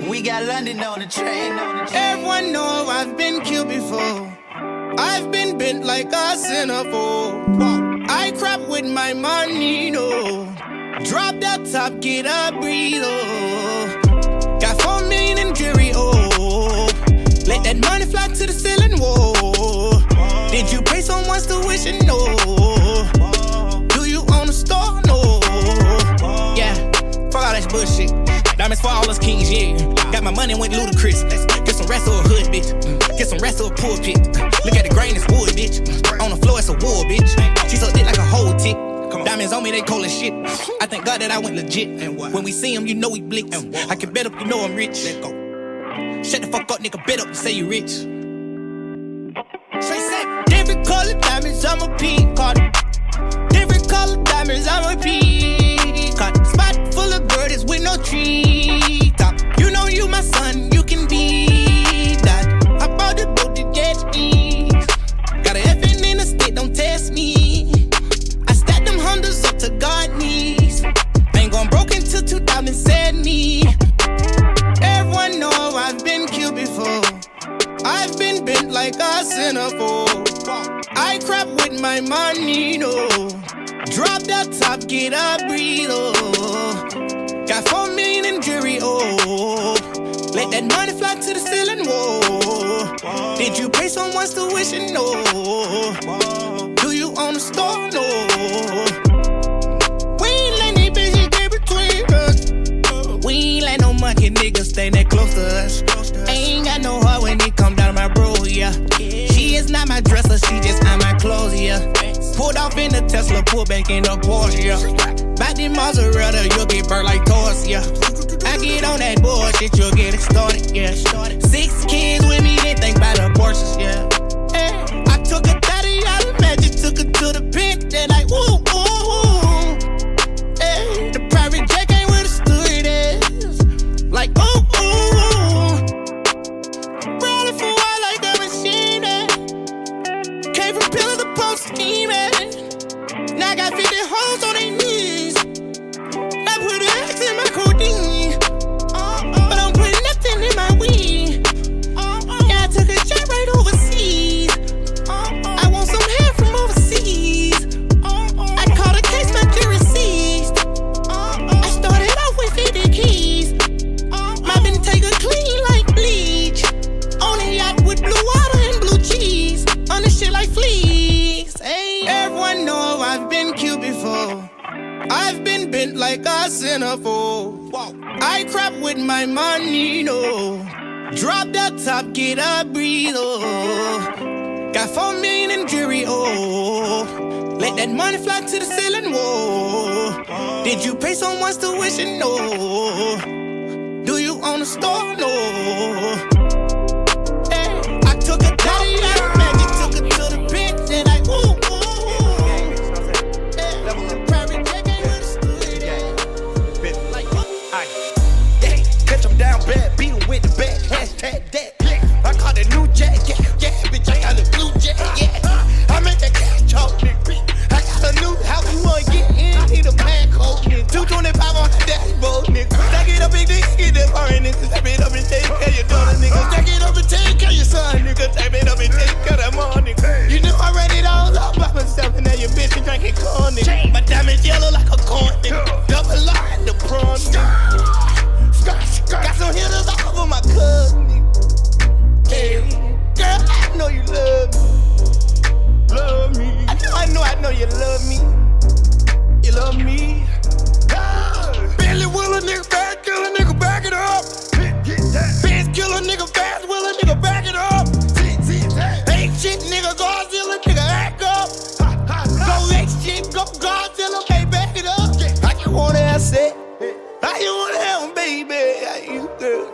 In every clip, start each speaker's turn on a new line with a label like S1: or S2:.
S1: We got London on the train.
S2: Everyone know I've been killed before. I've been bent like a centerfold. I crap with my money, no. Drop that top, get a breathe, oh. Got 4 million in jewelry, oh. Let that money fly to the ceiling, whoa. Did you pay someone's tuition? No. Do you own a store? No. Yeah, fuck all that bullshit. Diamonds for all us kings, yeah. Got my money, went ludicrous. Get some rest of a hood, bitch. Get some rest of a pulpit. Look at the grain, it's wood, bitch. On the floor, it's a war, bitch. She so thick like a whole tick. Diamonds on me, they cold as shit. I thank God that I went legit. When we see him, you know we blitz. I can bet up, you know I'm rich. Shut the fuck up, nigga, bet up, you say you rich. Straight set. Different color diamonds, I'm a peacock. Different color diamonds, I'm a peacock. Spot full of birdies with no tree top. You know you my son, you can be that. I bought the boat to jet skis. Got a FN in the state, don't test me. I stacked them hundreds up to God knees. Ain't gone broke until 2070. Everyone know I've been killed before. I've been bent like a centerfold. I crap with my money, no. Drop that top, get a breathe, oh. Got 4 million in jewelry, oh. Let that money fly to the ceiling, whoa. Did you pay someone's tuition? No. Do you own a store? No. We ain't let these bitches get between us. We ain't let no monkey niggas stay that close to us. Ain't got no heart when it come down to my bro, yeah. She is not my dresser, she just on my clothes, yeah. Pulled off in the Tesla, pull back in the Porsche, yeah. Back the mozzarella, you'll get burnt like toast, yeah. I get on that bullshit, you'll get it started, yeah. 6 kids with me, they think about abortions, yeah. Hey, I took a 30 out of magic, took her to the pit, then like, woo, woo, woo. Hey, the private jet ain't where the stewardess. Like, ooh, ooh, ooh. Rolling for a while like a machine, eh. Came from pillar to post scheming. Now I got 50 hoes on their knees. I put an X in my codeine. But I'm putting nothing in my weed. Yeah, I took a jet right overseas. I want some hair from overseas. I caught a case, my jury seized. I started off with 50 keys. My bin take a clean like bleach. On a yacht with blue water and blue cheese. On the shit like fleas. Hey, everyone know I've been killed before. I've been bent like a centerfold. I crap with my money, no. Drop that top, get a breathe, oh. Got 4 million in jewelry, oh. Let that money fly to the ceiling, whoa. Did you pay someone's tuition? No. Do you own a store? No. Hey, I took a daddy out of magic, took her to the pit, then I woo, woo, woo. Hey, private jet ain't with the studio. Like,
S3: yeah, catch him down bad, beat him with the bat, hashtag that. I caught a new jack, yeah, bitch, I got a blue jet, yeah. I make that cash talk, nigga. I got a new house, you wanna get in, need a man code, nigga. 225 on the dashboard, nigga. Stack it up, big dick, get that foreign nigga. Stack it up and take care of your daughter, nigga. Stack it up and take care of your son, nigga. Stack it up and take care of that mom, nigga. You know I ran it all up by myself, and now your bitch been drinking corn, nigga. My diamonds yellow like a corn, nigga. Double line, the prawn, nigga. Got some hitters all over my cousin, nigga. Hey, girl, I know you love me. Love me. I know you love me. You love me. Billy Willer, nigga, fast killer, nigga, back it up. Fast killer, nigga, fast Willer, nigga, back it up. Ain't shit, nigga, Godzilla, nigga, act up. Go ain't shit, go Godzilla, hey, back it up. I just wanna have sex. I just wanna have baby. How you, girl?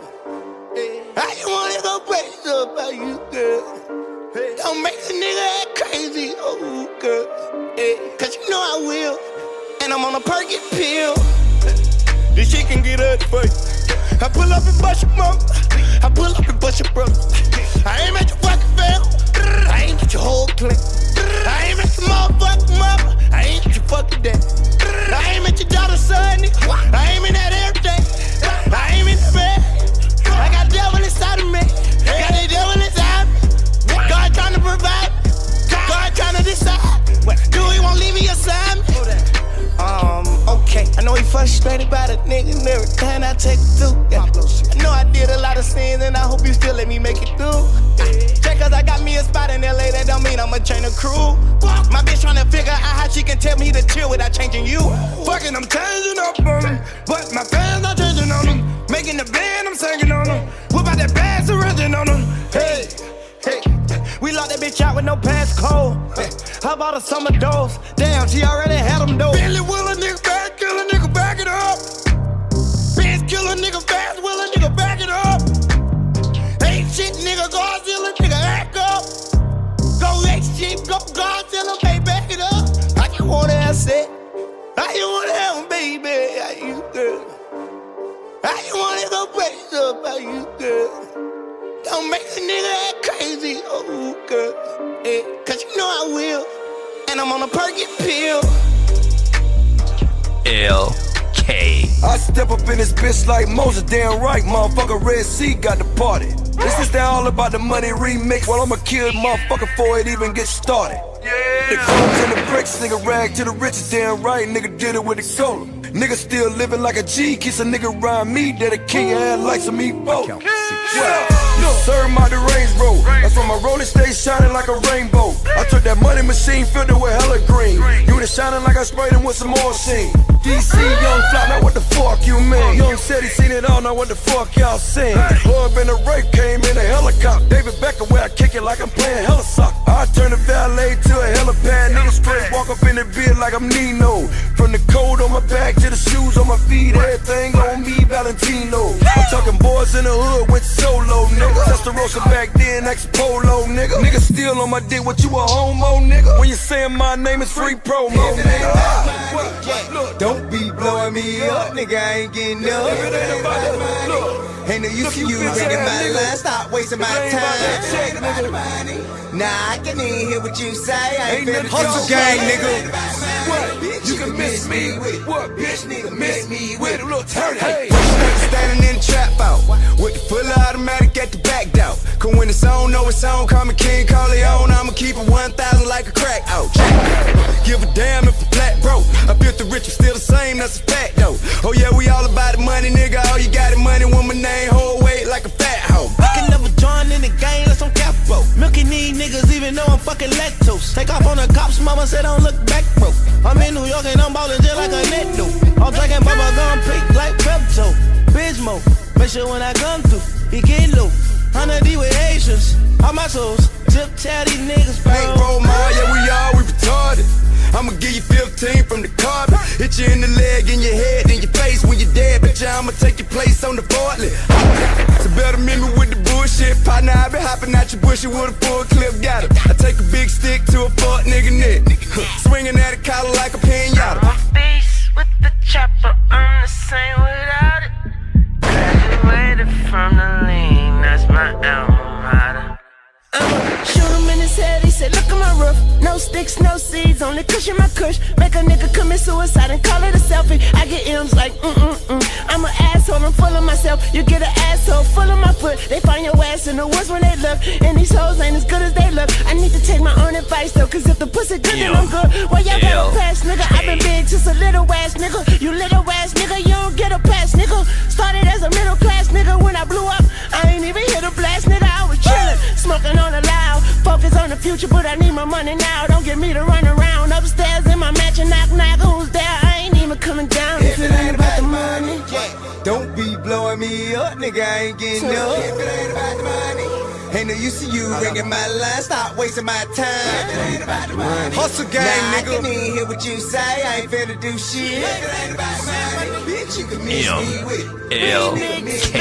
S3: I just wanna go crazy about you, girl. Don't make a nigga act crazy, oh, girl. Cause you know I will. And I'm on a perky pill. This shit can get ugly for you. I pull up and bust your mom. I pull up and bust your brother. I ain't at your fucking fam. I ain't at your whole clan. I ain't at your motherfucking mama. I ain't at your fucking dad. I ain't at your daughter's son, nigga. I ain't in that everything. I ain't in the bed.
S2: too. Yeah. I know I did a lot of sins and I hope you still let me make it through. Just cause I got me a spot in LA, that don't mean I'ma train a crew. My bitch tryna figure out how she can tell me to chill without changing you.
S3: Fucking, I'm changing up on them, but my fans not changing on them. Making the band, I'm singing on them. Whip out that bad surrendering on them. Hey, hey, we locked that bitch out with no passcode. How about a summer dose? Damn, she already had them though. Billy will a nigga back, kill a nigga, back it up. Bitch, kill a nigga fast, will a nigga, back it up. Ain't shit, nigga, Godzilla, nigga, act up. Go X-Jeep, go Godzilla, baby, back it up. I just wanna have sex. I just wanna have them, baby, how you, girl? I just wanna go crazy about you, girl. Don't make a nigga act crazy, oh, girl. Yeah, cause you know I will. And I'm on a perky pill.
S4: LK.
S5: I step up in this bitch like Moses, damn right, motherfucker. Red Sea got the party. This is that all about the money remix. Well, I'ma kill motherfucker before it even gets started. The crumbs and the bricks, nigga rag to the riches, damn right, nigga did it with the cola. Nigga still living like a G, kiss a nigga around me, that a king and like some meatball. Serve my the Range Road. That's why my rolling stay shining like a rainbow. I took that money machine, filled it with hella green. You was shining like I sprayed him with some more sheen. DC, young fly, now what the fuck you mean? Young said he seen it all, now what the fuck y'all seen? Club in a rape, came in a helicopter. David Beckham where I kick it like I'm playing hella soccer. I turn the valet to a helipad. Niggas straight walk up in the beard like I'm Nino. From the coat on my back to the shoes on my feet, everything on me, Valentino. I'm talking boys in the hood with solo, nigga. Testarossa back then, ex-polo, nigga. Nigga still on my dick, what you a homo, nigga? When you saying my name is free promo, nigga.
S6: Don't be blowing me up, nigga, I ain't getting up. Ain't no use to you ringing my line, stop wasting my time. Nah, I can even hear what you say, I ain't finna hustle gang, nigga.
S5: What? You can miss me with what? Bitch, nigga, miss me with a little turn. Hey,
S2: Standing in the trap out with the full automatic at the back door. Cause when it's on, know it's on, call me King Corleone. I'ma keep it 1,000 like a crack out. Give a damn if I'm flat broke. I built the rich, I'm still the same, that's a fact though. Oh yeah, we all about the money, nigga. All you got is money when my name hold weight like a fat hoe. I can never join in the game unless I'm capo. Milking these niggas even though I'm fucking lactose. Take off on the cops, mama said don't look back, bro. I'm in New York and I'm ballin' just like a netto. I'm drinking bubble gum pink like Pepto. Bismo, make sure when I come through, he get low. 100D with Asians, all my souls. Tip tell these niggas, bro.
S3: Bankroll mall, yeah, we retarded. I'ma give you 15 from the carpet. Hit you in the leg, in your head, in your face when you're dead. Bitch, I'ma take your place on the forklift. So better meet me with the bullshit. Partner, I been hopping out your bushes with a full clip. Got it. I take a big stick to a fuck nigga neck. Swinging at a collar like a pinata.
S7: I'm a beast with the chopper, I'm the same without it. Graduated from the lean, that's my alma mater.
S8: I'ma shoot him in his head, he said, look at my roof. No sticks, no seeds, only cushion my cush. Make a nigga commit suicide and call it a selfie. I get M's like, I'm an asshole, I'm full of myself. You get an asshole full of my foot. They find your ass in the woods when they look. And these hoes ain't as good as they look. I need to take my own advice though, cause if the pussy good, then I'm good. Well, y'all got a pass, nigga. I been big, just a little ass nigga. You little ass nigga, you don't get a pass, nigga. Started as a middle class nigga. When I blew up, I ain't even hit a blast, nigga. I was chillin', smoking on the loud. Focus on the future, but I need my money now. Don't get me to run around upstairs in my mansion, knock, knock, who's there? I ain't even coming down if it ain't about the money.
S6: Don't be blowing me up, nigga, I ain't getting up. If it ain't about the money, ain't no use to you ringing my line, stop wasting my time. If it ain't about the money,
S3: Hustle gang,
S6: nah,
S3: nigga.
S6: I can even hear what you say, I ain't finna do shit. If it ain't about the money, bitch, you can miss me with
S4: LK.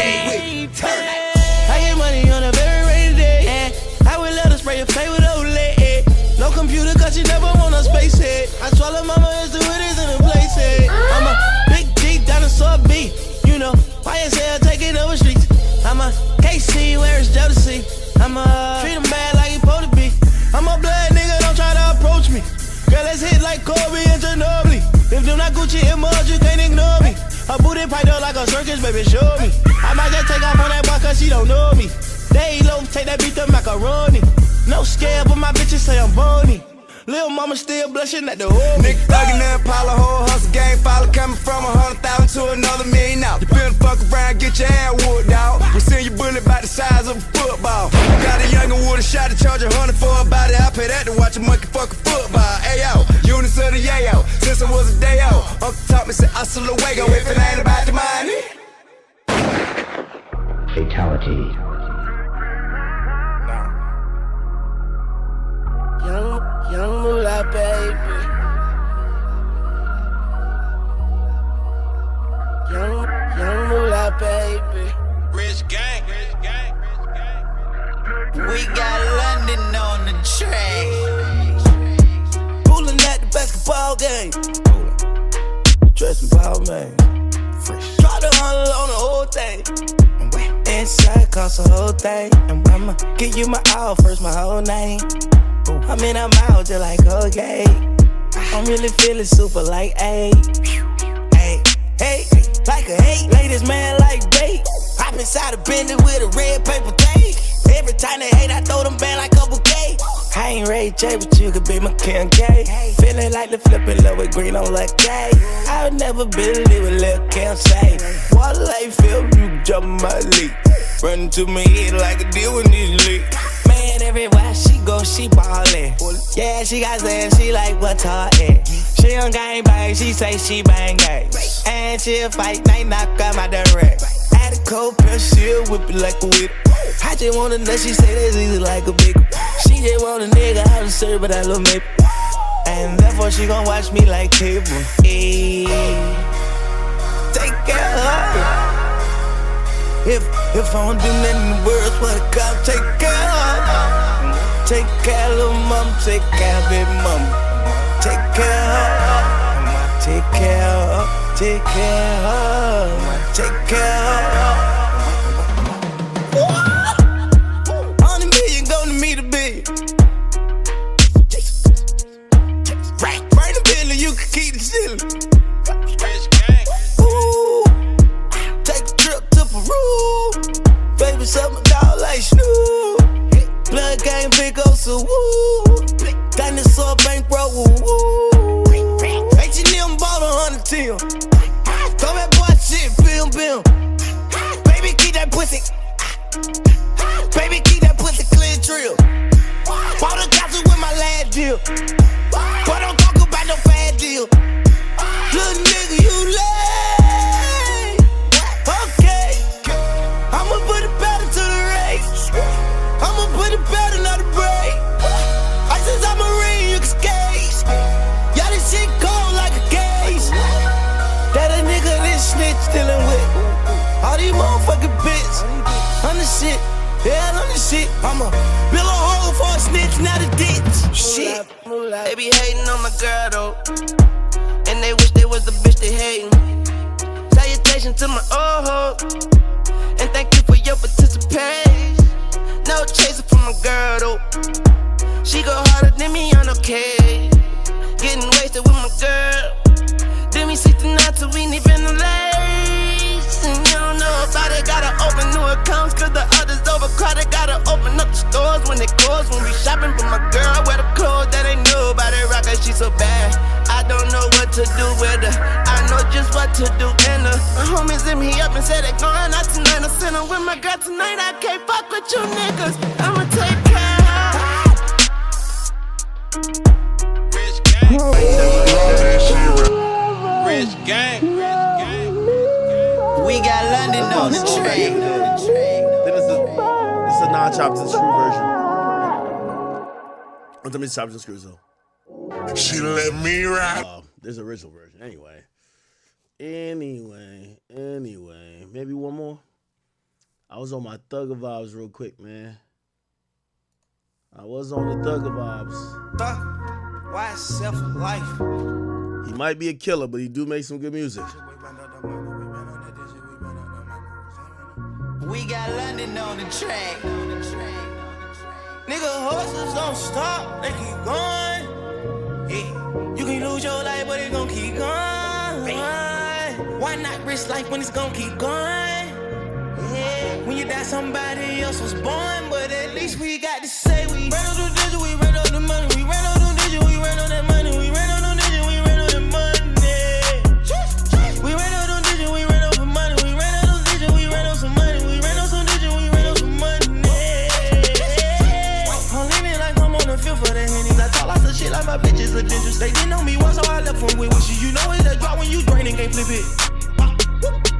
S2: I get money on a very rainy day. I would let her spray your face with Olay. No computer cause she never want a space head. I swallow mama is the winners in the place head. I'm a big G dinosaur B. You know, YSL taking over streets. I'm a KC where it's jealousy. I'm a treat him bad like he supposed to be. I'm a blood nigga, don't try to approach me. Girl, let's hit like Kobe and Ginobili. If them not Gucci emoji, you can't ignore me. Her booty piped up like a circus, baby, show me. I might just take off on that boy cause she don't know me. They low, take that beat to macaroni. No scale, but my bitches say I'm bony. Lil' mama still blushing at the old
S5: Nigga thuggin' that Apollo, whole hustle game follow coming from 100,000 to another million now. You finna fuck around, get your ass whooped, dawg. We send your bullet about the size of a football. Got a youngin' with a shot to charge 100 for a body. I pay that to watch a monkey fuck a football. Ayo, units of the yayo. Since I was a day old, Uncle taught me said hasta luego if it ain't about the money.
S9: Fatality.
S8: Young moolah, baby. Young moolah, baby.
S3: Rich gang.
S1: We got London on the track.
S8: Poolin' at the basketball game. Dressing ball, man. Fresh. Try to hunt on the whole thing. Inside cost the whole thing. And I'ma give you my all first, my whole name. I'm out just like okay. I'm really feeling super like hey, like a hate. Ladies man like bait. Hop inside a Bentley with a red paper tape. Every time they hate, I throw them back like a bouquet. I ain't Ray J, but you could be my Kim K. Feeling like the flippin' love with green on like K. I would never believe what Lil' Kim say. Water like film, you jump my leak. Running to my head like a deal with this leak. Man, everywhere she go, she ballin'. Yeah, she got sand, she like what's her at. She don't gang bang, she say she bang gang. And she'll fight, night knock out my direct. Add a cold pill, she'll whip it like a whip. I just want a nut, she say that's easy like a big. She just want a nigga, how to serve but that little maple. And therefore she gon' watch me like cable. Hey, take care of her. If I don't do nothing in the world, what a cop take care of. Take care of little mama, take care of baby mama. Take care of, take care of, take care of, take care of. 100 million go to me to be. Right, bring the bill you can keep the ceiling. Ooh, take a trip to Peru. Baby, suck my dog like Snoop. Blood gang, big old so woo. Dinosaur bankroll, woo. H&M bought 100 till. Throw that boy shit, film. Baby, keep that pussy. Baby, keep that pussy clean drill. Bought a castle with my last deal. But don't talk about no bad deal. Little nigga, you lame. Okay, I'ma put it better to the race. I'ma put it better, not a break. I since I'm a ring, you can skate. Yeah, this shit cold like a case. That a nigga this snitch dealing with. All these motherfucking bitch. On the shit, yeah, on the shit. I'ma build a hole for a snitch, not a ditch. Shit.
S7: They be hating on my girl though, and they wish they was the bitch they hating. Salutations to my old hoe, and thank you for your participation. No chaser for my girl though, she go harder than me on okay. Getting wasted with my girl, then we 69 till we ain't even late. And you don't know about it, gotta open new accounts, cause the others overcrowded. Gotta open up the stores when they close, when we shopping. But my girl wear the clothes that ain't new about it, rock her, she so bad. I don't know what to do with her, I know just what to do in her. My homies hit me up and said they going out tonight. I sent her with my girl tonight, I can't fuck with you niggas, I'ma take care of her.
S3: Rich gang. Rich gang.
S1: We got London on the track.
S10: This is a non-chopped and screw version. Let me chop and screw though.
S3: She let me ride.
S10: There's an original version. Anyway, maybe one more. I was on my Thugger vibes real quick, man. I was on the Thugger vibes.
S8: Why self-life?
S10: He might be a killer, but he do make some good music.
S1: We got London on the track.
S8: Nigga, horses don't stop, they keep going. Yeah, you can lose your life, but it gon' keep going. Why not risk life when it's gon' keep going? Yeah, when you die, somebody else was born, but at least we got to say we ran out the digit, we ran out the money, we ran out the digit, we
S2: They didn't know me once, so I left them with wishes. You know it's a drop when you drain and can't flip it.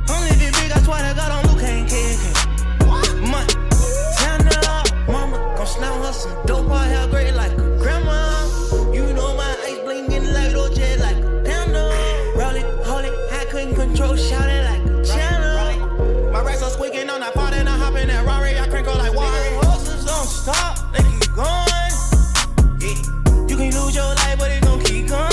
S2: I'm living big, I swear to God, on Luke, can't money. Turn it up, mama. Gon' slam her some dope, I have great like a grandma. You know my ice blingin' like OJ, like a panda. Roll it, hold it, I couldn't control, shout it like a channel. My racks are squeaking on that part and I hop in that Rari, I crank all like water. Horses don't stop, they keep going. Yeah. You can lose your life, but it gon' keep going.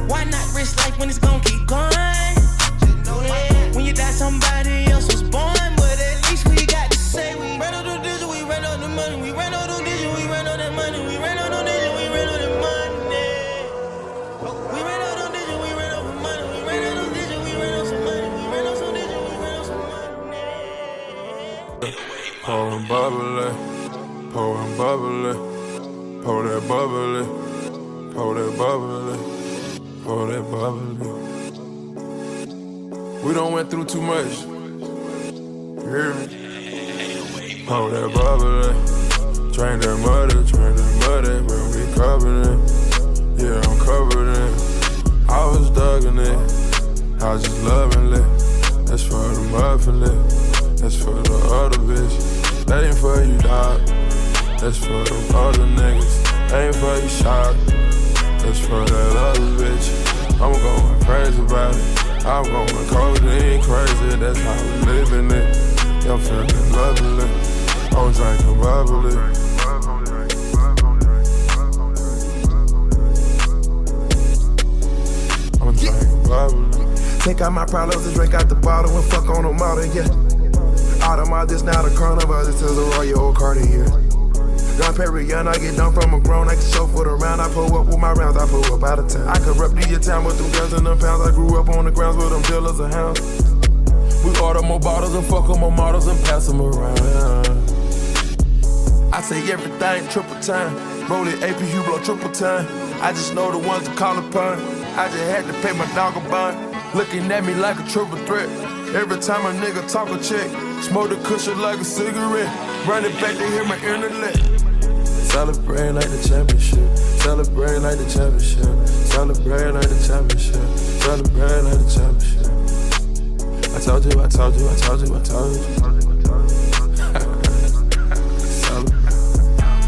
S2: Why not risk life when it's gon' keep going? Yeah. When you die, somebody else was born, but at least we got to say we ran on the digit, we ran on the money, we ran on the digit, we ran on that money, we ran on the digit, we ran on the money. We ran on the digit, we ran on the money, we ran on the digit, we ran on some money, we ran on some digit, we ran on some money.
S9: Pour and bubbly, pour and bubbly, pour that bubbly, pour that bubbly, pour that bubbly. We done went through too much. You hear me? Pour that bubbly, drain that muddy, when we covered it. Yeah, I'm covered in. I was thugging it, I was just loving it. That's for the muffin it, that's for the other bitch. That ain't for you, dog. That's for the other niggas. That ain't for you, shot. That's for that other bitch. I'm going crazy about it. I'm going codeine crazy. That's how we living it. I'm feeling lovely. I'm drinking bubbly. I'm drinking bubbly.
S11: Take out my problems and drink out the bottle and fuck on the model, yeah. Out of my this now the coronavirus to the Royal Cartier. Don Perignon, I get done from a grown, I can show for the round. I pull up with my rounds, I pull up out of town. I corrupt your town with them girls and them pounds. I grew up on the grounds with them dealers of hounds.
S9: We order more bottles and fuck on more models and pass them around.
S11: I say everything triple time. Roll it AP, you blow triple time. I just know the ones to call upon. I just had to pay my dog a bond. Looking at me like a triple threat. Every time a nigga talk a check. Smoke the cushion like a cigarette. Run it back to hear my internet.
S9: Celebrate like the championship. Celebrate like the championship. Celebrate like the championship. Celebrate like the championship. I told you.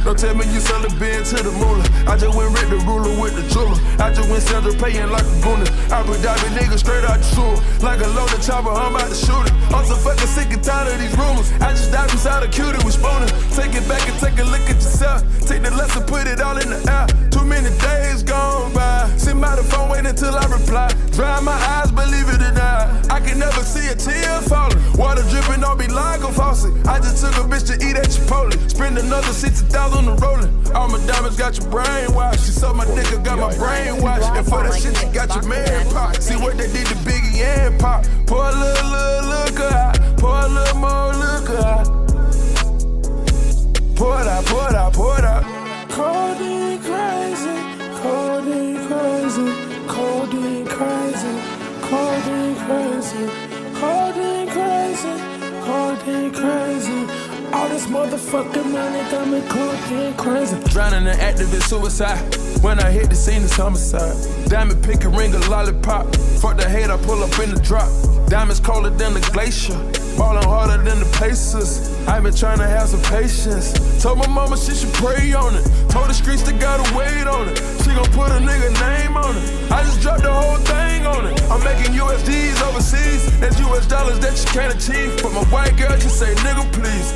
S11: Don't tell me you sell a bin to the moolah. I just went rid the ruler with the jeweler. I just went Sandra paying like a gooner. Abu Dhabi nigga straight out the sewer. Like a loaded chopper, I'm about to shoot it. I'm so fucking sick and tired of these rumors. I just dive inside a cutie with spooner. Take it back and take a look at yourself. Take the lesson, put it all in the air. Too many days gone by. Sit by the phone, wait until I reply. Dry my eyes, believe it or not. I can never see a tear falling. Water dripping, don't be like a faucet. I just took a bitch to eat at Chipotle. Spend another 60,000 on the rolling. All my diamonds got your brain washed. She saw my nigga got my brain washed. And for that shit, you got your man pop. See what they did to Biggie and Pop. Pour a little liquor out. Pour a little more liquor out. Pour it out, pour it out, pour it out.
S9: Codeine crazy, codeine crazy, codeine crazy, codeine crazy, codeine crazy, codeine crazy. All this motherfucking money got me codeine crazy.
S11: Drowning in activist suicide. When I hit the scene, it's homicide. Diamond pick a ring, a lollipop. Fuck the hate, I pull up in the drop. Diamonds colder than the glacier. Ballin' harder than the Pacers. I been trying to have some patience. Told my mama she should pray on it. Told the streets they gotta wait on it. She gon' put a nigga name on it. I just dropped the whole thing on it. I'm making USDs overseas. That's US dollars that you can't achieve. But my white girl just say nigga please.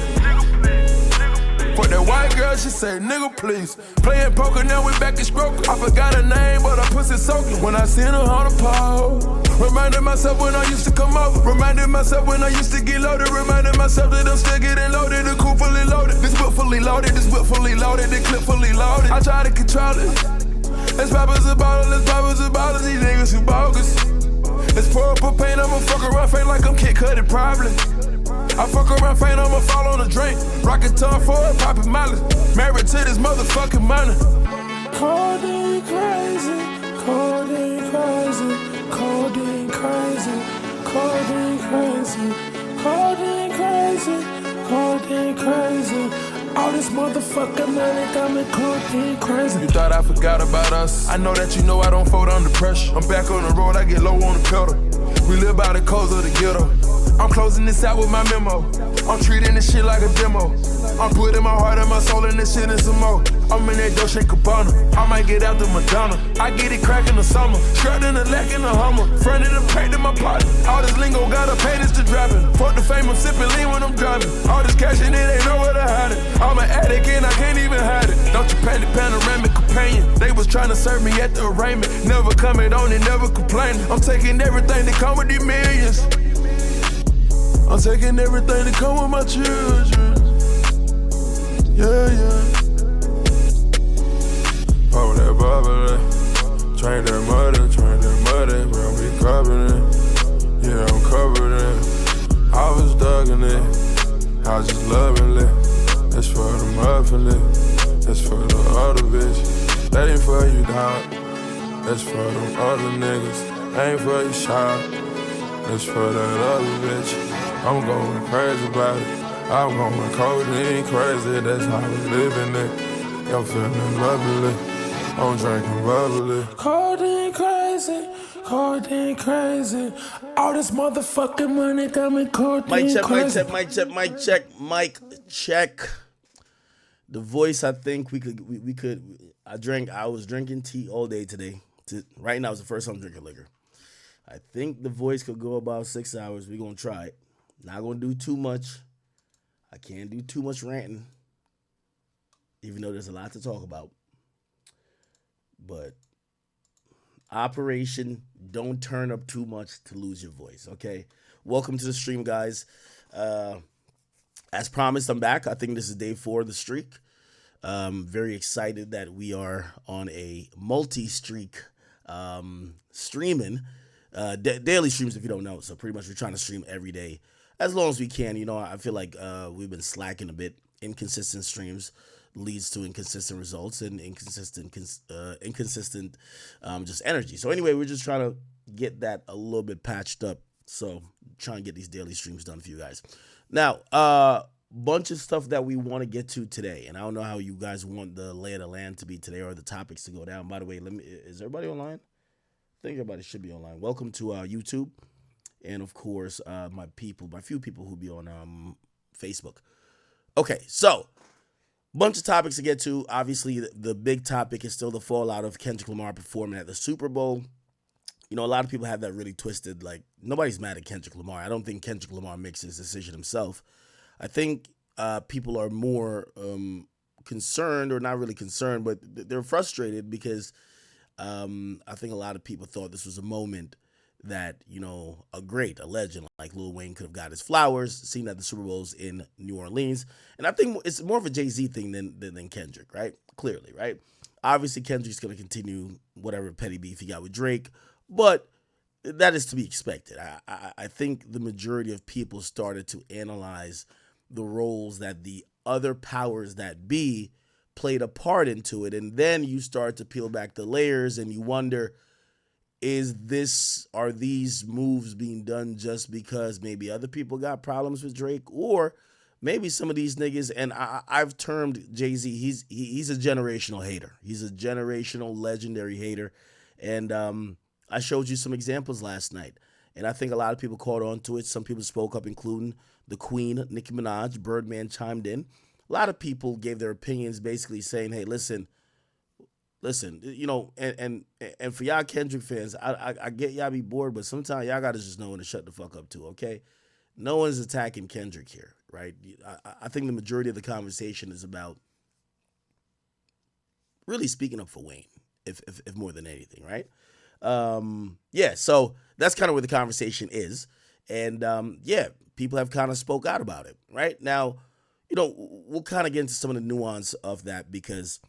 S11: For that white girl, she say, nigga, please. Playing poker, now we back in stroke. I forgot her name, but her pussy soaking. When I seen her on the pole. Reminded myself when I used to come over. Reminded myself when I used to get loaded. Reminded myself that I'm still getting loaded. The coupe fully loaded. This whip fully loaded. This whip fully loaded. The clip fully loaded. I try to control it. Let's pop us a bottle. Let's pop us a bottle. These niggas who bogus. Let's pour up a paint. I'ma fuck around, faint like I'm Kid Cudi, probably. I fuck around, faint, I'ma fall on a drink. Rockin' tongue for it, poppin' Molly. Married to this motherfucking money.
S9: Codeine crazy, codeine crazy, codeine crazy, codeine crazy, codeine crazy, codeine crazy.
S11: All this motherfucking money got me cold crazy. You thought I forgot about us? I know that you know I don't fold under pressure. I'm back on the road, I get low on the pedal. We live by the codes of the ghetto. I'm closing this out with my memo. I'm treating this shit like a demo. I'm putting my heart and my soul in this shit and some more. I'm in that Dolce & Gabbana. I might get out the Madonna. I get it crack in the summer. Skirt in the leg in the Hummer. Front of the paint in my pocket. All this lingo gotta pay this to driving. Fuck the fame, I'm sipping lean when I'm driving. All this cash in it ain't nowhere to hide it. I'm an addict and I can't even hide it. Don't you pay the panoramic companion. They was trying to serve me at the arraignment. Never coming on and never complaining. I'm taking everything that come with these millions. I'm taking everything that come with my children. Yeah, yeah.
S9: Pop that bubble, train that muddy, bro, we covered it. Yeah, I'm covered it. I was dugging it, I was just loving it. That's for the muffin it, that's for the other bitch. That ain't for you, dog. That's for them other niggas. Ain't for you, shot. That's for that other bitch. I'm going crazy about it. I'm going codeine crazy. That's how we living it. I'm feeling lovely. I'm drinking bubbly.
S11: Codeine crazy. All this motherfucking money got me codeine crazy.
S10: Mic check. The voice, I think we could. I was drinking tea all day today. Right now is the first time I'm drinking liquor. I think the voice could go about 6 hours. We're gonna try it. Not gonna do too much. I can't do too much ranting, even though there's a lot to talk about. But operation, don't turn up too much to lose your voice, okay? Welcome to the stream, guys. As promised, I'm back. I think this is day 4 of the streak. Very excited that we are on a multi-streak streaming. Daily streams, if you don't know. So pretty much we're trying to stream every day as long as we can. You know, I feel like we've been slacking a bit. Inconsistent streams leads to inconsistent results and inconsistent just energy. So anyway, we're just trying to get that a little bit patched up. So trying to get these daily streams done for you guys. Now, bunch of stuff that we want to get to today, and I don't know how you guys want the lay of the land to be today or the topics to go down. By the way, is everybody online? I think everybody should be online. Welcome to YouTube, and of course, my few people who be on Facebook. Okay, so bunch of topics to get to. Obviously, the big topic is still the fallout of Kendrick Lamar performing at the Super Bowl. You know, a lot of people have that really twisted. Like, nobody's mad at Kendrick Lamar. I don't think Kendrick Lamar makes his decision himself. I think people are more concerned, or not really concerned, but they're frustrated because I think a lot of people thought this was a moment that, you know, a legend like Lil Wayne could have got his flowers, seen at the Super Bowls in New Orleans. And I think it's more of a Jay-Z thing than Kendrick, right? Clearly, right? Obviously, Kendrick's going to continue whatever petty beef he got with Drake, but that is to be expected. I think the majority of people started to analyze the roles that the other powers that be played a part into it. And then you start to peel back the layers and you wonder, are these moves being done just because maybe other people got problems with Drake, or maybe some of these niggas, and I've termed Jay-Z, he's a generational hater. He's a generational legendary hater. And I showed you some examples last night, and I think a lot of people caught on to it. Some people spoke up, including the Queen, Nicki Minaj. Birdman chimed in. A lot of people gave their opinions, basically saying, hey, listen, you know, and for y'all Kendrick fans, I get y'all be bored, but sometimes y'all gotta just know when to shut the fuck up too, okay? No one's attacking Kendrick here, right? I think the majority of the conversation is about really speaking up for Wayne, if more than anything, right? Yeah, so that's kind of where the conversation is. And yeah, people have kind of spoke out about it, right? Now, you know, we'll kind of get into some of the nuance of that because,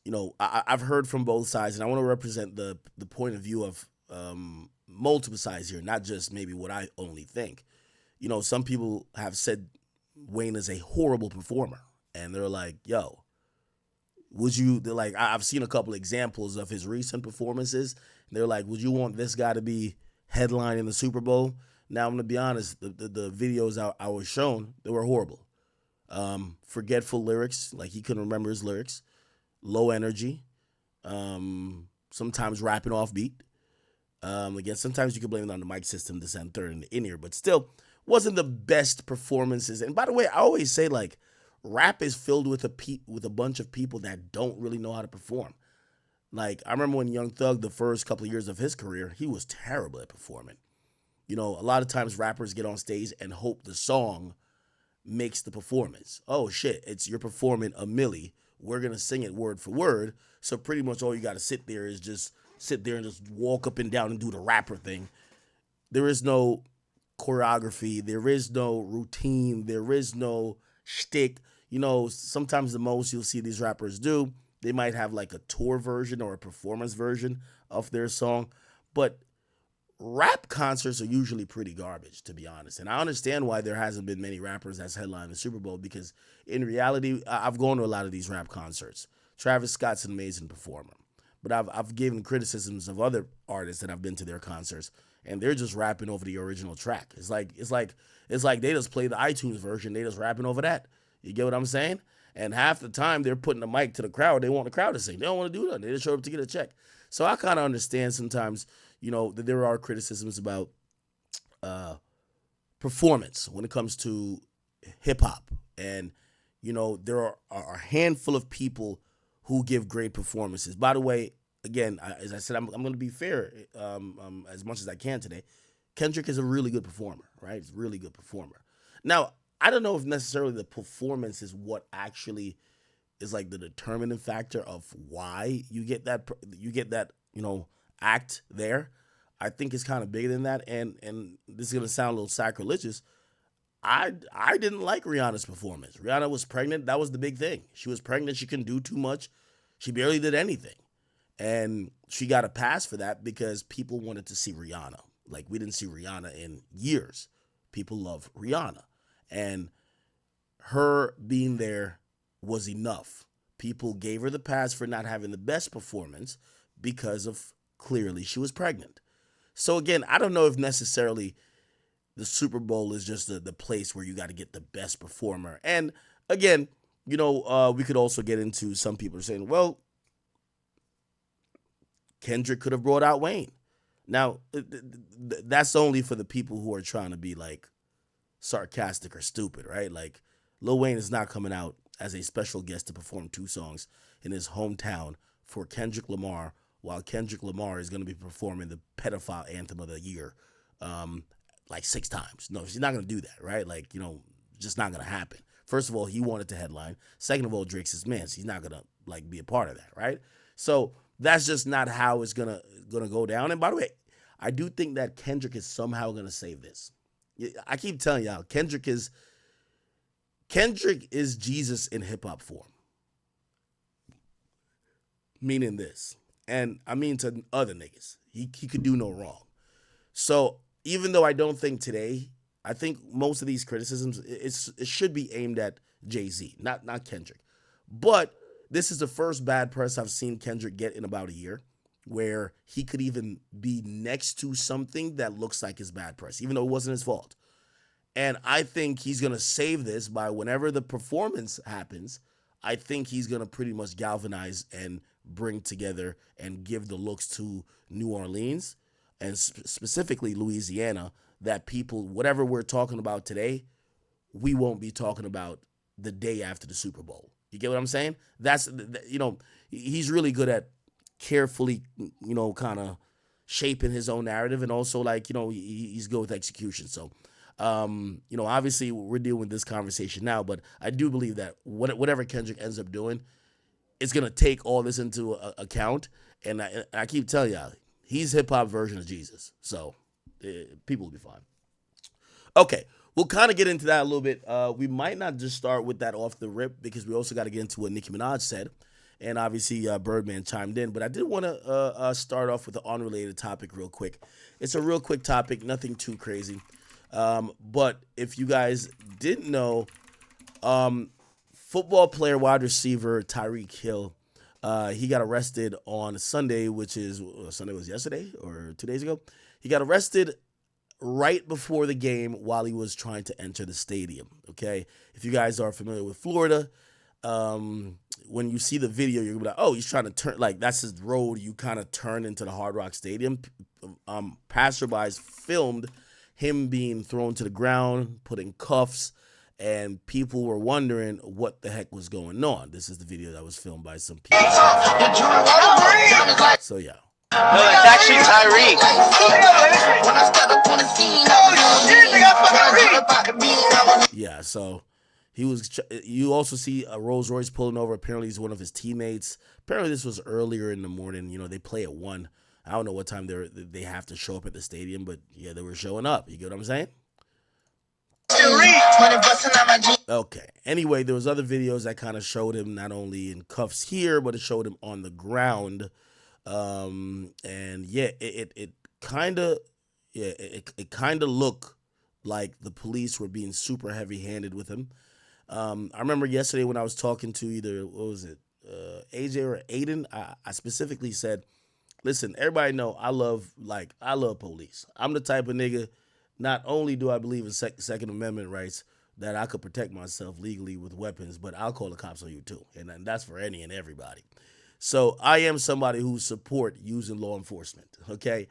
S10: you know, I've heard from both sides, and I want to represent the point of view of multiple sides here, not just maybe what I only think. You know, some people have said Wayne is a horrible performer, and they're like, yo, they're like, I've seen a couple examples of his recent performances, and they're like, would you want this guy to be headlining the Super Bowl? Now, I'm going to be honest, the videos I was shown, they were horrible. Forgetful lyrics, like he couldn't remember his lyrics. Low energy. Sometimes rapping off beat. Again, sometimes you can blame it on the mic system, this and third, and the in-ear, but still wasn't the best performances. And by the way, I always say, like, rap is filled with a bunch of people that don't really know how to perform. Like, I remember when Young Thug, the first couple of years of his career, he was terrible at performing. You know, a lot of times rappers get on stage and hope the song makes the performance. Oh, shit, you're performing a milli. We're going to sing it word for word. So pretty much all you got to sit there and just walk up and down and do the rapper thing. There is no choreography. There is no routine. There is no shtick. You know, sometimes the most you'll see these rappers do, they might have like a tour version or a performance version of their song. But rap concerts are usually pretty garbage, to be honest. And I understand why there hasn't been many rappers that's headlined the Super Bowl, because in reality, I've gone to a lot of these rap concerts. Travis Scott's an amazing performer. But I've given criticisms of other artists that I've been to their concerts, and they're just rapping over the original track. It's like they just play the iTunes version. They just rapping over that. You get what I'm saying? And half the time they're putting the mic to the crowd. They want the crowd to sing. They don't want to do nothing. They just show up to get a check. So I kind of understand sometimes, you know, that there are criticisms about performance when it comes to hip hop, and you know there are a handful of people who give great performances. By the way, again, as I said, I'm going to be fair as much as I can today. Kendrick is a really good performer, right? He's a really good performer. Now, I don't know if necessarily the performance is what actually is like the determining factor of why you get that, you know, act there. I think it's kind of bigger than that. And this is going to sound a little sacrilegious. I didn't like Rihanna's performance. Rihanna was pregnant. That was the big thing. She was pregnant. She couldn't do too much. She barely did anything. And she got a pass for that because people wanted to see Rihanna. Like, we didn't see Rihanna in years. People love Rihanna. And her being there was enough. People gave her the pass for not having the best performance because of, clearly, she was pregnant. So again, I don't know if necessarily the Super Bowl is just the place where you got to get the best performer. And again, you know, we could also get into some people saying, well, Kendrick could have brought out Wayne. Now, that's only for the people who are trying to be like sarcastic or stupid, right? Like, Lil Wayne is not coming out as a special guest to perform 2 songs in his hometown for Kendrick Lamar, while Kendrick Lamar is going to be performing the pedophile anthem of the year like 6 times. No, she's not going to do that, right? Like, you know, just not going to happen. First of all, he wanted to headline. Second of all, Drake's his man, so he's not going to like be a part of that, right? So that's just not how it's gonna go down. And by the way, I do think that Kendrick is somehow going to save this. I keep telling y'all, Kendrick is Jesus in hip-hop form. Meaning this. And I mean to other niggas. He could do no wrong. So even though I don't think today, I think most of these criticisms, it should be aimed at Jay-Z, not Kendrick. But this is the first bad press I've seen Kendrick get in about a year, where he could even be next to something that looks like his bad press, even though it wasn't his fault. And I think he's going to save this by whenever the performance happens, I think he's going to pretty much galvanize and bring together and give the looks to New Orleans and specifically Louisiana, that people, whatever we're talking about today, we won't be talking about the day after the Super Bowl. You get what I'm saying? That's, you know, he's really good at carefully, you know, kind of shaping his own narrative, and also, like, you know, he's good with execution. So, you know, obviously we're dealing with this conversation now, but I do believe that whatever Kendrick ends up doing, it's going to take all this into account. And I keep telling y'all, he's hip-hop version of Jesus. So people will be fine. Okay, we'll kind of get into that a little bit. We might not just start with that off the rip, because we also got to get into what Nicki Minaj said. And obviously Birdman chimed in. But I did want to start off with an unrelated topic real quick. It's a real quick topic, nothing too crazy. But if you guys didn't know, football player, wide receiver Tyreek Hill, he got arrested on Sunday, which is, Sunday was yesterday or 2 days ago. He got arrested right before the game while he was trying to enter the stadium. Okay, if you guys are familiar with Florida, when you see the video, you're gonna be like, oh, he's trying to turn, like that's his road. You kind of turn into the Hard Rock Stadium. Passerbys filmed him being thrown to the ground, put in cuffs, and people were wondering what the heck was going on. This is the video that was filmed by some people. So yeah.
S7: No, it's actually Tyreek.
S10: Yeah, so he was. You also see a Rolls Royce pulling over. Apparently, he's one of his teammates. Apparently, this was earlier in the morning. You know, they play at 1. I don't know what time they have to show up at the stadium, but yeah, they were showing up. You get what I'm saying? Okay. Anyway, there was other videos that kind of showed him not only in cuffs here, but it showed him on the ground. And yeah, it kind of looked like the police were being super heavy-handed with him. I remember yesterday when I was talking to either, what was it, AJ or Aiden, I specifically said, listen, everybody know I love police. I'm the type of nigga, not only do I believe in Second Amendment rights, that I could protect myself legally with weapons, but I'll call the cops on you too. And that's for any and everybody. So I am somebody who support using law enforcement, okay?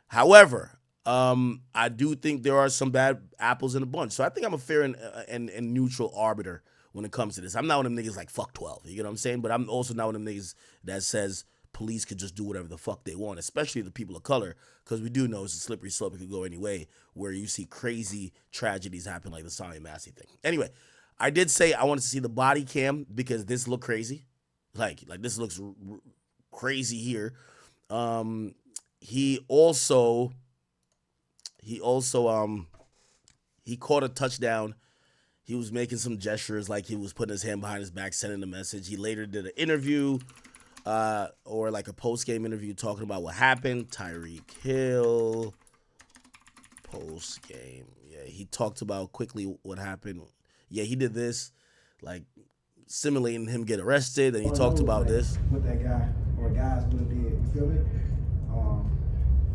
S10: However, I do think there are some bad apples in the bunch. So I think I'm a fair and neutral arbiter when it comes to this. I'm not one of them niggas like fuck 12, you get what I'm saying? But I'm also not one of them niggas that says police could just do whatever the fuck they want, especially the people of color, because we do know it's a slippery slope. It could go any way where you see crazy tragedies happen like the Sami Massey thing. Anyway, I did say I wanted to see the body cam because this looked crazy. Like this looks crazy here. He also caught a touchdown. He was making some gestures like he was putting his hand behind his back, sending a message. He later did an interview or like a post-game interview talking about what happened. Tyreek Hill, post-game. Yeah, he talked about quickly what happened. Yeah, he did this, like simulating him get arrested, and he talked about this.
S12: What that guy or guys would have did, you feel me?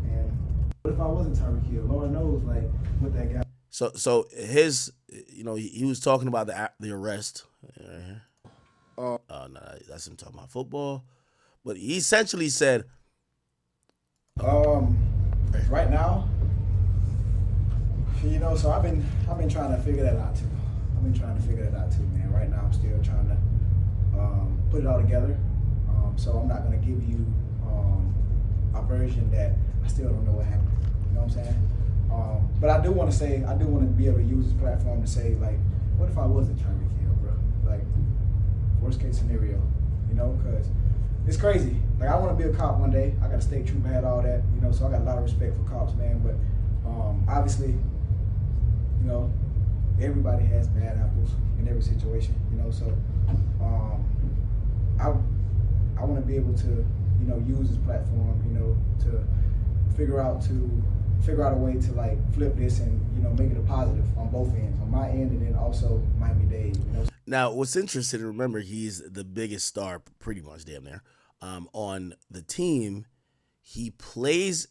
S12: And what if I wasn't Tyreek Hill? Lord knows, like, what that guy.
S10: So his, he was talking about the arrest. No, that's him talking about football. But he essentially said,
S12: right now, so I've been trying to figure that out too. Man. Right now, I'm still trying to put it all together. So I'm not gonna give you a version that I still don't know what happened. You know what I'm saying? But I do want to be able to use this platform to say, like, what if I wasn't Tyreek Hill, bro? Like, worst case scenario, because it's crazy. Like, I want to be a cop one day. I got a state trooper hat, all that, so I got a lot of respect for cops, man. But obviously, everybody has bad apples in every situation, so I want to be able to, use this platform, to figure out a way to, like, flip this and, make it a positive on both ends, on my end and then also Miami-Dade,
S10: Now, what's interesting, remember, he's the biggest star, pretty much damn near, on the team. He plays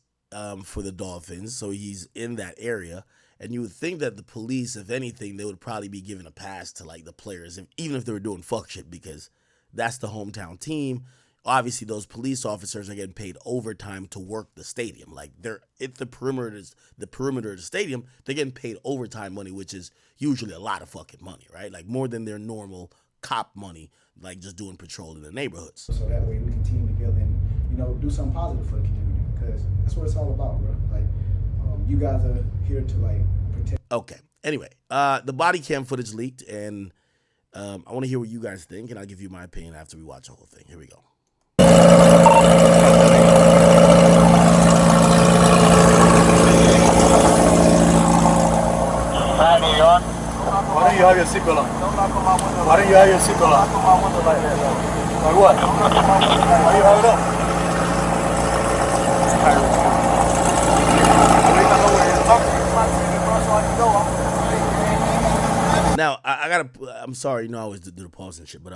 S10: for the Dolphins, so he's in that area. And you would think that the police, if anything, they would probably be giving a pass to, like, the players, even if they were doing fuck shit, because that's the hometown team. Obviously, those police officers are getting paid overtime to work the stadium. Like, they're at the perimeter of the stadium, they're getting paid overtime money, which is usually a lot of fucking money, right? Like, more than their normal cop money, like just doing patrol in the neighborhoods.
S12: So that way we can team together and, do something positive for the community, because that's what it's all about, bro. Like, you guys are here to, like, protect.
S10: Okay. Anyway, the body cam footage leaked, and I want to hear what you guys think, and I'll give you my opinion after we watch the whole thing. Here we go.
S13: Hi, New York. Why don't you have your seatbelt on? Why don't you have your seatbelt on? Like what? Why do you have it up?
S10: Now, I'm sorry, I always do the pause and shit, but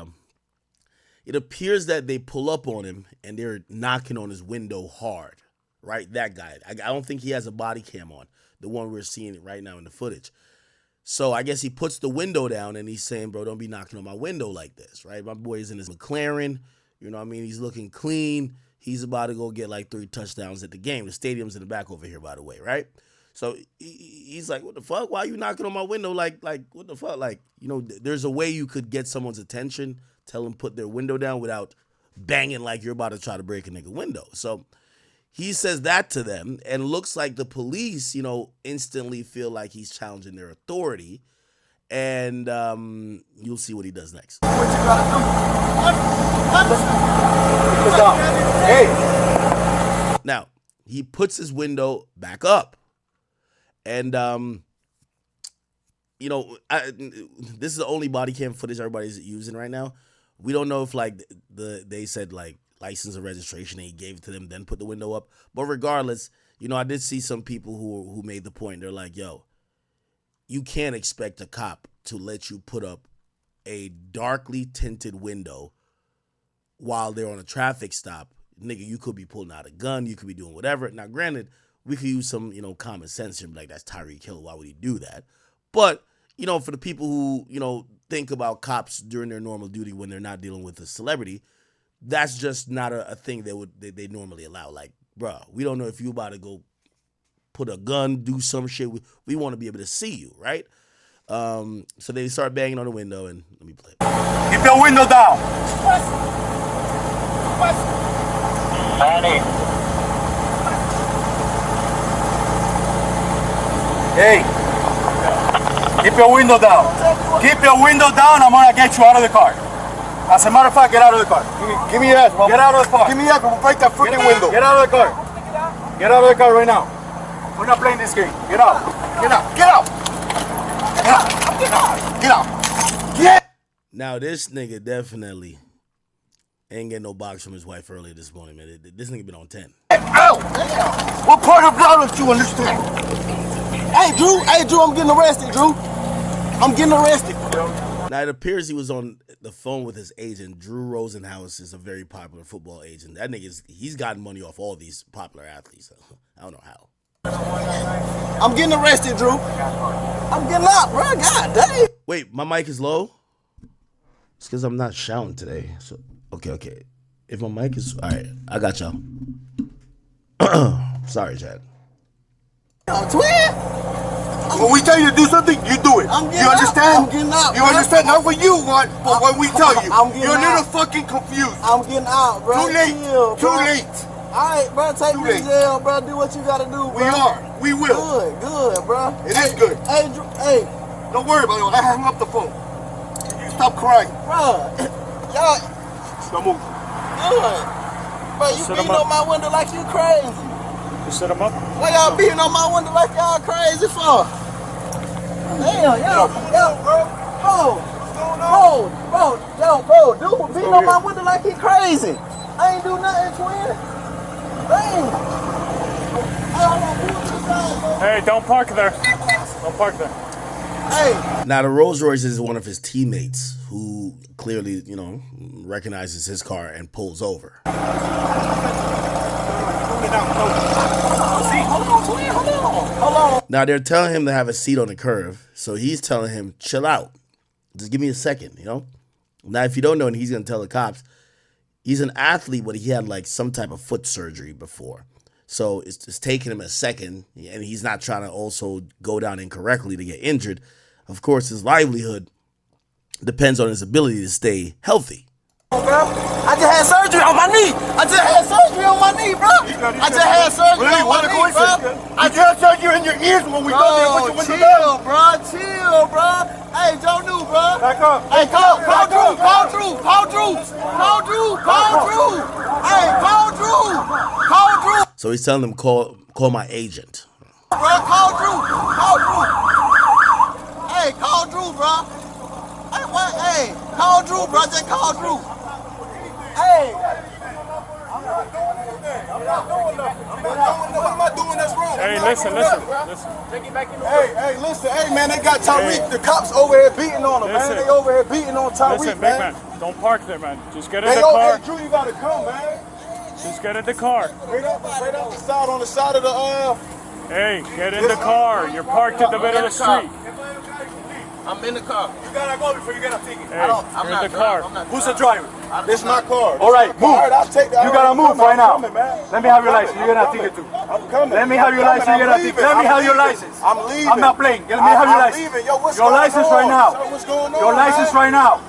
S10: it appears that they pull up on him and they're knocking on his window hard, right? That guy. I don't think he has a body cam on. the one we're seeing right now in the footage. So I guess he puts the window down and he's saying, bro, don't be knocking on my window like this, right? My boy is in his McLaren. You know what I mean? He's looking clean. He's about to go get like 3 touchdowns at the game. The stadium's in the back over here, by the way, right? So he's like, what the fuck? Why are you knocking on my window? Like, what the fuck? Like, you know, there's a way you could get someone's attention, tell them put their window down without banging like you're about to try to break a nigga window. So he says that to them, and looks like the police, you know, instantly feel like he's challenging their authority. And you'll see what he does next.
S13: What you gotta do? Hey.
S10: Now, he puts his window back up. And, you know, this is the only body cam footage everybody's using right now. We don't know if, like, they said, like, license and registration, and he gave it to them, then put the window up. But regardless, you know, I did see some people who made the point. They're like, yo, you can't expect a cop to let you put up a darkly tinted window while they're on a traffic stop. Nigga, you could be pulling out a gun. You could be doing whatever. Now, granted, we could use some, you know, common sense and be like, that's Tyreek Hill. Why would he do that? But, you know, for the people who, you know, think about cops during their normal duty when they're not dealing with a celebrity, that's just not a thing they normally allow. Like, bruh, we don't know if you about to go put a gun, do some shit. We want to be able to see you, right? So they start banging on the window, and let me play it.
S13: Keep your window down. Annie. Hey. Keep your window down. Keep your window down. I'm gonna get you out of the car. As a matter of fact, get out of the car. Give me your ass, bro. Get out of the car. Give me your ass, we'll break that freaking window. Get out of the car. Get out of the car right now. We're not playing this game. Get out. Get out. Get out. Get out. Get out. Get out. Get.
S10: Now, this nigga definitely ain't getting no box from his wife earlier this morning, man. This nigga been on 10.
S3: Ow! What part of law don't you understand? Hey, Drew, I'm getting arrested, Drew. I'm getting arrested.
S10: Now, it appears he was on the phone with his agent. Drew Rosenhaus is a very popular football agent. That nigga's, he's gotten money off all these popular athletes. I don't know how.
S3: I'm getting arrested, Drew. I'm getting out, bro. God damn.
S10: Wait, my mic is low? It's because I'm not shouting today. So, okay. If my mic is... All right, I got y'all. Sorry, Chad.
S3: Twin?
S13: When we tell you to do something, you do it. You understand?
S3: I'm getting out.
S13: You understand? Not what you want, but what we tell you.
S3: I'm getting
S13: You're a little
S3: out.
S13: fucking confused.
S3: I'm getting out, bro.
S13: Too late.
S3: Chill,
S13: Too
S3: bro.
S13: late.
S3: All right, bro. Take me to jail, bro. Do what you gotta do, bro.
S13: We are. We will.
S3: Good, bro.
S13: It is good.
S3: Hey, Drew. Hey.
S13: Don't worry about it. I hung up the phone. You stop crying.
S3: Bro. Y'all.
S13: Don't move.
S3: Good. Bro, you beating on my window like you crazy.
S13: You set him up?
S3: Why y'all beating on my window like y'all crazy for? Damn, yo, bro, dude, beating on my window like he crazy. I ain't do nothing, twin. Damn.
S13: Hey, don't park there. Don't park there.
S3: Hey.
S10: Now, the Rolls Royce is one of his teammates who clearly, you know, recognizes his car and pulls over.
S3: Hold on.
S10: Now, they're telling him to have a seat on the curve, so he's telling him, chill out. Just give me a second, you know? Now, if you don't know, and he's going to tell the cops, he's an athlete, but he had, like, some type of foot surgery before. So it's taking him a second, and he's not trying to also go down incorrectly to get injured. Of course, his livelihood depends on his ability to stay healthy.
S3: Bro, I just had surgery on my knee. I just had surgery on my knee, bro. I just had surgery on my knee, bro.
S13: I just had surgery in your ears when we told you to put your window down.
S3: Chill, bro. Hey, Joe New, bro.
S13: Back up.
S3: Hey, call Drew. Hey, call Drew.
S10: So he's telling him, call my agent.
S3: Bro, call Drew. Hey, call Drew, bro. Hey, what? Hey, call Drew, bro. Just call Drew. Hey.
S13: I'm not doing anything. I'm not doing nothing. What am I doing that's wrong? Hey, listen. Take it back in the way. Hey, listen. Hey, man, they got Tyreek. The cops over here beating on him, man. They over here beating on Tyreek,
S14: Listen,
S13: man.
S14: big man, don't park there, man. Just get in the car.
S13: Hey, Drew, you gotta come, man.
S14: Just get in the car.
S13: Right out the side, on the side of the
S14: Hey, get in the car. You're parked in the middle of the street.
S3: I'm in the car.
S13: You gotta go before you get a ticket.
S14: Hey, you're in the car.
S13: Who's the driver?
S3: This is my car.
S13: All right, move.
S3: I'll take that.
S13: You gotta move right now. Let me have your license. You're gonna ticket too.
S3: I'm coming.
S13: Let me have your license. You're gonna ticket. Let me have your license.
S3: I'm leaving.
S13: I'm not playing. Let me have your license.
S3: Leaving. Yo, what's
S13: Your
S3: going
S13: license
S3: on?
S13: right now.
S3: Sir, what's going on?
S13: Your license right now.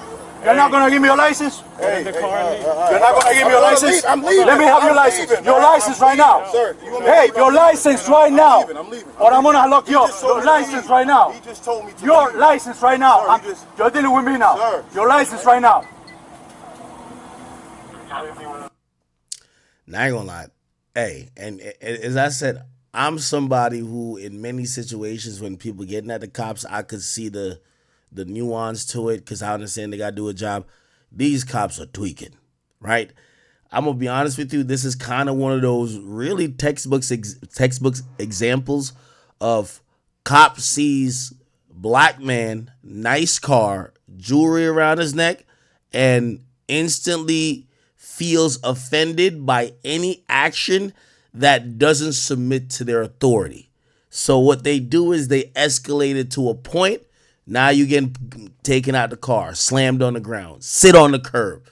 S13: You're not gonna give me your license?
S14: Get in the car and leave.
S13: You're not gonna give me your license?
S3: I'm leaving.
S13: Let me have your
S3: I'm
S13: license.
S3: leaving.
S13: Your license right now.
S3: Sir, you want me to
S13: Hey,
S3: leave?
S13: your license right now.
S3: I'm leaving.
S13: Or I'm gonna lock you up.
S3: just told
S13: Your
S3: me to
S13: license
S3: leave.
S13: right now.
S3: He just told me to
S13: Your
S3: leave.
S13: license right now.
S3: Sir, he just-
S13: You're dealing with me now.
S3: Sir.
S13: Your license right now.
S10: Now, I ain't gonna lie. Hey, and as I said, I'm somebody who, in many situations, when people getting at the cops, I could see the nuance to it because I understand they gotta do a job. These cops are tweaking, right? I'm gonna be honest with you. This is kind of one of those really textbook examples of cop sees black man, nice car, jewelry around his neck, and instantly feels offended by any action that doesn't submit to their authority. So what they do is they escalate it to a point. Now you getting taken out the car, slammed on the ground, sit on the curb.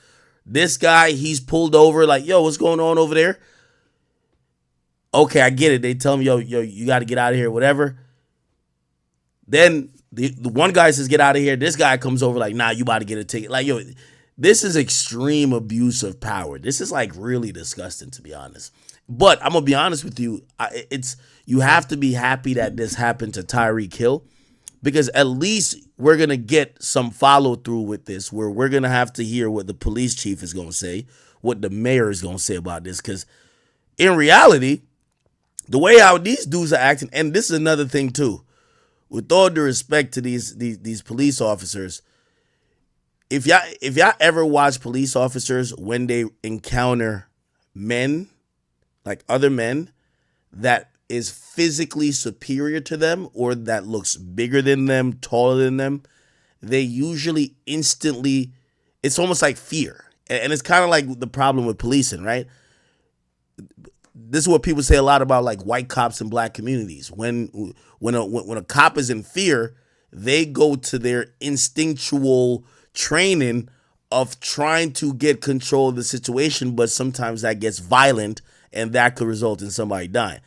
S10: This guy, he's pulled over like, yo, what's going on over there? Okay, I get it. They tell me, yo, you got to get out of here, whatever. Then the one guy says, get out of here. This guy comes over like, nah, you about to get a ticket. Like, yo, this is extreme abuse of power. This is like really disgusting, to be honest. But I'm gonna be honest with you. You have to be happy that this happened to Tyreek Hill, because at least we're gonna get some follow through with this, where we're gonna have to hear what the police chief is gonna say, what the mayor is gonna say about this. Because in reality, the way how these dudes are acting, and this is another thing too, with all due respect to these police officers. If y'all ever watch police officers when they encounter men, like other men, that is physically superior to them or that looks bigger than them, taller than them, they usually instantly, it's almost like fear. And it's kind of like the problem with policing, right? This is what people say a lot about like white cops in black communities. When a cop is in fear, they go to their instinctual training of trying to get control of the situation, but sometimes that gets violent and that could result in somebody dying.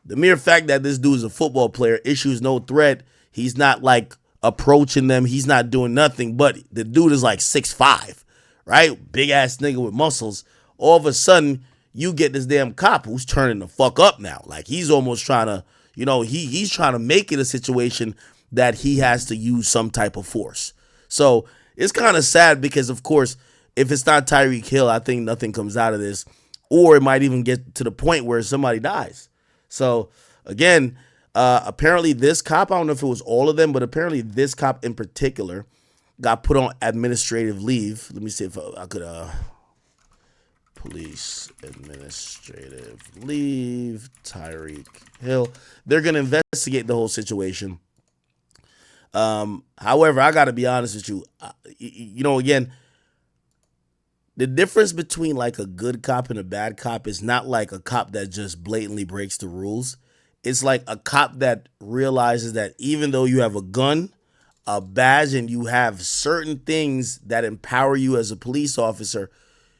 S10: The mere fact that this dude is a football player issues no threat. He's not like approaching them. He's not doing nothing, but the dude is like 6'5", right? Big ass nigga with muscles. All of a sudden, you get this damn cop who's turning the fuck up now. Like he's almost trying to, he's trying to make it a situation that he has to use some type of force. So it's kind of sad because, of course, if it's not Tyreek Hill, I think nothing comes out of this, or it might even get to the point where somebody dies. So, again, apparently this cop, I don't know if it was all of them, but apparently this cop in particular got put on administrative leave. Let me see if I could, police administrative leave, Tyreek Hill. They're going to investigate the whole situation. However, I got to be honest with you. Again, the difference between like a good cop and a bad cop is not like a cop that just blatantly breaks the rules. It's like a cop that realizes that even though you have a gun, a badge, and you have certain things that empower you as a police officer,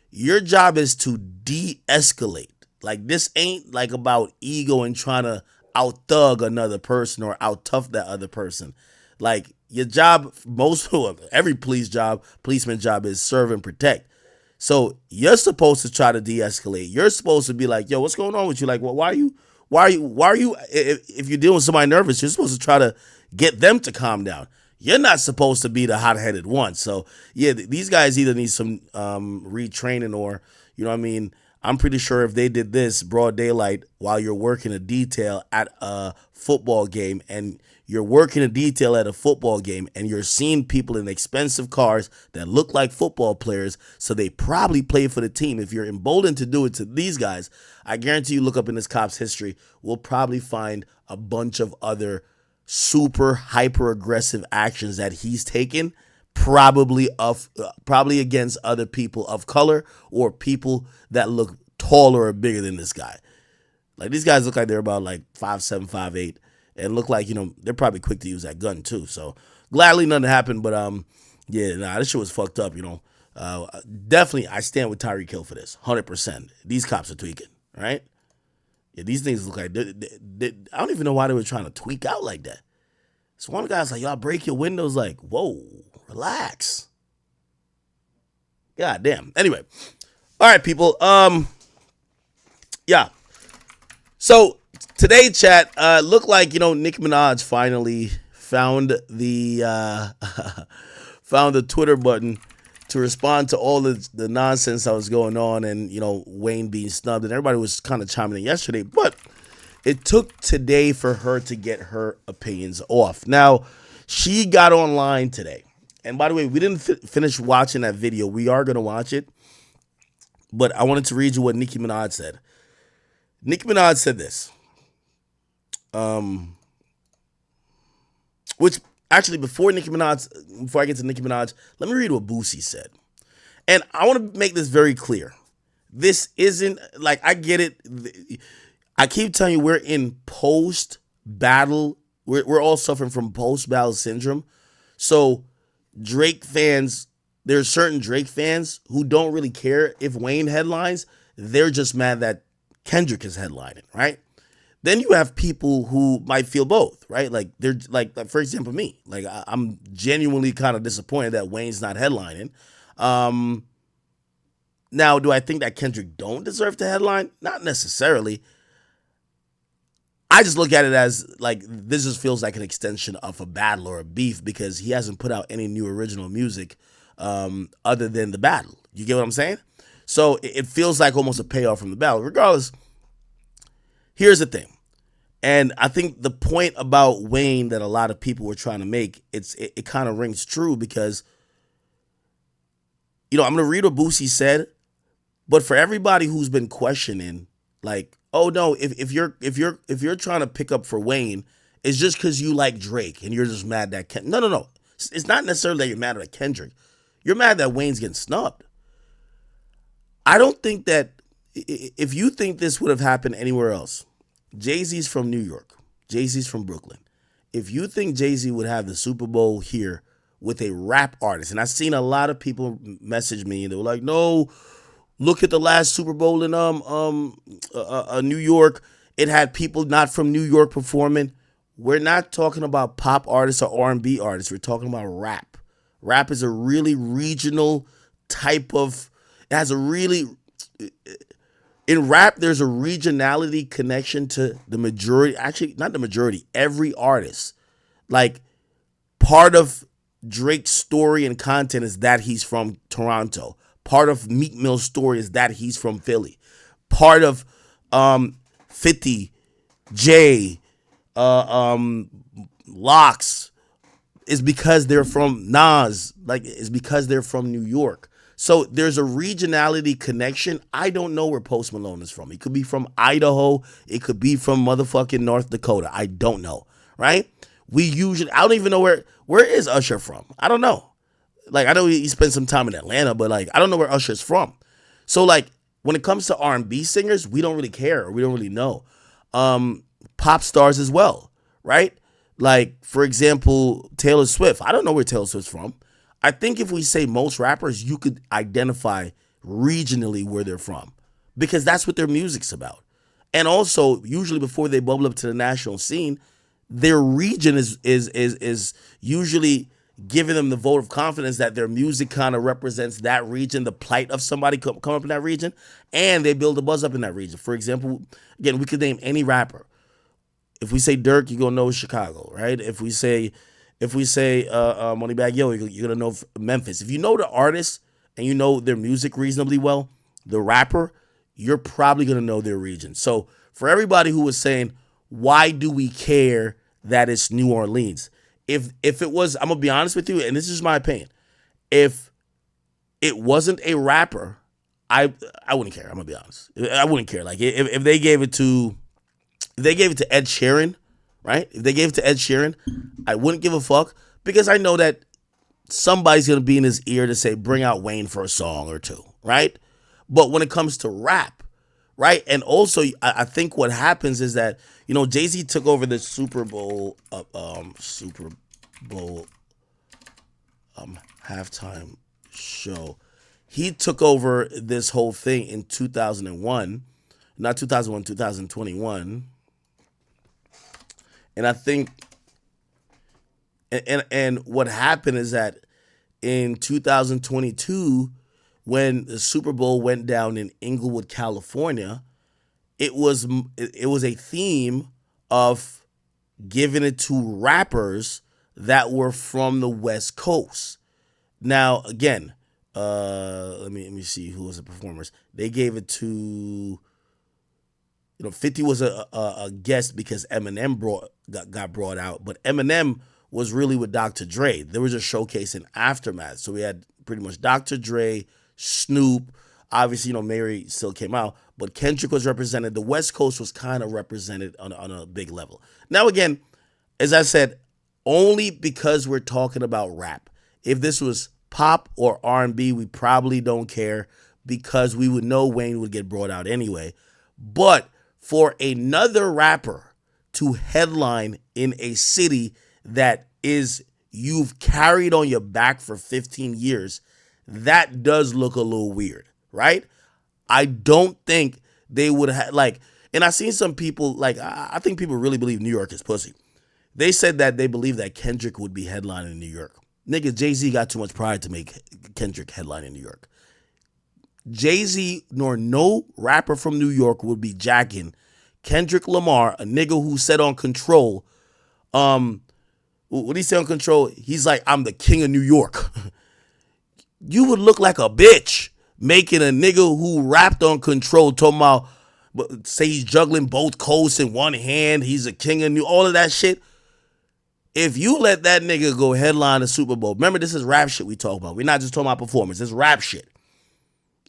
S10: your job is to de-escalate. Like this ain't like about ego and trying to out-thug another person or out-tough that other person. Like your job, every policeman job is serve and protect. So you're supposed to try to de-escalate. You're supposed to be like, yo, what's going on with you? Like, well, why are you, if you're dealing with somebody nervous, you're supposed to try to get them to calm down. You're not supposed to be the hot-headed one. So yeah, these guys either need some retraining or, I'm pretty sure if they did this broad daylight while you're working a detail at a football game and you're seeing people in expensive cars that look like football players, so they probably play for the team. If you're emboldened to do it to these guys, I guarantee you look up in this cop's history, we'll probably find a bunch of other super hyper aggressive actions that he's taken, probably against other people of color or people that look taller or bigger than this guy. Like these guys look like they're about like 5'7", 5'8", and look like they're probably quick to use that gun too. So gladly nothing happened, but yeah, nah, this shit was fucked up. Definitely I stand with Tyreek Hill for this, 100%. These cops are tweaking, right? Yeah, these things look like I don't even know why they were trying to tweak out like that. So one guy's like, y'all break your windows. Like, whoa, relax. God damn. Anyway, all right, people. Yeah. So today, chat, looked like Nicki Minaj finally found the found the Twitter button to respond to all the nonsense that was going on, and Wayne being snubbed, and everybody was kind of chiming in yesterday, but it took today for her to get her opinions off. Now, she got online today, and by the way, we didn't finish watching that video. We are going to watch it, but I wanted to read you what Nicki Minaj said. Nicki Minaj said this, which actually before I get to Nicki Minaj, let me read what Boosie said. And I want to make this very clear. This isn't like, I get it. I keep telling you, we're in post-battle. We're all suffering from post-battle syndrome. So Drake fans, there's certain Drake fans who don't really care if Wayne headlines. They're just mad that Kendrick is headlining, right? Then you have people who might feel both, right? Like they're like for example, me. Like I'm genuinely kind of disappointed that Wayne's not headlining. Now, do I think that Kendrick don't deserve to headline? Not necessarily. I just look at it as like this just feels like an extension of a battle or a beef because he hasn't put out any new original music other than the battle. You get what I'm saying? So it feels like almost a payoff from the battle. Regardless, here's the thing. And I think the point about Wayne that a lot of people were trying to make, it kind of rings true because, I'm going to read what Boosie said, but for everybody who's been questioning, like, oh no, if you're trying to pick up for Wayne, it's just because you like Drake and you're just mad that no. It's not necessarily that you're mad at Kendrick. You're mad that Wayne's getting snubbed. I don't think that if you think this would have happened anywhere else, Jay-Z's from New York. Jay-Z's from Brooklyn. If you think Jay-Z would have the Super Bowl here with a rap artist, and I've seen a lot of people message me and they were like, no, look at the last Super Bowl in New York. It had people not from New York performing. We're not talking about pop artists or R&B artists. We're talking about rap. Rap is a really regional type of, it has a really, in rap, there's a regionality connection to the majority, actually not the majority, every artist. Like part of Drake's story and content is that he's from Toronto. Part of Meek Mill's story is that he's from Philly. Part of 50, Jay, Locks is because they're from Nas, like is because they're from New York. So there's a regionality connection. I don't know where Post Malone is from. He could be from Idaho. It could be from motherfucking North Dakota. I don't know, right? I don't even know where is Usher from? I don't know. Like, I know he spent some time in Atlanta, but like, I don't know where Usher's from. So like, when it comes to R&B singers, we don't really care. Or we don't really know. Pop stars as well, right? Like, for example, Taylor Swift. I don't know where Taylor Swift's from. I think if we say most rappers, you could identify regionally where they're from because that's what their music's about. And also, usually before they bubble up to the national scene, their region is usually giving them the vote of confidence that their music kind of represents that region, the plight of somebody come up in that region, and they build a buzz up in that region. For example, again, we could name any rapper. If we say Dirk, you're gonna know Chicago, right? If we say Moneybagg Yo, you're gonna know Memphis. If you know the artist and you know their music reasonably well, the rapper, you're probably gonna know their region. So for everybody who was saying, why do we care that it's New Orleans? If it was, I'm gonna be honest with you, and this is my opinion. If it wasn't a rapper, I wouldn't care. I'm gonna be honest. I wouldn't care. Like if they gave it to Ed Sheeran, right? If they gave it to Ed Sheeran, I wouldn't give a fuck because I know that somebody's gonna be in his ear to say, bring out Wayne for a song or two, right? But when it comes to rap, right? And also, I think what happens is that, you know, Jay-Z took over the Super Bowl halftime show. He took over this whole thing in 2001, not 2001, 2021. And I think, and what happened is that in 2022, when the Super Bowl went down in Inglewood, California, it was a theme of giving it to rappers that were from the West Coast. Now, again, let me see who was the performers. They gave it to, 50 was a guest because Eminem got brought out, but Eminem was really with Dr. Dre. There was a showcase in Aftermath, so we had pretty much Dr. Dre, Snoop. Obviously, Mary still came out, but Kendrick was represented. The West Coast was kind of represented on a big level. Now, again, as I said, only because we're talking about rap. If this was pop or R&B, we probably don't care because we would know Wayne would get brought out anyway. But for another rapper to headline in a city that you've carried on your back for 15 years, that does look a little weird, right? I don't think they would have, and I've seen some people, I think people really believe New York is pussy. They said that they believe that Kendrick would be headlining in New York. Nigga, Jay-Z got too much pride to make Kendrick headline in New York. Jay-Z nor no rapper from New York would be jacking Kendrick Lamar, a nigga who said on Control, what did he say on Control? He's like, I'm the king of New York. You would look like a bitch making a nigga who rapped on Control talking about, say he's juggling both coasts in one hand, he's a king of New, all of that shit. If you let that nigga go headline the Super Bowl, remember this is rap shit we talk about. We're not just talking about performance, it's rap shit.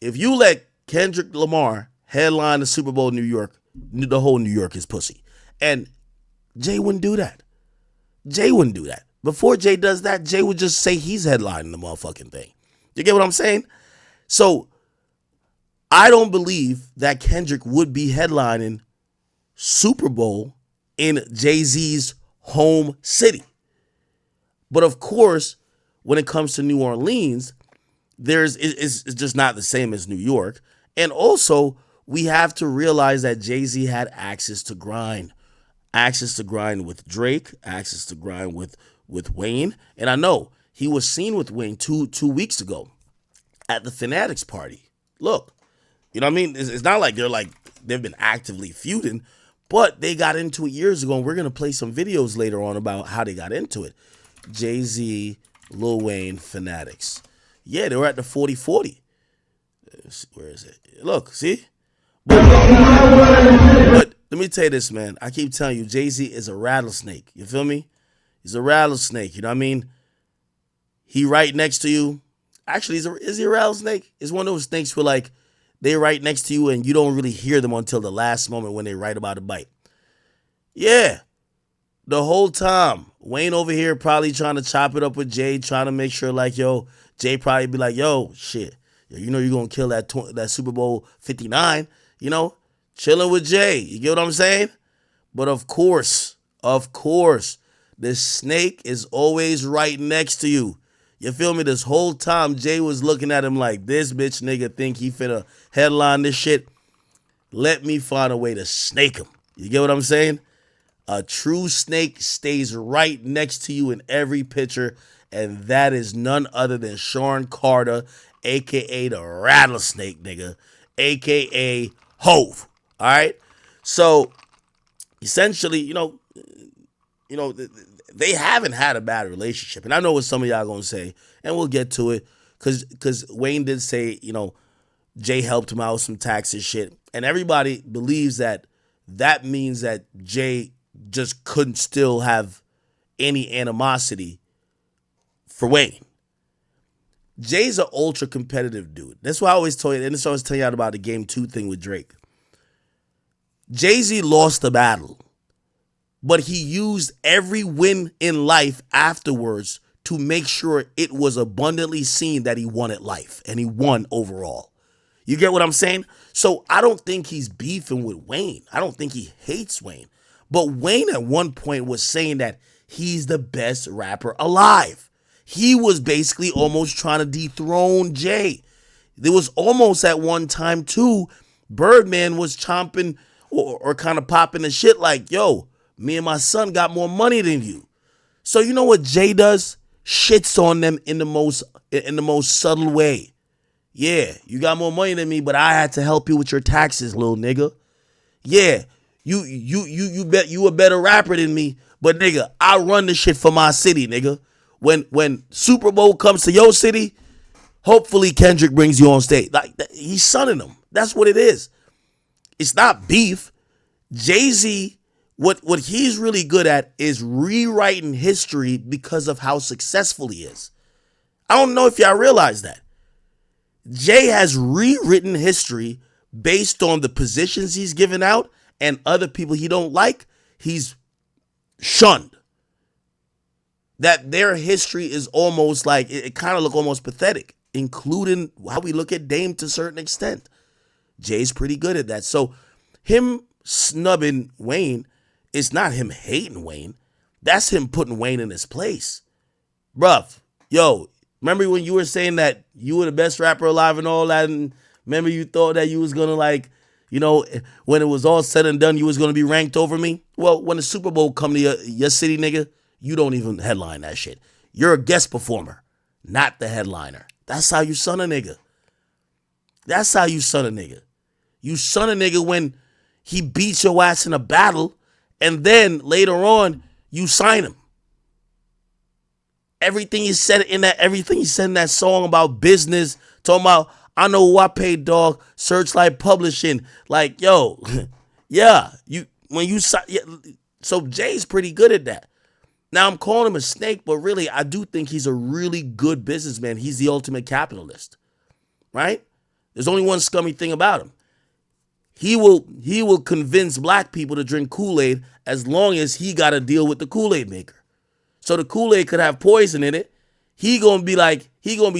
S10: If you let Kendrick Lamar headline the Super Bowl in New York, the whole New York is pussy. And Jay wouldn't do that. Jay wouldn't do that. Before Jay does that, Jay would just say he's headlining the motherfucking thing. You get what I'm saying? So I don't believe that Kendrick would be headlining Super Bowl in Jay-Z's home city. But of course, when it comes to New Orleans, it's just not the same as New York. And also, we have to realize that Jay-Z had access to grind with Drake, access to grind with Wayne. And I know he was seen with Wayne two weeks ago at the Fanatics party. Look, you know what I mean? It's not like they've been actively feuding, but they got into it years ago, and we're going to play some videos later on about how they got into it. Jay-Z, Lil Wayne, Fanatics. Yeah, they were at the 40-40. Where is it? Look, see? But let me tell you this, man. I keep telling you, Jay-Z is a rattlesnake. You feel me? He's a rattlesnake. You know what I mean? He right next to you. Actually, is he a rattlesnake? It's one of those snakes where, they're right next to you and you don't really hear them until the last moment when they right about to bite. Yeah. The whole time, Wayne over here probably trying to chop it up with Jay, trying to make sure, Jay probably be like, yo, shit. You know you're going to kill that Super Bowl 59, chilling with Jay. You get what I'm saying? But of course, the snake is always right next to you. You feel me? This whole time, Jay was looking at him like, this bitch nigga think he finna headline this shit. Let me find a way to snake him. You get what I'm saying? A true snake stays right next to you in every picture, and that is none other than Sean Carter, a.k.a. the Rattlesnake nigga, a.k.a. Hove. All right? So, essentially, they haven't had a bad relationship. And I know what some of y'all going to say, and we'll get to it, because Wayne did say, Jay helped him out with some taxes shit. And everybody believes that means that Jay just couldn't still have any animosity for Wayne. Jay's an ultra competitive dude. That's why I always tell you, and that's why I was telling you about the Game 2 thing with Drake. Jay-Z lost the battle, but he used every win in life afterwards to make sure it was abundantly seen that he won at life, and he won overall. You get what I'm saying? So I don't think he's beefing with Wayne. I don't think he hates Wayne. But Wayne at one point was saying that he's the best rapper alive. He was basically almost trying to dethrone Jay. There was almost at one time too, Birdman was chomping or kind of popping the shit like, yo, me and my son got more money than you. So you know what Jay does? Shits on them in the most subtle way. Yeah, you got more money than me, but I had to help you with your taxes, little nigga. Yeah, you bet you a better rapper than me, but nigga, I run the shit for my city, nigga. When Super Bowl comes to your city, hopefully Kendrick brings you on stage. Like he's sunning them. That's what it is. It's not beef. Jay-Z, what he's really good at is rewriting history because of how successful he is. I don't know if y'all realize that. Jay has rewritten history based on the positions he's given out and other people he don't like, he's shunned. That their history is almost like, it kind of look almost pathetic, including how we look at Dame to a certain extent. Jay's pretty good at that. So him snubbing Wayne is not him hating Wayne. That's him putting Wayne in his place. Bruv, yo, remember when you were saying that you were the best rapper alive and all that, and remember you thought that you was going to like, you know, when it was all said and done, you was going to be ranked over me? Well, when the Super Bowl come to your city, nigga, you don't even headline that shit. You're a guest performer, not the headliner. That's how you son a nigga. That's how you son a nigga. You son a nigga when he beats your ass in a battle, and then later on, you sign him. Everything he said in that song about business, talking about, I know who I paid, dog, Searchlight Publishing. Like, yo, yeah, so Jay's pretty good at that. Now I'm calling him a snake, but really I do think he's a really good businessman. He's the ultimate capitalist, right? There's only one scummy thing about him. He will convince black people to drink Kool-Aid as long as he got to deal with the Kool-Aid maker. So the Kool-Aid could have poison in it. He gonna be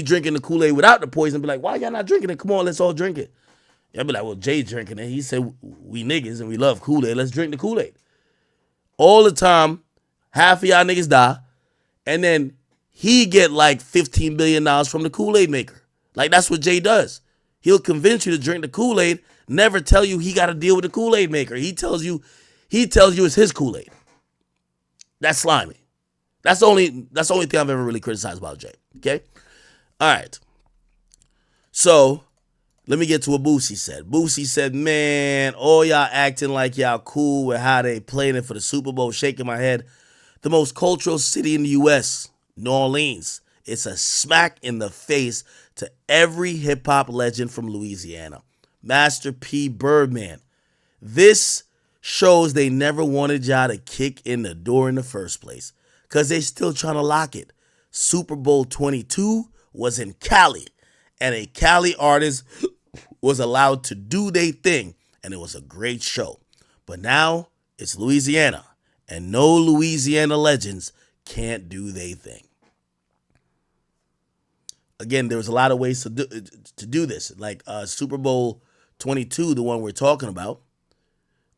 S10: drinking the Kool-Aid without the poison. Be like, why y'all not drinking it? Come on, let's all drink it. Y'all be like, well, Jay drinking it. He said we niggas and we love Kool-Aid. Let's drink the Kool-Aid. All the time, half of y'all niggas die, and then he get like $15 billion from the Kool-Aid maker. Like that's what Jay does. He'll convince you to drink the Kool-Aid, never tell you he got to deal with the Kool-Aid maker. He tells you it's his Kool-Aid. That's slimy. That's the only thing I've ever really criticized about Jay. Okay? All right. So, let me get to what Boosie said. Boosie said, man, all y'all acting like y'all cool with how they playing it for the Super Bowl, shaking my head. The most cultural city in the U.S., New Orleans. It's a smack in the face to every hip-hop legend from Louisiana. Master P. Birdman. This shows they never wanted y'all to kick in the door in the first place, because they still trying to lock it. Super Bowl 22 was in Cali, and a Cali artist was allowed to do their thing, and it was a great show. But now it's Louisiana, and no Louisiana legends can't do their thing. Again, there was a lot of ways to do this, like Super Bowl 22, the one we're talking about,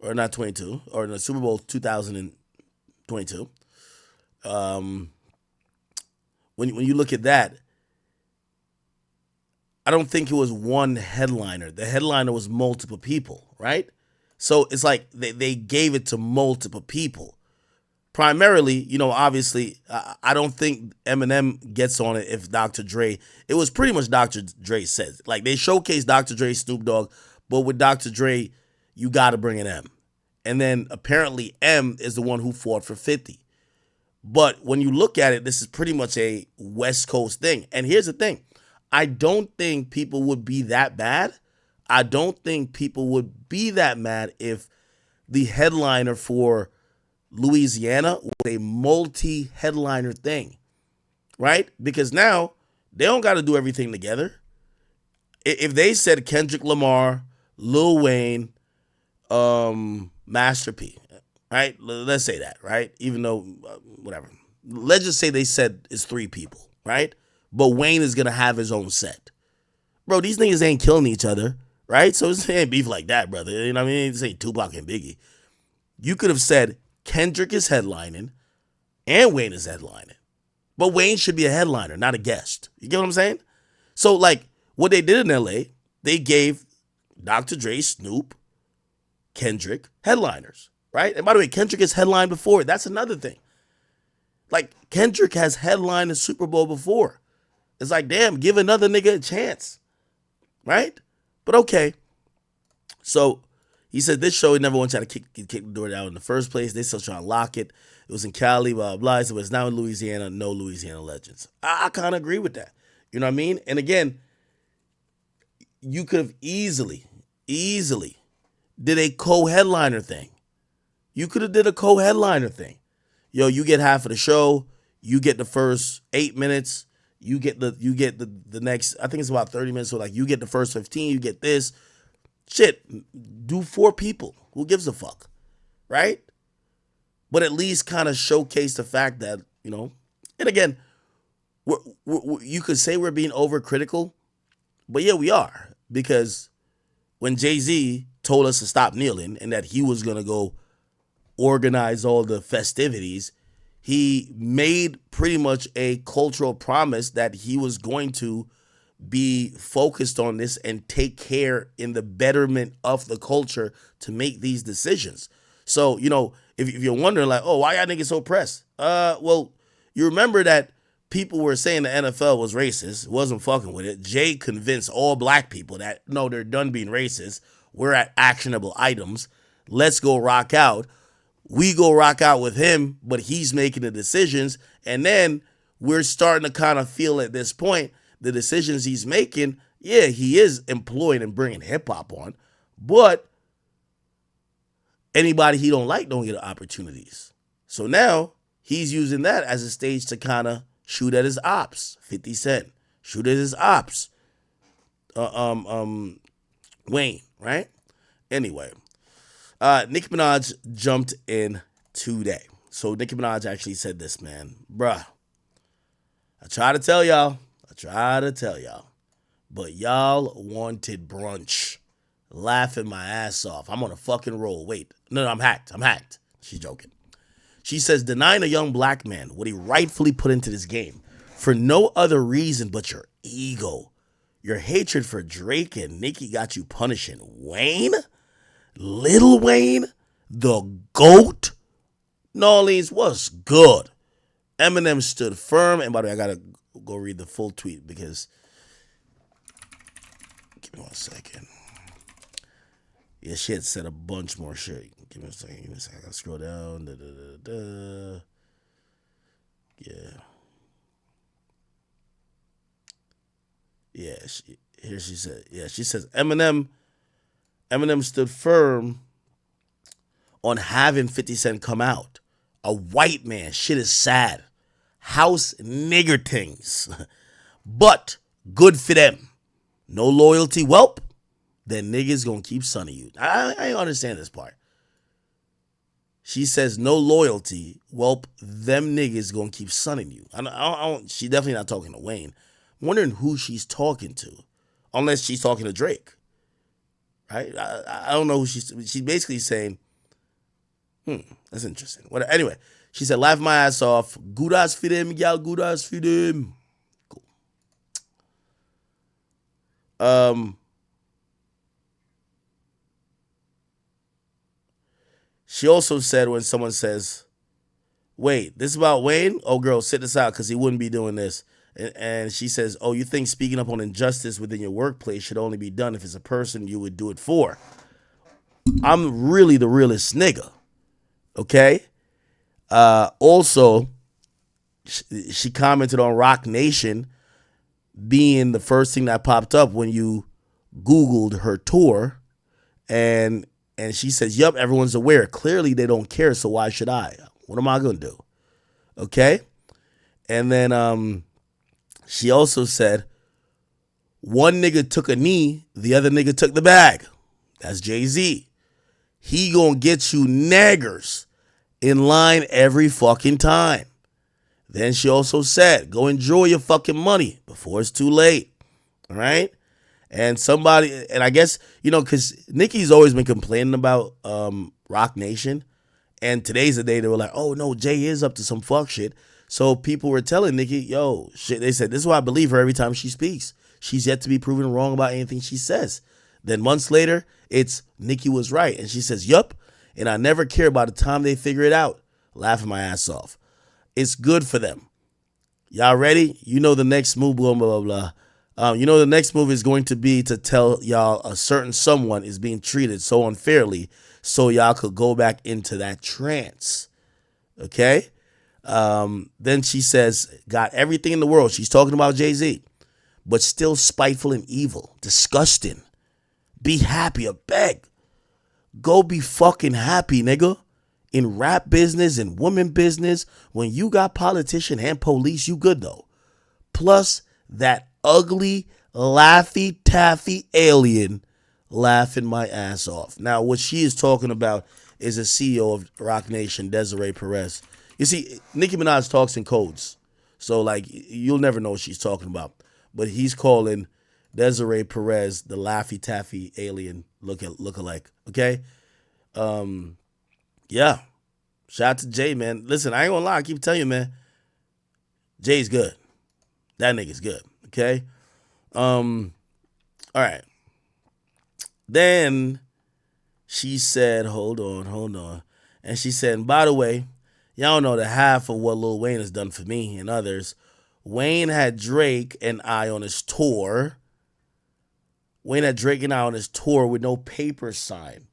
S10: or not 22, or the Super Bowl 2022. When you look at that, I don't think it was one headliner. The headliner was multiple people, right? So it's like they gave it to multiple people. Primarily, you know, obviously, I don't think Eminem gets on it if Dr. Dre. It was pretty much Dr. Dre says. Like, they showcased Dr. Dre, Snoop Dogg, but with Dr. Dre, you got to bring in M. And then apparently M is the one who fought for 50. But when you look at it, this is pretty much a West Coast thing. And here's the thing. I don't think people would be that bad. I don't think people would be that mad if the headliner for Louisiana was a multi-headliner thing, right? Because now they don't got to do everything together. If they said Kendrick Lamar, Lil Wayne, Master P, right? Let's say that, right? Even though, whatever. Let's just say they said it's three people, right? But Wayne is going to have his own set. bro, these niggas ain't killing each other, right? So this ain't beef like that, brother. You know what I mean? This ain't Tupac and Biggie. You could have said Kendrick is headlining and Wayne is headlining. But Wayne should be a headliner, not a guest. You get what I'm saying? So, like, what they did in LA, they gave Dr. Dre, Snoop, Kendrick headliners, right? And by the way, Kendrick has headlined before. That's another thing. Like, Kendrick has headlined the Super Bowl before. It's like, damn, give another nigga a chance, right? But okay. So, he said this show, he never wants you to kick the door down in the first place. They still trying to lock it. It was in Cali, blah, blah, blah. So it's now in Louisiana, no Louisiana legends. I kind of agree with that. You know what I mean? And again, you could have easily did a co-headliner thing. You could have did a co-headliner thing. Yo, you get half of the show. You get the first 8 minutes. You get the next, I think it's about 30 minutes. So like you get the first 15, you get this. Shit, do 4 people. Who gives a fuck? Right? But at least kind of showcase the fact that, you know, and again, you could say we're being overcritical, but yeah, we are. Because when Jay-Z told us to stop kneeling and that he was going to go organize all the festivities, he made pretty much a cultural promise that he was going to be focused on this and take care in the betterment of the culture to make these decisions. So, you know, if you're wondering like, oh, why y'all niggas so pressed? Well, you remember that people were saying the NFL was racist, wasn't fucking with it. Jay convinced all black people that, no, they're done being racist. We're at actionable items. Let's go rock out. We go rock out with him, but he's making the decisions. And then we're starting to kind of feel at this point, the decisions he's making, yeah, he is employing and bringing hip-hop on, but anybody he don't like don't get opportunities. So now he's using that as a stage to kind of shoot at his ops. 50 Cent, shoot at his ops. Wayne, right? Anyway, Nicki Minaj jumped in today. So Nicki Minaj actually said this, man. Bruh, I try to tell y'all, but y'all wanted brunch. Laughing my ass off. I'm on a fucking roll. Wait. No, I'm hacked. She's joking. She says, denying a young black man what he rightfully put into this game for no other reason but your ego. Your hatred for Drake and Nicki got you punishing Wayne? Lil Wayne? The GOAT? Nollies, what's good? Eminem stood firm. And by the way, I gotta go read the full tweet because... Give me 1 second. Yeah, she had said a bunch more shit. Give me a second. I gotta scroll down. Yeah. She says Eminem stood firm on having 50 Cent come out. A white man. Shit is sad. House nigger things. But good for them. No loyalty. Welp. Then niggas gonna keep sunning you. I understand this part. She says no loyalty. Welp, them niggas gonna keep sunning you. She definitely not talking to Wayne. I'm wondering who she's talking to. Unless she's talking to Drake. Right? I don't know who she's basically saying, that's interesting. Anyway, she said, laugh my ass off. Good ass for them, y'all. Good ass for them. Cool. She also said when someone says, wait, this is about Wayne? Oh, girl, sit this out because he wouldn't be doing this. And she says, oh, you think speaking up on injustice within your workplace should only be done if it's a person you would do it for. I'm really the realest nigga. Okay? Also, she commented on Rock Nation being the first thing that popped up when you Googled her tour. And she says, yup, everyone's aware. Clearly they don't care, so why should I? What am I going to do? Okay? And then she also said, one nigga took a knee, the other nigga took the bag. That's Jay-Z. He gonna get you naggers in line every fucking time. Then she also said, go enjoy your fucking money before it's too late. All right? And somebody, and I guess, because Nicki's always been complaining about Rock Nation. And today's the day they were like, oh, no, Jay is up to some fuck shit. So people were telling Nicki, yo, shit. They said, this is why I believe her every time she speaks. She's yet to be proven wrong about anything she says. Then months later, it's Nicki was right. And she says, yup. And I never care by the time they figure it out. Laughing my ass off. It's good for them. Y'all ready? You know the next move, blah, blah, blah. The next move is going to be to tell y'all a certain someone is being treated so unfairly so y'all could go back into that trance. Okay? Then she says, got everything in the world. She's talking about Jay-Z, but still spiteful and evil. Disgusting. Be happy or beg. Go be fucking happy, nigga. In rap business and woman business, when you got politician and police, you good though. Plus, that ugly, laffy taffy alien laughing my ass off. Now, what she is talking about is a CEO of Rock Nation, Desiree Perez. You see, Nicki Minaj talks in codes. So, you'll never know what she's talking about. But he's calling Desiree Perez the laffy taffy alien look-alike. Okay? Yeah. Shout out to Jay, man. Listen, I ain't gonna lie. I keep telling you, man. Jay's good. That nigga's good. Okay? All right. Then she said, hold on. And she said, and by the way, y'all know that half of what Lil Wayne has done for me and others. Wayne had Drake and I on his tour. With no paper sign.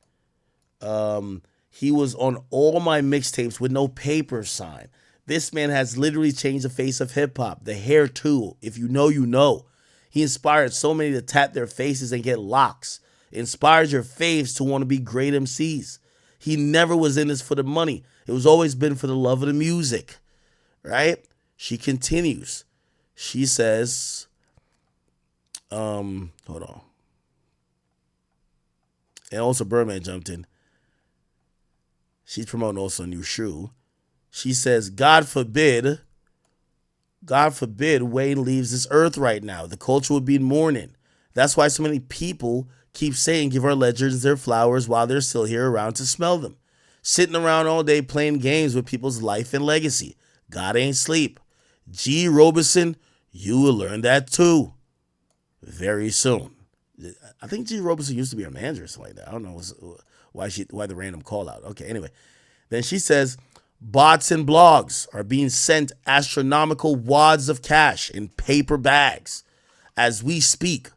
S10: He was on all my mixtapes with no paper sign. This man has literally changed the face of hip hop. The hair too. If you know, you know. He inspired so many to tap their faces and get locks. Inspired your faves to want to be great MCs. He never was in this for the money. It was always been for the love of the music. Right? She continues. She says, hold on. And also Birdman jumped in. She's promoting also a new shoe. She says, God forbid Wayne leaves this earth right now. The culture would be in mourning. That's why so many people keep saying give our legends their flowers while they're still here around to smell them. Sitting around all day playing games with people's life and legacy. God ain't sleep. G. Robeson, you will learn that too. Very soon. I think G. Robeson used to be her manager or something like that. I don't know why the random call out. Okay, anyway. Then she says, bots and blogs are being sent astronomical wads of cash in paper bags as we speak.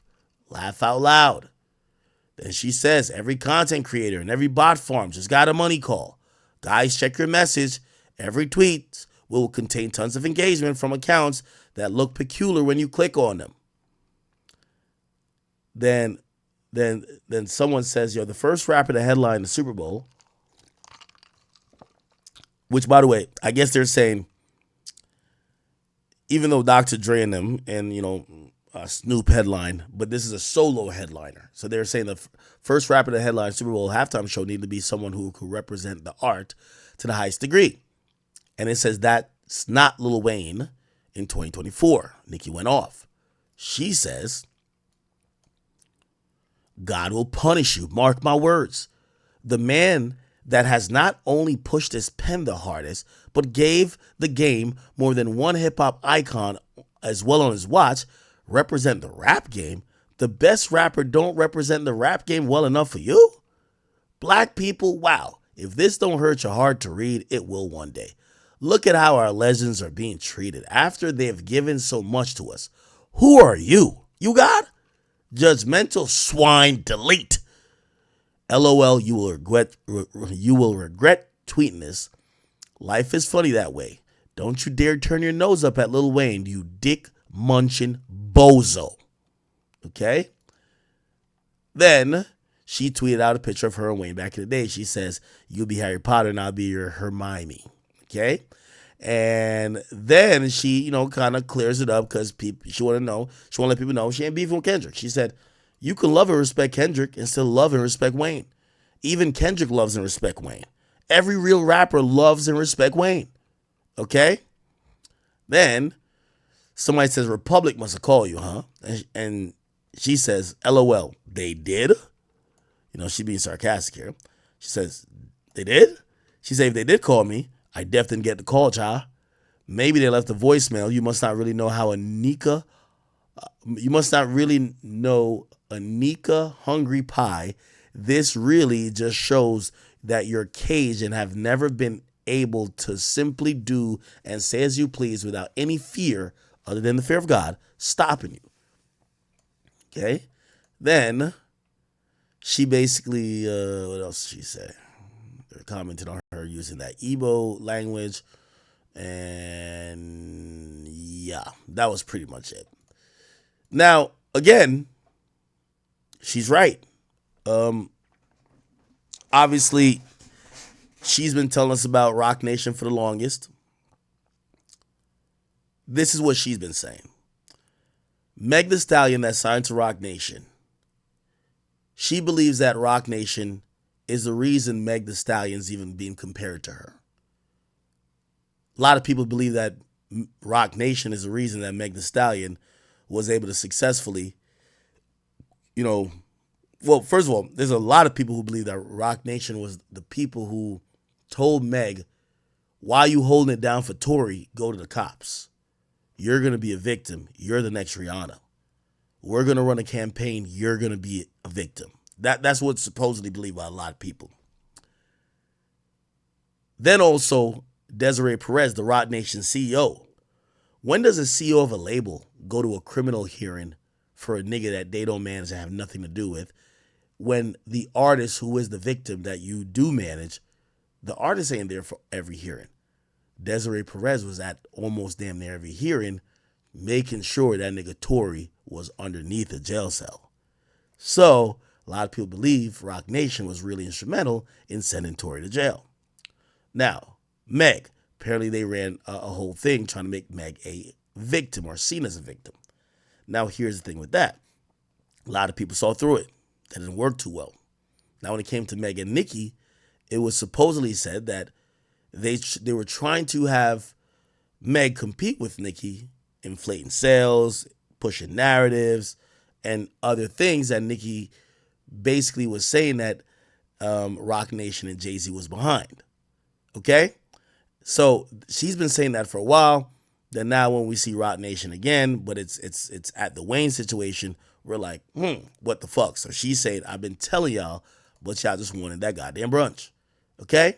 S10: Laugh out loud. Then she says, every content creator and every bot farm just got a money call. Guys, check your message. Every tweet will contain tons of engagement from accounts that look peculiar when you click on them. Then someone says, you're the first rapper to headline the Super Bowl. Which, by the way, I guess they're saying, even though Dr. Dre and them and, Snoop headline, but this is a solo headliner. So they're saying the first rapper to headline Super Bowl halftime show needed to be someone who could represent the art to the highest degree. And it says that's not Lil Wayne in 2024. Nicki went off. She says, God will punish you. Mark my words. The man that has not only pushed his pen the hardest, but gave the game more than one hip-hop icon as well on his watch, represent the rap game. The best rapper don't represent the rap game well enough for you? Black people, wow. If this don't hurt your heart to read, it will one day. Look at how our legends are being treated after they've given so much to us. Who are you? You God? Judgmental swine, delete. LOL, you will regret tweeting this. Life is funny that way. Don't you dare turn your nose up at Lil Wayne, you dick munching bozo. Okay? Then she tweeted out a picture of her and Wayne back in the day. She says, you'll be Harry Potter and I'll be your Hermione. Okay? And then she, kind of clears it up because she want to let people know she ain't beefing with Kendrick. She said, you can love and respect Kendrick and still love and respect Wayne. Even Kendrick loves and respect Wayne. Every real rapper loves and respect Wayne. Okay? Then somebody says, Republic must have called you, huh? And she says, LOL, they did? You know, she being sarcastic here. She says, they did? She said, if they did call me, I definitely didn't get the call, child. Maybe they left a voicemail. You must not really know Anika Hungry Pie. This really just shows that you're caged and have never been able to simply do and say as you please without any fear other than the fear of God stopping you. Okay? Then she basically, what else did she say? They commented on her using that Igbo language. And yeah, that was pretty much it. Now, again, she's right. Obviously, she's been telling us about Roc Nation for the longest. This is what she's been saying. Meg Thee Stallion that signed to Roc Nation, she believes that Roc Nation is the reason Meg Thee Stallion's even being compared to her. A lot of people believe that Roc Nation is the reason that Meg Thee Stallion was able to successfully, well, first of all, there's a lot of people who believe that Roc Nation was the people who told Meg, why are you holding it down for Tory? Go to the cops. You're going to be a victim. You're the next Rihanna. We're going to run a campaign. You're going to be a victim. That's what's supposedly believed by a lot of people. Then also, Desiree Perez, the Roc Nation CEO. When does a CEO of a label go to a criminal hearing for a nigga that they don't manage and have nothing to do with, when the artist who is the victim that you do manage, the artist ain't there for every hearing? Desiree Perez was at almost damn near every hearing, making sure that nigga Tory was underneath a jail cell. So a lot of people believe Roc Nation was really instrumental in sending Tory to jail. Now, Meg, apparently they ran a whole thing trying to make Meg a victim or seen as a victim. Now, here's the thing with that. A lot of people saw through it. That didn't work too well. Now, when it came to Meg and Nicki, it was supposedly said that they were trying to have Meg compete with Nicki, inflating sales, pushing narratives, and other things that Nicki basically was saying that Roc Nation and Jay-Z was behind. Okay? So she's been saying that for a while. Then now when we see Roc Nation again, but it's at the Wayne situation, we're like, what the fuck? So she's saying, I've been telling y'all, but y'all just wanted that goddamn brunch. Okay?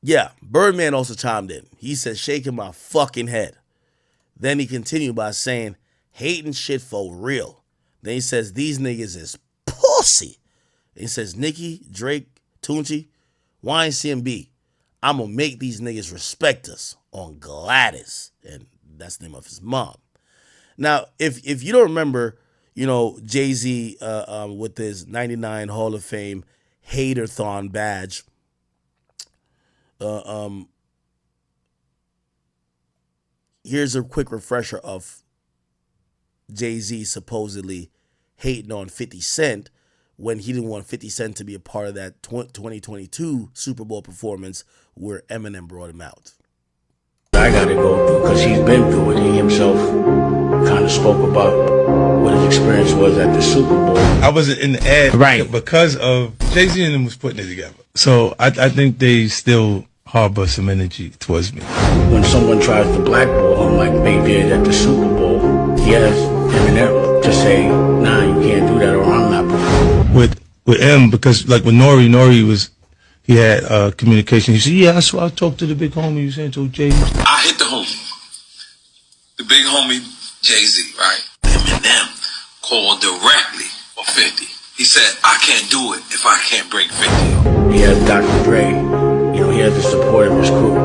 S10: Yeah, Birdman also chimed in. He said, shaking my fucking head. Then he continued by saying, hating shit for real. Then he says, these niggas is pussy. And he says, Nicki, Drake, Tunchi, YNCMB, I'm going to make these niggas respect us on Gladys. And that's the name of his mom. Now, if you don't remember, Jay-Z with his 99 Hall of Fame Hater-thon badge, here's a quick refresher of Jay-Z supposedly hating on 50 Cent when he didn't want 50 Cent to be a part of that 2022 Super Bowl performance where Eminem brought him out.
S15: I gotta go through because he's been through it. He himself kind of spoke about what his experience was at the Super Bowl.
S16: I wasn't in the ad
S15: right
S16: because of Jay-Z and them was putting it together. So I think they still harbor some energy towards me.
S15: When someone tries to blackball him like they did at the Super Bowl, he has Eminem to say, nah, you can't do that or I'm not performing.
S16: With M, because like with Nori was, he had communication. He said, yeah, I talked to the big homie you saying to Jay.
S17: I hit the homie. The big homie, Jay-Z, right? Eminem called directly for 50. He said, I can't do it if I can't bring 50 up.
S15: He has Dr. Dre. He has the support of his crew.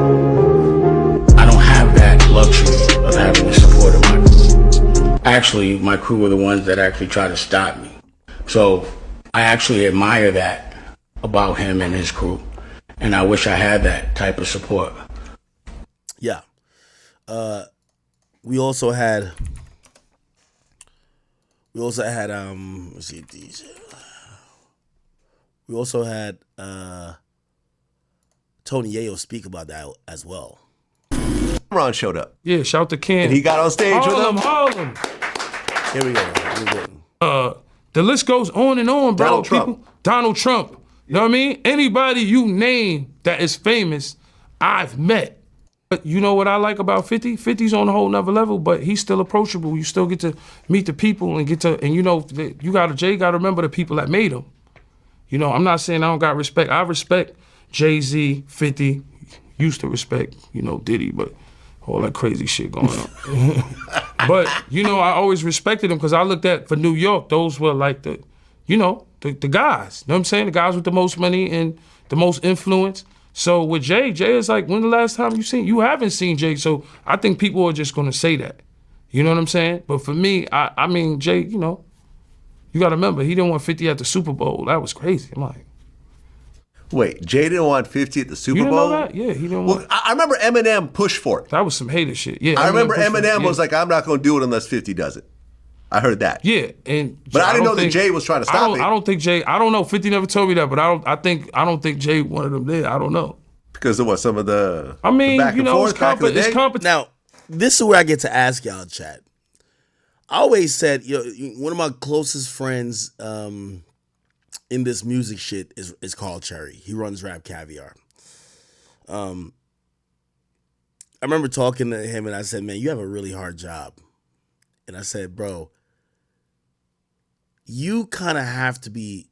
S15: I don't have that luxury of having the support of my crew. Actually, my crew were the ones that actually tried to stop me. So I actually admire that about him and his crew. And I wish I had that type of support.
S10: Yeah. We also had let's see these. We also had Tony Yayo speak about that as well.
S18: Ron showed up.
S11: Yeah, shout to Ken.
S18: And he got on stage with him.
S11: Harlem.
S10: Here we go.
S11: The list goes on and on, bro.
S18: Donald Trump.
S11: People, Donald Trump. You know what I mean? Anybody you name that is famous, I've met. But you know what I like about 50? 50's on a whole nother level, but he's still approachable. You still get to meet the people and Jay gotta remember the people that made him. You know, I'm not saying I don't got respect. I respect Jay-Z, 50, used to respect, Diddy, but all that crazy shit going on. But, I always respected him because I looked at, for New York, those were like the guys. You know what I'm saying? The guys with the most money and the most influence. So with Jay is like, when the last time you haven't seen Jay, so I think people are just gonna say that. You know what I'm saying? But for me, I mean, Jay, you gotta remember, he didn't want 50 at the Super Bowl. That was crazy. I'm like,
S18: wait, Jay didn't want 50 at the Super
S11: you didn't
S18: Bowl?
S11: know that? Yeah, he didn't
S18: Well,
S11: want.
S18: I remember Eminem pushed for it.
S11: That was some hater shit. Yeah,
S18: I remember
S11: pushed for it,
S18: Eminem
S11: yeah.
S18: was like, I'm not gonna do it unless 50 does it. I heard that.
S11: Yeah,
S18: but I didn't know that Jay was trying to stop it.
S11: I don't think Jay. I don't know. 50 never told me that, but I don't think Jay wanted them there. I don't know.
S18: Because of what, some of the
S11: I mean,
S18: the back and forth back in the day?
S10: Now, this is where I get to ask y'all, chat. I always said, one of my closest friends in this music shit is called Cherry. He runs Rap Caviar. I remember talking to him and I said, man, you have a really hard job. And I said, bro, you kind of have to be,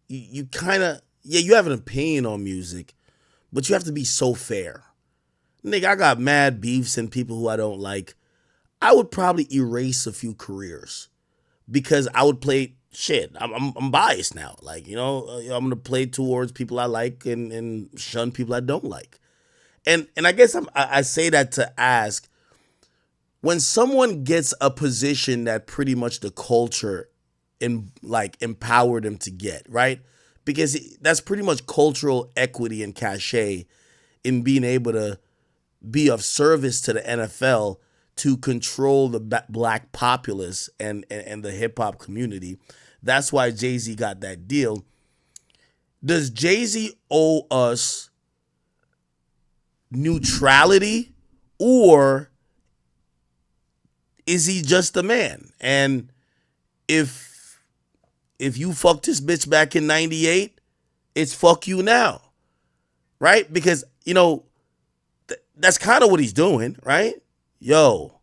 S10: you have an opinion on music, but you have to be so fair. Nigga, I got mad beefs and people who I don't like. I would probably erase a few careers because I would play shit. I'm biased now. Like, I'm going to play towards people I like and shun people I don't like. And I guess I say that to ask, when someone gets a position that pretty much the culture empowered them to get, right? Because that's pretty much cultural equity and cachet in being able to be of service to the NFL to control the black populace and the hip hop community. That's why Jay-Z got that deal. Does Jay-Z owe us neutrality, or is he just a man? And if you fucked this bitch back in 98, it's fuck you now, right? Because, that's kind of what he's doing, right? Yo,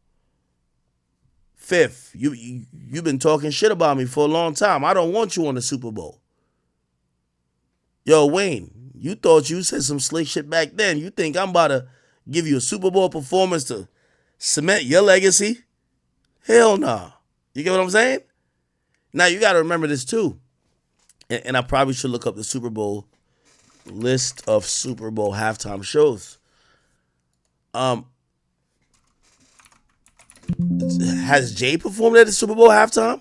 S10: Fifth, you've been talking shit about me for a long time. I don't want you on the Super Bowl. Yo, Wayne, you thought you said some slick shit back then. You think I'm about to give you a Super Bowl performance to cement your legacy? Hell nah. You get what I'm saying? Now, you got to remember this too. And I probably should look up the Super Bowl list of Super Bowl halftime shows. Has Jay performed at the Super Bowl halftime?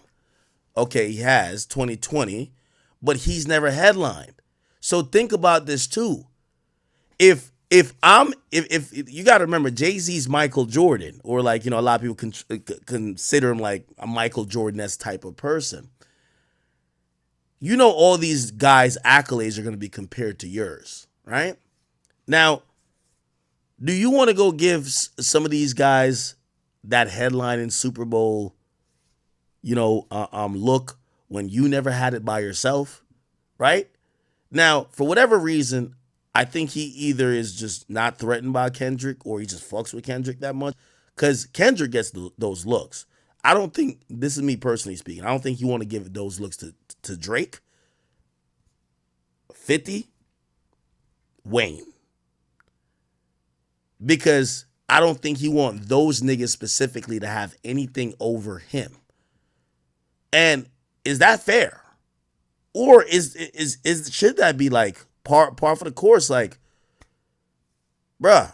S10: Okay, he has, 2020, but he's never headlined. So think about this too. If you got to remember, Jay-Z's Michael Jordan, or like, a lot of people consider him like a Michael Jordan-esque type of person. All these guys' accolades are going to be compared to yours, right? Now, do you want to go give some of these guys that headline in Super Bowl, look when you never had it by yourself, right? Now, for whatever reason, I think he either is just not threatened by Kendrick or he just fucks with Kendrick that much, because Kendrick gets those looks. I don't think, this is me personally speaking, I don't think you want to give those looks to Drake, 50, Wayne. Because I don't think he want those niggas specifically to have anything over him. And is that fair? Or should that be like par for the course? Like, bruh,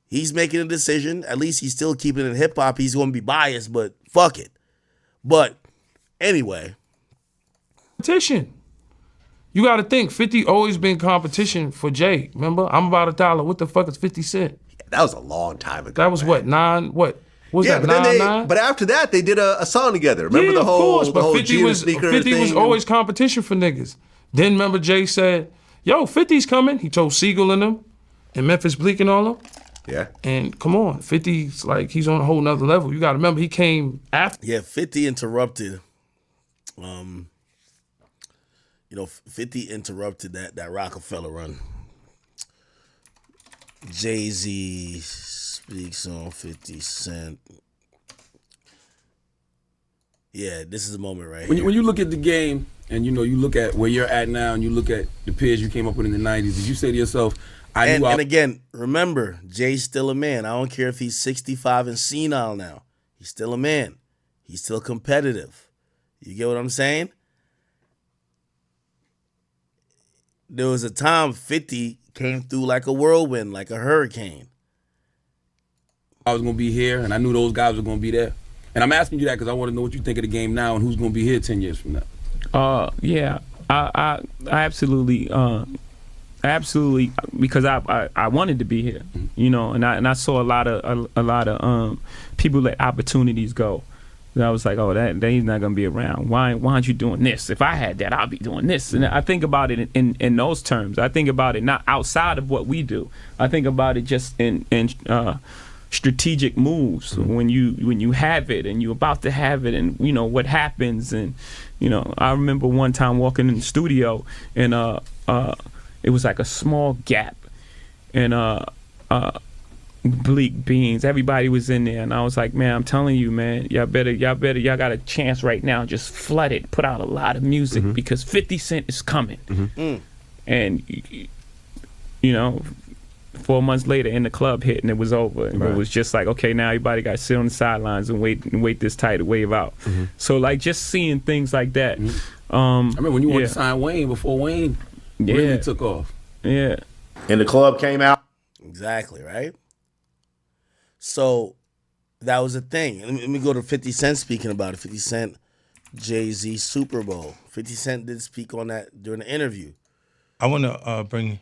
S10: he's making a decision. At least he's still keeping it in hip hop. He's going to be biased, but fuck it. But anyway.
S11: Competition. You got to think, 50 always been competition for Jay. Remember? I'm about $1. What the fuck is 50 Cent?
S18: That was a long time ago.
S11: That was what, 9? What? Was that,
S18: but
S11: 9?
S18: But after that, they did a song together. Remember the whole,
S11: of course, but 50 was always competition for niggas. Then remember Jay said, yo, 50's coming. He told Siegel and them, and Memphis Bleak and all them.
S18: Yeah.
S11: And come on, 50's like he's on a whole nother level. You got to remember he came after.
S10: Yeah, 50 interrupted. 50 interrupted that Rockefeller run. Jay-Z speaks on 50 Cent. Yeah, this is the moment right here.
S19: When you look at the game and you look at where you're at now and you look at the peers you came up with in the 90s, did you say to yourself,
S10: And again, remember, Jay's still a man. I don't care if he's 65 and senile now. He's still a man. He's still competitive. You get what I'm saying? There was a time 50 came through like a whirlwind, like a hurricane.
S19: I was going to be here, and I knew those guys were going to be there. And I'm asking you that because I want to know what you think of the game now and who's going to be here 10 years from now.
S20: Yeah, I absolutely, because I wanted to be here, and I saw a lot of people let opportunities go. And I was like, oh, that he's not gonna be around. Why aren't you doing this? If I had that, I'll be doing this. And I think about it in those terms. I think about it not outside of what we do. I think about it just in strategic moves when you have it and you're about to have it, and what happens. And I remember one time walking in the studio and it was like a small gap, and Bleak Beans, everybody was in there, and I was like, man, I'm telling you, man, y'all got a chance right now. Just flood it, put out a lot of music because 50 Cent is coming. And 4 months later, in the club hit and it was over. And It was just like, okay, now everybody got to sit on the sidelines and wait this tidal wave out. So like just seeing things like that.
S19: I remember when you wanted to sign Wayne before Wayne really took off.
S20: Yeah.
S13: And the club came out.
S10: Exactly, right? So that was a thing. Let me go to 50 Cent speaking about it. 50 Cent, Jay-Z Super Bowl. 50 Cent did speak on that during the interview.
S16: I want to bring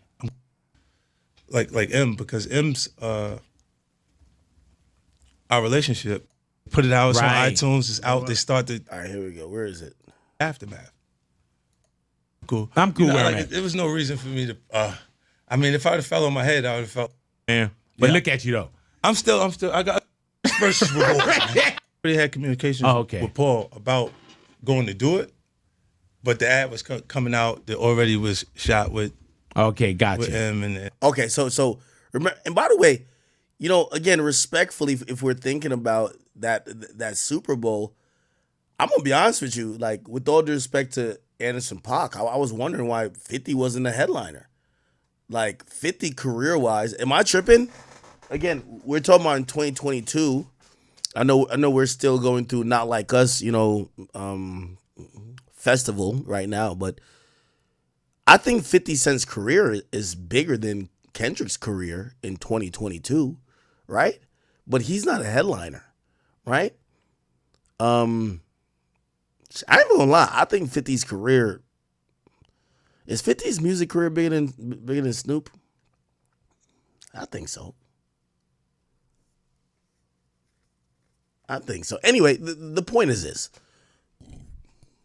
S16: like M, because M's our relationship. Put it out. It's on iTunes. It's out. They started.
S10: All right, here we go. Where is it?
S16: Aftermath. Cool.
S21: I'm cool where I'm at.
S16: There was no reason for me to. I mean, if I'd have fell on my head, I would have felt.
S21: Yeah. But look at you though.
S16: I'm still. I got versus report. I already had communications with Paul about going to do it, but the ad was coming out that already was shot with.
S21: Okay, gotcha.
S16: With him and
S10: okay, so remember. And by the way, again, respectfully, if we're thinking about that Super Bowl, I'm gonna be honest with you. Like, with all due respect to Anderson .Paak, I was wondering why 50 wasn't a headliner. Like 50 career-wise, am I tripping? Again, we're talking about in 2022. I know we're still going through Not Like Us, festival right now, but I think 50 Cent's career is bigger than Kendrick's career in 2022, right? But he's not a headliner, right? I ain't gonna lie. I think 50's career is 50's music career bigger than Snoop. I think so. Anyway, the point is this.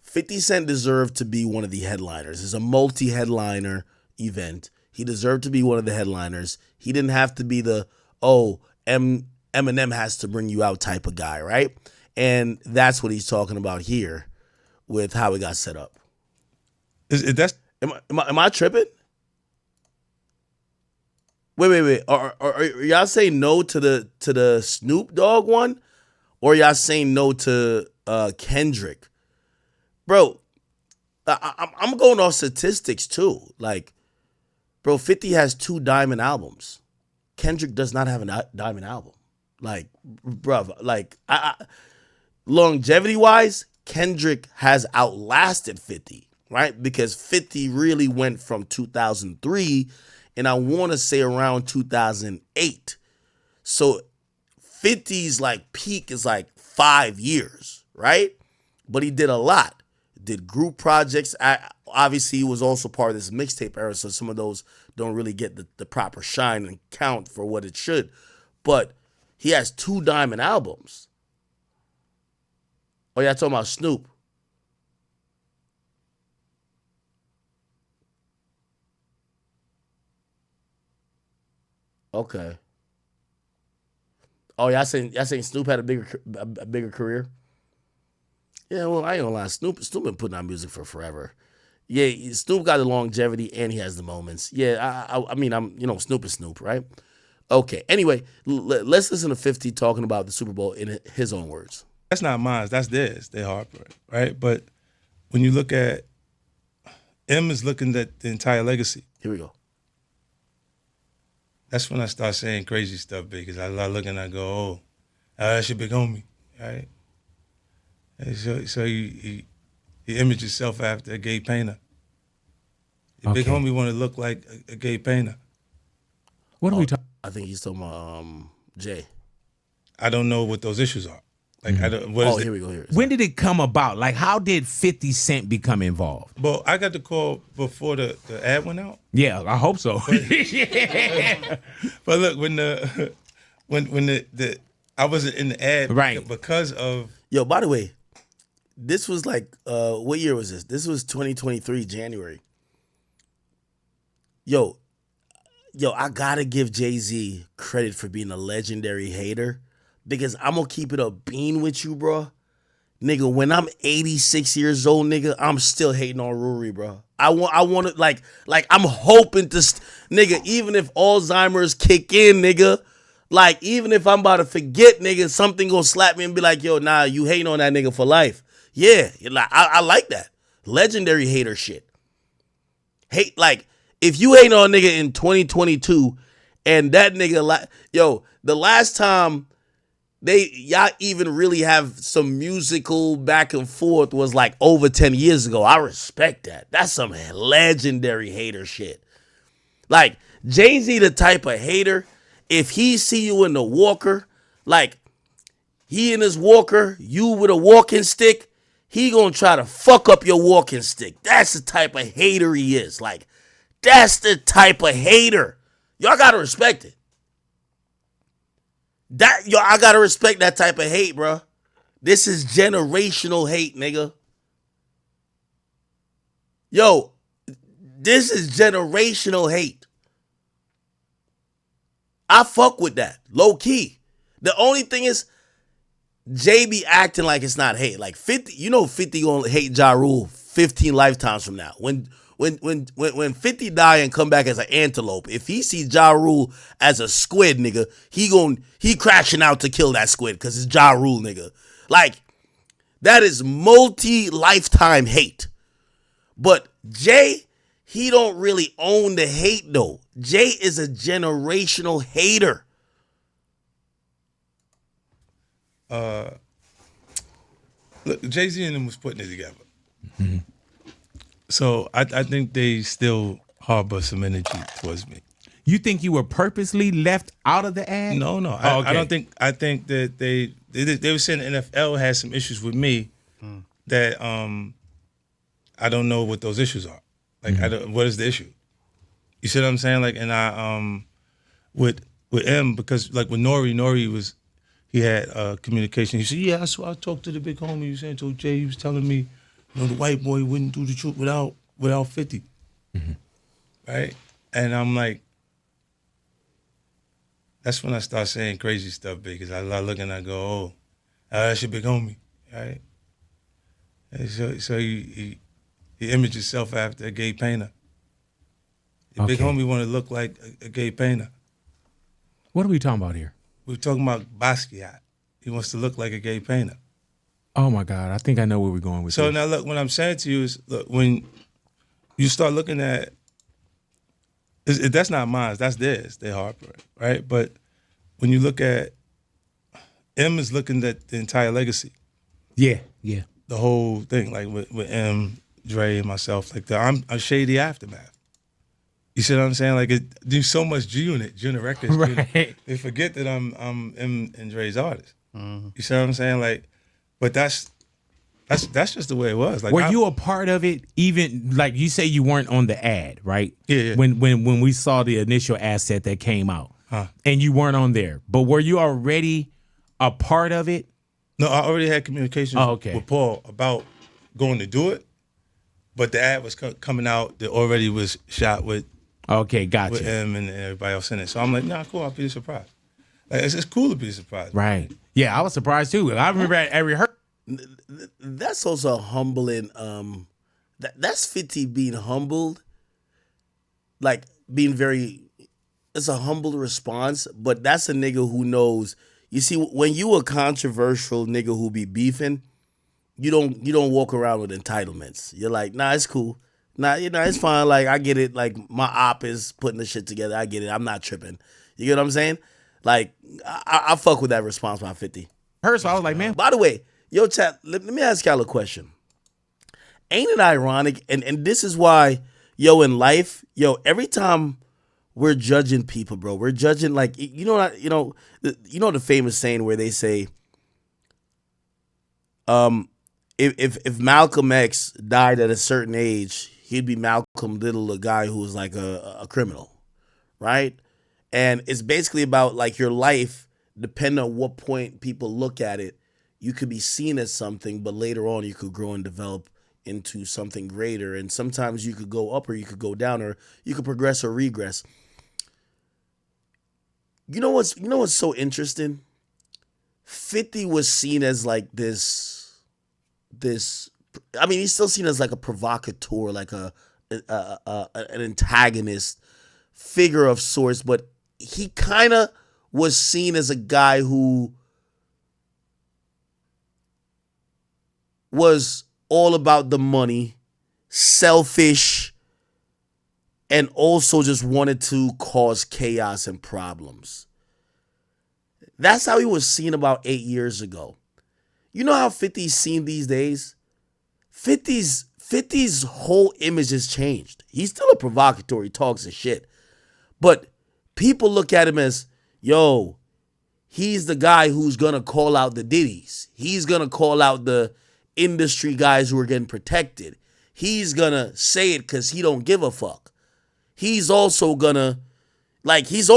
S10: 50 Cent deserved to be one of the headliners. It's a multi-headliner event. He deserved to be one of the headliners. He didn't have to be the, Eminem has to bring you out type of guy, right? And that's what he's talking about here with how it got set up. Am I tripping? Wait. Are y'all saying no to the Snoop Dogg one? Or y'all saying no to Kendrick? Bro, I'm going off statistics too. Like, bro, 50 has 2 diamond albums. Kendrick does not have a diamond album. Like, bro, like, longevity-wise, Kendrick has outlasted 50, right? Because 50 really went from 2003, and I want to say around 2008. So 50's like peak is like 5 years, right? But he did a lot. Did group projects. Obviously, he was also part of this mixtape era, so some of those don't really get the proper shine and count for what it should. But he has 2 diamond albums. Oh, yeah, talking about Snoop. Okay. Oh, y'all saying Snoop had a bigger career? Yeah, well, I ain't gonna lie. Snoop been putting out music for forever. Yeah, Snoop got the longevity and he has the moments. Yeah, I mean, Snoop is Snoop, right? Okay. Anyway, let's listen to 50 talking about the Super Bowl in his own words.
S16: That's not mine. That's theirs. They heartbreak, right? But when you look at M is looking at the entire legacy.
S10: Here we go.
S16: That's when I start saying crazy stuff because I look and I go, oh, that's your big homie, right? And so he imaged himself after a gay painter. Your big homie want to look like a gay painter.
S21: What are we talking?
S10: I think he's talking about Jay.
S16: I don't know what those issues are. Like, I don't.
S10: Here we go.
S21: When did it come about? Like, how did 50 Cent become involved?
S16: Well, I got the call before the ad went out.
S21: Yeah, I hope so.
S16: But look, when I wasn't in the ad,
S21: right?
S16: Because of
S10: By the way, this was like what year was this? This was 2023 January. Yo, I gotta give Jay-Z credit for being a legendary hater. Because I'm gonna keep it a bean with you, bro. Nigga, when I'm 86 years old, nigga, I'm still hating on Rory, bro. I want to, like I'm hoping to, nigga, even if Alzheimer's kick in, nigga, like, even if I'm about to forget, nigga, something gonna slap me and be like, yo, nah, you hating on that nigga for life. Yeah, I like that. Legendary hater shit. Hate, like, if you hating on a nigga in 2022 and that nigga, the last time y'all even really have some musical back and forth was like over 10 years ago. I respect that. That's some legendary hater shit. Like, Jay-Z the type of hater, if he see you in the walker, like he in his walker, you with a walking stick, he gonna try to fuck up your walking stick. That's the type of hater he is. Like, that's the type of hater. Y'all gotta respect it. I gotta respect that type of hate, bro. This is generational hate, nigga. Yo, this is generational hate. I fuck with that, low key. The only thing is, Jay be acting like it's not hate. Like 50, 50 gonna hate Ja Rule 15 lifetimes from now. When 50 die and come back as an antelope, if he sees Ja Rule as a squid, nigga, he crashing out to kill that squid because it's Ja Rule, nigga. Like, that is multi-lifetime hate. But Jay, he don't really own the hate, though. Jay is a generational hater.
S16: Look, Jay-Z and them was putting it together. Mm-hmm. So I think they still harbor some energy towards me.
S21: You think you were purposely left out of the ad?
S16: No.
S21: Okay.
S16: I don't think. I think that they were saying the NFL had some issues with me that I don't know what those issues are. Like, what is the issue? You see what I'm saying? Like, and I with M, because like with Nori he had communication. He said, yeah, I talked to the big homie. He was saying to Jay, he was telling me, the white boy wouldn't do the truth without 50. Mm-hmm. Right? And I'm like, that's when I start saying crazy stuff because I look and I go, oh, that's your big homie, right? And so he imaged himself after a gay painter. Your big homie want to look like a gay painter.
S21: What are we talking about here?
S16: We're talking about Basquiat. He wants to look like a gay painter.
S21: Oh my God, I think I know where we're going with
S16: this. So
S21: this.
S16: now look, what I'm saying to you is, look, when you start looking at, that's not mine, that's theirs, they heartbreak, right? But when you look at, M is looking at the entire legacy.
S21: Yeah.
S16: The whole thing, like with M, Dre, and myself, like I'm a shady aftermath. You see what I'm saying? Like, there's so much G Unit Records.
S21: Right.
S16: They forget that I'm M and Dre's artist. Mm-hmm. You see what I'm saying? Like, but that's just the way it was. Like,
S21: were you a part of it? Even like you say, you weren't on the ad, right?
S16: Yeah.
S21: When we saw the initial asset that came out, and you weren't on there, but were you already a part of it?
S16: No, I already had communications with Paul about going to do it, but the ad was coming out that already was shot with.
S21: Okay, gotcha.
S16: With him and everybody else in it. So I'm like, nah, cool. I'll be surprised. Like, it's cool to be surprised.
S21: Right. Yeah, I was surprised too. I remember at rehearsal.
S10: That's also humbling. That's 50 being humbled. Like being very. It's a humble response, but that's a nigga who knows. You see, when you a controversial nigga who be beefing, you don't walk around with entitlements. You're like, nah, it's cool. Nah, it's fine. Like, I get it. Like, my op is putting the shit together. I get it. I'm not tripping. You get what I'm saying? Like, I fuck with that response by 50.
S21: First, I was like, man.
S10: By the way, yo, chat, let me ask y'all a question. Ain't it ironic? And this is why, yo, in life, yo, every time we're judging people, bro, we're judging, like, you know the famous saying where they say, if Malcolm X died at a certain age, he'd be Malcolm Little, a guy who was like a criminal, right? And it's basically about like your life, depending on what point people look at it, you could be seen as something, but later on you could grow and develop into something greater. And sometimes you could go up or you could go down or you could progress or regress. You know what's so interesting? 50 was seen as like this, I mean, he's still seen as like a provocateur, like an antagonist figure of sorts, but he kind of was seen as a guy who was all about the money, selfish, and also just wanted to cause chaos and problems. That's how he was seen about 8 years ago. You know how 50's seen these days? 50's whole image has changed. He's still a provocateur. He talks his shit. But people look at him as, yo, he's the guy who's going to call out the Diddies. He's going to call out the industry guys who are getting protected. He's going to say it because he don't give a fuck. He's also going to, like, he's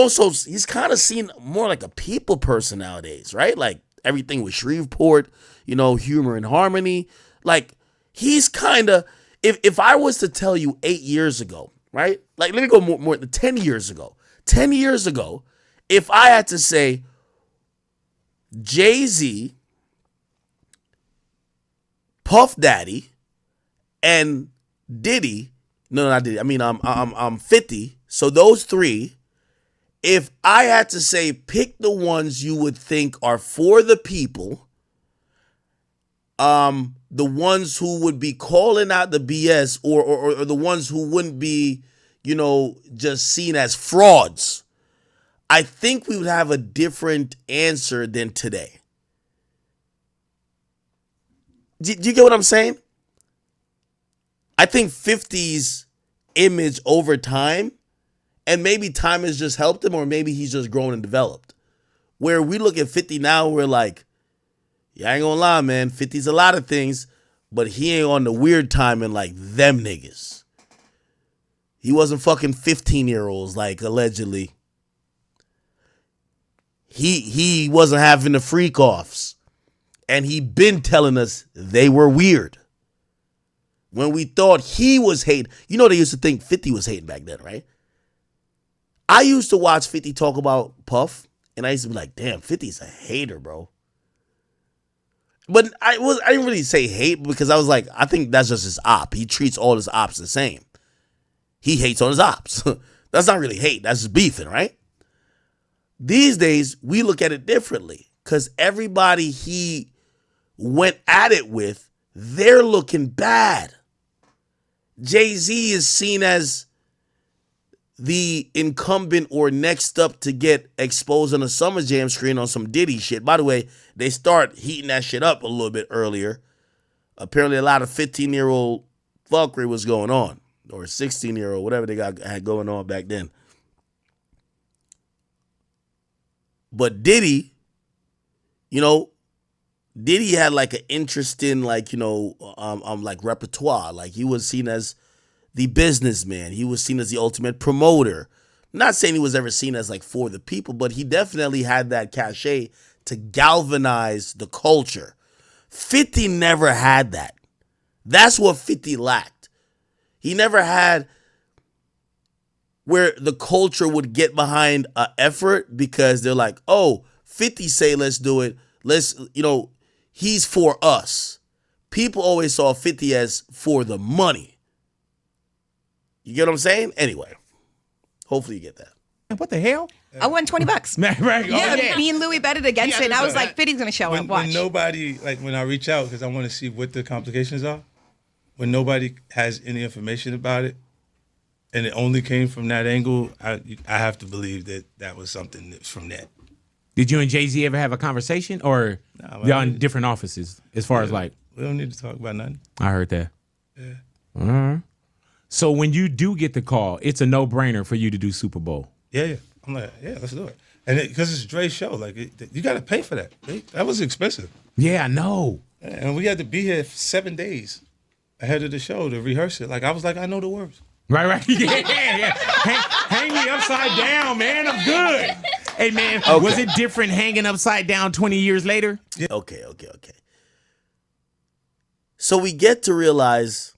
S10: kind of seen more like a people person nowadays, right? Like, everything with Shreveport, humor and harmony. Like, he's kind of, if I was to tell you 8 years ago, right? Like, let me go more than 10 years ago. 10 years ago, if I had to say Jay-Z, Puff Daddy, and Diddy, no, not Diddy, I mean, I'm 50, so those three, if I had to say pick the ones you would think are for the people, the ones who would be calling out the BS or the ones who wouldn't be, just seen as frauds, I think we would have a different answer than today. Do you get what I'm saying? I think 50's image over time, and maybe time has just helped him, or maybe he's just grown and developed. Where we look at 50 now, we're like, yeah, I ain't gonna lie, man. 50's a lot of things, but he ain't on the weird timing like them niggas. He wasn't fucking 15-year-olds, like, allegedly. He wasn't having the freak-offs. And he been telling us they were weird. When we thought he was hating. You know they used to think 50 was hating back then, right? I used to watch 50 talk about Puff, and I used to be like, damn, 50's a hater, bro. But I didn't really say hate because I was like, I think that's just his op. He treats all his ops the same. He hates on his ops. That's not really hate. That's just beefing, right? These days, we look at it differently because everybody he went at it with, they're looking bad. Jay-Z is seen as the incumbent or next up to get exposed on a Summer Jam screen on some Diddy shit. By the way, they start heating that shit up a little bit earlier. Apparently, a lot of 15-year-old fuckery was going on, or 16-year-old, whatever they had going on back then. But Diddy, Diddy had like an interesting, like repertoire. Like he was seen as the businessman. He was seen as the ultimate promoter. I'm not saying he was ever seen as like for the people, but he definitely had that cachet to galvanize the culture. 50 never had that. That's what 50 lacked. He never had where the culture would get behind an effort because they're like, oh, 50 say let's do it. Let's, he's for us. People always saw 50 as for the money. You get what I'm saying? Anyway, hopefully you get that.
S21: What the hell?
S6: I won $20.
S21: Right.
S6: Yeah, me and Louis betted against it, and I was like, 50's going to show up. Watch.
S16: When nobody, when I reach out, because I want to see what the complications are, when nobody has any information about it, and it only came from that angle, I have to believe that was something that's from that.
S21: Did you and Jay-Z ever have a conversation, or y'all in different offices as far as like?
S16: We don't need to talk about nothing.
S21: I heard that.
S16: Yeah.
S21: Uh-huh. So when you do get the call, it's a no-brainer for you to do Super Bowl.
S16: Yeah. I'm like, yeah, let's do it. And because it's Dre's show, you got to pay for that. That was expensive.
S21: Yeah, I know.
S16: And we had to be here for 7 days ahead of the show to rehearse it. I was like, I know the words.
S21: Right. Yeah. Hang me upside down, man. I'm good. Hey, man, was it different hanging upside down 20 years later?
S10: Yeah. Okay. So we get to realize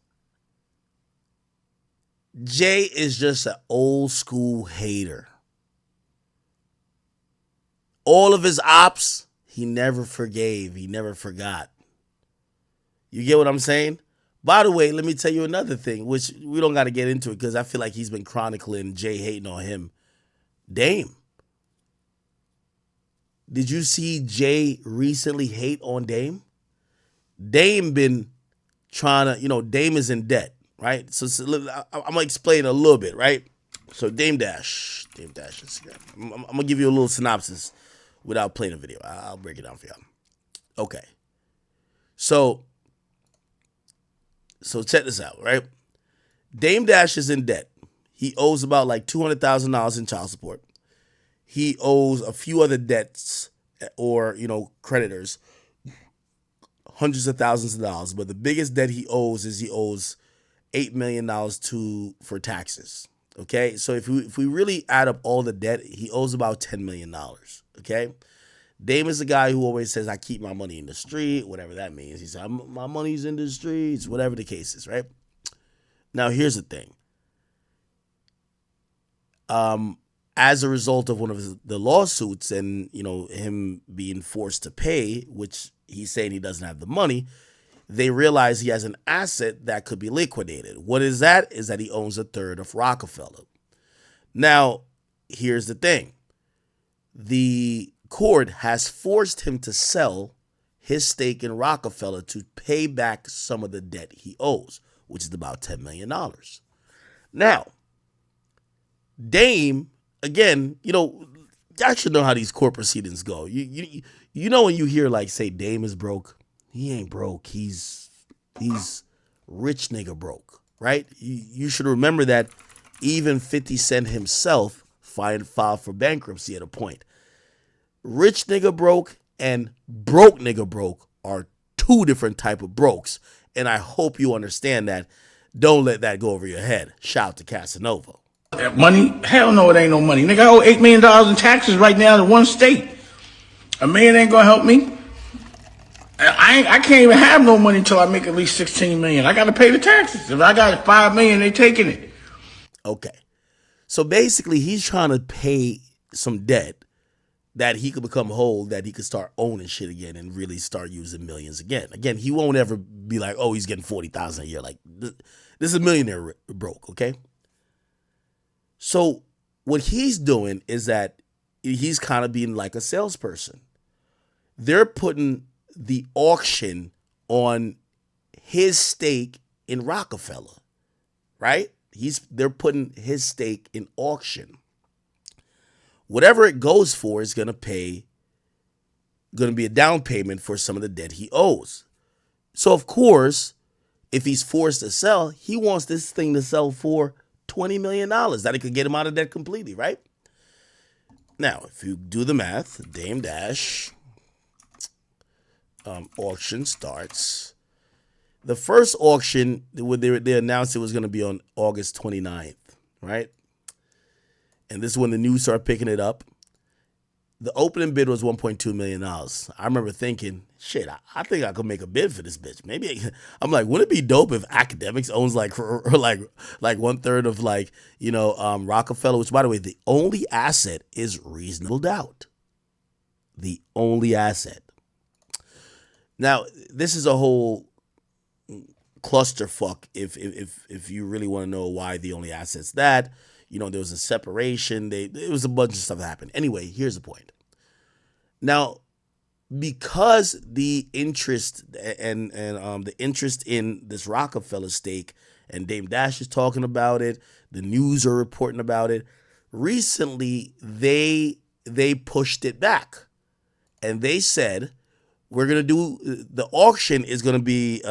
S10: Jay is just an old school hater. All of his ops, he never forgave. He never forgot. You get what I'm saying? By the way, let me tell you another thing, which we don't got to get into it because I feel like he's been chronicling Jay hating on him. Dame. Did you see Jay recently hate on Dame? Dame been trying to, Dame is in debt, right? So I'm going to explain a little bit, right? So Dame Dash Instagram. I'm going to give you a little synopsis without playing a video. I'll break it down for y'all. Okay. So check this out, right? Dame Dash is in debt. He owes about like $200,000 in child support. He owes a few other debts or, creditors, hundreds of thousands of dollars. But the biggest debt he owes is $8 million for taxes. Okay, so if we really add up all the debt, he owes about $10 million. Okay, Dame is the guy who always says, I keep my money in the street, whatever that means. He said, my money's in the streets, whatever the case is, right? Now, here's the thing. As a result of one of the lawsuits and, him being forced to pay, which he's saying he doesn't have the money, they realize he has an asset that could be liquidated. What is that? Is that he owns a third of Rockefeller. Now, here's the thing. The court has forced him to sell his stake in Rockefeller to pay back some of the debt he owes, which is about $10 million. Now, Dame, again, y'all should know how these court proceedings go. You know when you hear say Dame is broke, he ain't broke. He's rich nigga broke, right? You should remember that even 50 Cent himself filed for bankruptcy at a point. Rich nigga broke and broke nigga broke are two different type of brokes, and I hope you understand that. Don't let that go over your head. Shout out to Casanova.
S15: Money? Hell no, it ain't no money. Nigga, I owe $8 million in taxes right now to one state. A man ain't gonna help me. I can't even have no money until I make at least $16 million. I got to pay the taxes. If I got $5 million, they taking it.
S10: Okay. So basically, he's trying to pay some debt that he could become whole, that he could start owning shit again and really start using millions again. Again, he won't ever be like, oh, he's getting $40,000 a year. Like, this is a millionaire broke, okay? So what he's doing is that he's kind of being like a salesperson. They're putting the auction on his stake in Rockefeller, right? They're putting his stake in auction. Whatever it goes for is going to be a down payment for some of the debt he owes. So of course, if he's forced to sell, he wants this thing to sell for $20 million. That it could get him out of debt completely, right? Now, if you do the math, Dame Dash auction starts. The first auction, they announced it was going to be on August 29th, right? And this is when the news started picking it up. The opening bid was $1.2 million. I remember thinking, shit, I think I could make a bid for this bitch. Maybe I'm like, wouldn't it be dope if Akademiks owns like 1/3 of Rockefeller? Which, by the way, the only asset is reasonable doubt. The only asset. Now, this is a whole clusterfuck. If you really want to know why the only asset's that. There was a separation. It was a bunch of stuff that happened. Anyway, here's the point. Now, because the interest and the interest in this Rockefeller stake, and Dame Dash is talking about it, the news are reporting about it. Recently, they pushed it back, and they said we're gonna do the auction is gonna be.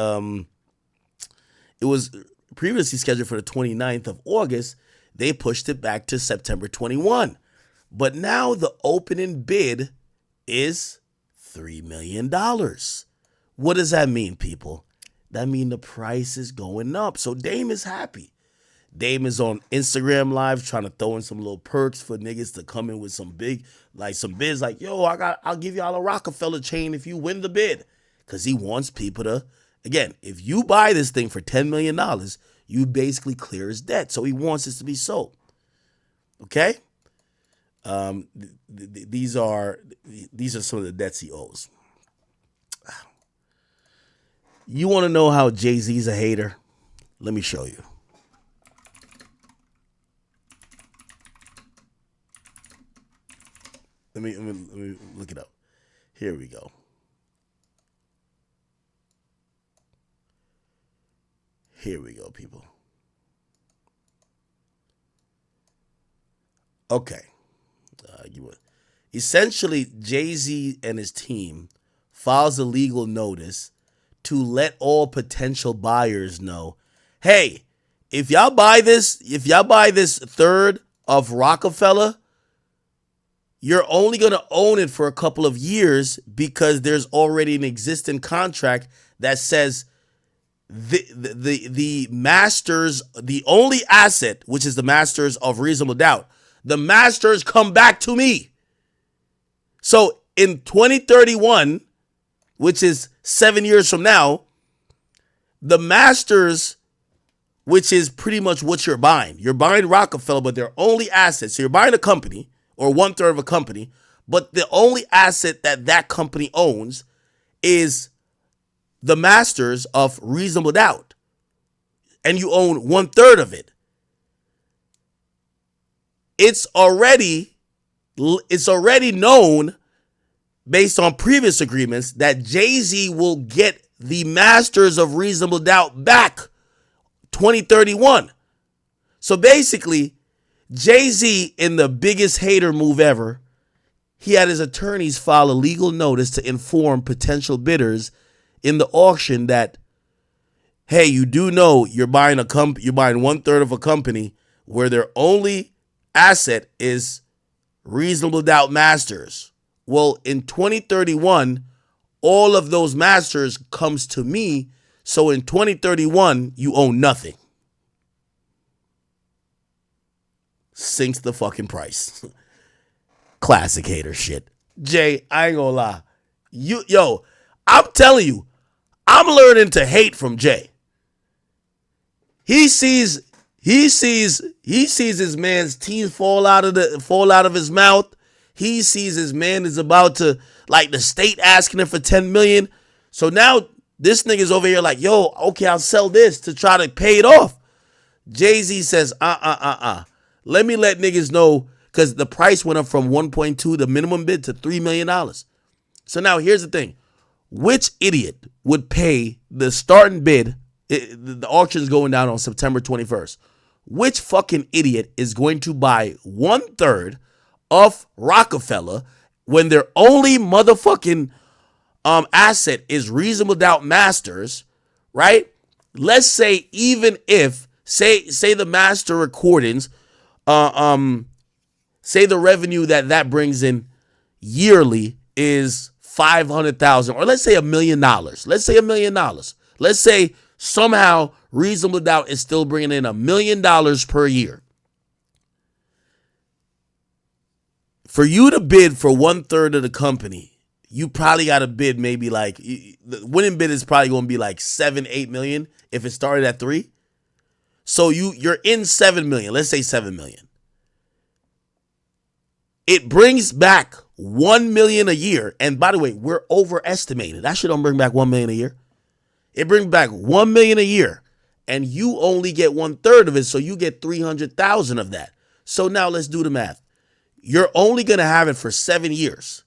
S10: It was previously scheduled for the 29th of August. They pushed it back to September 21. But now the opening bid is $3 million. What does that mean, people? That means the price is going up. So Dame is happy. Dame is on Instagram Live trying to throw in some little perks for niggas to come in with some bids like, yo, I'll give y'all a Rockefeller chain if you win the bid. Because he wants people to, again, if you buy this thing for $10 million, you basically clear his debt. So he wants this to be sold. Okay? These are some of the debts he owes. You want to know how Jay-Z's a hater? Let me show you. Let me look it up. Here we go. Here we go, people. Okay. Essentially, Jay-Z and his team files a legal notice to let all potential buyers know, hey, if y'all buy this third of Rockefeller, you're only going to own it for a couple of years because there's already an existing contract that says the masters, the only asset, which is the masters of reasonable doubt, the masters come back to me. So in 2031, which is 7 years from now, the masters, which is pretty much what you're buying Rockefeller, but they're only assets. So you're buying a company or 1/3 of a company, but the only asset that company owns is the masters of reasonable doubt. And you own 1/3 of it. It's already known based on previous agreements that Jay-Z will get the masters of reasonable doubt back 2031. So basically, Jay-Z, in the biggest hater move ever, he had his attorneys file a legal notice to inform potential bidders in the auction that, hey, you do know you're buying 1/3 of a company where their only asset is reasonable doubt masters. Well, in 2031, all of those masters comes to me. So in 2031, you own nothing. Sinks the fucking price. Classic hater shit. Jay, I ain't gonna lie. I'm telling you, I'm learning to hate from Jay. He sees his man's teeth fall out of his mouth. He sees his man is about to, like, the state asking him for $10 million. So now this nigga's over here like, yo, okay, I'll sell this to try to pay it off. Jay-Z says, let me let niggas know, because the price went up from 1.2, the minimum bid, to $3 million. So now here's the thing. Which idiot would pay the starting bid? The auction's going down on September 21st. Which fucking idiot is going to buy 1/3 of Rockefeller when their only motherfucking asset is reasonable doubt masters, right? Let's say even if say the master recordings, say the revenue that brings in yearly is $500,000, or let's say $1 million. Let's say $1 million. Let's say somehow reasonable doubt is still bringing in $1 million per year. For you to bid for 1/3 of the company, you probably got to bid maybe like the winning bid is probably going to be like 7-8 million if it started at 3. So you're in 7 million. Let's say 7 million. It brings back 1 million a year. And by the way, we're overestimated. That shit don't bring back 1 million a year. It brings back 1 million a year, and you only get 1/3 of it, so you get 300,000 of that. So now let's do the math. You're only gonna have it for 7 years.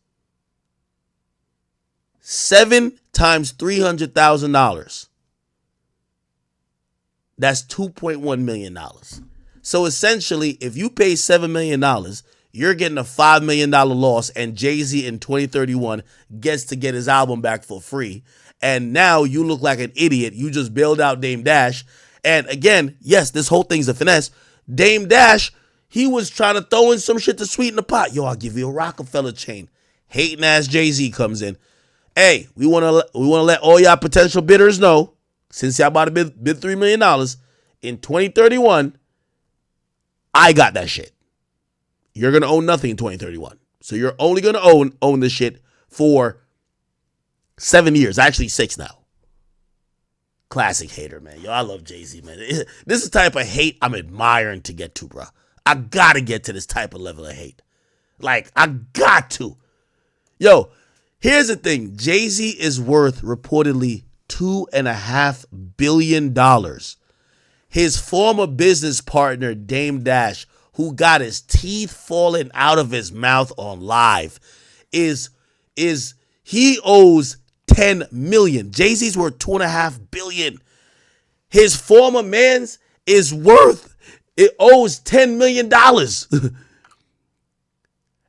S10: 7 times $300,000. That's $2.1 million. So essentially, if you pay $7 million, you're getting a $5 million loss, and Jay-Z in 2031 gets to get his album back for free. And now you look like an idiot. You just bailed out Dame Dash. And again, yes, this whole thing's a finesse. Dame Dash, he was trying to throw in some shit to sweeten the pot. Yo, I'll give you a Rockefeller chain. Hating ass Jay-Z comes in. Hey, we want to let all y'all potential bidders know, since y'all about to bid $3 million, in 2031, I got that shit. You're going to own nothing in 2031. So you're only going to own this shit for 7 years. Actually 6 now. Classic hater, man. Yo, I love Jay-Z, man. This is the type of hate I'm admiring to get to, bro. I got to get to this type of level of hate. Like, I got to. Yo, here's the thing. Jay-Z is worth reportedly $2.5 billion. His former business partner, Dame Dash, who got his teeth falling out of his mouth on live, he owes 10 million. Jay-Z's worth $2.5 billion. His former man's it owes $10 million.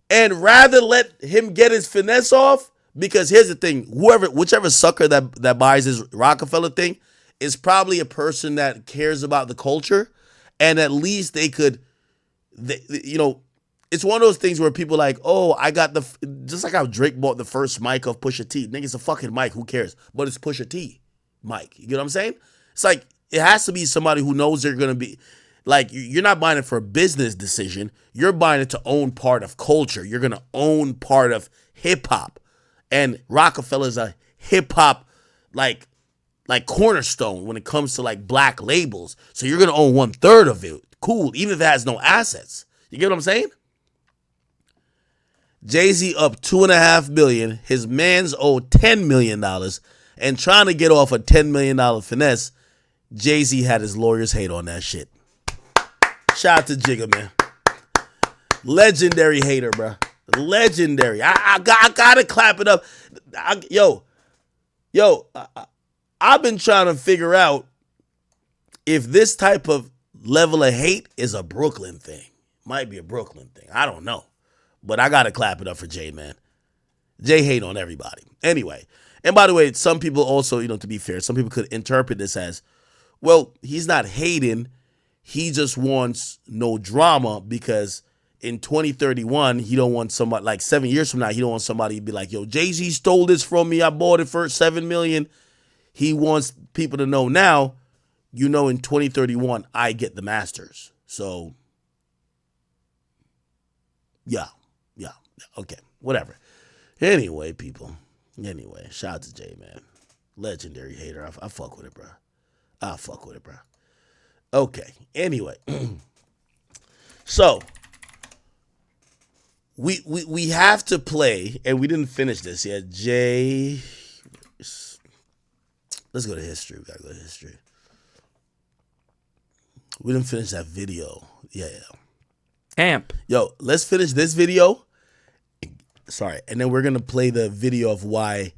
S10: And rather let him get his finesse off, because here's the thing, whichever sucker that buys his Rockefeller thing is probably a person that cares about the culture, and at least they could, it's one of those things where people like, oh, I got just like how Drake bought the first mic of Pusha T. Nigga, it's a fucking mic, who cares? But it's Pusha T mic. You know what I'm saying? It's like, it has to be somebody who knows they're going to be, like, you're not buying it for a business decision. You're buying it to own part of culture. You're going to own part of hip hop. And Rockefeller's a hip hop, like cornerstone when it comes to like black labels. So you're going to own 1/3 of it. Cool. Even if it has no assets. You get what I'm saying? Jay-Z up $2.5 billion. His man's owed $10 million. And trying to get off a $10 million finesse, Jay-Z had his lawyers hate on that shit. Shout out to Jigga, man. Legendary hater, bro. Legendary. I gotta clap it up. I've been trying to figure out if this type of level of hate is a Brooklyn thing. Might be a Brooklyn thing. I don't know. But I gotta clap it up for Jay, man. Jay hate on everybody. Anyway. And by the way, some people also, to be fair, some people could interpret this as, well, he's not hating. He just wants no drama, because in 2031, he don't want somebody, like 7 years from now, he don't want somebody to be like, yo, Jay-Z stole this from me. I bought it for $7 million. He wants people to know now, in 2031, I get the masters. So, yeah, okay, whatever. Anyway, people. Anyway, shout out to Jay, man. Legendary hater. I fuck with it, bro. Okay, anyway. So, we have to play, and we didn't finish this yet. Jay, let's go to history. We gotta go to history. We didn't finish that video. Yeah.
S4: Amp.
S10: Yo, let's finish this video. Sorry, and then we're gonna play the video of why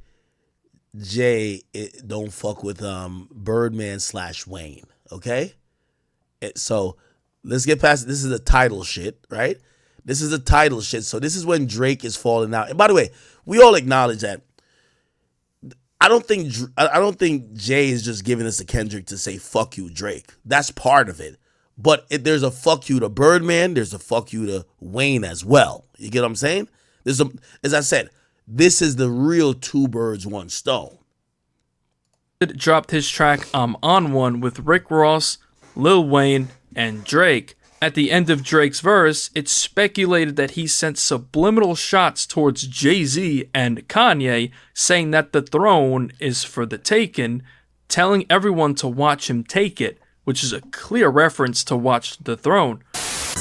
S10: Jay don't fuck with Birdman / Wayne. Okay. So let's get past it. This is the title shit, right? This is the title shit. So this is when Drake is falling out. And by the way, we all acknowledge that. I don't think Jay is just giving this to Kendrick to say fuck you, Drake. That's part of it. But there's a fuck you to Birdman. There's a fuck you to Wayne as well. You get what I'm saying? As I said, this is the real 2 birds, 1 stone.
S4: Dropped his track I'm On One with Rick Ross, Lil Wayne, and Drake At the end of Drake's verse, it's speculated that he sent subliminal shots towards Jay-Z and Kanye, saying that the throne is for the taking, telling everyone to watch him take it, which is a clear reference to Watch the Throne.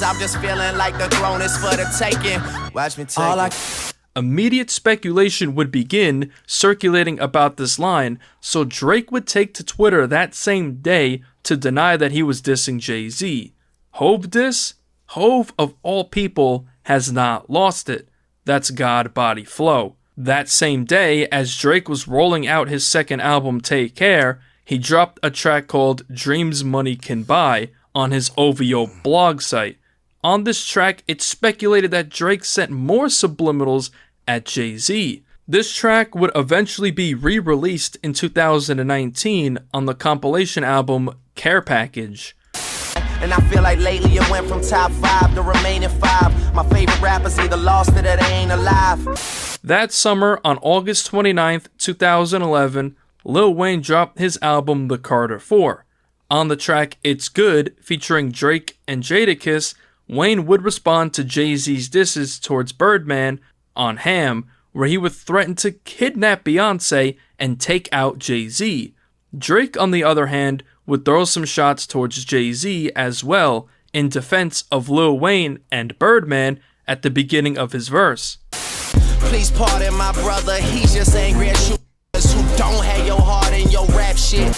S7: I'm just feeling like the throne is for the taking. Watch me take it.
S4: Immediate speculation would begin circulating about this line, so Drake would take to Twitter that same day to deny that he was dissing Jay-Z. Hove diss? Hove, of all people, has not lost it. That's God Body Flow. That same day, as Drake was rolling out his second album, Take Care, he dropped a track called Dreams Money Can Buy on his OVO blog site. On this track, it's speculated that Drake sent more subliminals at Jay-Z. This track would eventually be re-released in 2019 on the compilation album Care Package.
S7: And I feel like lately it went from top 5 to remaining 5. My favorite rappers either lost it or they ain't alive.
S4: That summer, on August 29th, 2011, Lil Wayne dropped his album The Carter 4. On the track It's Good, featuring Drake and Jadakiss, Wayne would respond to Jay-Z's disses towards Birdman on Ham, where he would threaten to kidnap Beyonce and take out Jay-Z. Drake, on the other hand, would throw some shots towards Jay-Z as well, in defense of Lil Wayne and Birdman at the beginning of his verse.
S7: Please pardon my brother, he's just angry at shooters who don't have your heart in your rap shit.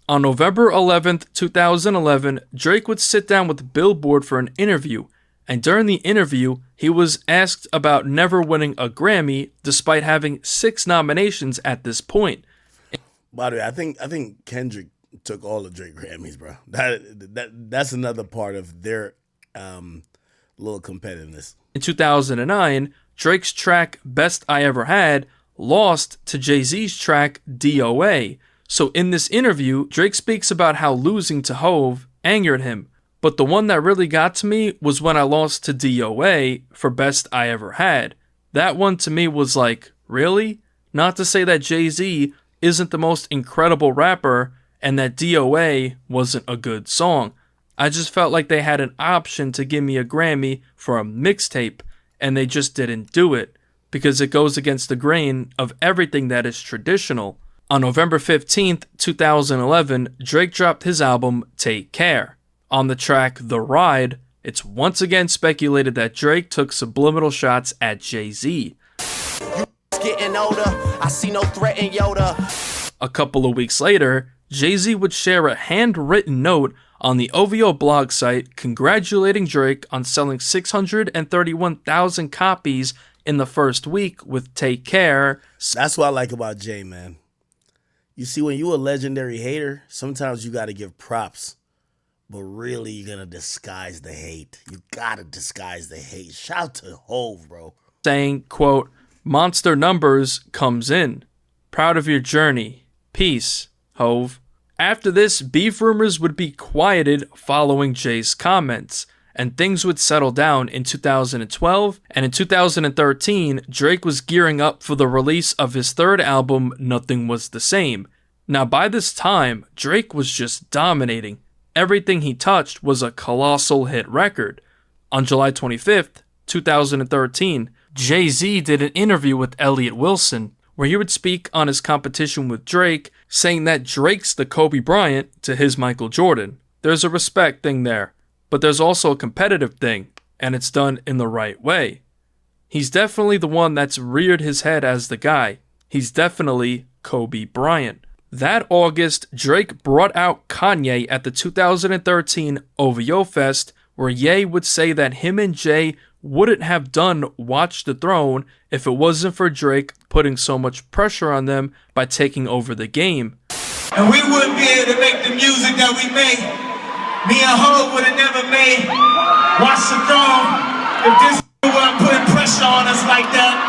S4: On November 11th, 2011, Drake would sit down with Billboard for an interview, and during the interview, he was asked about never winning a Grammy despite having 6 nominations at this point.
S10: By the way, I think Kendrick took all the Drake Grammys, bro. That's another part of their little competitiveness.
S4: In 2009, Drake's track Best I Ever Had lost to Jay-Z's track DOA. So in this interview, Drake speaks about how losing to Hove angered him. But the one that really got to me was when I lost to DOA for Best I Ever Had. That one to me was like, really? Not to say that Jay-Z isn't the most incredible rapper and that DOA wasn't a good song. I just felt like they had an option to give me a Grammy for a mixtape, and they just didn't do it, because it goes against the grain of everything that is traditional. On November 15th, 2011, Drake dropped his album Take Care. On the track The Ride, it's once again speculated that Drake took subliminal shots at Jay-Z.
S7: Getting older, I see no threat in Yoda.
S4: A couple of weeks later, Jay-Z would share a handwritten note on the OVO blog site congratulating Drake on selling 631,000 copies in the first week with Take Care.
S10: That's what I like about Jay, man. You see, when you a legendary hater, sometimes you got to give props, but really you're going to disguise the hate. You got to disguise the hate. Shout to Hove, bro.
S4: Saying, quote, "Monster numbers comes in. Proud of your journey. Peace, Hove." After this, beef rumors would be quieted following Jay's comments, and things would settle down in 2012, and in 2013, Drake was gearing up for the release of his third album, Nothing Was the Same. Now by this time, Drake was just dominating. Everything he touched was a colossal hit record. On July 25th, 2013, Jay-Z did an interview with Elliott Wilson, where he would speak on his competition with Drake, saying that Drake's the Kobe Bryant to his Michael Jordan. There's a respect thing there. But there's also a competitive thing, and it's done in the right way. He's definitely the one that's reared his head as the guy. He's definitely Kobe Bryant. That August, Drake brought out Kanye at the 2013 OVO Fest, where Ye would say that him and Jay wouldn't have done Watch the Throne if it wasn't for Drake putting so much pressure on them by taking over the game.
S5: And we wouldn't be able to make the music that we make. Me and Hov would have never made Watch the Throne if this wasn't putting pressure on us like that.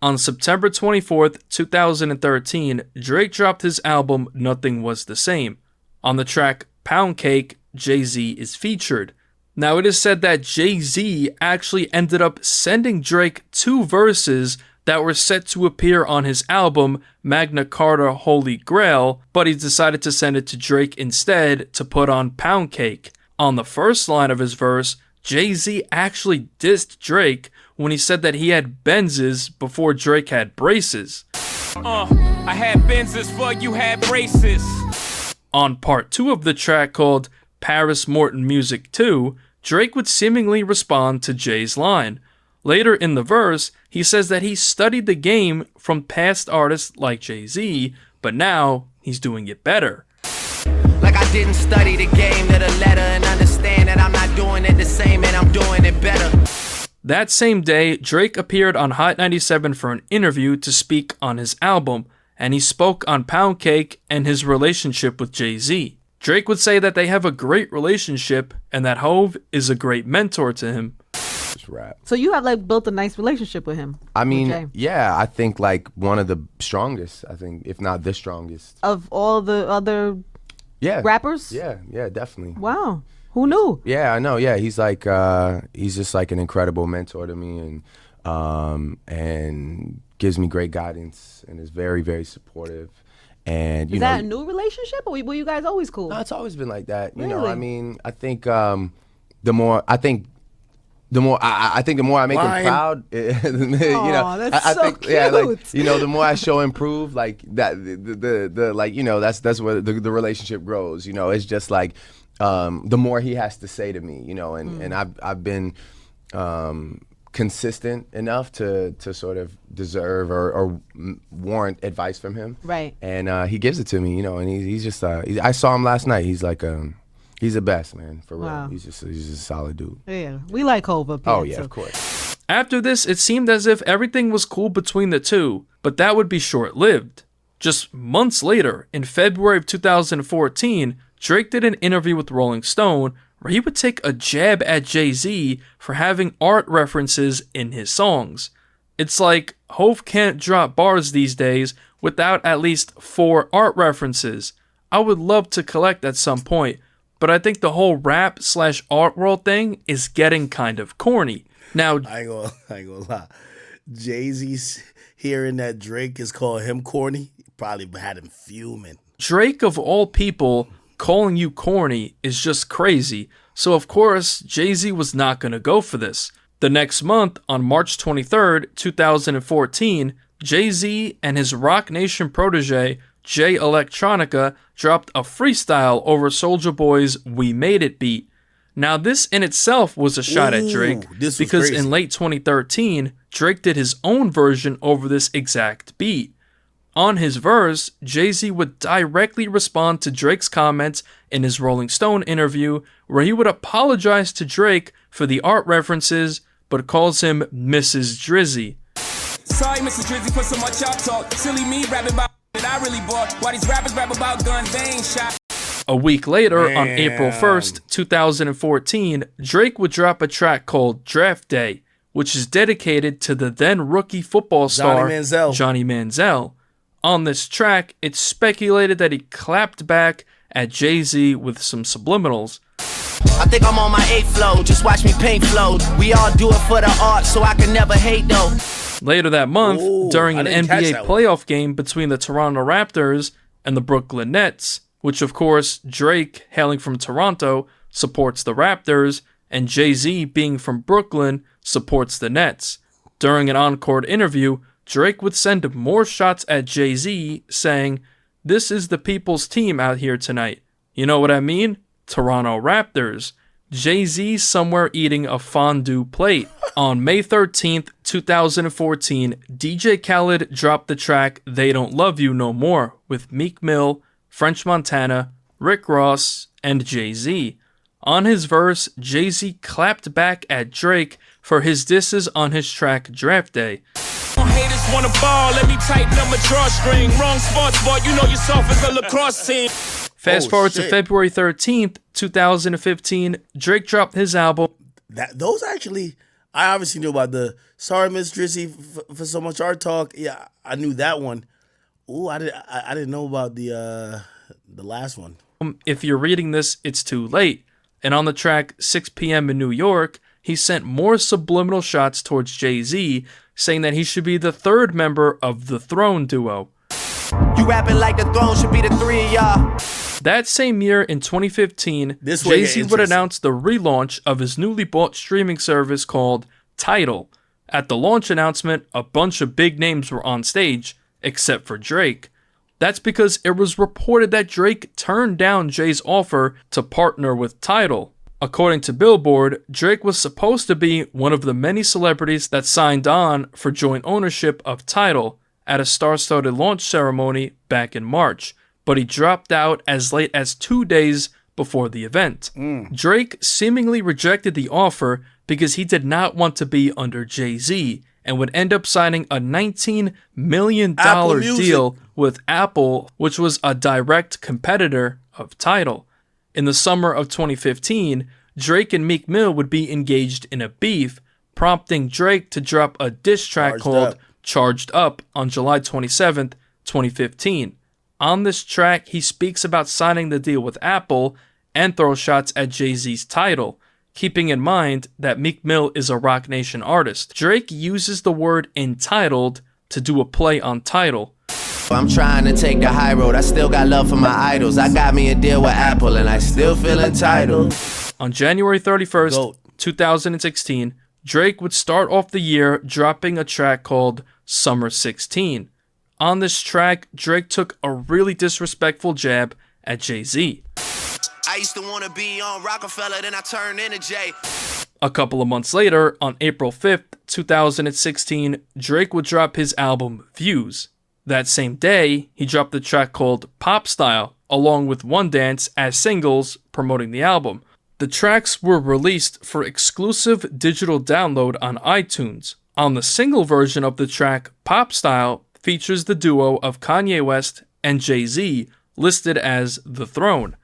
S4: On September 24th, 2013, Drake dropped his album Nothing Was the Same. On the track Pound Cake, Jay-Z is featured. Now it is said that Jay-Z actually ended up sending Drake 2 verses that were set to appear on his album Magna Carta Holy Grail, but he decided to send it to Drake instead to put on Pound Cake. On the first line of his verse, Jay-Z actually dissed Drake when he said that he had Benzes before Drake had braces.
S1: I had Benzes before you had braces.
S4: On part 2 of the track called Paris Morton Music 2, Drake would seemingly respond to Jay's line. Later in the verse, he says that he studied the game from past artists like Jay-Z, but now he's doing it better.
S7: Like I didn't study the game to the letter and understand that I'm not doing it the same and I'm doing it better.
S4: That same day, Drake appeared on Hot 97 for an interview to speak on his album, and he spoke on Pound Cake and his relationship with Jay-Z. Drake would say that they have a great relationship and that Hov is a great mentor to him.
S22: Rap.
S23: So you have like built a nice relationship with him.
S22: I mean,
S23: Jay.
S22: yeah, I think like one of the strongest, I think, if not the strongest.
S23: Of all the other rappers?
S22: Yeah, definitely.
S23: Wow. Who knew?
S22: Yeah, I know. Yeah, he's like he's just like an incredible mentor to me and gives me great guidance and is very, very supportive. And
S23: is that a new relationship or were you guys always cool?
S22: No, it's always been like that. You
S23: Really?
S22: know, I mean, I think the more I make him proud, you know,
S23: that's
S22: I
S23: so
S22: think,
S23: cute.
S22: yeah, like, you know, the more I show him prove, like that, the like, you know, that's where the relationship grows. You know, it's just like the more he has to say to me, you know, and I've been consistent enough to sort of deserve or warrant advice from him,
S23: right?
S22: And he gives it to me, you know, and he's just I saw him last night. He's like he's the best, man, for real.
S23: Wow.
S22: He's just a solid dude.
S23: Yeah, we like Hov up here.
S22: Oh yeah,
S23: so.
S22: of course.
S4: After this, it seemed as if everything was cool between the two, but that would be short-lived. Just months later, in February of 2014, Drake did an interview with Rolling Stone where he would take a jab at Jay-Z for having art references in his songs. It's like Hov can't drop bars these days without at least 4 art references. I would love to collect at some point, but I think the whole rap/art world thing is getting kind of corny. Now,
S10: I ain't gonna lie. Jay-Z's hearing that Drake is calling him corny, probably had him fuming.
S4: Drake, of all people, calling you corny is just crazy. So of course, Jay-Z was not going to go for this. The next month, on March 23rd, 2014, Jay-Z and his Rock Nation protege, Jay Electronica, dropped a freestyle over Soulja Boy's We Made It beat. Now this in itself was a shot at Drake, because in late 2013, Drake did his own version over this exact beat. On his verse, Jay-Z would directly respond to Drake's comments in his Rolling Stone interview, where he would apologize to Drake for the art references, but calls him Mrs. Drizzy.
S1: Sorry, Mr. Drizzy, for so much y'all talk. Silly me rapping about that I really bought. Why these rappers rap about guns they ain't shot.
S4: A week later, on April 1st, 2014, Drake would drop a track called Draft Day, which is dedicated to the then rookie football star Johnny Manziel. On this track, it's speculated that he clapped back at Jay-Z with some subliminals.
S7: I think I'm on my 8th flow, just watch me paint flow. We all do it for the art, so I can never hate though.
S4: Later that month, during an NBA playoff game between the Toronto Raptors and the Brooklyn Nets, which of course Drake, hailing from Toronto, supports the Raptors, and Jay-Z, being from Brooklyn, supports the Nets. During an on-court interview, Drake would send more shots at Jay-Z, saying, "This is the people's team out here tonight. You know what I mean? Toronto Raptors." Jay-Z somewhere eating a fondue plate. On May 13th, 2014, DJ Khaled dropped the track They Don't Love You No More with Meek Mill, French Montana, Rick Ross, and Jay-Z. On his verse, Jay-Z clapped back at Drake for his disses on his track Draft Day.
S1: Haters wanna ball, let me tighten up my drawstring. Wrong sports ball, you know yourself as a lacrosse team.
S4: Fast forward to February 13th, 2015, Drake dropped his album.
S10: Those actually, I obviously knew about the Sorry Miss Drizzy for so much art talk. Yeah, I knew that one. Ooh, I didn't know about the last one.
S4: If you're reading this, it's too late. And on the track 6 p.m. in New York, he sent more subliminal shots towards Jay-Z, saying that he should be the third member of the Throne duo.
S7: You rapping like the throne should be the three of y'all.
S4: That same year in 2015, Jay-Z would announce the relaunch of his newly bought streaming service called Tidal. At the launch announcement, a bunch of big names were on stage, except for Drake. That's because it was reported that Drake turned down Jay's offer to partner with Tidal. According to Billboard, Drake was supposed to be one of the many celebrities that signed on for joint ownership of Tidal at a star-studded launch ceremony back in March, but he dropped out as late as 2 days before the event. Drake seemingly rejected the offer because he did not want to be under Jay-Z and would end up signing a $19 million deal with Apple, which was a direct competitor of Tidal. In the summer of 2015, Drake and Meek Mill would be engaged in a beef, prompting Drake to drop a diss track called Charged Up on July 27th, 2015. On this track, he speaks about signing the deal with Apple and throws shots at Jay-Z's Tidal, keeping in mind that Meek Mill is a Roc Nation artist. Drake uses the word entitled to do a play on Tidal.
S7: I'm trying to take the high road. I still got love for my idols. I got me a deal with Apple and I still feel entitled.
S4: On January 31st, 2016, Drake would start off the year dropping a track called Summer 16. On this track, Drake took a really disrespectful jab at Jay-Z.
S7: I used to want to be on Rockefeller, then I turned into Jay.
S4: A couple of months later, on April 5th, 2016, Drake would drop his album Views. That same day, he dropped the track called Pop Style, along with One Dance as singles promoting the album. The tracks were released for exclusive digital download on iTunes. On the single version of the track, Pop Style features the duo of Kanye West and Jay-Z, listed as The Throne.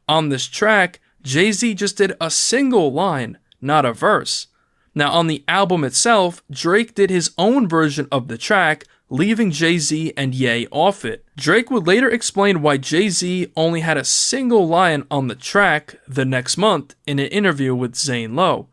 S4: On this track, Jay-Z just did a single line, not a verse. Now on the album itself, Drake did his own version of the track, leaving Jay-Z and Ye off it. Drake would later explain why Jay-Z only had a single line on the track the next month in an interview with Zane Lowe.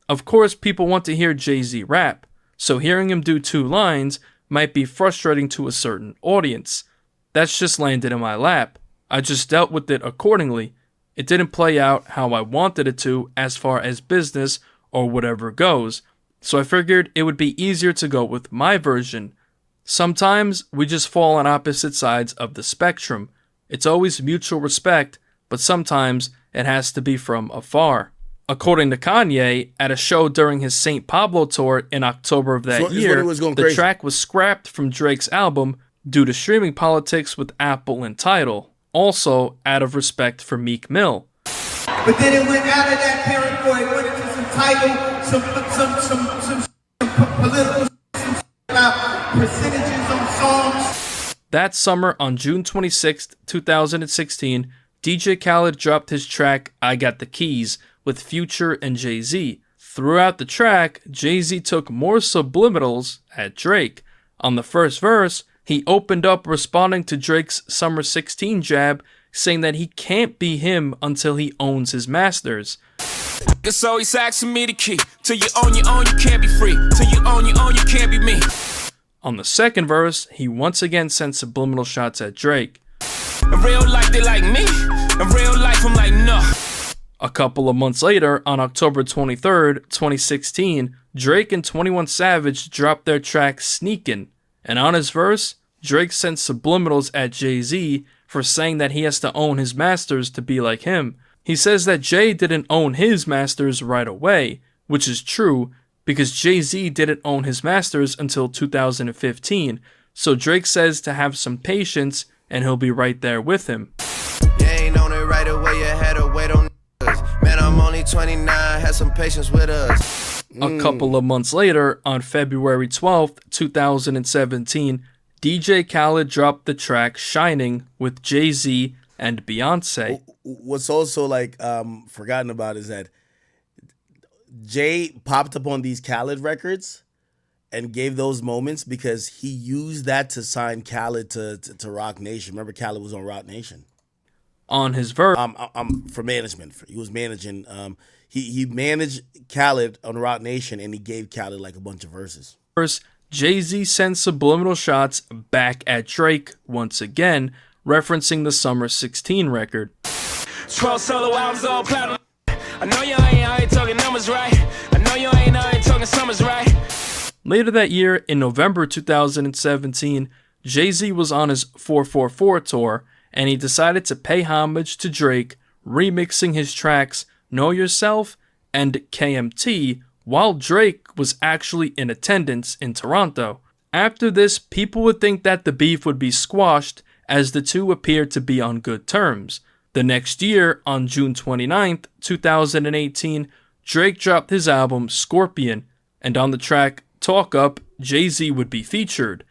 S4: Of course, people want to hear Jay-Z rap, so hearing him do 2 lines might be frustrating to a certain audience. That's just landed in my lap. I just dealt with it accordingly. It didn't play out how I wanted it to as far as business or whatever goes, so I figured it would be easier to go with my version. Sometimes we just fall on opposite sides of the spectrum. It's always mutual respect, but sometimes it has to be from afar. According to Kanye, at a show during his St. Pablo tour in October of that year, the track was scrapped from Drake's album due to streaming politics with Apple and Tidal, also out of respect for Meek Mill.
S5: But then it went out of that territory, went into some Tidal, some political about percentages on songs.
S4: That summer, on June 26, 2016, DJ Khaled dropped his track I Got the Keys with Future and Jay-Z. Throughout the track, Jay-Z took more subliminals at Drake. On the first verse, he opened up responding to Drake's Summer 16 jab, saying that he can't be him until he owns his masters.
S1: It's always asking me the key. Till you own your own, you can't be free. Till you own your own, you can't be me.
S4: On the second verse, he once again sent subliminal shots at Drake.
S1: In real life, they like me. In real life, I'm like, no.
S4: A couple of months later, on October 23rd, 2016, Drake and 21 Savage dropped their track Sneakin', and on his verse, Drake sent subliminals at Jay-Z for saying that he has to own his masters to be like him. He says that Jay didn't own his masters right away, which is true, because Jay-Z didn't own his masters until 2015, so Drake says to have some patience and he'll be right there with him.
S7: You ain't on it right away, you had to wait on us. Man, I'm only 29, had some patience with us.
S4: A couple of months later, on February 12th, 2017, DJ Khaled dropped the track Shining with Jay-Z and Beyonce.
S10: What's also forgotten about is that Jay popped up on these Khaled records and gave those moments because he used that to sign Khaled to Roc Nation. Remember, Khaled was on Roc Nation.
S4: On his verse,
S10: for management, he was managing. He managed Khaled on Roc Nation, and he gave Khaled like a bunch of verses.
S4: First, Jay-Z sends subliminal shots back at Drake once again, referencing the Summer 16 record.
S1: 12 solo albums all platinum. I know you ain't talking numbers right. I know you ain't talking summers right.
S4: Later that year, in November 2017, Jay-Z was on his 444 tour, and he decided to pay homage to Drake, remixing his tracks Know Yourself and KMT, while Drake was actually in attendance in Toronto. After this, people would think that the beef would be squashed, as the two appeared to be on good terms. The next year, on June 29th, 2018, Drake dropped his album Scorpion, and on the track Talk Up, Jay-Z would be featured.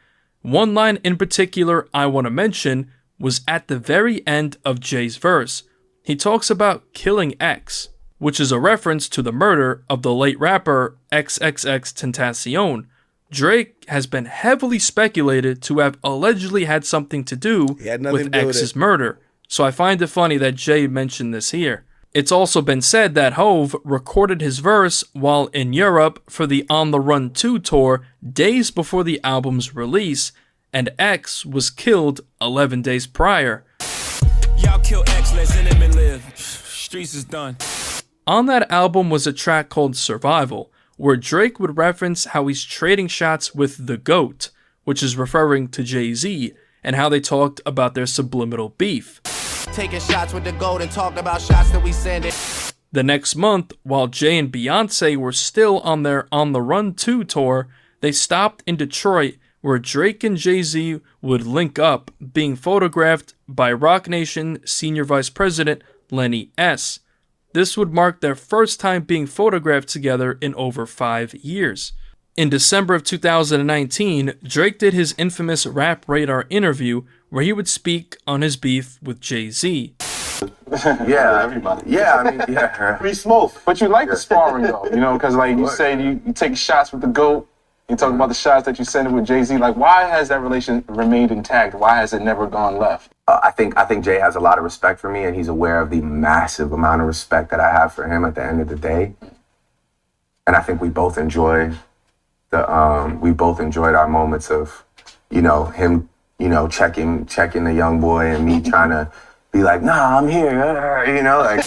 S4: One line in particular I want to mention was at the very end of Jay's verse. He talks about killing X, which is a reference to the murder of the late rapper XXXTentacion. Drake has been heavily speculated to have allegedly had something to do with X's murder, so I find it funny that Jay mentioned this here. It's also been said that Hove recorded his verse while in Europe for the On the Run 2 tour days before the album's release, and X was killed 11 days prior.
S1: Y'all kill X, let Cinnamon live. Streets is done.
S4: On that album was a track called Survival, where Drake would reference how he's trading shots with the GOAT, which is referring to Jay-Z, and how they talked about their subliminal beef.
S7: Taking shots with the gold and talking about shots that we send it.
S4: The next month, while Jay and Beyonce were still on their On the Run 2 tour, they stopped in Detroit, where Drake and Jay-Z would link up, being photographed by Roc Nation Senior Vice President Lenny S. This would mark their first time being photographed together in over 5 years. In December of 2019, Drake did his infamous Rap Radar interview, where he would speak on his beef with Jay-Z.
S2: Yeah, everybody. Yeah, I mean, yeah. We smoke. But you like the sparring, though, you know, because, like, you say you take shots with the GOAT, you talk about the shots that you send with Jay-Z. Like, why has that relation remained intact? Why has it never gone left?
S22: I think Jay has a lot of respect for me, and he's aware of the massive amount of respect that I have for him at the end of the day. And I think we both enjoyed our moments of, you know, him, you know, checking the young boy and me trying to be like, nah, I'm here, you know, like.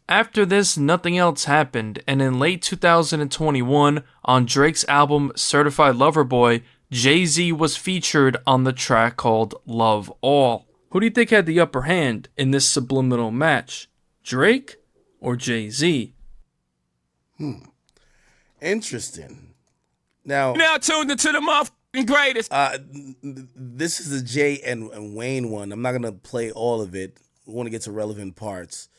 S4: After this, nothing else happened, and in late 2021, on Drake's album Certified Lover Boy, Jay-Z was featured on the track called Love All. Who do you think had the upper hand in this subliminal match? Drake or Jay-Z?
S10: Interesting. Now
S1: tuned into the motherfucking greatest.
S10: This is the Jay and Wayne one. I'm not gonna play all of it. We want to get to relevant parts.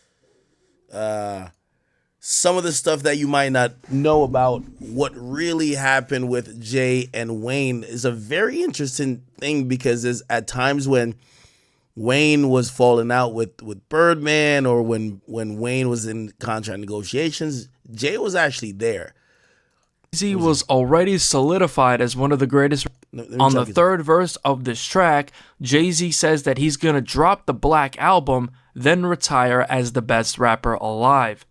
S10: Some of the stuff that you might not know about what really happened with Jay and Wayne is a very interesting thing, because there's at times when Wayne was falling out with Birdman, or when Wayne was in contract negotiations, Jay was actually there.
S4: Jay-Z was already solidified as one of the greatest. On the third verse of this track, Jay-Z says that he's gonna drop the Black Album, then retire as the best rapper alive.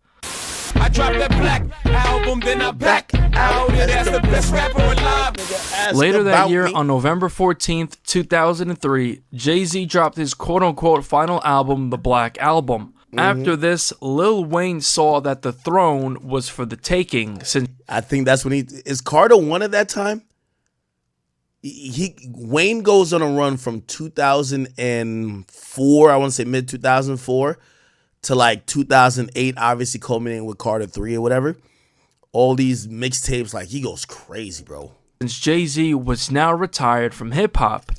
S1: I dropped that Black Album, then I back out it as the best rapper alive.
S4: Later that year, on November 14th, 2003, Jay-Z dropped his quote-unquote final album, The Black Album. After this, Lil Wayne saw that the throne was for the taking. Since
S10: I think that's when is Carter one at that time? Wayne goes on a run from 2004, I want to say mid 2004, to like 2008, obviously culminating with Carter 3 or whatever. All these mixtapes, like, he goes crazy, bro.
S4: Since Jay-Z was now retired from hip-hop.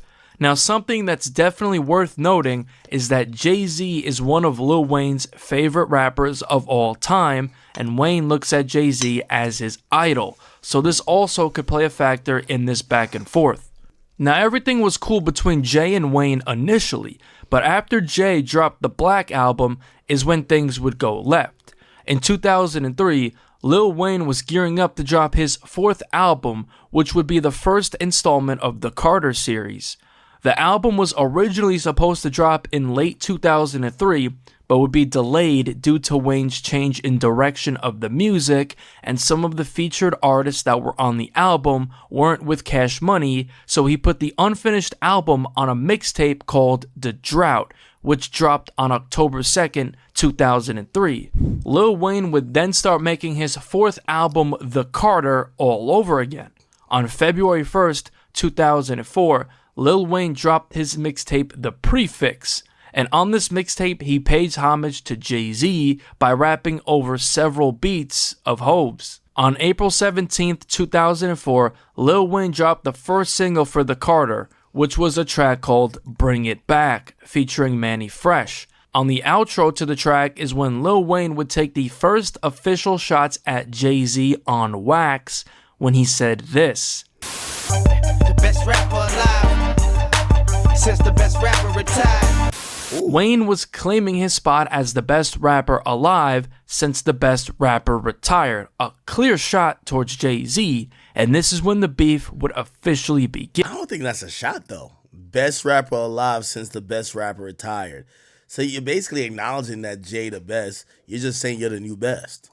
S4: Now, something that's definitely worth noting is that Jay-Z is one of Lil Wayne's favorite rappers of all time, and Wayne looks at Jay-Z as his idol. So this also could play a factor in this back and forth. Now, everything was cool between Jay and Wayne initially, but after Jay dropped the Black Album is when things would go left. In 2003, Lil Wayne was gearing up to drop his fourth album, which would be the first installment of the Carter series. The album was originally supposed to drop in late 2003, but would be delayed due to Wayne's change in direction of the music, and some of the featured artists that were on the album weren't with Cash Money, so he put the unfinished album on a mixtape called The Drought, which dropped on October 2nd, 2003. Lil Wayne would then start making his fourth album, The Carter, all over again. On February 1st, 2004, Lil Wayne dropped his mixtape The Prefix, and on this mixtape he pays homage to Jay-Z by rapping over several beats of Hov's. On April 17th, 2004, Lil Wayne dropped the first single for The Carter, which was a track called Bring It Back, featuring Manny Fresh. On the outro to the track is when Lil Wayne would take the first official shots at Jay-Z on wax, when he said this.
S3: The best rapper alive since the best rapper retired.
S4: Wayne was claiming his spot as the best rapper alive since the best rapper retired, a clear shot towards Jay-Z, and this is when the beef would officially begin.
S10: I don't think that's a shot, though. Best rapper alive since the best rapper retired. So you're basically acknowledging that Jay the best. You're just saying you're the new best.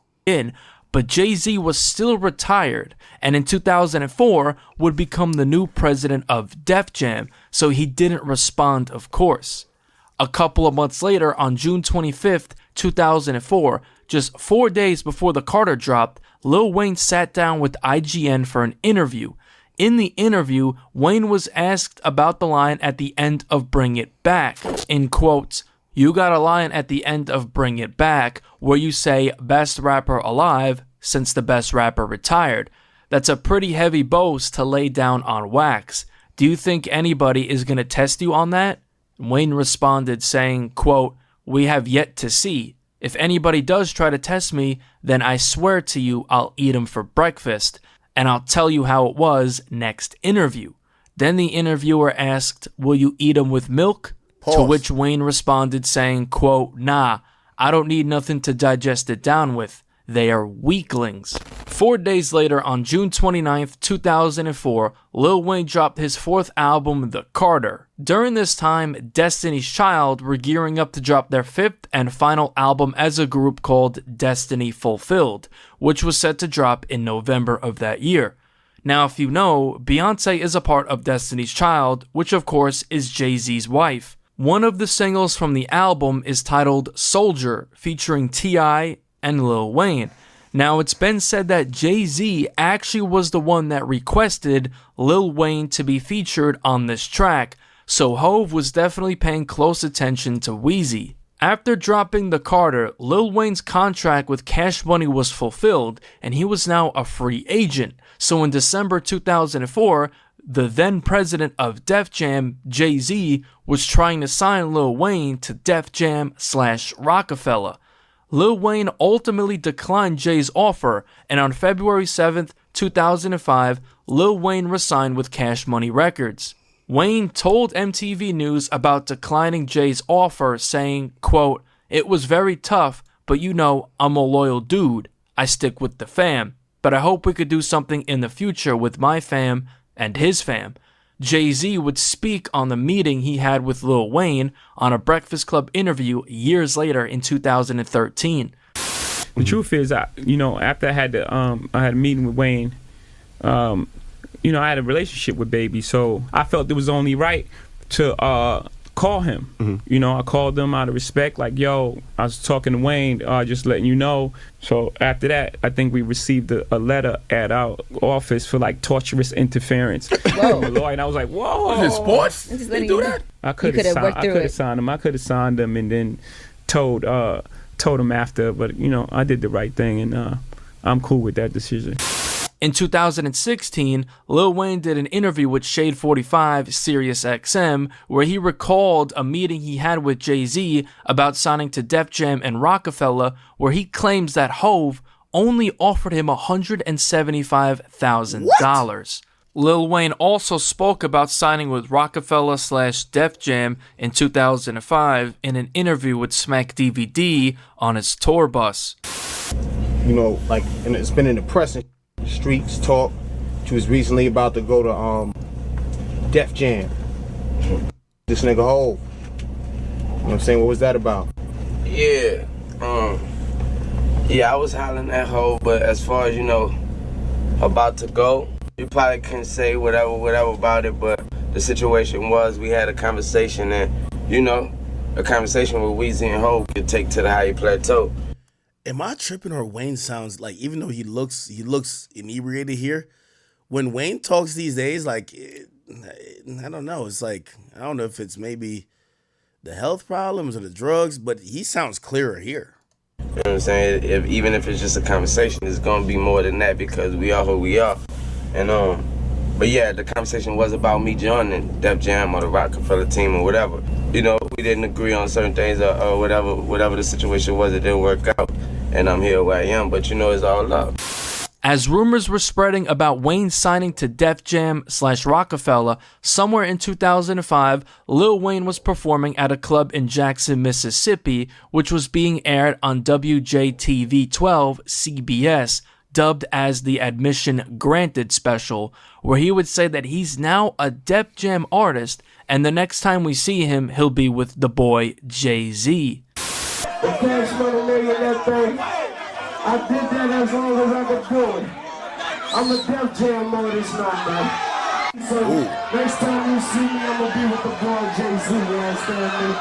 S4: But Jay-Z was still retired, and in 2004 would become the new president of Def Jam, so he didn't respond, of course. A couple of months later, on June 25th, 2004, just 4 days before The Carter dropped, Lil Wayne sat down with IGN for an interview. In the interview, Wayne was asked about the line at the end of Bring It Back. In quotes, "You got a line at the end of Bring It Back where you say best rapper alive since the best rapper retired. That's a pretty heavy boast to lay down on wax. Do you think anybody is going to test you on that?" Wayne responded saying, quote, "We have yet to see. If anybody does try to test me, then I swear to you I'll eat him for breakfast, and I'll tell you how it was next interview." Then the interviewer asked, "Will you eat him with milk?"
S10: Pause.
S4: To which Wayne responded saying, quote, "Nah, I don't need nothing to digest it down with. They are weaklings." 4 days later, on June 29th, 2004, Lil Wayne dropped his fourth album, The Carter. During this time, Destiny's Child were gearing up to drop their fifth and final album as a group called Destiny Fulfilled, which was set to drop in November of that year. Now, if you know, Beyonce is a part of Destiny's Child, which of course is Jay-Z's wife. One of the singles from the album is titled Soldier, featuring T.I. and Lil Wayne. Now, it's been said that Jay-Z actually was the one that requested Lil Wayne to be featured on this track, so Hov was definitely paying close attention to Weezy. After dropping The Carter, Lil Wayne's contract with Cash Money was fulfilled, and he was now a free agent. So in December 2004, the then president of Def Jam, Jay-Z, was trying to sign Lil Wayne to Def Jam/Rockefeller. Lil Wayne ultimately declined Jay's offer, and on February 7th, 2005, Lil Wayne resigned with Cash Money Records. Wayne told MTV News about declining Jay's offer, saying, quote, "It was very tough, but you know, I'm a loyal dude. I stick with the fam. But I hope we could do something in the future with my fam and his fam." Jay-Z would speak on the meeting he had with Lil Wayne on a Breakfast Club interview years later in 2013.
S20: The truth is, after I had a meeting with Wayne, I had a relationship with Baby, so I felt it was only right to call him. Mm-hmm. I called him out of respect, like, yo, I was talking to Wayne, just letting you know. So after that, I think we received a letter at our office for like torturous interference from a lawyer, and I was like, whoa.
S19: Was it sports? They do that?
S20: I could have signed him. I could have signed him and then told him after, but I did the right thing, and I'm cool with that decision.
S4: In 2016, Lil Wayne did an interview with Shade 45 Sirius XM where he recalled a meeting he had with Jay-Z about signing to Def Jam and Rockefeller, where he claims that Hov only offered him $175,000. Lil Wayne also spoke about signing with Rockefeller/Def Jam in 2005 in an interview with Smack DVD on his tour bus.
S8: And it's been in the press and streets talk. She was recently about to go to Def Jam. this nigga Hov. You know what I'm saying? What was that about?
S9: Yeah, I was hollering at Hov, but as far as, you know, about to go, you probably couldn't say whatever about it, but the situation was we had a conversation, and, you know, a conversation with Weezy and Hov could take to the higher plateau.
S10: Am I tripping, or Wayne sounds like, even though he looks inebriated here, when Wayne talks these days, like, I don't know, it's like, I don't know if it's maybe the health problems or the drugs, but he sounds clearer here.
S9: You know what I'm saying? Even if it's just a conversation, it's gonna be more than that because we are who we are. And but yeah, the conversation was about me joining Def Jam or the Rockefeller team or whatever. You know, we didn't agree on certain things or whatever the situation was, it didn't work out. And I'm here where I am, but you know, it's all love.
S4: As rumors were spreading about Wayne signing to Def Jam/Rockefeller, somewhere in 2005, Lil Wayne was performing at a club in Jackson, Mississippi, which was being aired on WJTV 12 CBS, dubbed as the Admission Granted special, where he would say that he's now a Def Jam artist, and the next time we see him, he'll be with the boy Jay-Z.
S5: I did that as long as I could do it. I'm a Def Jam artist now, man. So next time you see me, I'm gonna be with the boy Jay-Z, you understand me?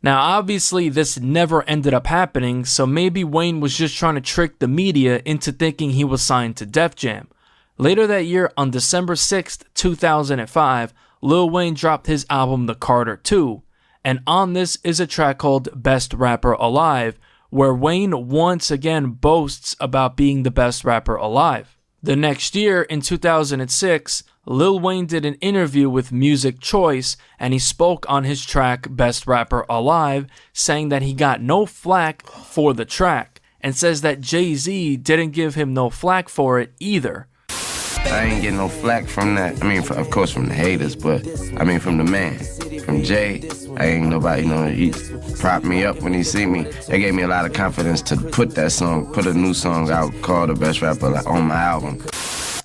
S4: Now, obviously, this never ended up happening, so maybe Wayne was just trying to trick the media into thinking he was signed to Def Jam. Later that year, on December 6th, 2005, Lil Wayne dropped his album The Carter 2, and on this is a track called Best Rapper Alive, where Wayne once again boasts about being the best rapper alive. The next year, in 2006, Lil Wayne did an interview with Music Choice, and he spoke on his track Best Rapper Alive, saying that he got no flack for the track, and says that Jay-Z didn't give him no flack for it either.
S9: I ain't getting no flack from that. I mean, of course from the haters, but I mean from the man. From Jay, I ain't nobody, you know, he propped me up when he see me. They gave me a lot of confidence to put a new song out called The Best Rapper on my album.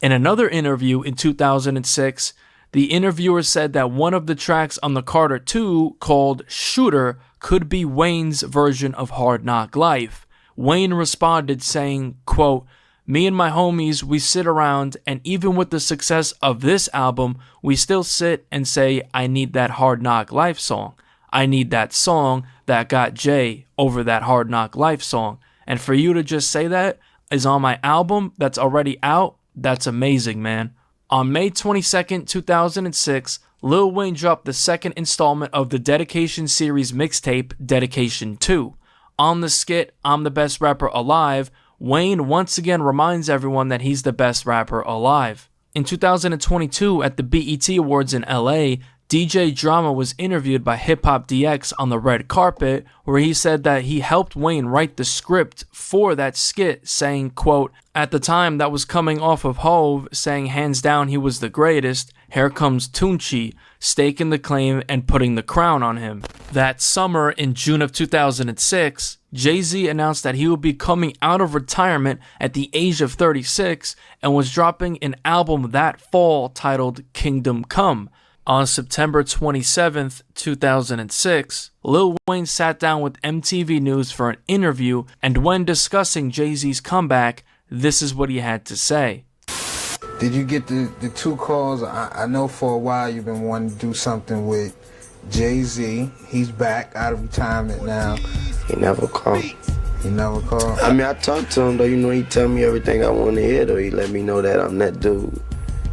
S4: In another interview in 2006, the interviewer said that one of the tracks on the Carter 2, called Shooter, could be Wayne's version of Hard Knock Life. Wayne responded saying, quote, "Me and my homies, we sit around, and even with the success of this album, we still sit and say, I need that Hard Knock Life song. I need that song that got Jay over that Hard Knock Life song. And for you to just say that is on my album that's already out, that's amazing, man." On May 22nd, 2006, Lil Wayne dropped the second installment of the Dedication series mixtape, Dedication 2. On the skit, I'm the Best Rapper Alive, Wayne once again reminds everyone that he's the best rapper alive. In 2022, at the BET Awards in LA, DJ Drama was interviewed by Hip Hop DX on the red carpet, where he said that he helped Wayne write the script for that skit, saying, quote, "At the time that was coming off of Hov, saying hands down he was the greatest, here comes Tunchi, staking the claim and putting the crown on him." That summer, in June of 2006, Jay-Z announced that he would be coming out of retirement at the age of 36 and was dropping an album that fall titled Kingdom Come. On September 27th, 2006, Lil Wayne sat down with MTV News for an interview, and when discussing Jay-Z's comeback, this is what he had to say.
S12: Did you get the two calls? I know for a while you've been wanting to do something with Jay-Z. He's back out of retirement now.
S9: He never called.
S12: He never called?
S9: I mean, I talked to him, though. You know, he tell me everything I want to hear, though. He let me know that I'm that dude.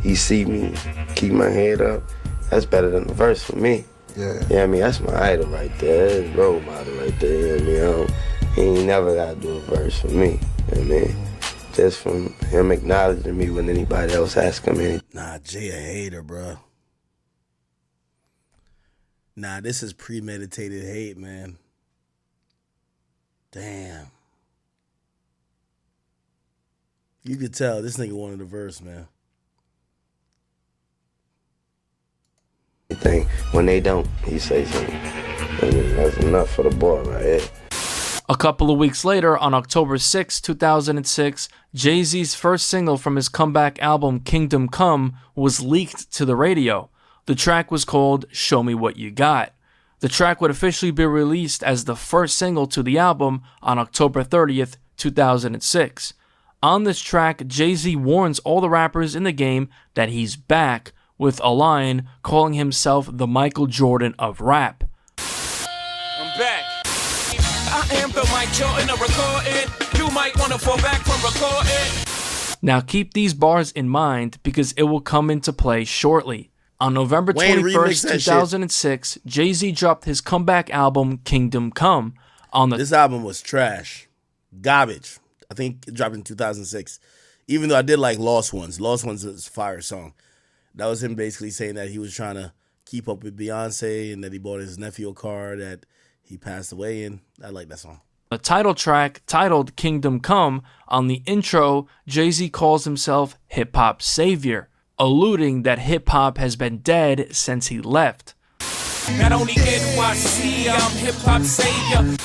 S9: He see me, keep my head up. That's better than the verse for me.
S12: Yeah.
S9: Yeah, I mean, that's my idol right there. That's his role model right there. You know what I mean? He ain't never got to do a verse for me. You know what I mean? Just from him acknowledging me when anybody else asks him anything.
S10: Nah, Jay a hater, bro. Nah, this is premeditated hate, man. Damn. You could tell this nigga wanted a verse, man.
S9: When they don't, he say something. I mean, that's enough for the boy right here.
S4: A couple of weeks later, on October 6, 2006, Jay-Z's first single from his comeback album Kingdom Come was leaked to the radio. The track was called Show Me What You Got. The track would officially be released as the first single to the album on October 30th, 2006. On this track, Jay-Z warns all the rappers in the game that he's back, with a line calling himself the Michael Jordan of rap.
S1: I'm back. I am the Mike Jordan of recording. You might want to fall back from recording.
S4: Now keep these bars in mind because it will come into play shortly. On November 21st, 2006, Jay-Z dropped his comeback album, Kingdom Come.
S10: This album was trash. Garbage. I think it dropped in 2006. Even though I did like Lost Ones. Lost Ones is a fire song. That was him basically saying that he was trying to keep up with Beyonce and that he bought his nephew a car that he passed away in. I like that song.
S4: The title track, titled Kingdom Come, on the intro, Jay-Z calls himself hip-hop savior, alluding that hip-hop has been dead since he left.
S1: Not only NYC, I'm hip-hop savior.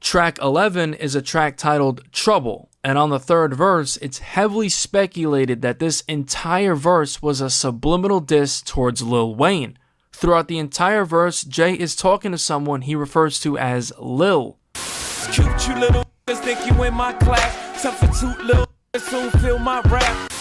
S4: Track 11 is a track titled Trouble, and on the third verse, it's heavily speculated that this entire verse was a subliminal diss towards Lil Wayne. Throughout the entire verse, Jay is talking to someone he refers to as Lil.
S1: Cute, you little think you in my class. Substitute little soon feel my rap.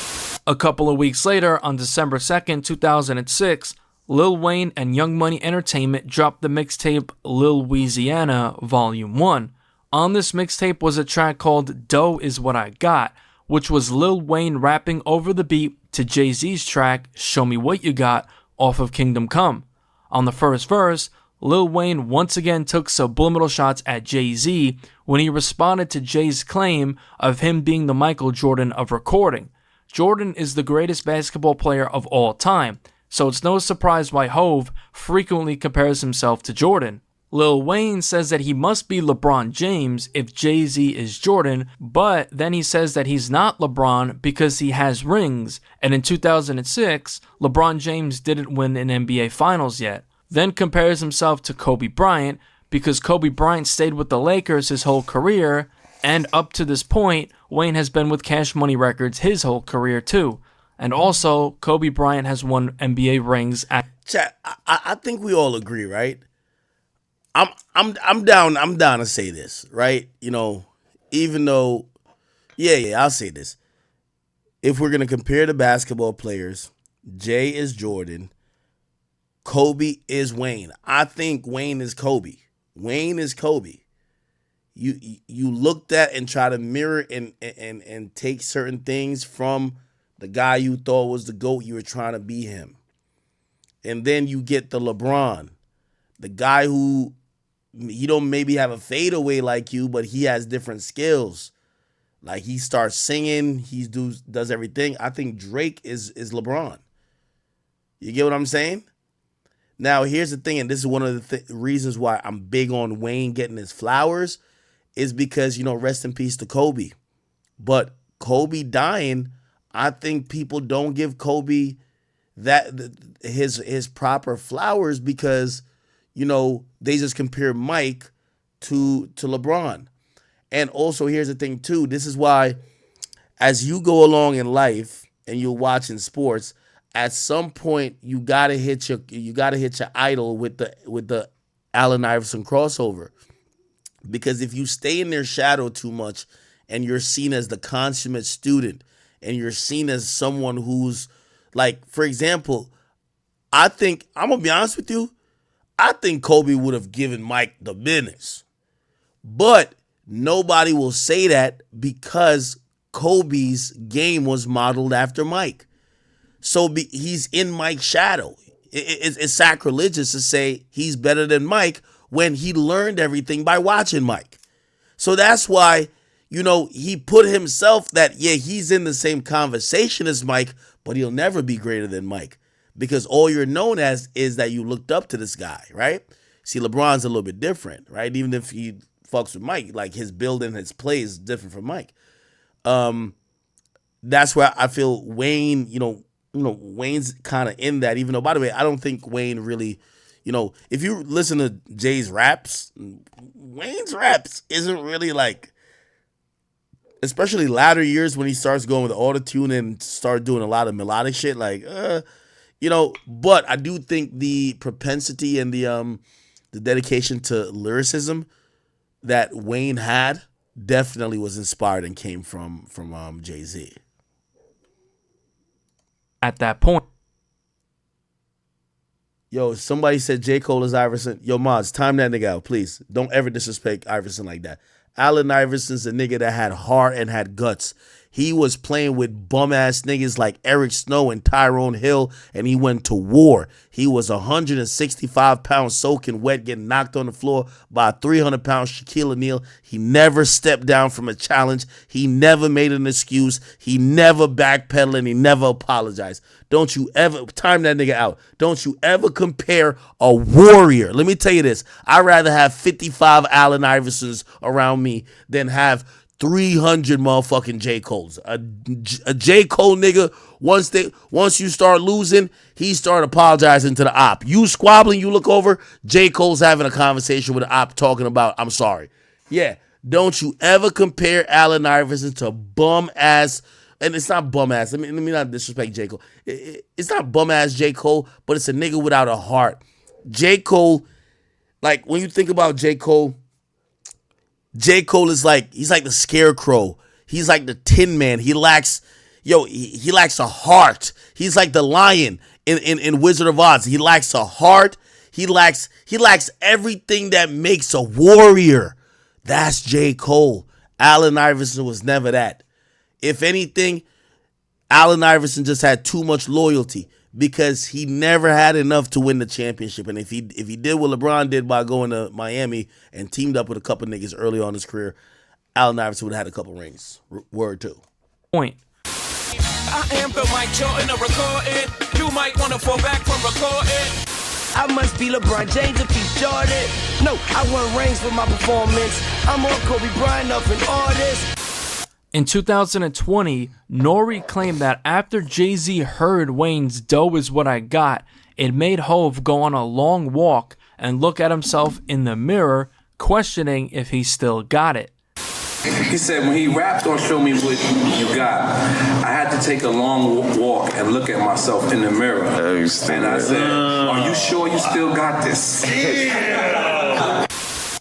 S4: A couple of weeks later, on December 2nd, 2006, Lil Wayne and Young Money Entertainment dropped the mixtape Lil Louisiana Volume 1. On this mixtape was a track called Dough Is What I Got, which was Lil Wayne rapping over the beat to Jay-Z's track Show Me What You Got off of Kingdom Come. On the first verse, Lil Wayne once again took subliminal shots at Jay-Z when he responded to Jay's claim of him being the Michael Jordan of recording. Jordan is the greatest basketball player of all time, so it's no surprise why Hove frequently compares himself to Jordan. Lil Wayne says that he must be LeBron James if Jay-Z is Jordan, but then he says that he's not LeBron because he has rings, and in 2006, LeBron James didn't win an NBA Finals yet. Then compares himself to Kobe Bryant because Kobe Bryant stayed with the Lakers his whole career, and up to this point, Wayne has been with Cash Money Records his whole career too. And also, Kobe Bryant has won NBA rings at...
S10: Chat, I think we all agree, right? I'm down to say this, right? You know, even though, yeah, I'll say this. If we're gonna compare the basketball players, Jay is Jordan, Kobe is Wayne. I think Wayne is Kobe. Wayne is Kobe. You looked at and try to mirror and take certain things from the guy you thought was the GOAT. You were trying to be him. And then you get the LeBron, the guy who, he don't maybe have a fadeaway like you, but he has different skills. Like he starts singing, he does everything. I think Drake is LeBron. You get what I'm saying? Now, here's the thing, and this is one of the reasons why I'm big on Wayne getting his flowers, is because, you know, rest in peace to Kobe. But Kobe dying, I think people don't give Kobe his proper flowers because, you know, they just compare Mike to LeBron. And also, here's the thing too. This is why, as you go along in life and you're watching sports, at some point you gotta hit your idol with the Allen Iverson crossover. Because if you stay in their shadow too much and you're seen as the consummate student and you're seen as someone who's like, for example, I think, I'm going to be honest with you, I think Kobe would have given Mike the business. But nobody will say that because Kobe's game was modeled after Mike. So he's in Mike's shadow. It's sacrilegious to say he's better than Mike when he learned everything by watching Mike. So that's why, you know, he put himself that, yeah, he's in the same conversation as Mike, but he'll never be greater than Mike because all you're known as is that you looked up to this guy, right? See, LeBron's a little bit different, right? Even if he fucks with Mike, like his build and his play is different from Mike. That's where I feel Wayne, you know, Wayne's kind of in that, even though, by the way, I don't think Wayne really, you know, if you listen to Jay's raps, Wayne's raps isn't really like, especially latter years when he starts going with auto-tune and start doing a lot of melodic shit, like, You know, but I do think the propensity and the dedication to lyricism that Wayne had definitely was inspired and came from Jay-Z.
S4: At that point.
S10: Yo, somebody said J. Cole is Iverson. Yo, Mods, time that nigga out, please. Don't ever disrespect Iverson like that. Allen Iverson's a nigga that had heart and had guts. He was playing with bum-ass niggas like Eric Snow and Tyrone Hill, and he went to war. He was 165 pounds soaking wet, getting knocked on the floor by a 300-pound Shaquille O'Neal. He never stepped down from a challenge. He never made an excuse. He never backpedaled, and he never apologized. Don't you ever, time that nigga out, don't you ever compare a warrior. Let me tell you this. I'd rather have 55 Allen Iversons around me than have 300 motherfucking J. Coles. A J. Cole nigga, once you start losing, he start apologizing to the op. You squabbling, you look over, J. Cole's having a conversation with the op talking about, I'm sorry. Yeah, don't you ever compare Allen Iverson to bum ass, and it's not bum ass. Let me not disrespect J. Cole. It's not bum ass J. Cole, but it's a nigga without a heart. J. Cole, like when you think about J. Cole is like, he's like the Scarecrow. He's like the Tin Man. He lacks a heart. He's like the lion in Wizard of Oz. He lacks a heart. He lacks everything that makes a warrior. That's J. Cole. Allen Iverson was never that. If anything, Allen Iverson just had too much loyalty because he never had enough to win the championship. And if he did what LeBron did by going to Miami and teamed up with a couple niggas early on in his career, Allen Iverson would have had a couple rings. Word too.
S4: Point.
S1: I am the Mike Jordan of recording. You might want to fall back from recording.
S7: I must be LeBron James if he's Jordan. No, I won rings for my performance. I'm on Kobe Bryant up in all this.
S4: In 2020, Nori claimed that after Jay-Z heard Wayne's "Dough Is What I Got," it made Hov go on a long walk and look at himself in the mirror, questioning if he still got it.
S14: He said when he rapped on Show Me What You Got, I had to take a long walk and look at myself in the mirror. And I said, are you sure you still got this?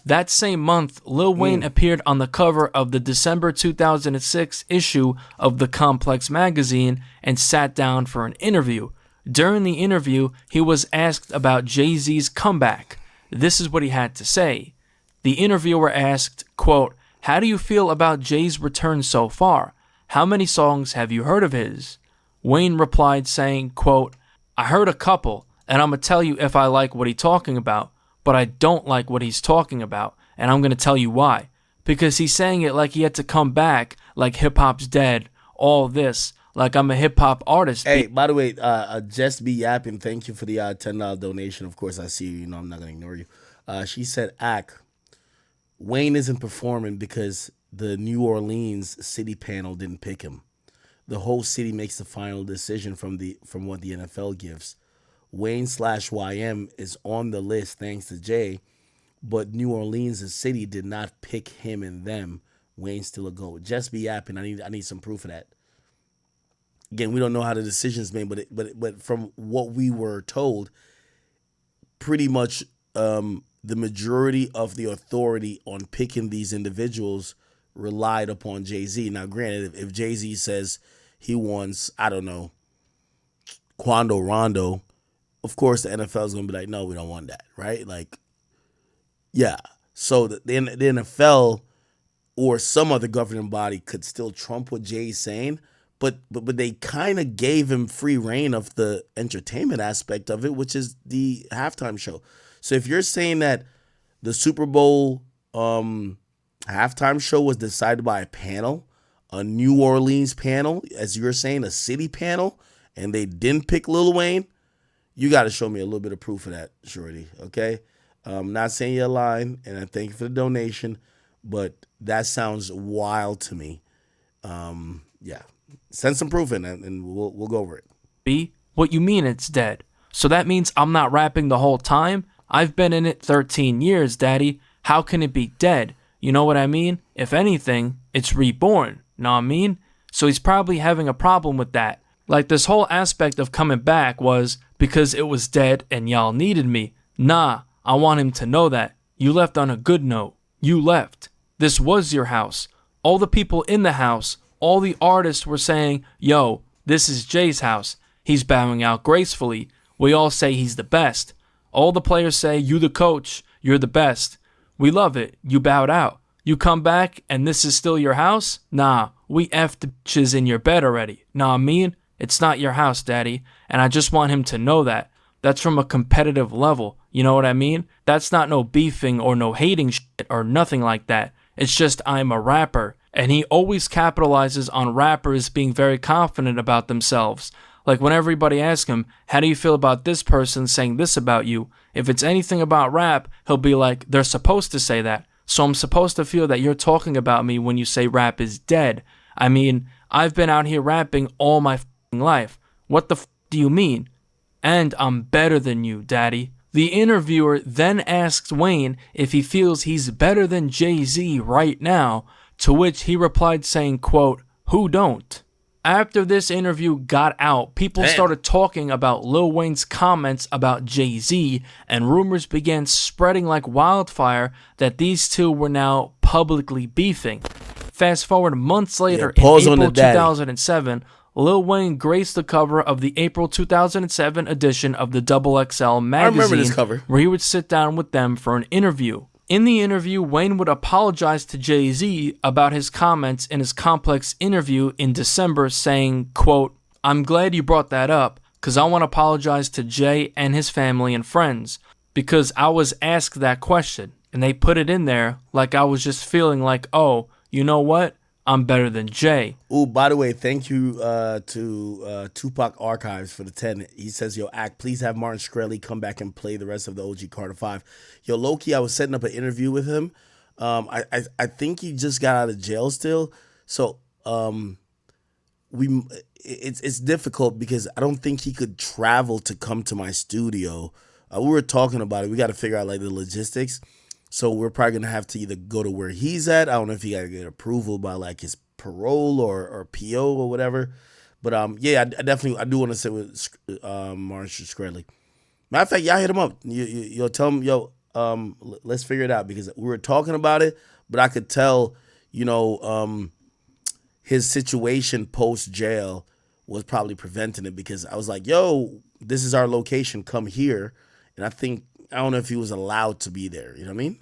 S4: That same month, Lil Wayne appeared on the cover of the December 2006 issue of the Complex magazine and sat down for an interview. During the interview, he was asked about Jay-Z's comeback. This is what he had to say. The interviewer asked, quote, "How do you feel about Jay's return so far? How many songs have you heard of his?" Wayne replied saying, quote, "I heard a couple, and I'm going to tell you if I like what he's talking about. But I don't like what he's talking about, and I'm going to tell you why. Because he's saying it like he had to come back, like hip-hop's dead, all this, like I'm a hip-hop artist."
S10: Hey, by the way, Just Be Yapping, thank you for the $10 donation. Of course, I see you. You know I'm not going to ignore you. She said, Wayne isn't performing because the New Orleans city panel didn't pick him. The whole city makes the final decision from what the NFL gives. Wayne/YM is on the list thanks to Jay, but New Orleans, the city, did not pick him and them. Wayne's still a GOAT. Just Be Yapping. I need some proof of that. Again, we don't know how the decision's made, but from what we were told, pretty much the majority of the authority on picking these individuals relied upon Jay-Z. Now, granted, if Jay-Z says he wants, I don't know, Quando Rondo, of course, the NFL is going to be like, no, we don't want that, right? Like, yeah. So the NFL or some other governing body could still trump what Jay's saying, but they kind of gave him free reign of the entertainment aspect of it, which is the halftime show. So if you're saying that the Super Bowl halftime show was decided by a panel, a New Orleans panel, as you're saying, a city panel, and they didn't pick Lil Wayne, you got to show me a little bit of proof of that, Shorty, okay? I'm not saying you're lying, and I thank you for the donation, but that sounds wild to me. Yeah, send some proof in, and we'll go over it.
S4: B, what you mean it's dead? So that means I'm not rapping the whole time? I've been in it 13 years, Daddy. How can it be dead? You know what I mean? If anything, it's reborn. Know what I mean? So he's probably having a problem with that. Like this whole aspect of coming back was because it was dead and y'all needed me. Nah, I want him to know that. You left on a good note. You left. This was your house. All the people in the house, all the artists were saying, yo, this is Jay's house. He's bowing out gracefully. We all say he's the best. All the players say, you the coach, you're the best. We love it. You bowed out. You come back and this is still your house? Nah, we effed the bitches in your bed already. Nah, I mean, it's not your house, daddy. And I just want him to know that. That's from a competitive level. You know what I mean? That's not no beefing or no hating shit or nothing like that. It's just I'm a rapper. And he always capitalizes on rappers being very confident about themselves. Like when everybody asks him, how do you feel about this person saying this about you? If it's anything about rap, he'll be like, they're supposed to say that. So I'm supposed to feel that you're talking about me when you say rap is dead. I mean, I've been out here rapping all my life. What the do you mean? And I'm better than you, daddy. The interviewer then asks Wayne if he feels he's better than Jay-Z right now, to which he replied saying, quote, who don't? After this interview got out, people started talking about Lil Wayne's comments about Jay-Z, and rumors began spreading like wildfire that these two were now publicly beefing. Fast forward months later, in April 2007, Lil Wayne graced the cover of the April 2007 edition of the XXL magazine,
S10: I remember this cover,
S4: where he would sit down with them for an interview. In the interview, Wayne would apologize to Jay-Z about his comments in his Complex interview in December, saying, quote, I'm glad you brought that up, because I want to apologize to Jay and his family and friends, because I was asked that question, and they put it in there like I was just feeling like, oh, you know what? I'm better than Jay.
S10: Ooh, by the way, thank you to Tupac Archives for the 10. He says, yo, Act, please have Martin Shkreli come back and play the rest of the OG Carter 5. Yo, Loki, I was setting up an interview with him. I think he just got out of jail still. So it's difficult because I don't think he could travel to come to my studio. We were talking about it. We got to figure out like the logistics. So we're probably going to have to either go to where he's at. I don't know if he got to get approval by like his parole or PO or whatever. But yeah, I do want to sit with Martin Shkreli. Matter of fact, y'all hit him up. You'll tell him, yo, let's figure it out, because we were talking about it, but I could tell, his situation post jail was probably preventing it, because I was like, yo, this is our location, come here. And I don't know if he was allowed to be there. You know what I mean?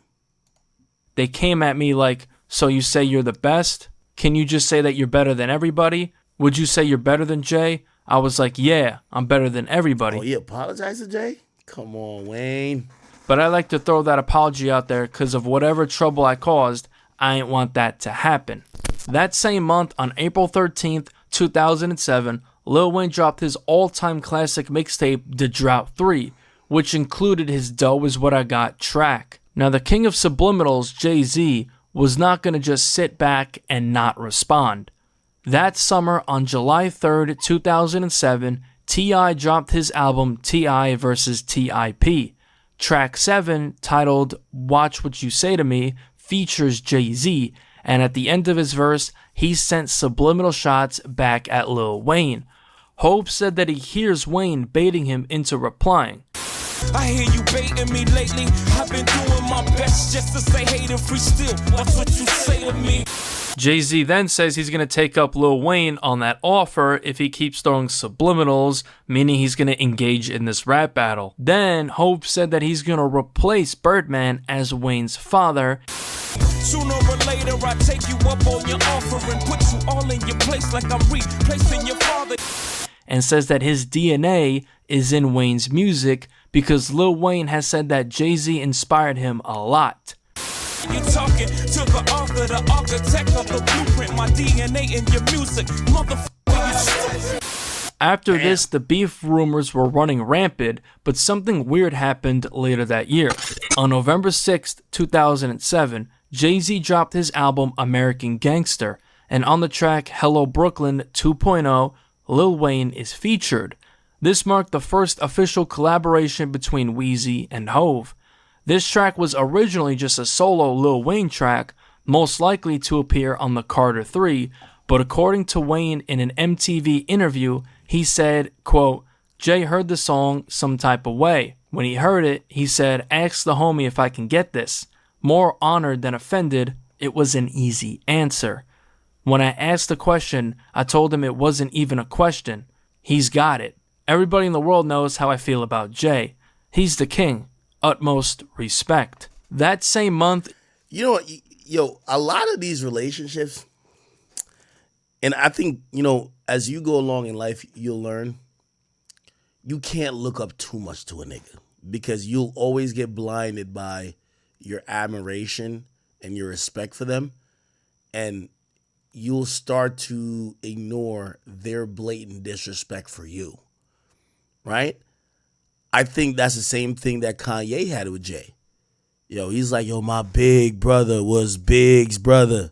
S4: They came at me like, so you say you're the best? Can you just say that you're better than everybody? Would you say you're better than Jay? I was like, yeah, I'm better than everybody.
S10: Oh, he apologized to Jay? Come on, Wayne.
S4: But I like to throw that apology out there because of whatever trouble I caused, I ain't want that to happen. That same month, on April 13th, 2007, Lil Wayne dropped his all-time classic mixtape, The Drought 3, which included his Dough Is What I Got track. Now, the king of subliminals, Jay-Z, was not going to just sit back and not respond. That summer, on July 3rd, 2007, T.I. dropped his album T.I. vs. T.I.P. Track 7, titled Watch What You Say to Me, features Jay-Z, and at the end of his verse, he sent subliminal shots back at Lil Wayne. Hope said that he hears Wayne baiting him into replying.
S1: I hear you baiting me lately. I've been doing my best just to say hey to free still. Watch what you say to me.
S4: Jay-Z then says he's going to take up Lil Wayne on that offer if he keeps throwing subliminals, meaning he's going to engage in this rap battle. Then Hope said that he's going to replace Birdman as Wayne's father.
S1: Sooner or later I take you up on your offer and put you all in your place like I'm replacing your father.
S4: And says that his DNA is in Wayne's music because Lil Wayne has said that Jay-Z inspired him a lot.
S1: You talking to the author, the architect of the blueprint, my DNA in your music, motherfucker.
S4: After this, the beef rumors were running rampant, but something weird happened later that year. On November 6th, 2007, Jay-Z dropped his album American Gangster, and on the track Hello Brooklyn 2.0, Lil Wayne is featured. This marked the first official collaboration between Weezy and Hove. This track was originally just a solo Lil Wayne track, most likely to appear on the Carter 3, but according to Wayne in an MTV interview, He said, quote, Jay heard the song some type of way. When he heard it, he said, ask the homie if I can get this. More honored than offended, it was an easy answer. When I asked the question, I told him it wasn't even a question. He's got it. Everybody in the world knows how I feel about Jay. He's the king. Utmost respect. That same month...
S10: You know what? Yo, a lot of these relationships, and I think, as you go along in life, you'll learn you can't look up too much to a nigga because you'll always get blinded by your admiration and your respect for them, and you'll start to ignore their blatant disrespect for you, right? I think that's the same thing that Kanye had with Jay. Yo, he's like, yo, my big brother was Big's brother.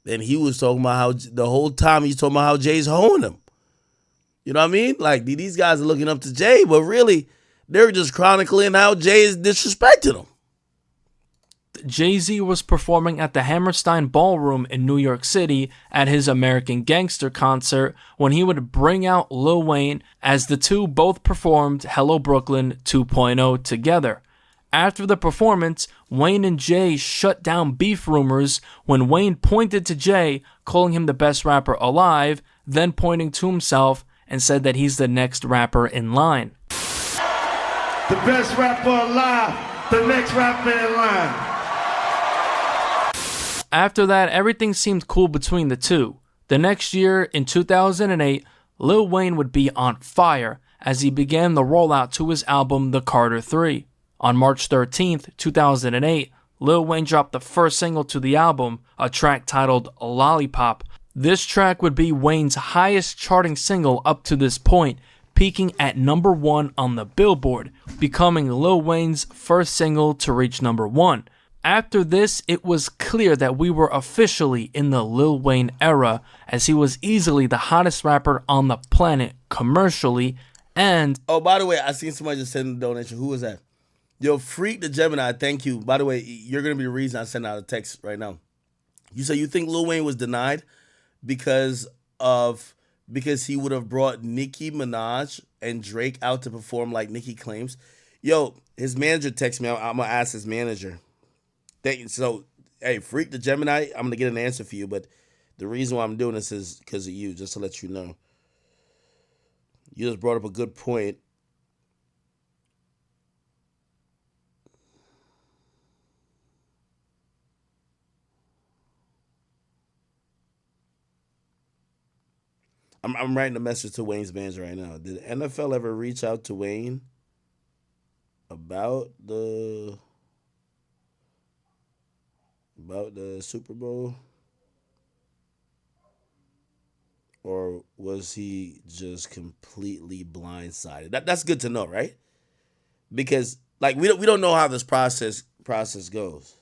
S10: Then he was talking about how the whole time he's talking about how Jay's hoeing him. You know what I mean? Like, these guys are looking up to Jay, but really, they're just chronicling how Jay is disrespecting him.
S4: Jay-Z was performing at the Hammerstein Ballroom in New York City at his American Gangster concert when he would bring out Lil Wayne as the two both performed Hello Brooklyn 2.0 together. After the performance, Wayne and Jay shut down beef rumors when Wayne pointed to Jay, calling him the best rapper alive, then pointing to himself and said that he's the next rapper in line.
S5: The best rapper alive, the next rapper in line.
S4: After that, everything seemed cool between the two. The next year, in 2008, Lil Wayne would be on fire as he began the rollout to his album The Carter 3. On March 13th, 2008, Lil Wayne dropped the first single to the album, a track titled Lollipop. This track would be Wayne's highest charting single up to this point, peaking at number 1 on the Billboard, becoming Lil Wayne's first single to reach number 1. After this, it was clear that we were officially in the Lil Wayne era, as he was easily the hottest rapper on the planet commercially, and...
S10: Oh, by the way, I seen somebody just send a donation. Who was that? Yo, Freak the Gemini, thank you. By the way, you're going to be the reason I send out a text right now. You say you think Lil Wayne was denied because he would have brought Nicki Minaj and Drake out to perform like Nicki claims. Yo, his manager texted me. I'm going to ask his manager. So, hey, Freak the Gemini, I'm going to get an answer for you, but the reason why I'm doing this is because of you, just to let you know. You just brought up a good point. I'm writing a message to Wayne's manager right now. Did NFL ever reach out to Wayne about the Super Bowl? Or was he just completely blindsided? That's good to know, right? Because like we don't know how this process goes.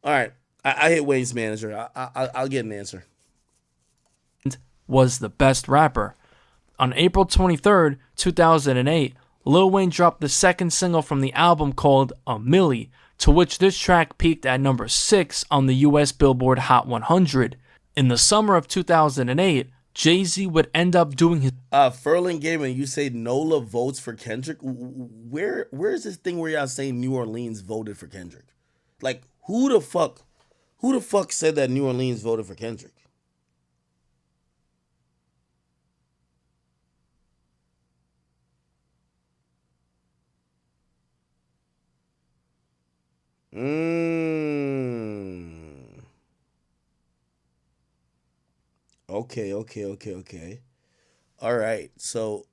S10: All right. I hit Wayne's manager. I'll get an answer.
S4: Was the best rapper. On April 23rd, 2008, Lil Wayne dropped the second single from the album called A Milli, to which this track peaked at number 6 on the US Billboard Hot 100. In the summer of 2008, Jay-Z would end up doing his...
S10: Furlan Gaming, you say NOLA votes for Kendrick? Where is this thing where y'all saying New Orleans voted for Kendrick? Like, who the fuck said that New Orleans voted for Kendrick? Okay. All right. So,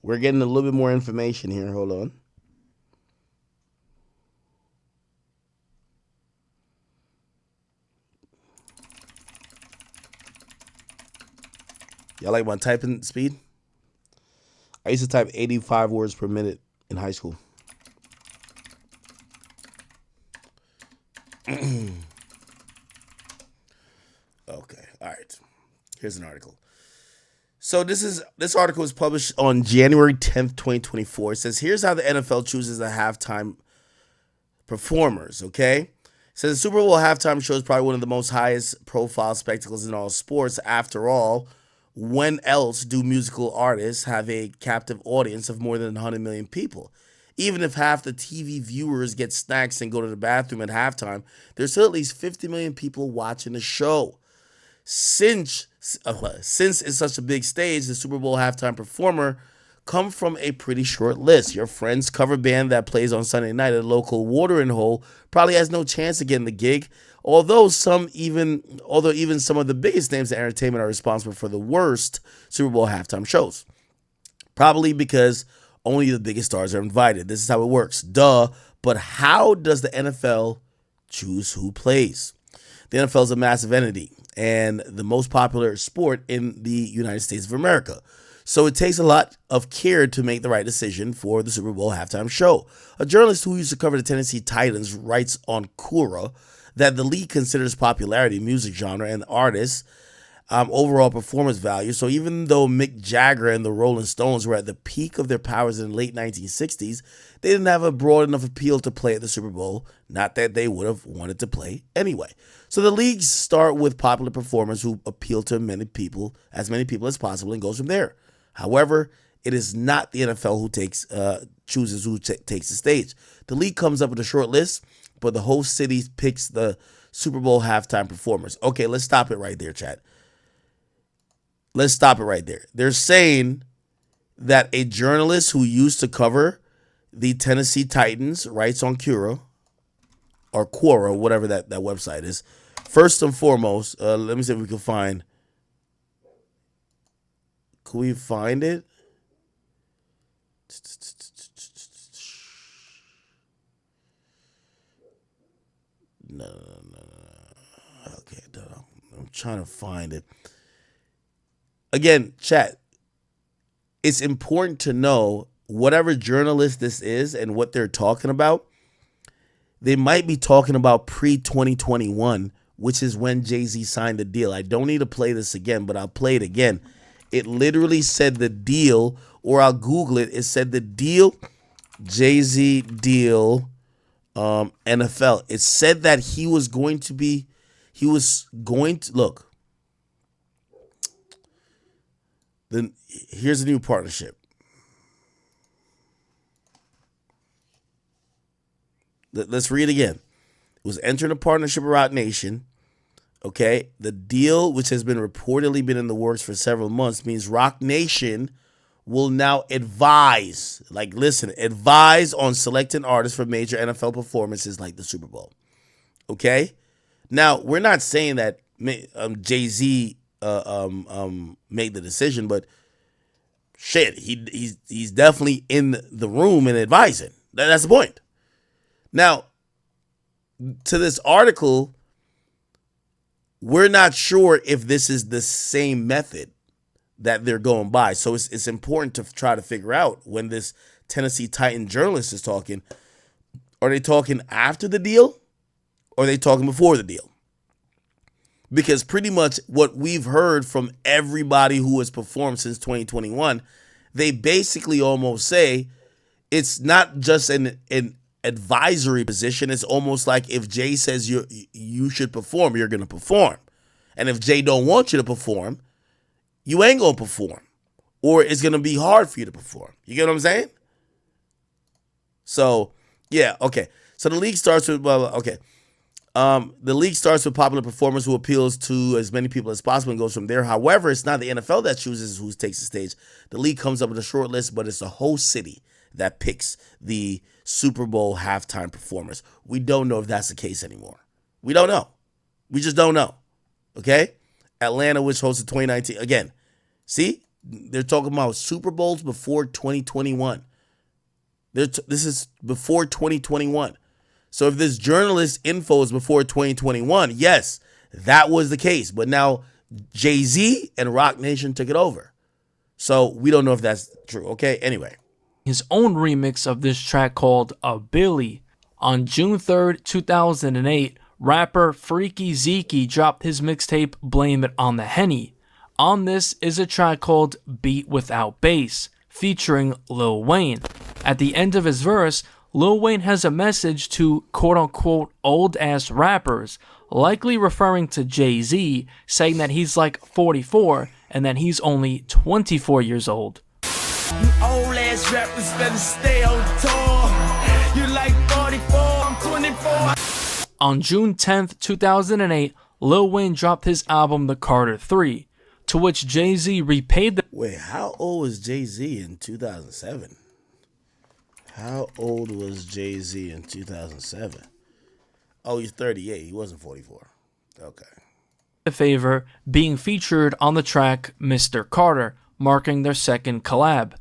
S10: we're getting a little bit more information here. Hold on. Y'all like my typing speed? I used to type 85 words per minute in high school. Okay, all right. Here's an article. So this article was published on January 10th, 2024. It says, here's how the NFL chooses the halftime performers, okay? It Says the Super Bowl halftime show is probably one of the most highest profile spectacles in all sports. After all, when else do musical artists have a captive audience of more than 100 million people? Even if half the TV viewers get snacks and go to the bathroom at halftime, there's still at least 50 million people watching the show. Since it's such a big stage, the Super Bowl halftime performer come from a pretty short list. Your friend's cover band that plays on Sunday night at a local watering hole probably has no chance of getting the gig, although even some of the biggest names in entertainment are responsible for the worst Super Bowl halftime shows. Probably because only the biggest stars are invited. This is how it works. Duh. But how does the NFL choose who plays? The NFL is a massive entity and the most popular sport in the United States of America. So it takes a lot of care to make the right decision for the Super Bowl halftime show. A journalist who used to cover the Tennessee Titans writes on Quora that the league considers popularity, music genre, and artists overall performance value. So even though Mick Jagger and the Rolling Stones were at the peak of their powers in the late 1960s, they didn't have a broad enough appeal to play at the Super Bowl. Not that they would have wanted to play anyway. So the leagues start with popular performers who appeal to many people as possible, and goes from there. However, it is not the NFL who chooses who takes the stage. The league comes up with a short list, but the host city picks the Super Bowl halftime performers. Okay, let's stop it right there, chat. Let's stop it right there. They're saying that a journalist who used to cover the Tennessee Titans writes on Quora, or Quora, whatever that website is. First and foremost, let me see if we can find. Can we find it? No. Okay, no. I'm trying to find it. Again, chat, it's important to know whatever journalist this is and what they're talking about. They might be talking about pre-2021, which is when Jay-Z signed the deal. I don't need to play this again, but I'll play it again. It literally said the deal, or I'll Google it. It said the deal, Jay-Z deal, NFL. It said that he was going to, look. Then here's a new partnership. Let's read again. It was entering a partnership with Roc Nation. Okay, the deal, which has been reportedly been in the works for several months, means Roc Nation will now advise on selecting artists for major NFL performances like the Super Bowl. Okay, now we're not saying that Jay-Z made the decision, but shit, he's definitely in the room and advising. That's the point. Now, to this article, we're not sure if this is the same method that they're going by. So it's important to try to figure out when this Tennessee Titan journalist is talking. Are they talking after the deal, or are they talking before the deal? Because pretty much what we've heard from everybody who has performed since 2021, they basically almost say it's not just an advisory position. It's almost like if Jay says you should perform, you're going to perform. And if Jay don't want you to perform, you ain't going to perform. Or it's going to be hard for you to perform. You get what I'm saying? So, yeah, okay. So the league starts with, okay. The league starts with popular performers who appeals to as many people as possible and goes from there. However, it's not the NFL that chooses who takes the stage. The league comes up with a short list, but it's the host city that picks the Super Bowl halftime performers. We don't know if that's the case anymore. We don't know. We just don't know. Okay? Atlanta, which hosted 2019. Again, see? They're talking about Super Bowls before 2021. This is before 2021. So if this journalist info is before 2021, yes, that was the case. But now Jay-Z and Roc Nation took it over. So we don't know if that's true. Okay, anyway.
S4: His own remix of this track called A Billy. On June 3rd, 2008, rapper Freaky Zeke dropped his mixtape Blame It on the Henny. On this is a track called Beat Without Bass, featuring Lil Wayne. At the end of his verse, Lil Wayne has a message to quote-unquote old-ass rappers, likely referring to Jay-Z, saying that he's like 44 and that he's only 24 years old.
S3: You old ass rappers better stay on tour. You like 44, I'm 24.
S4: On June 10th, 2008, Lil Wayne dropped his album The Carter 3, to which Jay-Z repaid the...
S10: Wait, how old was Jay-Z in 2007? How old was Jay-Z in 2007? Oh, he's 38. He wasn't 44. Okay.
S4: ...the favor, being featured on the track Mr. Carter, marking their second collab.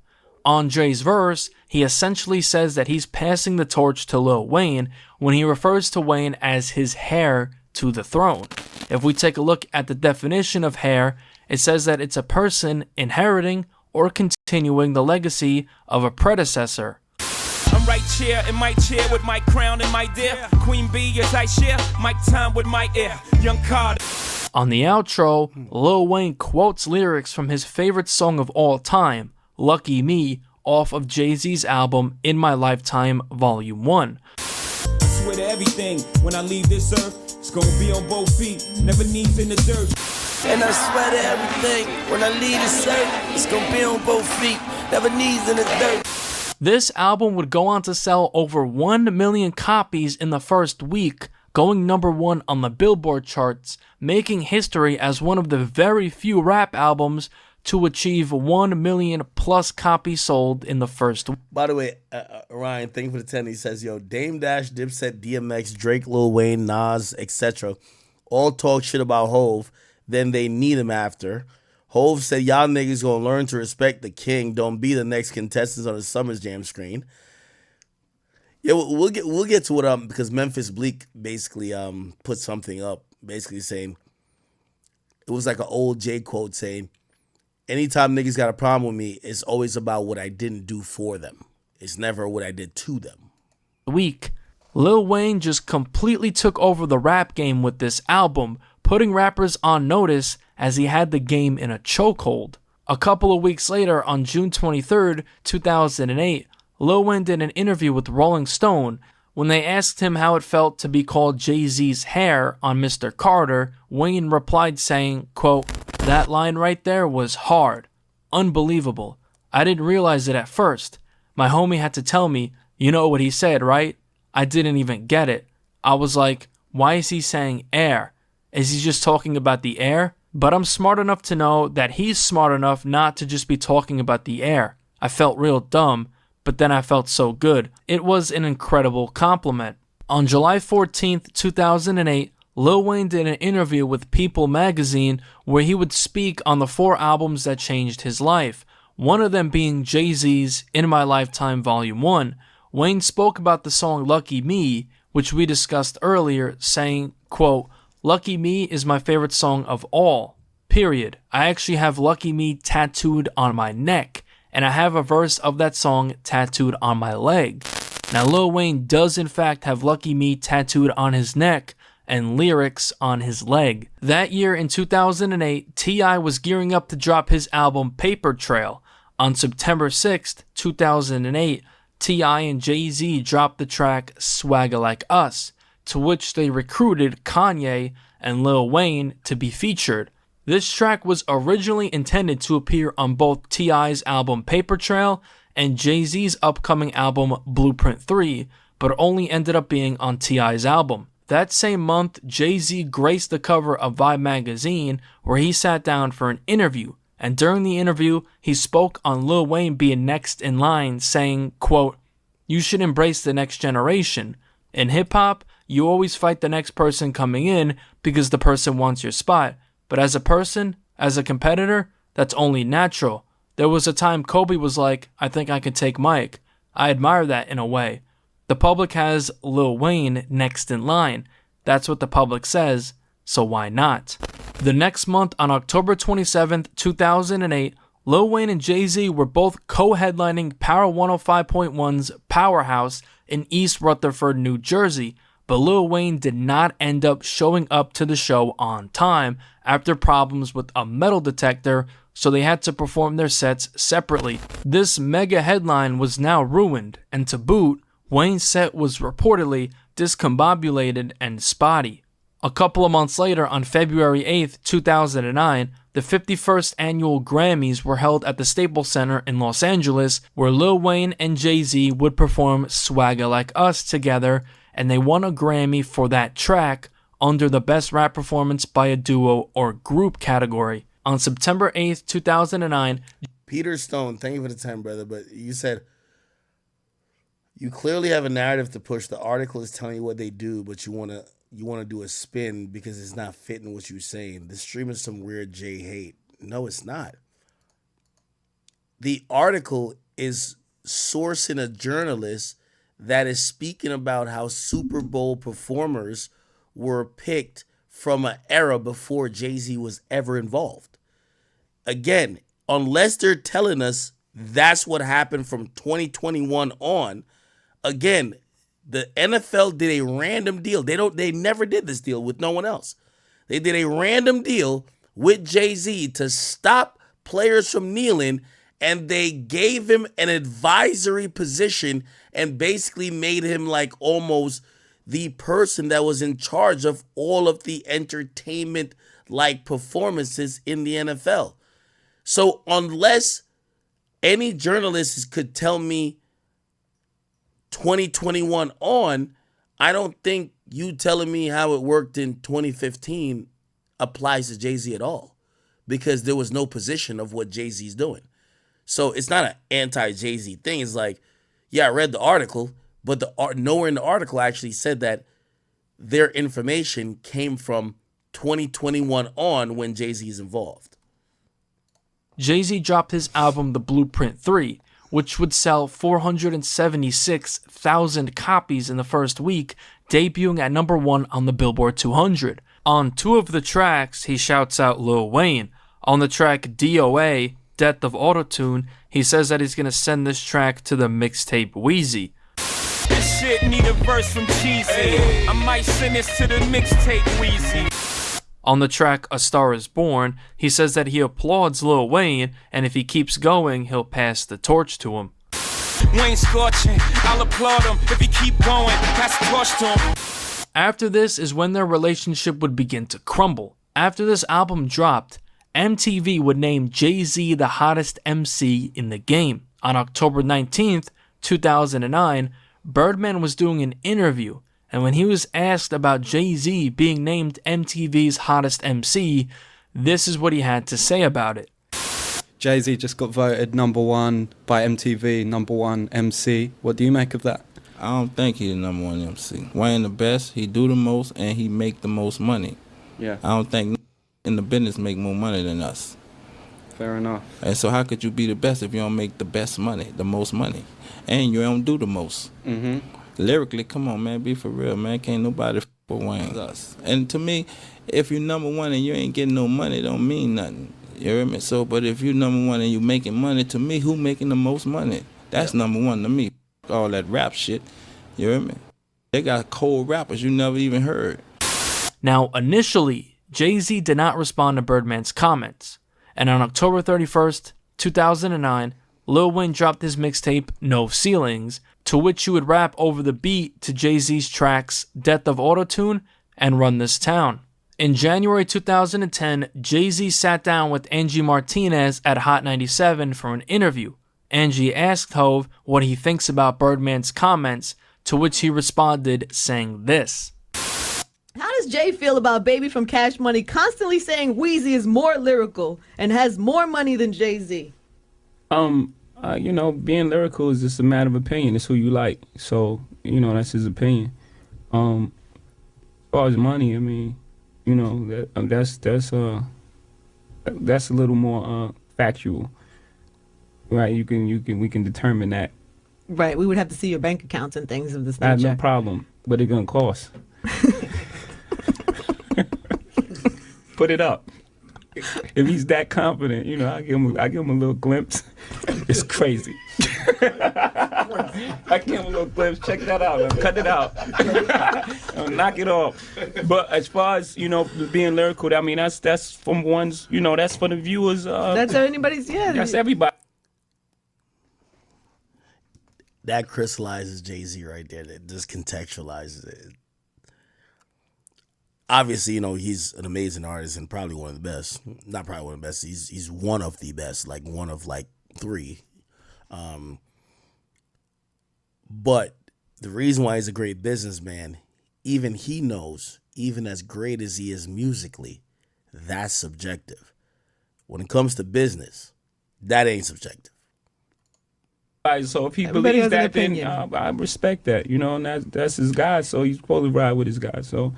S4: On Jay's verse, he essentially says that he's passing the torch to Lil Wayne when he refers to Wayne as his heir to the throne. If we take a look at the definition of heir, it says that it's a person inheriting or continuing the legacy of a predecessor.
S1: I'm right here in my chair with my crown and my dear Queen Bee as I share my time with my ear, Young Carter.
S4: On the outro, Lil Wayne quotes lyrics from his favorite song of all time, Lucky Me, off of Jay-Z's album In My Lifetime Volume 1.
S5: I swear to everything, when I leave this earth, it's gonna be on both feet, never knees in the dirt.
S3: And I swear to everything, when I leave this earth, it's gonna be on both feet, never knees in the dirt.
S4: This album would go on to sell over 1 million copies in the first week, going #1 on the Billboard charts, making history as one of the very few rap albums to achieve 1 million plus copies sold in the first week.
S10: By the way, Ryan, thank you for the 10. He says, yo, Dame Dash, Dipset, DMX, Drake, Lil Wayne, Nas, etc. all talk shit about Hove, then they need him after. Hove said, y'all niggas gonna learn to respect the king. Don't be the next contestants on the Summer Jam screen. Yeah, we'll get to it because Memphis Bleak basically put something up, basically saying it was like an old J quote saying, anytime niggas got a problem with me, it's always about what I didn't do for them. It's never what I did to them.
S4: Week, Lil Wayne just completely took over the rap game with this album, putting rappers on notice as he had the game in a chokehold. A couple of weeks later, on June 23rd, 2008, Lil Wayne did an interview with Rolling Stone. When they asked him how it felt to be called Jay-Z's heir on Mr. Carter, Wayne replied saying, quote, "That line right there was hard. Unbelievable. I didn't realize it at first. My homie had to tell me, you know what he said, right? I didn't even get it. I was like, why is he saying heir? Is he just talking about the heir? But I'm smart enough to know that he's smart enough not to just be talking about the heir. I felt real dumb, but then I felt so good. It was an incredible compliment." On July 14th, 2008, Lil Wayne did an interview with People magazine where he would speak on the 4 albums that changed his life, one of them being Jay-Z's In My Lifetime Volume 1. Wayne spoke about the song Lucky Me, which we discussed earlier, saying, quote, "Lucky Me is my favorite song of all, period. I actually have Lucky Me tattooed on my neck, and I have a verse of that song tattooed on my leg." Now, Lil Wayne does in fact have Lucky Me tattooed on his neck and lyrics on his leg. That year in 2008, T.I. was gearing up to drop his album Paper Trail. On September 6th, 2008, T.I. and Jay-Z dropped the track Swagger Like Us, to which they recruited Kanye and Lil Wayne to be featured. This track was originally intended to appear on both T.I.'s album Paper Trail and Jay-Z's upcoming album Blueprint 3, but only ended up being on T.I.'s album. That same month, Jay-Z graced the cover of Vibe magazine where he sat down for an interview, and during the interview, he spoke on Lil Wayne being next in line, saying, quote, "You should embrace the next generation. In hip-hop, you always fight the next person coming in because the person wants your spot. But as a person, as a competitor, that's only natural. There was a time Kobe was like, I think I can take Mike. I admire that in a way. The public has Lil Wayne next in line. That's what the public says, so why not?" The next month, on October 27th, 2008, Lil Wayne and Jay-Z were both co-headlining Power 105.1's Powerhouse in East Rutherford, New Jersey, but Lil Wayne did not end up showing up to the show on time after problems with a metal detector, so they had to perform their sets separately. This mega headline was now ruined, and to boot, Wayne's set was reportedly discombobulated and spotty. A couple of months later, on February 8th, 2009, the 51st annual Grammys were held at the Staples Center in Los Angeles, where Lil Wayne and Jay-Z would perform Swagger Like Us together, and they won a Grammy for that track under the Best Rap Performance by a Duo or Group category. On September 8th, 2009...
S10: Peter Stone, thank you for the time, brother, but you said, you clearly have a narrative to push. The article is telling you what they do, but you want to do a spin because it's not fitting what you're saying. The stream is some weird Jay hate. No, it's not. The article is sourcing a journalist that is speaking about how Super Bowl performers were picked from an era before Jay-Z was ever involved. Again, unless they're telling us that's what happened from 2021 on, again, the NFL did a random deal. They never did this deal with no one else. They did a random deal with Jay-Z to stop players from kneeling, and they gave him an advisory position and basically made him like almost the person that was in charge of all of the entertainment like performances in the NFL. So unless any journalist could tell me 2021 on, I don't think you telling me how it worked in 2015 applies to Jay-Z at all, because there was no position of what Jay-Z's doing. So it's not an anti-Jay-Z thing. It's like, yeah, I read the article, but nowhere in the article actually said that their information came from 2021 on when Jay-Z is involved.
S4: Jay-Z dropped his album The Blueprint 3, which would sell 476,000 copies in the first week, debuting at number 1 on the Billboard 200. On 2 of the tracks, he shouts out Lil Wayne. On the track DOA, Death of Autotune, he says that he's going to send this track to the mixtape Wheezy.
S1: This shit need a verse from Cheesy. I might send this to the mixtape Wheezy.
S4: On the track A Star Is Born, he says that he applauds Lil Wayne, and if he keeps going, he'll pass the torch to him.
S1: Wayne scorching, I'll applaud him if he keep going, pass the torch to him.
S4: After this is when their relationship would begin to crumble. After this album dropped, MTV would name Jay-Z the hottest MC in the game. On October 19th, 2009, Birdman was doing an interview, and when he was asked about Jay-Z being named MTV's hottest MC, this is what he had to say about it.
S11: Jay-Z just got voted #1 by MTV, #1 MC. What do you make of that?
S17: I don't think he's the #1 MC. Wayne the best, he do the most, and he make the most money.
S11: Yeah.
S17: I don't think in the business make more money than us.
S11: Fair enough.
S17: And so how could you be the best if you don't make the best money, the most money, and you don't do the most?
S11: Mm-hmm.
S17: Lyrically, come on, man, be for real, man. Can't nobody f with Wayne. Us. And to me, if you're #1 and you ain't getting no money, don't mean nothing. You hear me? So, but if you're #1 and you making money, to me, who making the most money? That's #1 to me. All that rap shit. You hear me? They got cold rappers you never even heard.
S4: Now, initially, Jay-Z did not respond to Birdman's comments, and on October 31st, 2009, Lil Wayne dropped his mixtape No Ceilings, to which he would rap over the beat to Jay-Z's tracks Death of Autotune and Run This Town. In January 2010, Jay-Z sat down with Angie Martinez at Hot 97 for an interview. Angie asked Hov what he thinks about Birdman's comments, to which he responded saying this.
S23: How does Jay feel about Baby from Cash Money constantly saying Wheezy is more lyrical and has more money than Jay-Z?
S20: You know, being lyrical is just a matter of opinion. It's who you like. So, you know, that's his opinion. As far as money, I mean, you know, that's a little more factual. Right, we can determine that.
S23: Right, we would have to see your bank accounts and things of this
S20: I have
S23: nature.
S20: no problem, but it's gonna cost. Put it up. If he's that confident, you know, I give him a little glimpse. It's crazy. I give him a little glimpse. Check that out. Cut it out. Knock it off. But as far as, you know, being lyrical, I mean, that's from one's, you know, that's for the viewers.
S23: That's anybody's, yeah.
S20: That's everybody.
S10: That crystallizes Jay-Z right there. That just contextualizes it. Obviously, you know, he's an amazing artist and probably one of the best. Not probably one of the best. He's one of the best, like one of like three. But the reason why he's a great businessman, even he knows, even as great as he is musically, that's subjective. When it comes to business, that ain't subjective.
S20: So if he
S23: Everybody
S20: believes
S23: has an
S20: that, then
S23: opinion.
S20: I respect that, you know, and that's his guy, so he's supposed to ride with his guy. So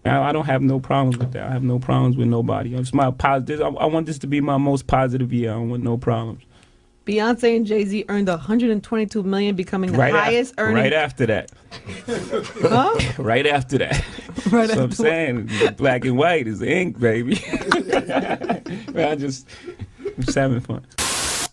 S20: I don't have no problems with that. I have no problems with nobody. It's my positive. I want this to be my most positive year. I don't want no problems.
S23: Beyonce and Jay-Z earned $122 million, becoming the highest earning.
S20: Right after that.
S23: Huh?
S20: Right after that.
S23: Right
S20: So I'm
S23: after
S20: saying the black and white is the ink, baby. I'm just having fun.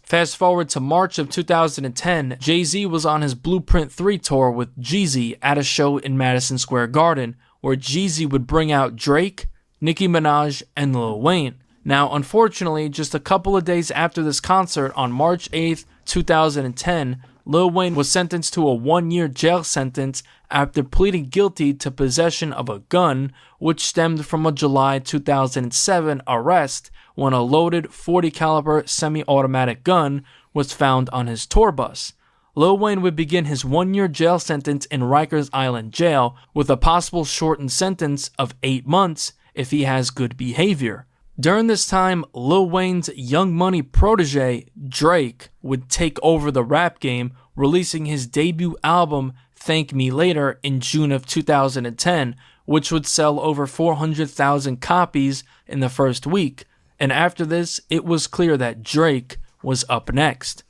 S4: Fast forward to March of 2010, Jay-Z was on his Blueprint 3 tour with Jeezy at a show in Madison Square Garden, where Jeezy would bring out Drake, Nicki Minaj, and Lil Wayne. Now, unfortunately, just a couple of days after this concert, on March 8th, 2010, Lil Wayne was sentenced to a 1-year jail sentence after pleading guilty to possession of a gun, which stemmed from a July 2007 arrest when a loaded .40 caliber semi-automatic gun was found on his tour bus. Lil Wayne would begin his 1-year jail sentence in Rikers Island Jail with a possible shortened sentence of 8 months if he has good behavior. During this time, Lil Wayne's Young Money protege, Drake, would take over the rap game, releasing his debut album, Thank Me Later, in June of 2010, which would sell over 400,000 copies in the first week. And after this, it was clear that Drake was up next.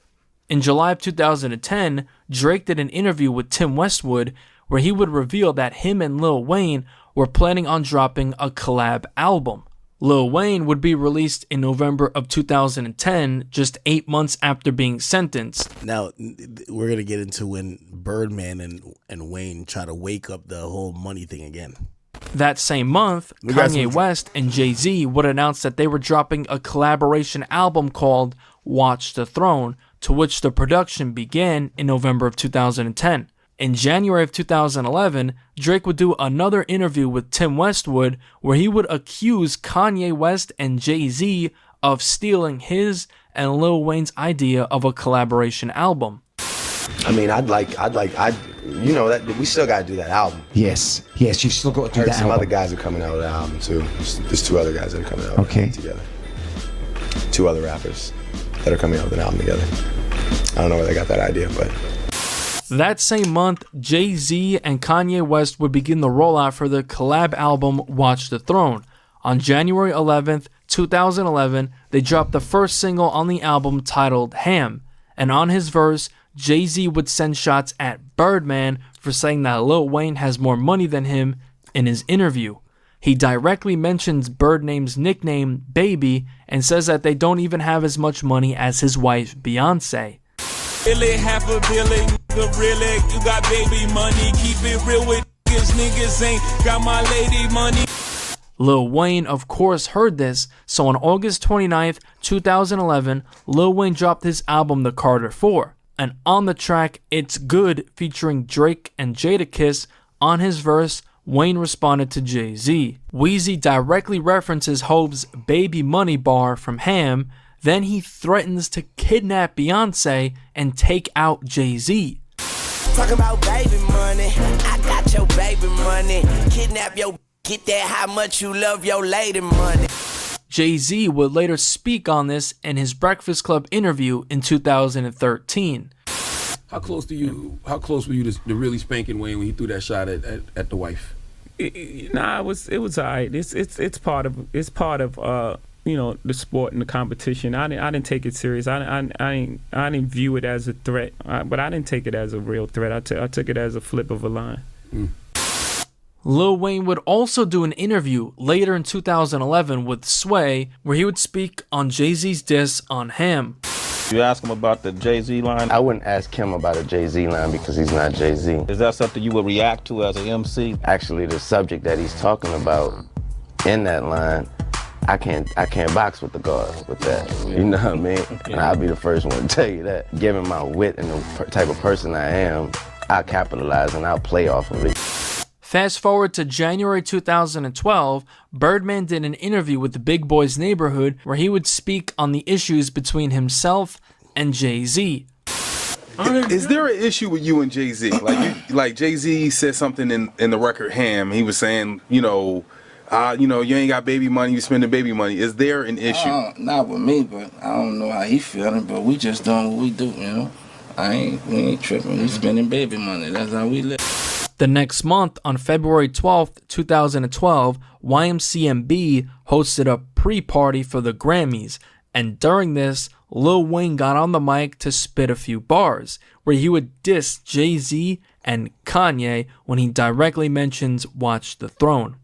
S4: In July of 2010, Drake did an interview with Tim Westwood where he would reveal that him and Lil Wayne were planning on dropping a collab album. Lil Wayne would be released in November of 2010, just 8 months after being sentenced.
S10: Now, we're going to get into when Birdman and Wayne try to wake up the whole money thing again.
S4: That same month, Kanye West and Jay-Z would announce that they were dropping a collaboration album called Watch the Throne, to which the production began in November of 2010. In January of 2011, Drake would do another interview with Tim Westwood where he would accuse Kanye West and Jay-Z of stealing his and Lil Wayne's idea of a collaboration album.
S6: I mean, you know, that we still got to do that album.
S13: Yes, you still got to do that
S6: Some
S13: album.
S6: other guys are coming out with the album too. There's 2 other guys that are coming out with it together. 2 other rappers that are coming out with an album together. I don't know where they got that idea, but...
S4: That same month, Jay-Z and Kanye West would begin the rollout for the collab album Watch the Throne. On January 11th, 2011, they dropped the first single on the album titled Ham, and on his verse, Jay-Z would send shots at Birdman for saying that Lil Wayne has more money than him in his interview. He directly mentions Birdman's nickname, Baby, and says that they don't even have as much money as his wife, Beyonce.
S1: Really $500 million, really, you got baby money. Keep it real with niggas ain't got my lady money.
S4: Lil Wayne, of course, heard this, so on August 29th, 2011, Lil Wayne dropped his album The Carter 4, and on the track It's Good featuring Drake and Jadakiss, on his verse, Wayne responded to Jay-Z. Weezy directly references Hope's Baby Money bar from Ham, then he threatens to kidnap Beyonce and take out Jay-Z.
S7: Talk about baby money, I got your baby money. Kidnap your, get that how much you love your lady money.
S4: Jay-Z would later speak on this in his Breakfast Club interview in 2013.
S19: How close were you to really spanking Wayne when he threw that shot at the wife?
S20: Nah, it was all right. It's part of you know, the sport and the competition. I didn't take it serious. I didn't view it as a threat, but I didn't take it as a real threat. I took it as a flip of a line.
S4: Lil Wayne would also do an interview later in 2011 with Sway, where he would speak on Jay-Z's diss on Ham.
S18: You ask him about the Jay-Z line?
S6: I wouldn't ask him about a Jay-Z line because he's not Jay-Z.
S18: Is that something you would react to as an MC?
S6: Actually, the subject that he's talking about in that line,
S9: I can't box with the guards with that. You know what I mean? And I'll be the first one to tell you that. Given my wit and the type of person I am, I'll capitalize and I'll play off of it.
S4: Fast forward to January 2012, Birdman did an interview with the Big Boys Neighborhood where he would speak on the issues between himself and Jay-Z.
S15: Is there an issue with you and Jay-Z? Like Jay-Z said something in the record Ham. He was saying, you ain't got baby money, you spending baby money. Is there an issue?
S17: Not with me, but I don't know how he feeling, but we just doing what we do, we ain't tripping. We spending baby money. That's how we live.
S4: The next month, on February 12th, 2012, YMCMB hosted a pre-party for the Grammys, and during this, Lil Wayne got on the mic to spit a few bars, where he would diss Jay-Z and Kanye when he directly mentions Watch the Throne.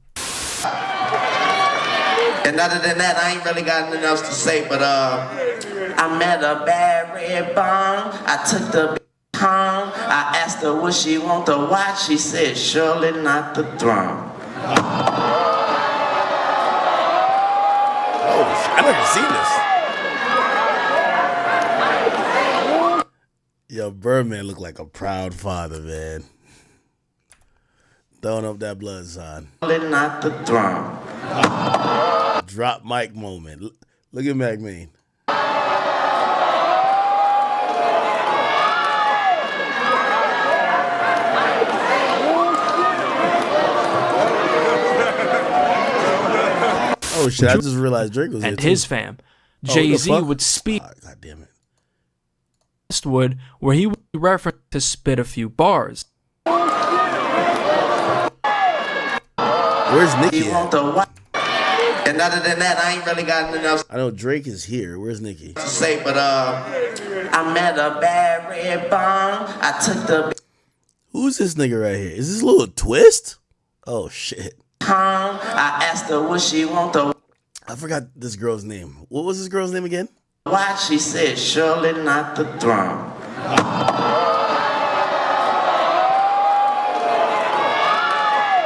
S7: And other than that, I ain't really got nothing else to say, but I met a bad red bomb, I took the home, I asked her what she want to watch, she said surely not the throne.
S10: Oh, I never seen this. Yo, Birdman looked like a proud father, man. Throwing up that blood, son.
S7: Surely not the throne.
S10: Drop mic moment. Look at Mac Mean. Oh shit, I just realized Drake was
S4: and
S10: there
S4: his
S10: too.
S4: fam. Jay-Z would speak
S10: God damn it.
S4: Westwood, where he would reference to spit a few bars.
S10: Where's Nicki at?
S7: And other than that, I ain't really got nothing else
S10: I know Drake is here. Where's Nicki?
S7: to say, but I met a bad red bomb, I took the
S10: Who's this nigga right here? Is this Little Twist? Oh shit.
S7: home, I asked her what she want to
S10: I forgot this girl's name. What was this girl's name again?
S7: watch, she said surely not the throne.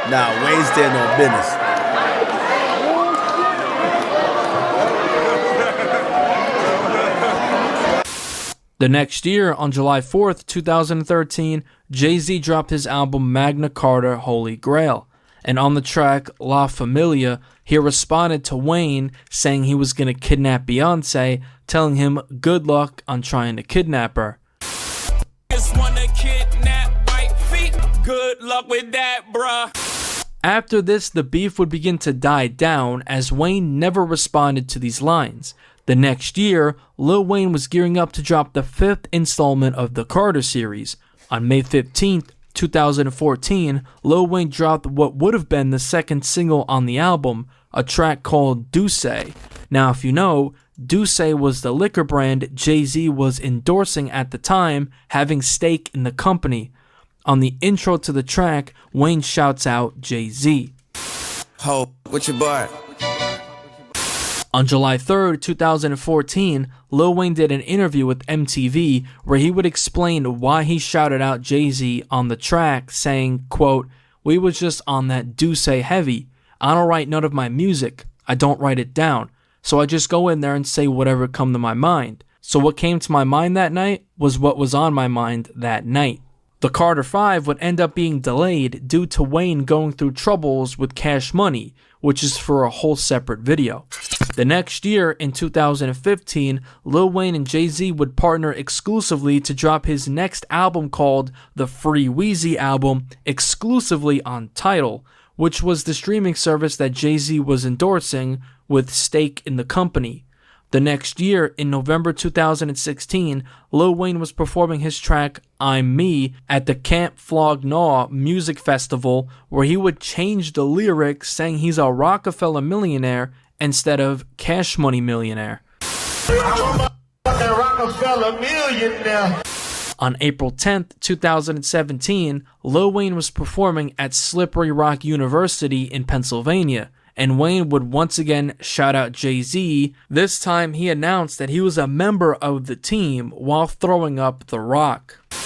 S10: Nah, Wayne standing on business.
S4: The next year, on July 4th, 2013, Jay-Z dropped his album Magna Carta Holy Grail. And on the track La Familia, he responded to Wayne saying he was going to kidnap Beyonce, telling him good luck on trying to kidnap her.
S1: Just wanna kidnap white feet. Good luck with that, bruh.
S4: After this, the beef would begin to die down as Wayne never responded to these lines. The next year, Lil Wayne was gearing up to drop the 5th installment of the Carter series. On May 15th, 2014, Lil Wayne dropped what would have been the second single on the album, a track called Douce. Now, if you know, Douce was the liquor brand Jay-Z was endorsing at the time, having stake in the company. On the intro to the track, Wayne shouts out Jay-Z.
S7: Ho, what your boy?
S4: On July 3rd, 2014, Lil Wayne did an interview with MTV where he would explain why he shouted out Jay-Z on the track, saying, quote, "We was just on that Douce heavy. I don't write none of my music. I don't write it down. So I just go in there and say whatever come to my mind. So what came to my mind that night was what was on my mind that night." The Carter 5 would end up being delayed due to Wayne going through troubles with Cash Money, which is for a whole separate video. The next year, in 2015, Lil Wayne and Jay-Z would partner exclusively to drop his next album called the Free Weezy album exclusively on Tidal, which was the streaming service that Jay-Z was endorsing with stake in the company. The next year, in November 2016, Lil Wayne was performing his track I'm Me at the Camp Flog Gnaw Music Festival, where he would change the lyrics saying he's a Rockefeller millionaire instead of Cash Money millionaire.
S5: Rockefeller millionaire.
S4: On April 10th, 2017, Lil Wayne was performing at Slippery Rock University in Pennsylvania, and Wayne would once again shout out Jay-Z. This time he announced that he was a member of the team while throwing up the rock.
S5: Is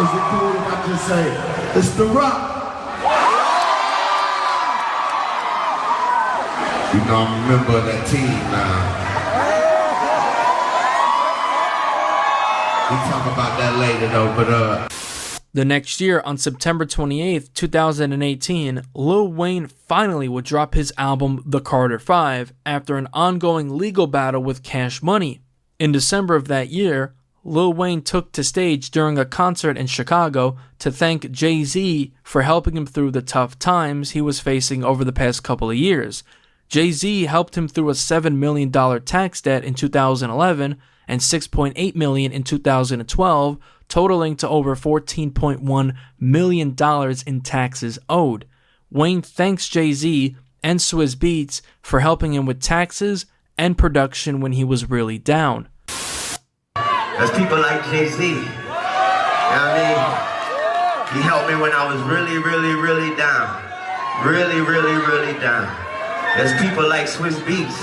S5: it cool if I just say, it's the rock?
S2: You know, I'm a member of that team now. We talk about that later though, but
S4: The next year, on September 28th, 2018, Lil Wayne finally would drop his album The Carter 5 after an ongoing legal battle with Cash Money. In December of that year, Lil Wayne took to stage during a concert in Chicago to thank Jay-Z for helping him through the tough times he was facing over the past couple of years. Jay-Z helped him through a $7 million tax debt in 2011 and $6.8 million in 2012, totaling to over $14.1 million in taxes owed. Wayne thanks Jay-Z and Swizz Beatz for helping him with taxes and production when he was really down.
S2: there's people like Jay-Z. You know what I mean? He helped me when I was really, really, really down. Really, really, really down. There's people like Swizz Beatz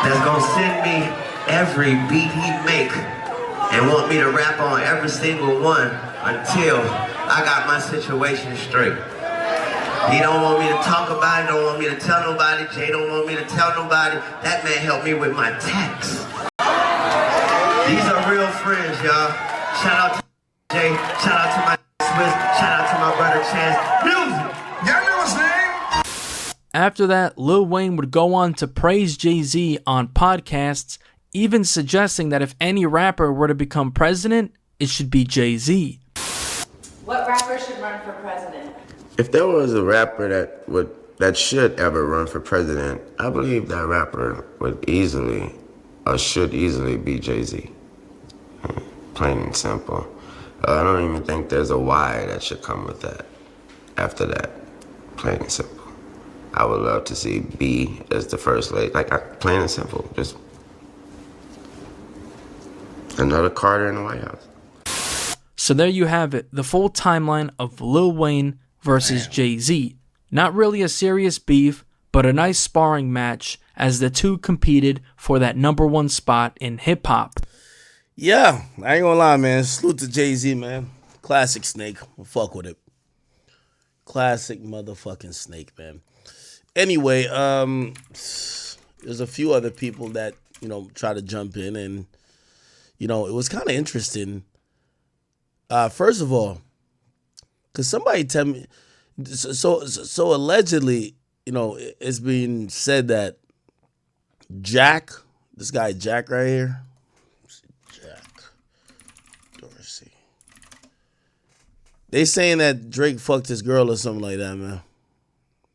S2: that's gonna send me every beat he make and want me to rap on every single one until I got my situation straight. He don't want me to talk about it, don't want me to tell nobody. Jay don't want me to tell nobody. That man helped me with my tax. These are real friends, y'all. Shout out to Jay, shout out to my Swiss, shout out to my brother Chance. Music! Y'all know his name?
S4: After that, Lil Wayne would go on to praise Jay-Z on podcasts, even suggesting that if any rapper were to become president, it should be Jay-Z.
S16: What rapper should run for president?
S9: If there was a rapper that should ever run for president, I believe that rapper would easily or should easily be Jay-Z. Plain and simple. I don't even think there's a why that should come with that. After that, plain and simple. I would love to see B as the first lady. Plain and simple. Just another Carter in the White House.
S4: So there you have it, the full timeline of Lil Wayne versus Jay-Z. Not really a serious beef, but a nice sparring match as the two competed for that #1 spot in hip-hop.
S10: Yeah, I ain't gonna lie, man. Salute to Jay-Z, man. Classic Snake. I'll fuck with it. Classic motherfucking Snake, man. Anyway, there's a few other people that, try to jump in, and, it was kind of interesting. First of all, because somebody tell me, so allegedly, it's being said that Jack, this guy Jack right here, Jack Dorsey, they saying that Drake fucked his girl or something like that, man.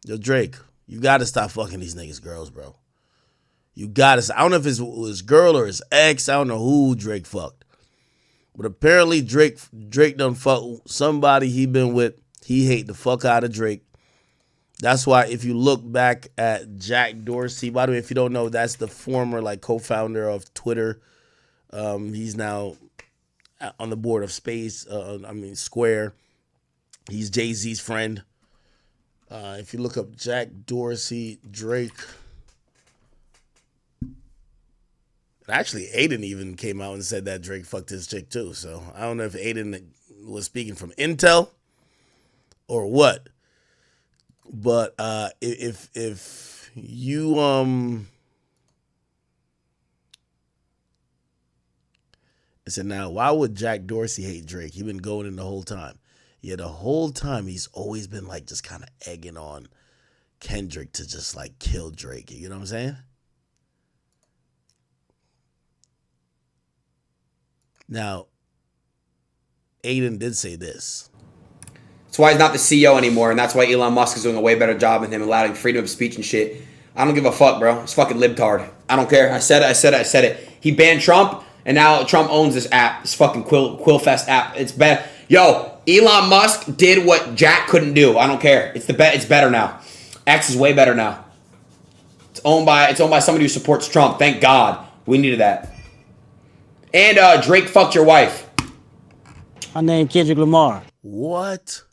S10: Yo, Drake, you gotta stop fucking these niggas' girls, bro. You gotta. I don't know if it's his girl or his ex. I don't know who Drake fucked, but apparently Drake done fuck somebody he been with. He hate the fuck out of Drake. That's why if you look back at Jack Dorsey, by the way, if you don't know, that's the former co-founder of Twitter. He's now on the board of Square. He's Jay-Z's friend. If you look up Jack Dorsey, Drake. Actually, Aiden even came out and said that Drake fucked his chick too. So I don't know if Aiden was speaking from intel or what. But if you I said, now why would Jack Dorsey hate Drake? He been going in the whole time. Yeah, the whole time he's always been just kind of egging on Kendrick to just kill Drake. You know what I'm saying? Now, Aiden did say this.
S21: That's why he's not the CEO anymore, and that's why Elon Musk is doing a way better job than him, allowing freedom of speech and shit. I don't give a fuck, bro. It's fucking libtard. I don't care. I said it. He banned Trump, and now Trump owns this app, this fucking Quillfest app. It's bad. Yo, Elon Musk did what Jack couldn't do. I don't care. It's better now. X is way better now. It's owned by somebody who supports Trump. Thank God. We needed that. And Drake fucked your wife.
S24: My name Kendrick Lamar.
S10: What?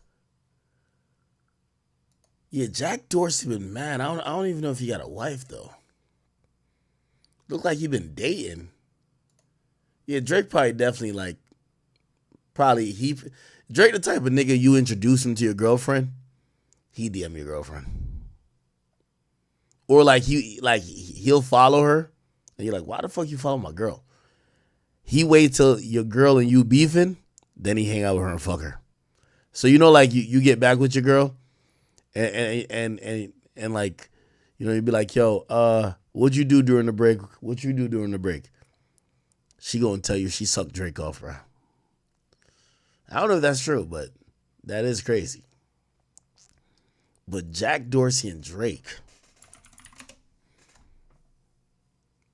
S10: Yeah, Jack Dorsey been mad. I don't even know if he got a wife though. Look like he been dating. Yeah, Drake probably definitely Drake the type of nigga you introduce him to your girlfriend, he DM your girlfriend. Or like he'll follow her, and you're like, why the fuck you follow my girl? He wait till your girl and you beefing, then he hang out with her and fuck her. So like you get back with your girl, and like, you'd be like, yo, what'd you do during the break? What you do during the break? She gonna tell you she sucked Drake off, bro. I don't know if that's true, but that is crazy. But Jack Dorsey and Drake.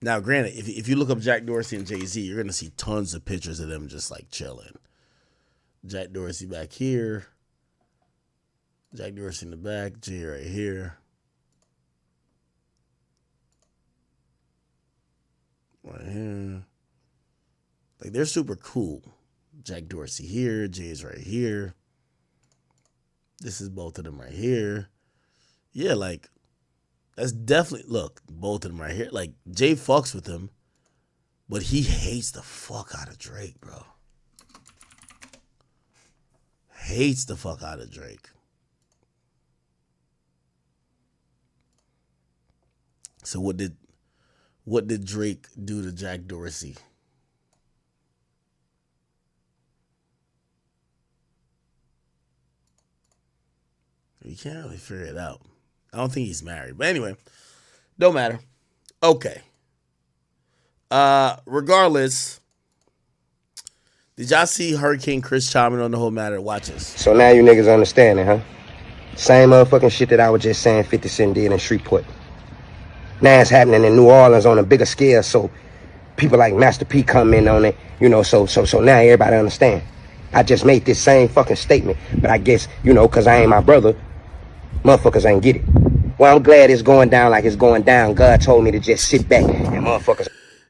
S10: Now, granted, if you look up Jack Dorsey and Jay-Z, you're going to see tons of pictures of them just like chilling. Jack Dorsey back here. Jack Dorsey in the back. Jay right here. Right here. Like, they're super cool. Jack Dorsey here. Jay's right here. This is both of them right here. Yeah, like, that's definitely, look, both of them right here. Like, Jay fucks with him, but he hates the fuck out of Drake, bro. Hates the fuck out of Drake. So what did Drake do to Jack Dorsey? You can't really figure it out. I don't think he's married. But anyway, don't matter. Okay. Regardless, did y'all see Hurricane Chris chiming on the whole matter? Watch this.
S8: So now you niggas understanding, huh? Same motherfucking shit that I was just saying 50 Cent did in Shreveport. Now it's happening in New Orleans on a bigger scale, so people like Master P come in on it, so now everybody understand. I just made this same fucking statement, but I guess, because I ain't my brother, motherfuckers ain't get it. Well, I'm glad it's going down like it's going down. God told me to just sit back and motherfuckers.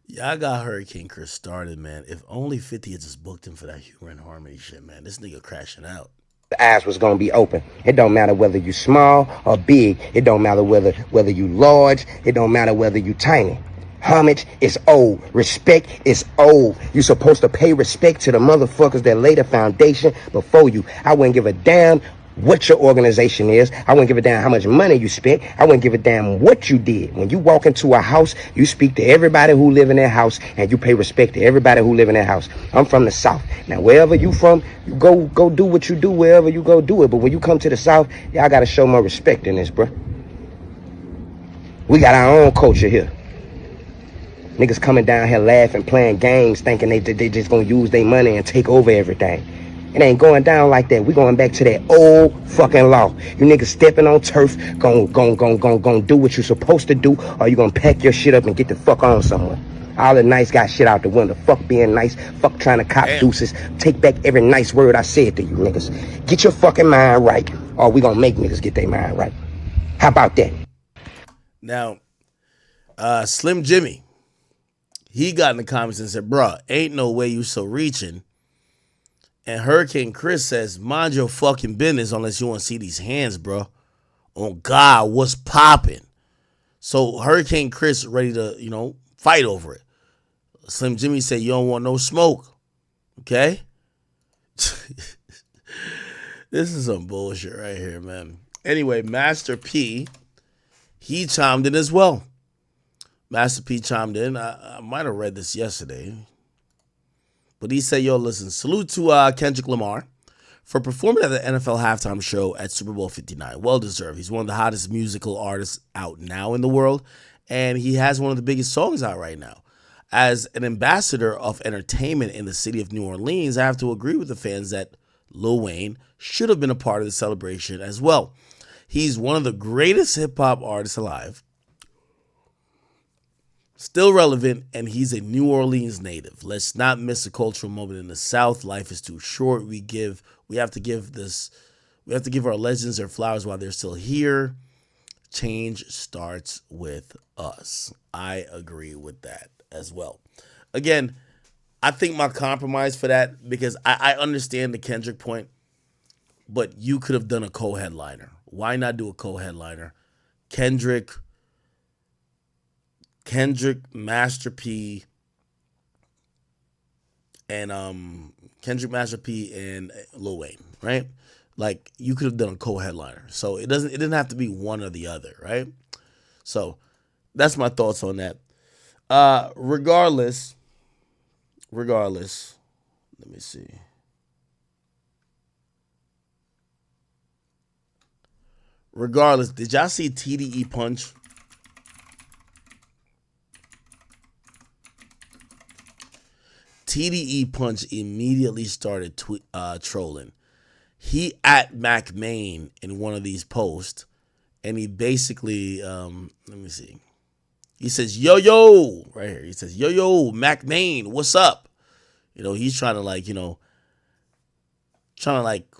S10: Y'all got Hurricane Chris started, man. If only 50 had just booked him for that Humor and Harmony shit, man. This nigga crashing out.
S8: The eyes was gonna be open. It don't matter whether you small or big. It don't matter whether you large. It don't matter whether you tiny. Homage is old. Respect is old. You supposed to pay respect to the motherfuckers that laid the foundation before you. I wouldn't give a damn what your organization is. I wouldn't give a damn how much money you spent. I wouldn't give a damn what you did. When you walk into a house, you speak to everybody who live in that house, and you pay respect to everybody who live in that house. I'm from the South. Now, wherever you from, you go do what you do wherever you go do it. But when you come to the South, y'all got to show more respect in this, bro. We got our own culture here. Niggas coming down here laughing, playing games, thinking they just gonna use their money and take over everything. It ain't going down like that. We going back to that old fucking law. You niggas stepping on turf, gon' do what you supposed to do, or you gonna pack your shit up and get the fuck on somewhere. All the nice guy shit out the window. Fuck being nice. Fuck trying to cop deuces. Take back every nice word I said to you niggas. Get your fucking mind right, or we gonna make niggas get their mind right. How about that?
S10: Now, Slim Jimmy, he got in the comments and said, bruh, ain't no way you so reaching. And Hurricane Chris says, mind your fucking business unless you want to see these hands, bro. On God, what's popping? So Hurricane Chris ready to, fight over it. Slim Jimmy said, you don't want no smoke. Okay? This is some bullshit right here, man. Anyway, Master P, he chimed in as well. Master P chimed in. I might have read this yesterday. But he said, yo, listen, salute to Kendrick Lamar for performing at the NFL halftime show at Super Bowl 59. Well deserved. He's one of the hottest musical artists out now in the world, and he has one of the biggest songs out right now. As an ambassador of entertainment in the city of New Orleans, I have to agree with the fans that Lil Wayne should have been a part of the celebration as well. He's one of the greatest hip-hop artists alive. Still relevant, and he's a New Orleans native. Let's not miss a cultural moment in the South. Life is too short. We have to give our legends their flowers while they're still here. Change starts with us. I agree with that as well. Again, I think my compromise for that, because I understand the Kendrick point, but you could have done a co-headliner. Why not do a co-headliner? Kendrick, Master P, and Lil Wayne, right? Like, you could have done a co-headliner. So it didn't have to be one or the other, right? So that's my thoughts on that. Regardless, let me see. Regardless, did y'all see TDE Punch? TDE Punch immediately started trolling. He at Mac Main in one of these posts, and he basically, let me see. He says, yo, right here. He says, yo, Mac Main, what's up? You know, he's trying to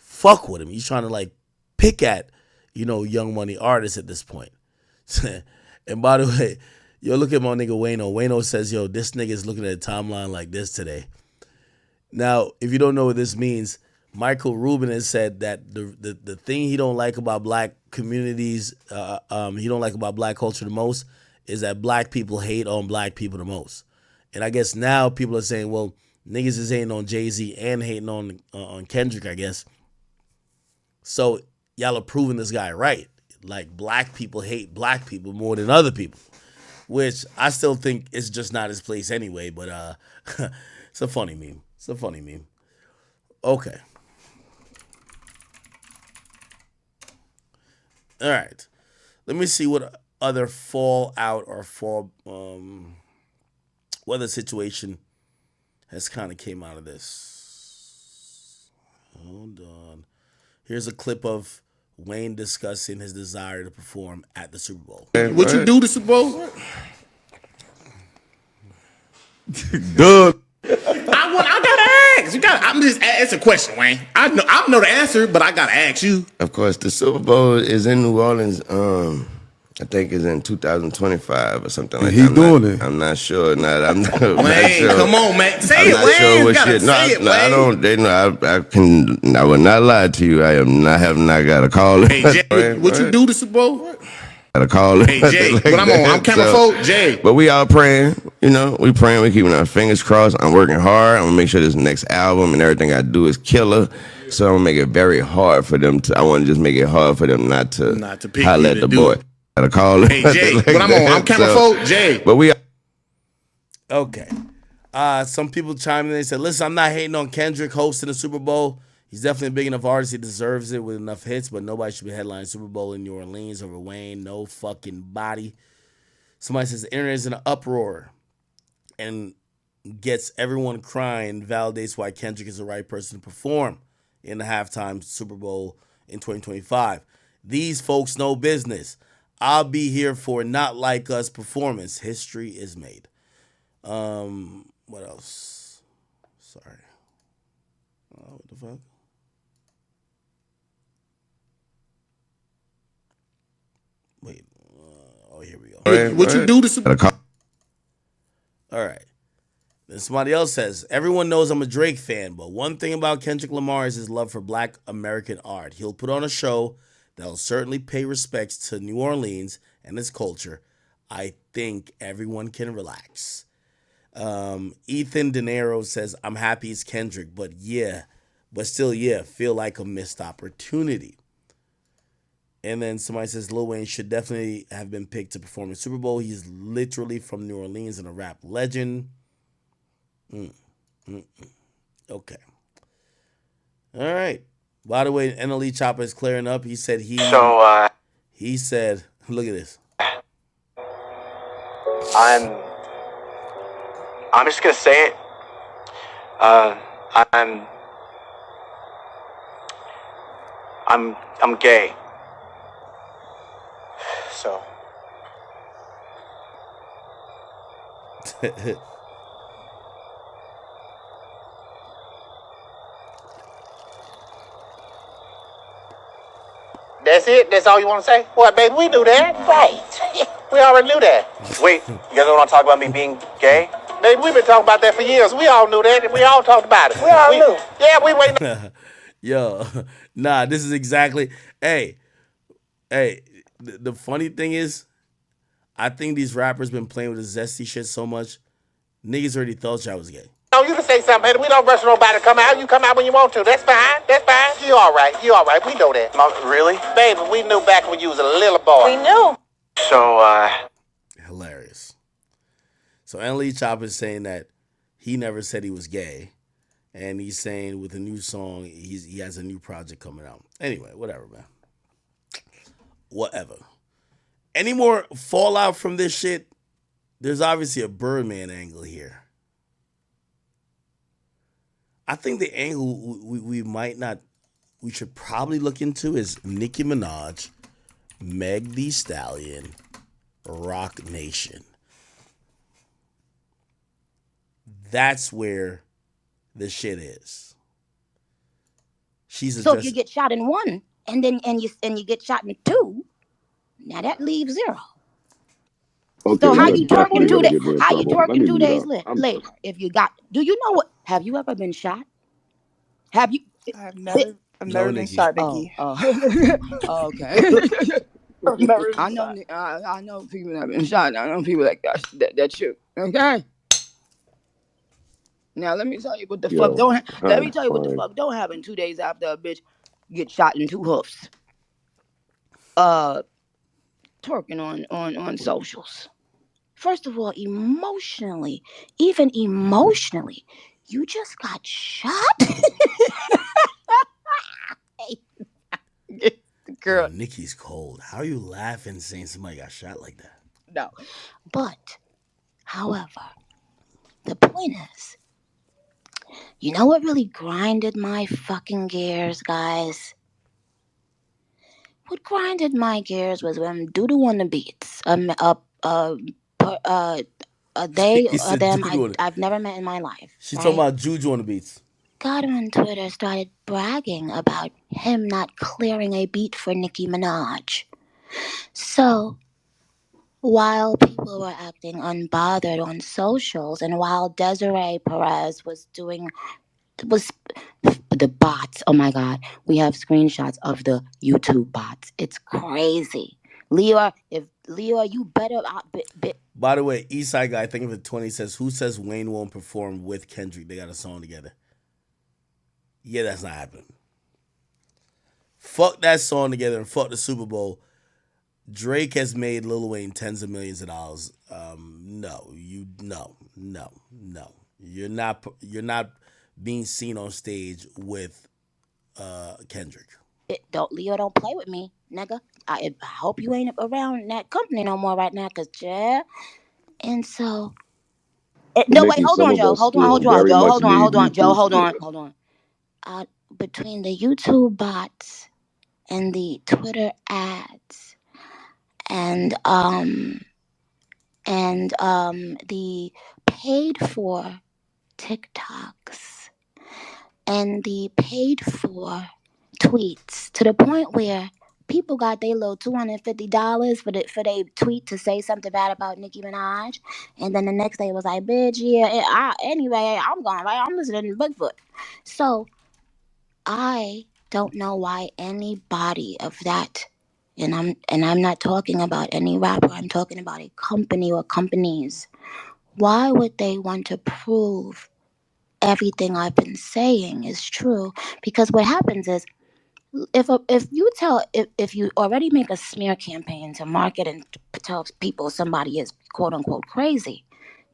S10: fuck with him. He's trying to pick at, Young Money artists at this point. And by the way, yo, look at my nigga Wayno. Wayno says, yo, this nigga is looking at a timeline like this today. Now, if you don't know what this means, Michael Rubin has said that the thing he don't like about black communities, he don't like about black culture the most, is that black people hate on black people the most. And I guess now people are saying, well, niggas is hating on Jay-Z and hating on Kendrick, I guess. So y'all are proving this guy right. Like, black people hate black people more than other people, which I still think is just not his place anyway, but it's a funny meme. Okay. All right. Let me see what other fallout or weather situation has kind of came out of this. Hold on. Here's a clip of Wayne discussing his desire to perform at the Super Bowl.
S3: What you do the Super Bowl?
S10: Duh.
S3: I gotta ask. It's a question, Wayne. I know the answer, but I gotta ask you.
S2: Of course, the Super Bowl is in New Orleans. I think it's in 2025 or something like that.
S3: He's doing it.
S2: I'm not sure. I'm not
S3: Wayne,
S2: sure.
S3: come on, man. Say
S2: I'm
S3: it,
S2: not
S3: Wayne.
S2: sure what
S3: You gotta
S2: shit.
S3: say it, Wayne.
S2: I don't. They know. I will not lie to you. I have not got a call.
S3: Hey, Jay, what you do the Super Bowl?
S2: Got a call.
S3: Hey, Jay,
S2: like
S3: but I'm camera folk, Jay.
S2: But we all praying. We praying. We keeping our fingers crossed. I'm working hard. I'm gonna make sure this next album and everything I do is killer. So I'm gonna make it very hard for them to. I want to just make it hard for them not to holler at the boy. Got a call.
S3: Hey, Jay, but I'm camera folk, Jay.
S2: But we.
S10: Okay. Some people chimed in. They said, listen, I'm not hating on Kendrick hosting the Super Bowl. He's definitely a big enough artist. He deserves it with enough hits, but nobody should be headlining Super Bowl in New Orleans over Wayne. No fucking body. Somebody says the internet is in an uproar and gets everyone crying, validates why Kendrick is the right person to perform in the halftime Super Bowl in 2025. These folks know business. I'll be here for a Not Like Us performance. History is made. What else? Sorry. What the fuck? Wait. Here we go.
S3: What you do to Super Bowl?
S10: All right. Then somebody else says, everyone knows I'm a Drake fan, but one thing about Kendrick Lamar is his love for Black American art. He'll put on a show that'll certainly pay respects to New Orleans and its culture. I think everyone can relax. Ethan De Niro says, I'm happy it's Kendrick, but still, feel like a missed opportunity. And then somebody says Lil Wayne should definitely have been picked to perform in Super Bowl. He's literally from New Orleans and a rap legend. Okay. All right. By the way, NLE Chopper is clearing up. He said he said, look at this.
S12: I'm just gonna say it. I'm gay. So.
S3: That's it? That's all you want to say? What, baby? We knew that. Right. We already knew that.
S12: Wait, you guys don't want to talk about me being gay?
S3: Baby, we've been talking about that for years. We all knew that. We all talked about it. We all knew. Yeah, we waiting.
S10: Yo, nah, this is exactly. Hey, the funny thing is, I think these rappers been playing with the zesty shit so much, niggas already thought y'all was gay.
S3: No, you can say something, baby. We don't rush nobody to come out. You come out when you want to. That's fine. That's fine. You all right. You all right. We know that.
S12: Really?
S3: Baby, we knew back when you was a little boy.
S16: We knew.
S12: So,
S10: Hilarious. So NLE Chopper is saying that he never said he was gay, and he's saying with a new song he has a new project coming out. Anyway, whatever, man. Whatever. Any more fallout from this shit? There's obviously a Birdman angle here. I think the angle we should probably look into is Nicki Minaj, Meg Thee Stallion, Rock Nation. That's where the shit is.
S11: So if you get shot in one and you get shot in two, now that leaves zero.
S14: Okay,
S11: So how
S14: let's
S11: you twerking 2
S14: gonna
S11: days?
S14: get me in
S11: How you
S14: trouble. Let me
S11: twerking 2
S14: mute
S11: days
S14: up.
S11: later? If you got, do you know what? Have you ever been shot? Have you?
S22: I've never been shot, Nikki.
S11: Oh, okay. I know. I know people that have been shot. I know people like that shoot. Okay. Now let me tell you what the fuck don't. Let me tell you what the fuck don't happen 2 days after a bitch get shot in 2 hoofs. Twerking on socials. First of all, even emotionally, you just got shot. Girl,
S10: Nikki's cold. How are you laughing saying somebody got shot like that?
S11: No. But, however, the point is, you know what really grinded my fucking gears, guys? What grinded my gears was when Doodoo on the beats. They or them I've never met in my life.
S10: She's talking about Juju on the beats.
S11: Got on Twitter, started bragging about him not clearing a beat for Nicki Minaj. So, while people were acting unbothered on socials, and while Desiree Perez was the bots, oh my God, we have screenshots of the YouTube bots. It's crazy. Leo, you better.
S10: By the way, Eastside Guy, I think of it 20 says, who says Wayne won't perform with Kendrick? They got a song together. Yeah, that's not happening. Fuck that song together and fuck the Super Bowl. Drake has made Lil Wayne tens of millions of dollars. No. You're not being seen on stage with Kendrick.
S11: Leo, don't play with me, nigga. I hope you ain't around that company no more right now, cause yeah. And so, no, wait, hold on, Joe. Hold on. Between the YouTube bots and the Twitter ads and the paid for TikToks and the paid for tweets, to the point where people got their little $250 for their tweet to say something bad about Nicki Minaj, and then the next day it was like, bitch, yeah, anyway, I'm going, right? I'm listening to Bigfoot. So I don't know why anybody of that, and I'm not talking about any rapper, I'm talking about a company or companies. Why would they want to prove everything I've been saying is true? Because what happens is, if you already make a smear campaign to market and tell people somebody is quote unquote crazy,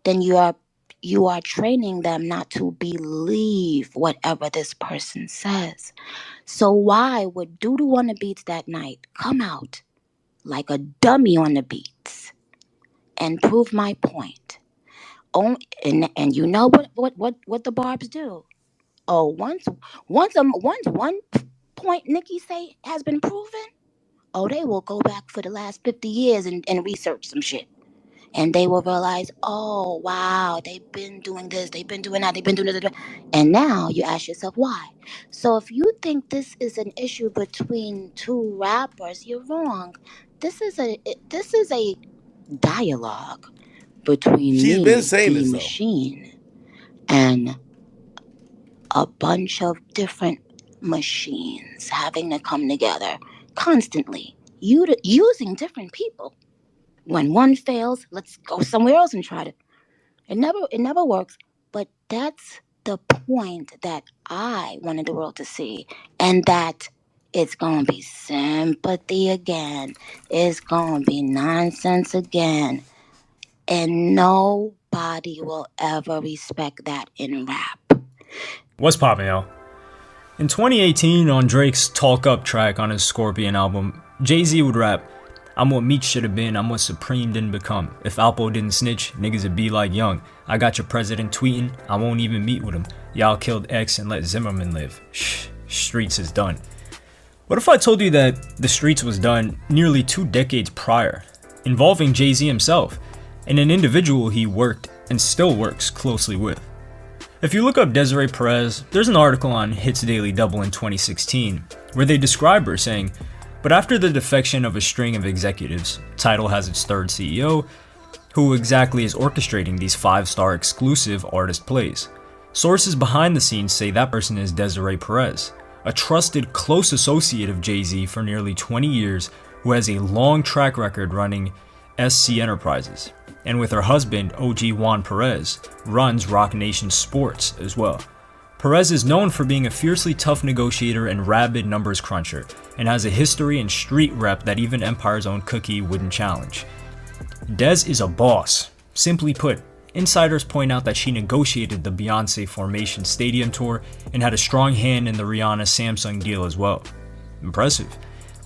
S11: then you are training them not to believe whatever this person says. So why would Doodoo on the beats that night come out like a dummy on the beats and prove my point? And you know what the barbs do? Oh, once one point Nikki say has been proven, oh, they will go back for the last 50 years and research some shit. And they will realize, oh, wow, they've been doing this, they've been doing that, they've been doing this. And now you ask yourself why. So if you think this is an issue between two rappers, you're wrong. This is a dialogue between the machine, and a bunch of different machines having to come together constantly, using different people. When one fails, let's go somewhere else and try to. It never works. But that's the point that I wanted the world to see, and that It's gonna be sympathy again. It's gonna be nonsense again. And nobody will ever respect that in rap.
S13: What's poppin', yo? In 2018, on Drake's Talk Up track on his Scorpion album, Jay-Z would rap, "I'm what Meech should have been, I'm what Supreme didn't become. If Alpo didn't snitch, niggas would be like Young. I got your president tweeting, I won't even meet with him. Y'all killed X and let Zimmerman live. Shh, Streets is done." What if I told you that The Streets was done nearly 2 decades prior, involving Jay-Z himself, and an individual he worked and still works closely with? If you look up Desiree Perez, there's an article on Hits Daily Double in 2016 where they describe her saying, "But after the defection of a string of executives, Tidal has its third CEO, who exactly is orchestrating these 5-star exclusive artist plays. Sources behind the scenes say that person is Desiree Perez, a trusted close associate of Jay-Z for nearly 20 years who has a long track record running SC Enterprises. And with her husband, OG Juan Perez, runs Rock Nation Sports as well. Perez is known for being a fiercely tough negotiator and rabid numbers cruncher, and has a history and street rep that even Empire's own Cookie wouldn't challenge. Des is a boss. Simply put, insiders point out that she negotiated the Beyonce Formation Stadium tour and had a strong hand in the Rihanna Samsung deal as well. Impressive.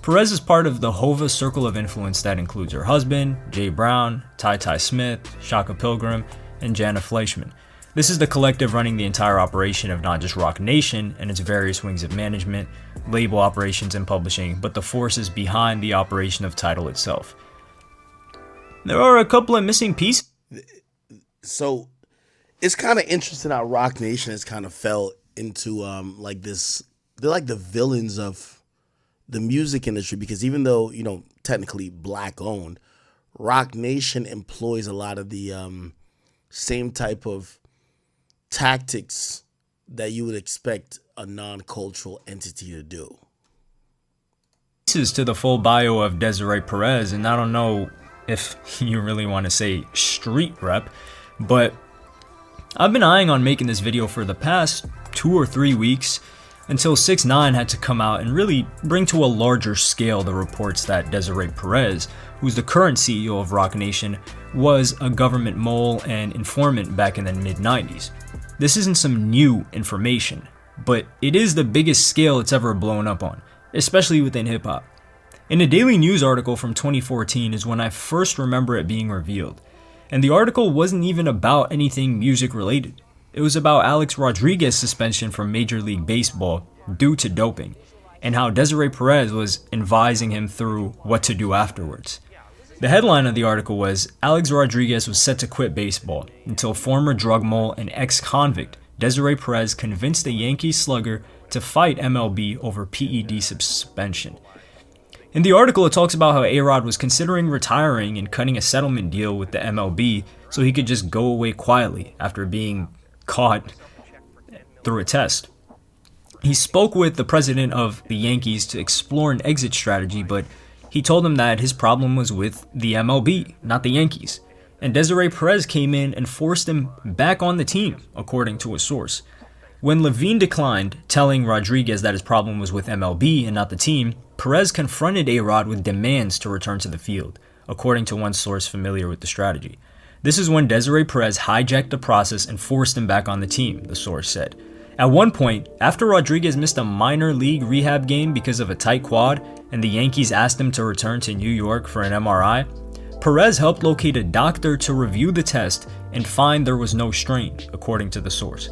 S13: Perez is part of the Hova circle of influence that includes her husband, Jay Brown, Ty Smith, Shaka Pilgrim, and Jana Fleischman. This is the collective running the entire operation of not just Rock Nation and its various wings of management, label operations, and publishing, but the forces behind the operation of Tidal itself. There are a couple of missing pieces.
S10: So it's kind of interesting how Rock Nation has kind of fell into like this. They're like the villains of the music industry, because even though, you know, technically black owned, Rock Nation employs a lot of the same type of tactics that you would expect a non-cultural entity to do.
S13: To the full bio of Desiree Perez, and I don't know if you really want to say street rep, but I've been eyeing on making this video for the past 2 or 3 weeks, until 6ix9ine had to come out and really bring to a larger scale the reports that Desiree Perez, who's the current CEO of Rock Nation, was a government mole and informant back in the mid-90s. This isn't some new information, but it is the biggest scale it's ever blown up on, especially within hip-hop. In a Daily News article from 2014 is when I first remember it being revealed, and the article wasn't even about anything music related. It was about Alex Rodriguez's suspension from Major League Baseball due to doping, and how Desiree Perez was advising him through what to do afterwards. The headline of the article was, "Alex Rodriguez was set to quit baseball until former drug mole and ex-convict Desiree Perez convinced the Yankees slugger to fight MLB over PED suspension." In the article, it talks about how A-Rod was considering retiring and cutting a settlement deal with the MLB so he could just go away quietly after being caught through a test. He spoke with the president of the Yankees to explore an exit strategy, but he told him that his problem was with the MLB, not the Yankees. And Desiree Perez came in and forced him back on the team, according to a source. When Levine declined, telling Rodriguez that his problem was with MLB and not the team, Perez confronted A-Rod with demands to return to the field, according to one source familiar with the strategy. This is when Desiree Perez hijacked the process and forced him back on the team, the source said. At one point, after Rodriguez missed a minor league rehab game because of a tight quad, and the Yankees asked him to return to New York for an MRI, Perez helped locate a doctor to review the test and find there was no strain, according to the source.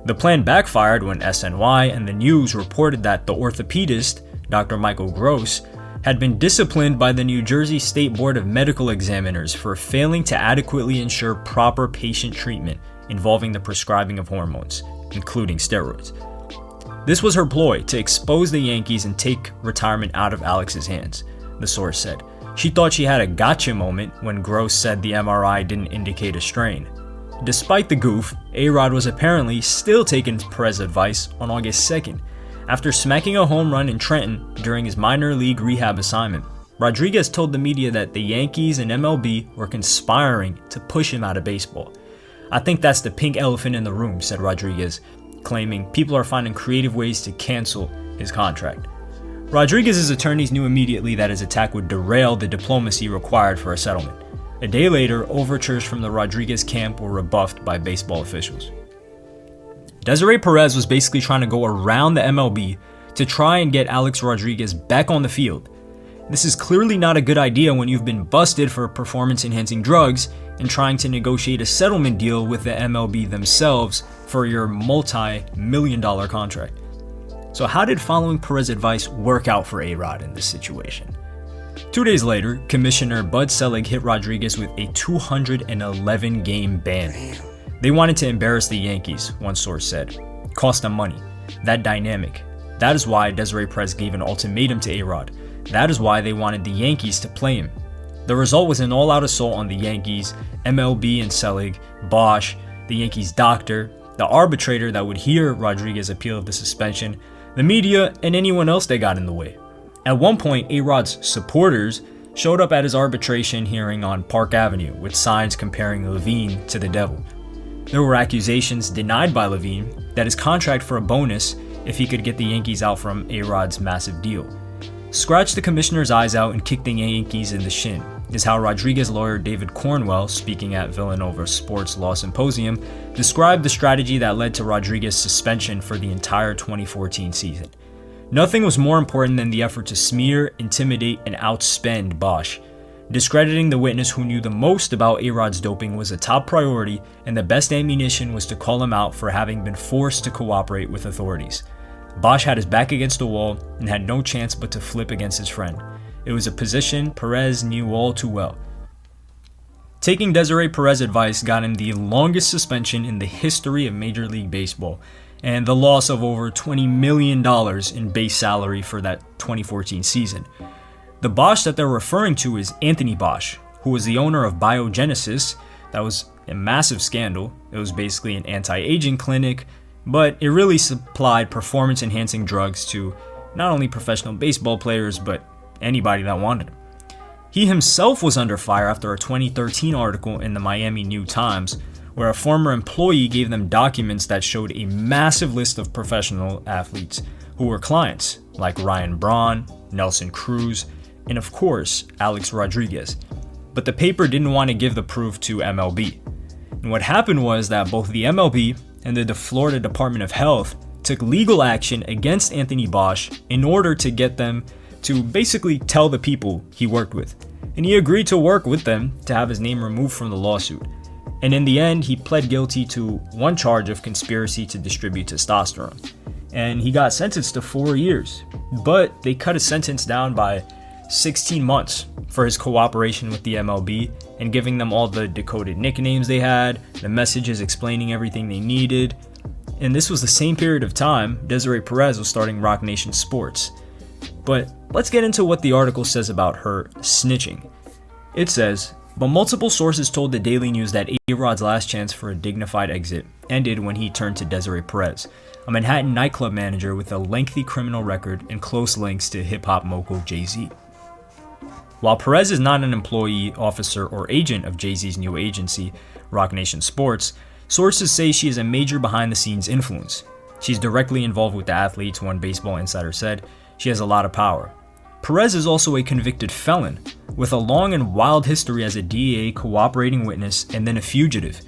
S13: The plan backfired when SNY and the News reported that the orthopedist, Dr. Michael Gross, had been disciplined by the New Jersey State Board of Medical Examiners for failing to adequately ensure proper patient treatment involving the prescribing of hormones, including steroids. This was her ploy to expose the Yankees and take retirement out of Alex's hands, the source said. She thought she had a gotcha moment when Gross said the MRI didn't indicate a strain. Despite the goof, A-Rod was apparently still taking Perez's advice on August 2nd, after smacking a home run in Trenton during his minor league rehab assignment. Rodriguez told the media that the Yankees and MLB were conspiring to push him out of baseball. "I think that's the pink elephant in the room," said Rodriguez, claiming people are finding creative ways to cancel his contract. Rodriguez's attorneys knew immediately that his attack would derail the diplomacy required for a settlement. A day later, overtures from the Rodriguez camp were rebuffed by baseball officials. Desiree Perez was basically trying to go around the MLB to try and get Alex Rodriguez back on the field. This is clearly not a good idea when you've been busted for performance-enhancing drugs and trying to negotiate a settlement deal with the MLB themselves for your multi-million-dollar contract. So how did following Perez's advice work out for A-Rod in this situation? 2 days later, Commissioner Bud Selig hit Rodriguez with a 211-game ban. They wanted to embarrass the Yankees, one source said. Cost them money. That dynamic. That is why Desiree Perez gave an ultimatum to A-Rod. That is why they wanted the Yankees to play him. The result was an all-out assault on the Yankees, MLB and Selig, Bosch, the Yankees' doctor, the arbitrator that would hear Rodriguez's appeal of the suspension, the media, and anyone else that got in the way. At one point, A-Rod's supporters showed up at his arbitration hearing on Park Avenue with signs comparing Levine to the devil. There were accusations denied by Levine that his contract for a bonus if he could get the Yankees out from A-Rod's massive deal. Scratch the commissioner's eyes out and kick the Yankees in the shin is how Rodriguez lawyer David Cornwell, speaking at Villanova Sports Law Symposium, described the strategy that led to Rodriguez's suspension for the entire 2014 season. Nothing was more important than the effort to smear, intimidate, and outspend Bosch. Discrediting the witness who knew the most about A-Rod's doping was a top priority, and the best ammunition was to call him out for having been forced to cooperate with authorities. Bosch had his back against the wall and had no chance but to flip against his friend. It was a position Perez knew all too well. Taking Desiree Perez's advice got him the longest suspension in the history of Major League Baseball, and the loss of over $20 million in base salary for that 2014 season. The Bosch that they're referring to is Anthony Bosch, who was the owner of Biogenesis. That was a massive scandal. It was basically an anti-aging clinic, but it really supplied performance-enhancing drugs to not only professional baseball players, but anybody that wanted them. He himself was under fire after a 2013 article in the Miami New Times, where a former employee gave them documents that showed a massive list of professional athletes who were clients, like Ryan Braun, Nelson Cruz, and of course, Alex Rodriguez. But the paper didn't want to give the proof to MLB. And what happened was that both the MLB and the Florida Department of Health took legal action against Anthony Bosch in order to get them to basically tell the people he worked with. And he agreed to work with them to have his name removed from the lawsuit. And in the end, he pled guilty to one charge of conspiracy to distribute testosterone. And he got sentenced to 4 years. But they cut his sentence down by 16 months for his cooperation with the MLB and giving them all the decoded nicknames they had, the messages explaining everything they needed. And this was the same period of time Desiree Perez was starting Roc Nation Sports. But let's get into what the article says about her snitching. It says, but multiple sources told the Daily News that A-Rod's last chance for a dignified exit ended when he turned to Desiree Perez, a Manhattan nightclub manager with a lengthy criminal record and close links to hip-hop mogul Jay-Z. While Perez is not an employee, officer, or agent of Jay-Z's new agency, Roc Nation Sports, sources say she is a major behind-the-scenes influence. She's directly involved with the athletes, one Baseball Insider said. She has a lot of power. Perez is also a convicted felon, with a long and wild history as a DEA cooperating witness and then a fugitive.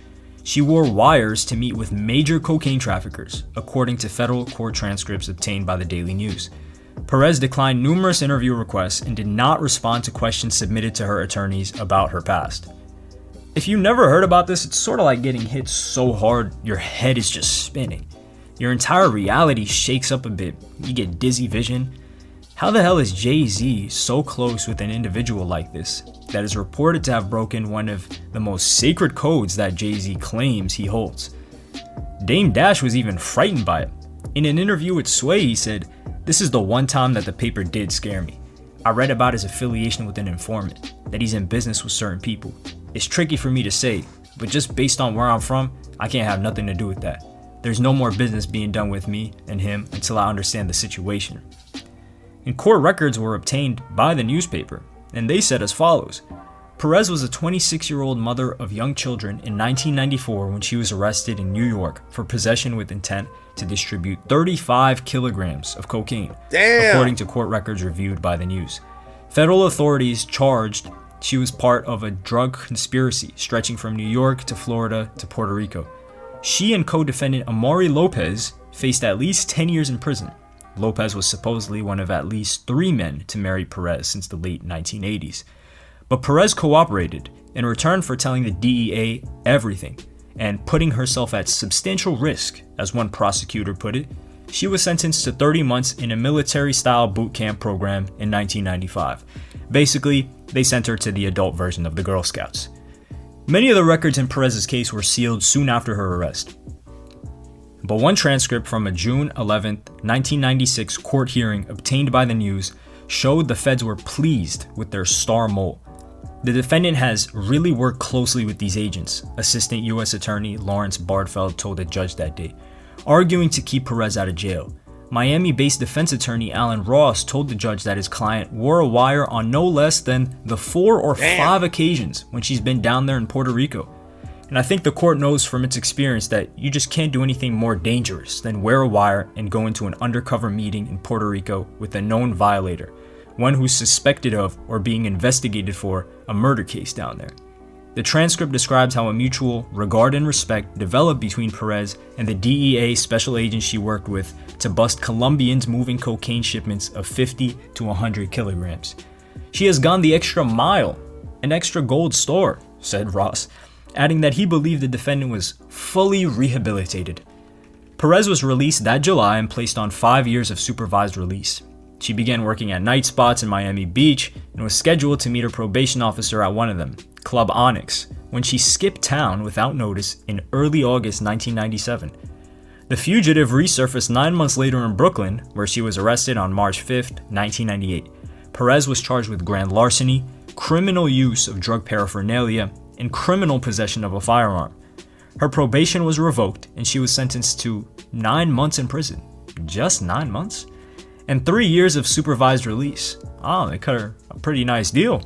S13: She wore wires to meet with major cocaine traffickers, according to federal court transcripts obtained by the Daily News. Perez declined numerous interview requests and did not respond to questions submitted to her attorneys about her past. If you never heard about this, it's sort of like getting hit so hard your head is just spinning. Your entire reality shakes up a bit. You get dizzy vision. How the hell is Jay-Z so close with an individual like this that is reported to have broken one of the most sacred codes that Jay-Z claims he holds? Dame Dash was even frightened by it. In an interview with Sway, he said, "This is the one time that the paper did scare me. I read about his affiliation with an informant, that he's in business with certain people. It's tricky for me to say, but just based on where I'm from, I can't have nothing to do with that. There's no more business being done with me and him until I understand the situation." And court records were obtained by the newspaper, and they said as follows: Perez was a 26-year-old mother of young children in 1994 when she was arrested in New York for possession with intent to distribute 35 kilograms of cocaine, according to court records reviewed by the News. Federal authorities charged she was part of a drug conspiracy stretching from New York to Florida to Puerto Rico. She and co-defendant Amari Lopez faced at least 10 years in prison. Lopez was supposedly one of at least 3 men to marry Perez since the late 1980s. But Perez cooperated in return for telling the DEA everything and putting herself at substantial risk, as one prosecutor put it. She was sentenced to 30 months in a military-style boot camp program in 1995. Basically, they sent her to the adult version of the Girl Scouts. Many of the records in Perez's case were sealed soon after her arrest. But one transcript from a June 11, 1996 court hearing obtained by the News showed the feds were pleased with their star mole. The defendant has really worked closely with these agents, Assistant U.S. Attorney Lawrence Bardfeld told a judge that day, arguing to keep Perez out of jail. Miami-based defense attorney Alan Ross told the judge that his client wore a wire on no less than the 4 or 5 occasions when she's been down there in Puerto Rico. And I think the court knows from its experience that you just can't do anything more dangerous than wear a wire and go into an undercover meeting in Puerto Rico with a known violator, one who's suspected of or being investigated for a murder case down there. The transcript describes how a mutual regard and respect developed between Perez and the DEA special agent she worked with to bust Colombians moving cocaine shipments of 50 to 100 kilograms. She has gone the extra mile, an extra gold star, said Ross, adding that he believed the defendant was fully rehabilitated. Perez was released that July and placed on 5 years of supervised release. She began working at night spots in Miami Beach and was scheduled to meet her probation officer at one of them, Club Onyx, when she skipped town without notice in early August 1997. The fugitive resurfaced 9 months later in Brooklyn, where she was arrested on March 5, 1998. Perez was charged with grand larceny, criminal use of drug paraphernalia, and criminal possession of a firearm. Her probation was revoked and she was sentenced to 9 months in prison. Just 9 months? And 3 years of supervised release. Oh, they cut her a pretty nice deal.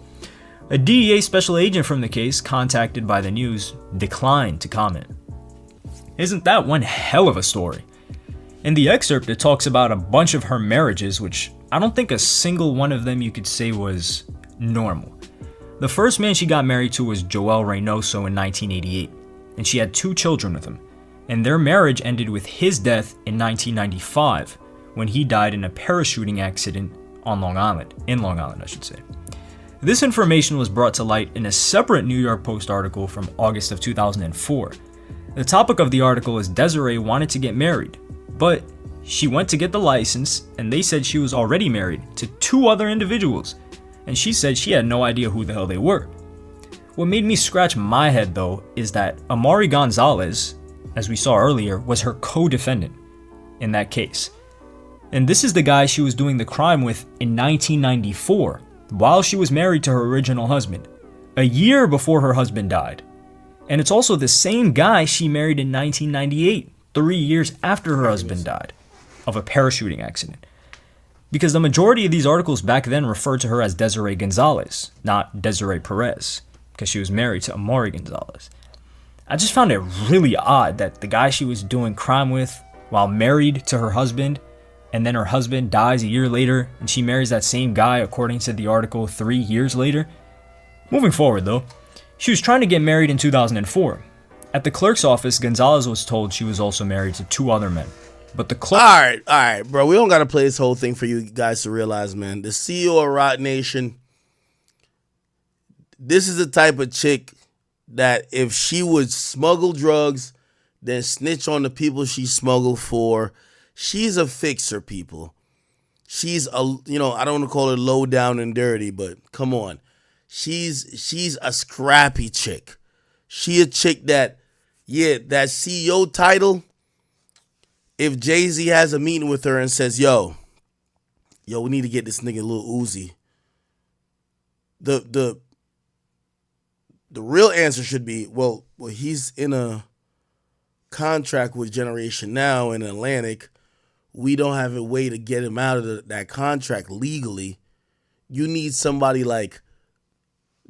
S13: A DEA special agent from the case, contacted by the News, declined to comment. Isn't that one hell of a story? In the excerpt, it talks about a bunch of her marriages, which I don't think a single one of them you could say was normal. The first man she got married to was Joel Reynoso in 1988, and she had 2 children with him. And their marriage ended with his death in 1995, when he died in a parachuting accident in Long Island, I should say. This information was brought to light in a separate New York Post article from August of 2004. The topic of the article is Desiree wanted to get married, but she went to get the license and they said she was already married to 2 other individuals, and she said she had no idea who the hell they were. What made me scratch my head though is that Amari Gonzalez, as we saw earlier, was her co-defendant in that case. And this is the guy she was doing the crime with in 1994, while she was married to her original husband, a year before her husband died. And it's also the same guy she married in 1998, 3 years after her husband died, of a parachuting accident. Because the majority of these articles back then referred to her as Desiree Gonzalez, not Desiree Perez, because she was married to Amari Gonzalez. I just found it really odd that the guy she was doing crime with while married to her husband, and then her husband dies a year later, and she marries that same guy according to the article 3 years later. Moving forward though, she was trying to get married in 2004. At the clerk's office, Gonzalez was told she was also married to 2 other men. But the clerk...
S10: All right, bro. We don't got to play this whole thing for you guys to realize, man. The CEO of Rock Nation, this is the type of chick that if she would smuggle drugs, then snitch on the people she smuggled for, she's a fixer, people. She's a, I don't want to call her low down and dirty, but come on. She's a scrappy chick. She a chick that CEO title, if Jay-Z has a meeting with her and says, yo, we need to get this nigga Lil Uzi, the real answer should be, well, he's in a contract with Generation Now in Atlantic. We don't have a way to get him out of that contract legally. You need somebody like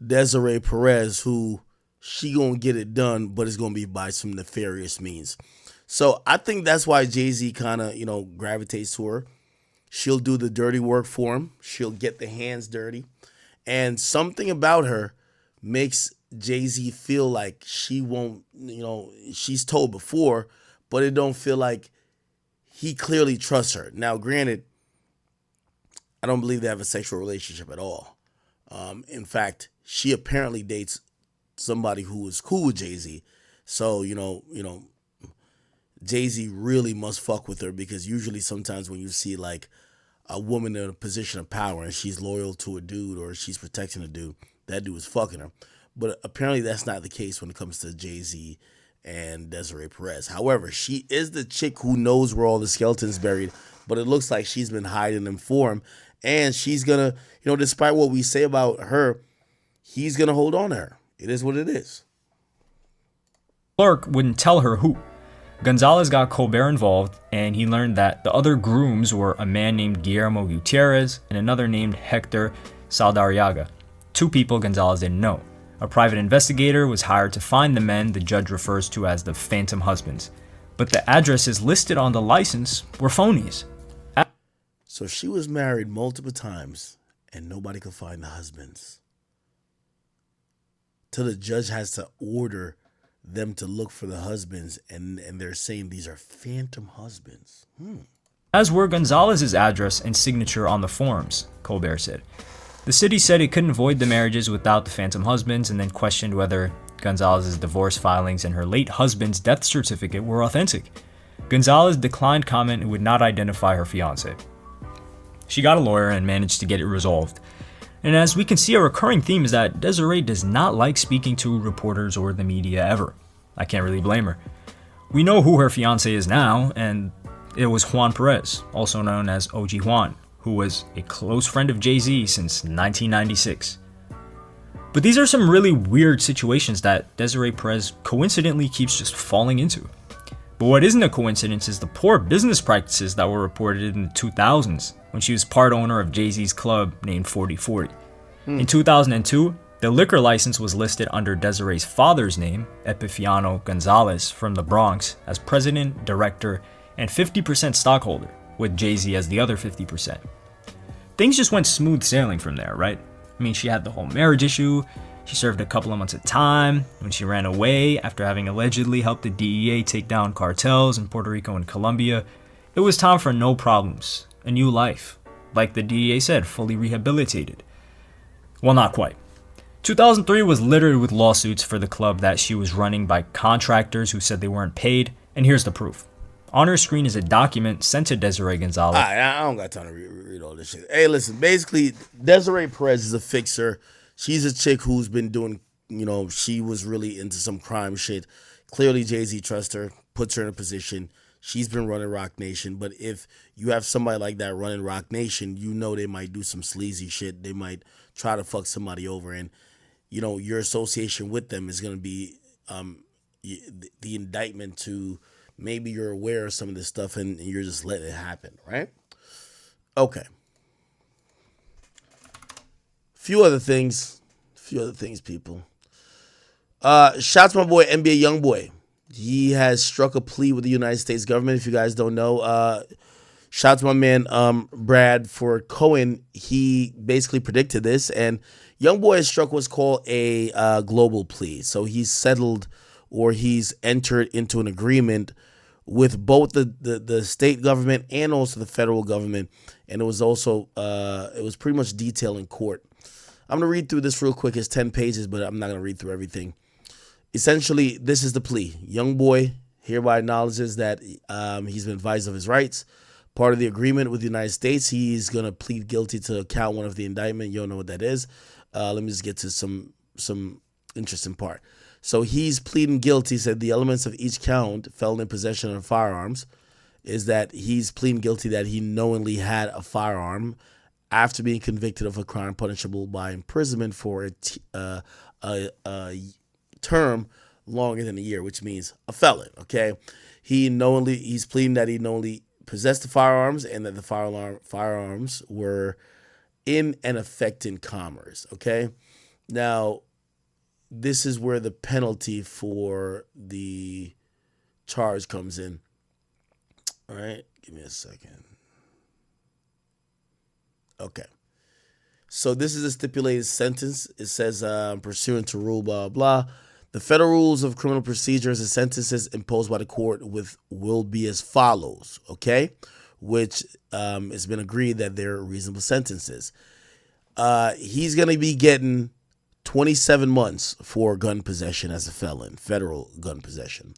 S10: Desiree Perez, who she gonna get it done, but it's gonna be by some nefarious means. So I think that's why Jay-Z kind of, gravitates to her. She'll do the dirty work for him. She'll get the hands dirty. And something about her makes Jay-Z feel like she won't, she's told before, but it don't feel like he clearly trusts her. Now, granted, I don't believe they have a sexual relationship at all. In fact, she apparently dates somebody who is cool with Jay-Z. So, Jay-Z really must fuck with her, because usually sometimes when you see like a woman in a position of power and she's loyal to a dude or she's protecting a dude, that dude is fucking her. But apparently that's not the case when it comes to Jay-Z and Desiree Perez. However, she is the chick who knows where all the skeletons buried, but it looks like she's been hiding them for him. And she's gonna, despite what we say about her, he's gonna hold on to her. It is what it is.
S13: Clark wouldn't tell her who. Gonzalez got Colbert involved, and he learned that the other grooms were a man named Guillermo Gutierrez and another named Hector Saldarriaga, two people Gonzalez didn't know. A private investigator was hired to find the men the judge refers to as the phantom husbands, but the addresses listed on the license were phonies.
S10: So she was married multiple times, and nobody could find the husbands. Till the judge has to order them to look for the husbands, and they're saying these are phantom husbands.
S13: As were Gonzalez's address and signature on the forms, Colbert said. The city said it couldn't void the marriages without the phantom husbands, and then questioned whether Gonzalez's divorce filings and her late husband's death certificate were authentic. Gonzalez declined comment and would not identify her fiancé. She got a lawyer and managed to get it resolved. And as we can see, a recurring theme is that Desiree does not like speaking to reporters or the media ever. I can't really blame her. We know who her fiancé is now, and it was Juan Perez, also known as OG Juan, who was a close friend of Jay-Z since 1996. But these are some really weird situations that Desiree Perez coincidentally keeps just falling into. But what isn't a coincidence is the poor business practices that were reported in the 2000s when she was part owner of Jay-Z's club named 4040. In 2002, the liquor license was listed under Desiree's father's name, Epifanio Gonzalez from the Bronx, as president, director, and 50% stockholder, with Jay-Z as the other 50%. Things just went smooth sailing from there, right? I mean, she had the whole marriage issue. She served a couple of months of time when she ran away after having allegedly helped the DEA take down cartels in Puerto Rico and Colombia. It was time for no problems, a new life. Like the DEA said, fully rehabilitated. Well, not quite. 2003 was littered with lawsuits for the club that she was running by contractors who said they weren't paid, and here's the proof. On her screen is a document sent to Desiree Gonzalez.
S10: I don't got time to read all this shit. Hey, listen, basically, Desiree Perez is a fixer. She's a chick who's been doing, she was really into some crime shit. Clearly, Jay-Z trusts her, puts her in a position. She's been running Rock Nation. But if you have somebody like that running Rock Nation, they might do some sleazy shit. They might try to fuck somebody over. And, your association with them is going to be the indictment to maybe you're aware of some of this stuff and you're just letting it happen, right? Okay. Few other things, people. Shouts to my boy, NBA Youngboy. He has struck a plea with the United States government. If you guys don't know, shout to my man, Bradford Cohen. He basically predicted this, and Youngboy has struck what's called a global plea. So he's settled, or he's entered into an agreement with both the state government and also the federal government. And it was also, it was pretty much detailed in court. I'm going to read through this real quick. It's 10 pages, but I'm not going to read through everything. Essentially, this is the plea. Youngboy hereby acknowledges that he's been advised of his rights. Part of the agreement with the United States, he's going to plead guilty to count one of the indictment. You don't know what that is. Let me just get to some interesting part. So he's pleading guilty. He said the elements of each count, felon in possession of firearms, is that he's pleading guilty that he knowingly had a firearm after being convicted of a crime punishable by imprisonment for a term longer than a year, which means a felon, okay? He's pleading that he knowingly possessed the firearms and that the firearms were in and affecting commerce, okay? Now, this is where the penalty for the charge comes in. All right, give me a second. Okay. So this is a stipulated sentence. It says, pursuant to rule, blah, blah. The federal rules of criminal procedures and sentences imposed by the court will be as follows, okay? Which it's been agreed that they're reasonable sentences. He's going to be getting 27 months for gun possession as a felon, federal gun possession,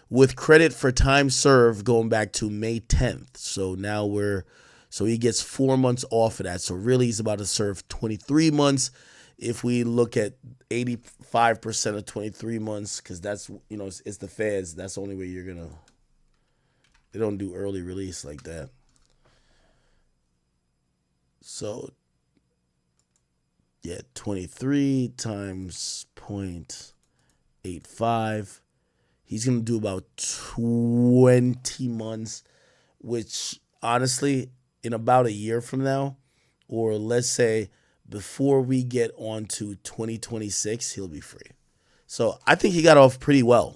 S10: with credit for time served going back to May 10th. So now so he gets 4 months off of that. So really he's about to serve 23 months. If we look at 85% of 23 months, because that's, it's the feds, that's the only way they don't do early release like that. So, yeah, 23 times 0.85. He's going to do about 20 months, which honestly, in about a year from now, or let's say before we get on to 2026, he'll be free. So I think he got off pretty well.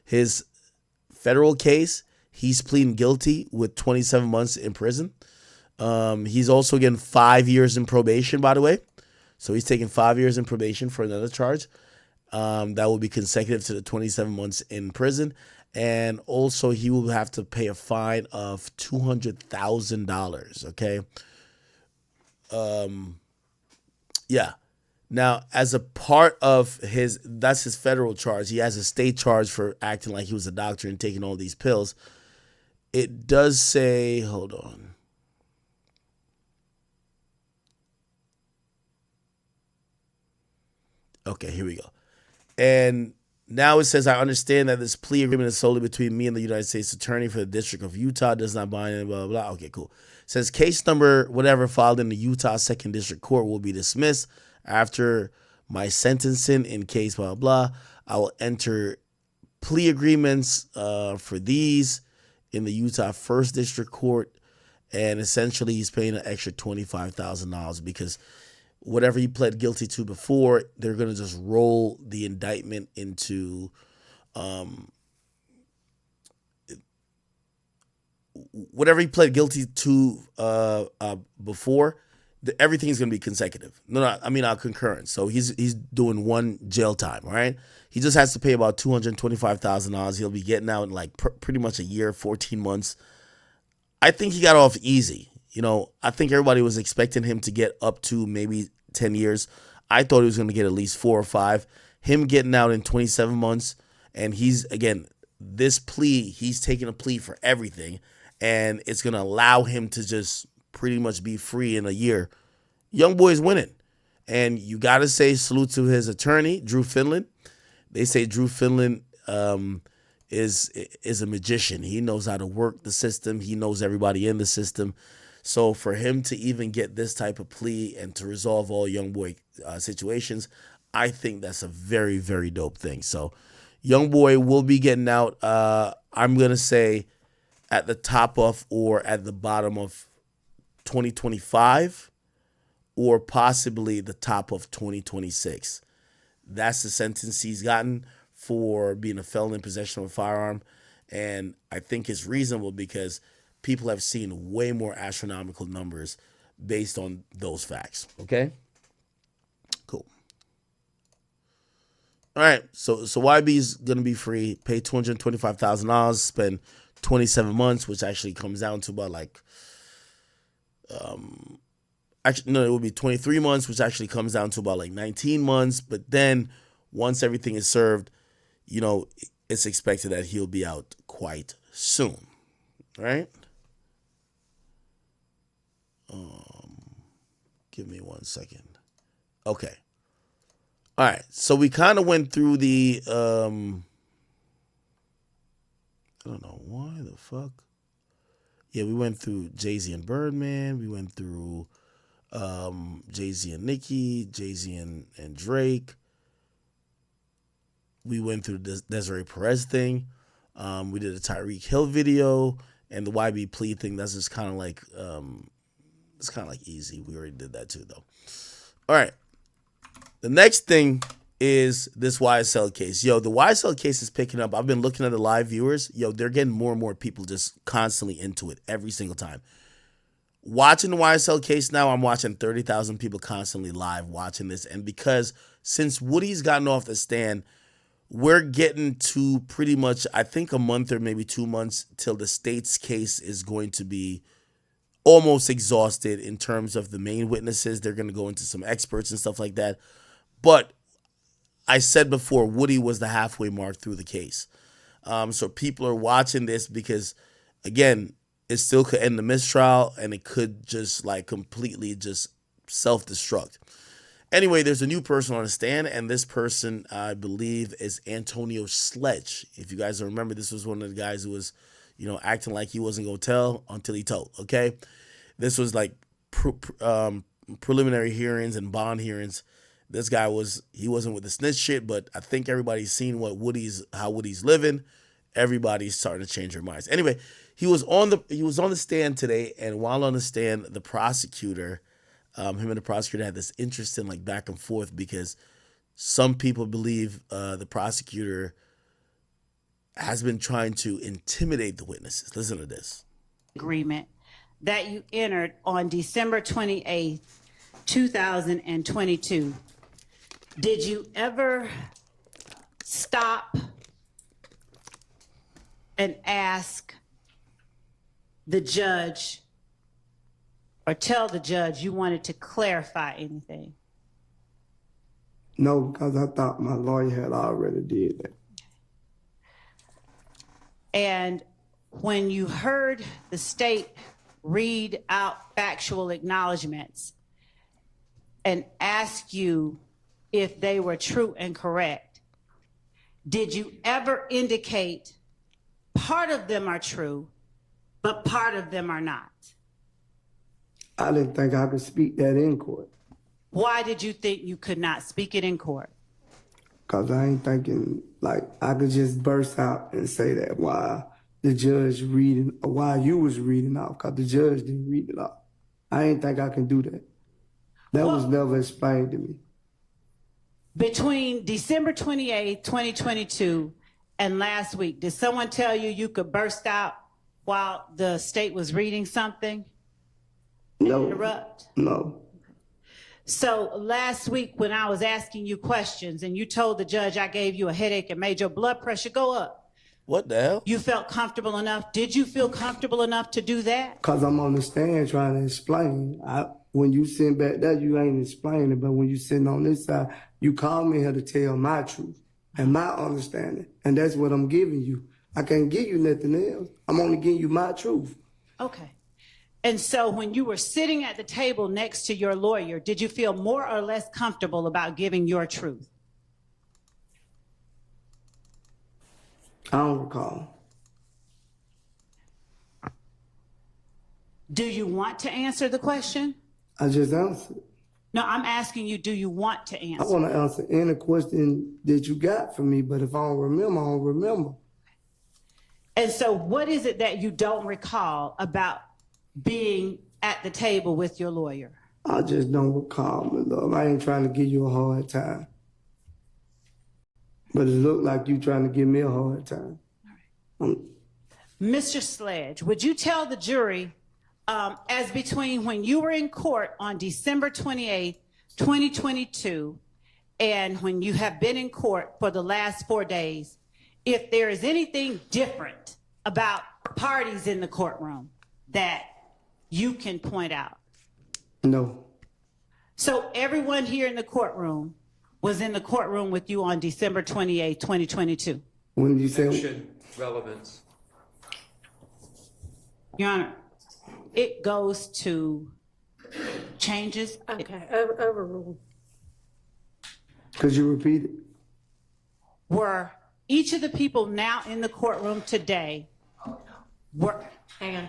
S10: His federal case, he's pleading guilty with 27 months in prison. He's also getting 5 years in probation, by the way. So he's taking 5 years in probation for another charge. That will be consecutive to the 27 months in prison. And also he will have to pay a fine of $200,000, okay? Yeah. Now, as a part of that's his federal charge. He has a state charge for acting like he was a doctor and taking all these pills. It does say, hold on. Okay, here we go. And now it says, I understand that this plea agreement is solely between me and the United States Attorney for the District of Utah. Does not bind any, blah, blah, blah. Okay, cool. It says case number, whatever, filed in the Utah 2nd District Court will be dismissed after my sentencing in case, blah, blah. I will enter plea agreements for these in the Utah 1st District Court. And essentially he's paying an extra $25,000 because whatever he pled guilty to before, they're going to just roll the indictment into whatever he pled guilty to before. Everything's going to be consecutive. Concurrent. So he's doing one jail time, all right? He just has to pay about $225,000. He'll be getting out in pretty much a year, 14 months. I think he got off easy. I think everybody was expecting him to get up to maybe 10 years. I thought he was going to get at least 4 or 5. Him getting out in 27 months, and this plea, he's taking a plea for everything, and it's going to allow him to just pretty much be free in a year. Young boy's winning. And you got to say salute to his attorney, Drew Finland. They say Drew Finland is a magician. He knows how to work the system. He knows everybody in the system. So for him to even get this type of plea and to resolve all young boy situations, I think that's a very, very dope thing. So young boy will be getting out, I'm going to say, at the top of or at the bottom of 2025 or possibly the top of 2026. That's the sentence he's gotten for being a felon in possession of a firearm. And I think it's reasonable because people have seen way more astronomical numbers based on those facts. Okay? Cool. All right. So YB's going to be free, pay $225,000, spend 27 months, which actually comes down to about it would be 23 months, which actually comes down to about 19 months. But then once everything is served, it's expected that he'll be out quite soon. Right? Give me 1 second. Okay. All right. So we kind of went through the, I don't know why the fuck. Yeah, we went through Jay-Z and Birdman. We went through Jay-Z and Nicki, Jay-Z and Drake. We went through the Desiree Perez thing. We did a Tyreek Hill video and the YB plea thing. That's just kind of like, it's kind of like easy. We already did that too, though. All right. The next thing is this YSL case. Yo, the YSL case is picking up. I've been looking at the live viewers. Yo, they're getting more and more people just constantly into it every single time. Watching the YSL case now, I'm watching 30,000 people constantly live watching this. And because since Woody's gotten off the stand, we're getting to pretty much, I think, a month or maybe 2 months till the state's case is going to be almost exhausted in terms of the main witnesses. They're going to go into some experts and stuff like that. But I said before, Woody was the halfway mark through the case. So people are watching this because, again, it still could end the mistrial and it could just like completely just self-destruct. Anyway, there's a new person on the stand, and this person, I believe, is Antonio Sledge. If you guys remember, this was one of the guys who was, acting like he wasn't going to tell until he told, okay? This was like preliminary hearings and bond hearings. This guy he wasn't with the snitch shit, but I think everybody's seen how Woody's living. Everybody's starting to change their minds. Anyway, he was on the stand today, and while on the stand, the prosecutor, him and the prosecutor had this interesting like back and forth because some people believe the prosecutor has been trying to intimidate the witnesses. Listen to this.
S18: Agreement that you entered on December 28th, 2022. Did you ever stop and ask the judge or tell the judge you wanted to clarify anything?
S19: No, because I thought my lawyer had already did that.
S18: And when you heard the state read out factual acknowledgments and ask you if they were true and correct, did you ever indicate part of them are true, but part of them are not?
S19: I didn't think I could speak that in court.
S18: Why did you think you could not speak it in court?
S19: Because I ain't thinking like I could just burst out and say that while the judge reading, or while you was reading off, because the judge didn't read it off. I ain't think I can do that. That was never explained to me.
S18: Between December 28th, 2022 and last week, did someone tell you you could burst out while the state was reading something?
S19: No.
S18: Interrupt?
S19: No.
S18: So last week when I was asking you questions and you told the judge I gave you a headache and made your blood pressure go up.
S10: What the hell?
S18: You felt comfortable enough? Did you feel comfortable enough to do that?
S19: Because I'm on the stand trying to explain. When you sit back there, you ain't explaining, but when you sitting on this side, you call me here to tell my truth and my understanding. And that's what I'm giving you. I can't give you nothing else. I'm only giving you my truth.
S18: Okay. And so when you were sitting at the table next to your lawyer, did you feel more or less comfortable about giving your truth?
S19: I don't recall.
S18: Do you want to answer the question?
S19: I just answered.
S18: No, I'm asking you, do you want to answer?
S19: I want to answer any question that you got for me, but if I don't remember, I don't remember.
S18: And so what is it that you don't recall about being at the table with your lawyer?
S19: I just don't recall, my love. I ain't trying to give you a hard time. But it looked like you trying to give me a hard time.
S18: All right. Mr. Sledge, would you tell the jury, as between when you were in court on December 28th, 2022, and when you have been in court for the last 4 days, if there is anything different about parties in the courtroom that you can point out?
S19: No.
S18: So everyone here in the courtroom was in the courtroom with you on December 28th, 2022?
S19: When you say
S20: relevance.
S18: Your Honor, it goes to changes.
S23: Okay, overruled.
S19: Could you repeat it?
S18: Were each of the people now in the courtroom today were...
S23: Hang on.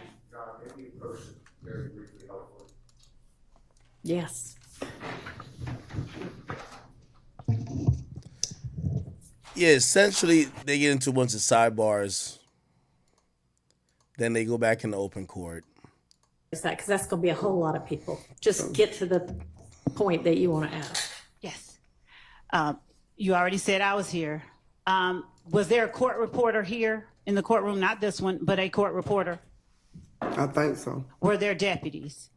S23: Yes.
S10: Yeah, essentially, they get into a bunch of sidebars. Then they go back into open court.
S23: Is that because that's going to be a whole lot of people? Just get to the point that you want to ask.
S18: Yes. You already said I was here. Was there a court reporter here in the courtroom? Not this one, but a court reporter.
S19: I think so.
S18: Were there deputies?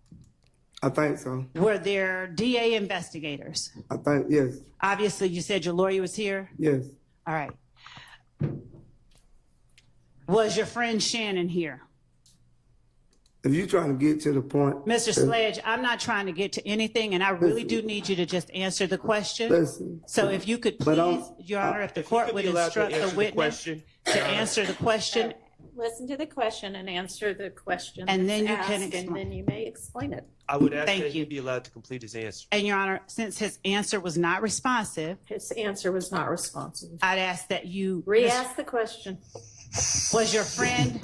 S19: I think so.
S18: Were there DA investigators?
S19: I think, yes.
S18: Obviously, you said your lawyer was here?
S19: Yes.
S18: All right. Was your friend Shannon here?
S19: If you're trying to get to the point.
S18: Mr. Sledge, I'm not trying to get to anything, and I really do need you to just answer the question. So if you could please, Your Honor, if the court would instruct the witness to answer the question.
S23: Listen to the question and answer the question.
S18: And then
S23: that's
S18: you can
S23: asked,
S18: explain.
S23: And then you may explain it.
S12: I would ask
S18: Thank
S12: that
S18: you.
S12: he be allowed to complete his answer.
S18: And Your Honor, since his answer was not responsive.
S23: His answer was not responsive.
S18: I'd ask that you.
S23: Re-ask the question.
S18: Was your friend,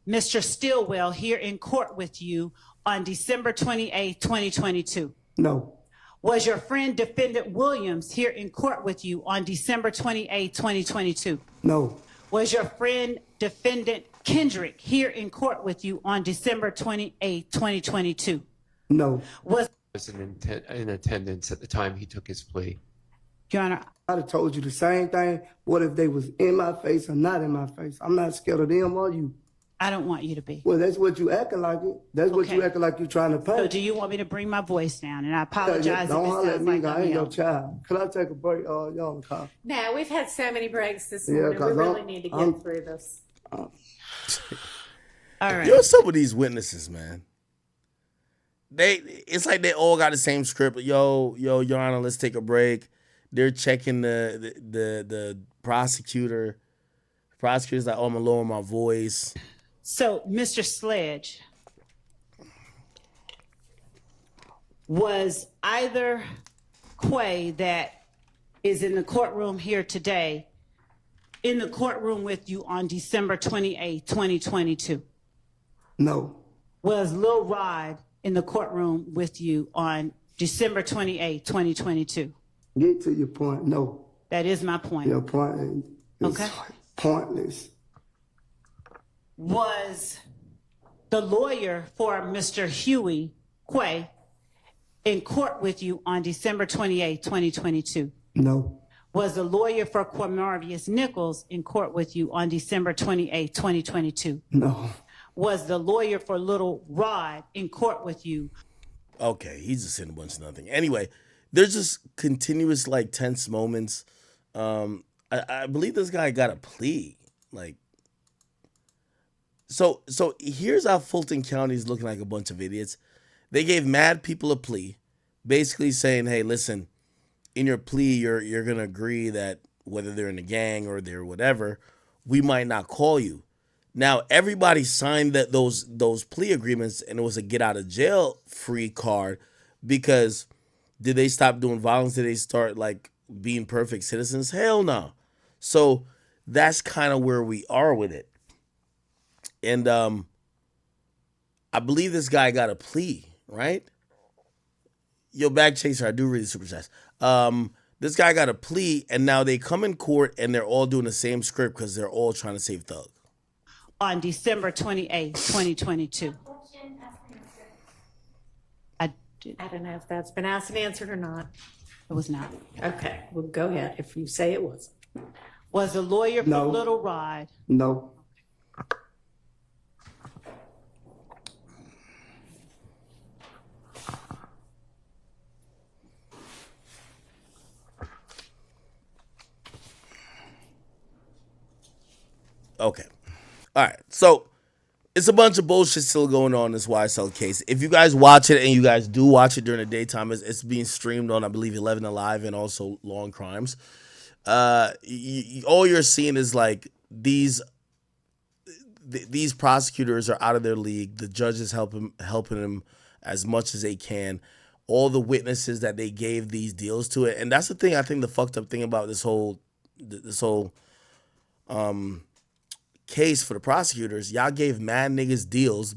S18: Mr. Stillwell, here in court with you on December 28, 2022?
S19: No.
S18: Was your friend, Defendant Williams, here in court with you on December 28, 2022?
S19: No.
S18: Was your friend, Defendant Kendrick, here in court with you on December 28, 2022?
S19: No.
S18: Was
S12: in attendance at the time he took his plea.
S18: Your Honor,
S19: I'd have told you the same thing. What if they was in my face or not in my face? I'm not scared of them or you.
S18: I don't want you to be.
S19: Well, that's what you acting like it. That's what you
S18: Okay.
S19: acting like you're trying to pay.
S18: So do you want me to bring my voice down? And I apologize
S19: Don't
S18: if it
S19: holler at
S18: sounds
S19: me,
S18: like
S19: I
S18: I'm
S19: ain't no
S18: yelling.
S19: child. Could I take a break? Y'all in the car.
S23: Now, we've had so many breaks this
S19: Yeah,
S23: morning. We
S19: 'cause
S23: really
S19: I'm-
S23: need to get
S19: I'm-
S23: through this.
S18: All right.
S10: Yo, some of these witnesses, man. It's like they all got the same script. Yo, Your Honor, let's take a break. They're checking the prosecutor. The prosecutor's like, oh, I'm gonna lower my voice.
S18: So, Mr. Sledge, was either Quay that is in the courtroom here today in the courtroom with you on December 28, 2022?
S19: No.
S18: Was Lil Rod in the courtroom with you on December 28, 2022?
S19: Get to your point. No.
S18: That is my point.
S19: Your point is
S18: Okay.
S19: pointless.
S18: Was the lawyer for Mr. Huey Quay in court with you on December 28, 2022?
S19: No.
S18: Was the lawyer for Quamarvius Nichols in court with you on December 28, 2022?
S19: No.
S18: Was the lawyer for Little Rod in court with you?
S10: Okay, he's just saying a bunch of nothing. Anyway, there's just continuous like tense moments. I believe this guy got a plea. Like, so here's how Fulton County is looking like a bunch of idiots. They gave mad people a plea, basically saying, "Hey, listen, in your plea, you're gonna agree that whether they're in a gang or they're whatever, we might not call you." Now everybody signed those plea agreements, and it was a get out of jail free card because did they stop doing violence? Did they start like being perfect citizens? Hell no. So that's kind of where we are with it. And I believe this guy got a plea, right? Yo, Bag Chaser, I do read the super chats. This guy got a plea, and now they come in court, and they're all doing the same script because they're all trying to save Thug.
S18: On December 28, 2022.
S23: I don't know if that's been asked and answered or not.
S18: It was not.
S23: Okay, well, go ahead if you say it was.
S18: Was the lawyer for
S19: No.
S18: Little Rod?
S19: No.
S10: Okay. All right. So it's a bunch of bullshit still going on in this YSL case. If you guys watch it, and you guys do watch it during the daytime, it's being streamed on, I believe, 11 Alive and also Law and Crimes. All you're seeing is like these prosecutors are out of their league. The judges helping them as much as they can. All the witnesses that they gave these deals to it, and that's the thing. I think the fucked up thing about this whole case for the prosecutors, y'all gave mad niggas deals,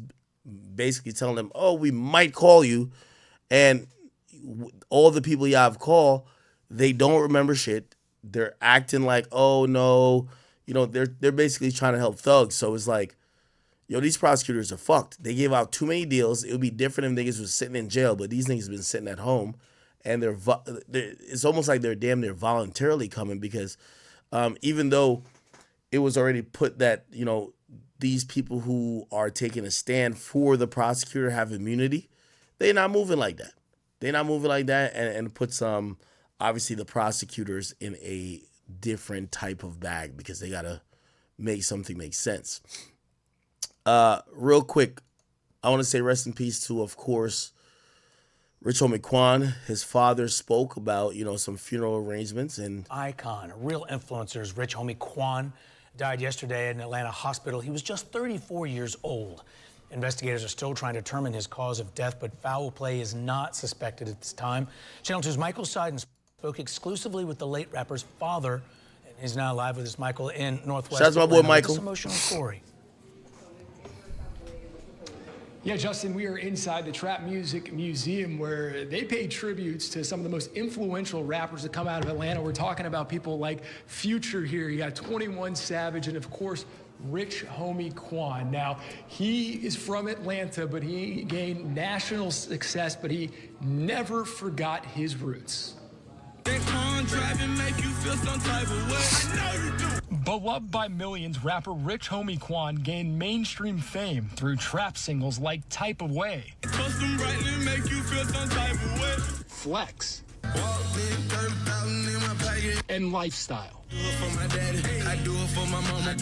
S10: basically telling them, "Oh, we might call you," and all the people y'all have called, they don't remember shit. They're acting like, "Oh no," they're basically trying to help thugs. So it's like, yo, these prosecutors are fucked. They gave out too many deals. It would be different if niggas was sitting in jail, but these niggas been sitting at home, and it's almost like they're damn near voluntarily coming because even though it was already put that, these people who are taking a stand for the prosecutor have immunity, they're not moving like that. They're not moving like that, and puts obviously the prosecutors in a different type of bag because they gotta make something make sense. Real quick, I want to say rest in peace to, of course, Rich Homie Quan. His father spoke about some funeral arrangements and
S6: icon, a real influencer, is Rich Homie Quan. Died yesterday at an Atlanta hospital. He was just 34 years old. Investigators are still trying to determine his cause of death, but foul play is not suspected at this time. Channel 2's Michael Seiden spoke exclusively with the late rapper's father, and he's now live with us, Michael, in Northwest
S10: Shouts
S6: Atlanta.
S10: my boy Michael.
S6: This emotional story.
S15: Yeah, Justin, we are inside the Trap Music Museum where they pay tributes to some of the most influential rappers that come out of Atlanta. We're talking about people like Future here. You got 21 Savage and, of course, Rich Homie Quan. Now, he is from Atlanta, but he gained national success, but he never forgot his roots. Beloved by millions, rapper Rich Homie Quan gained mainstream fame through trap singles like Type of Way, Flex, and Lifestyle.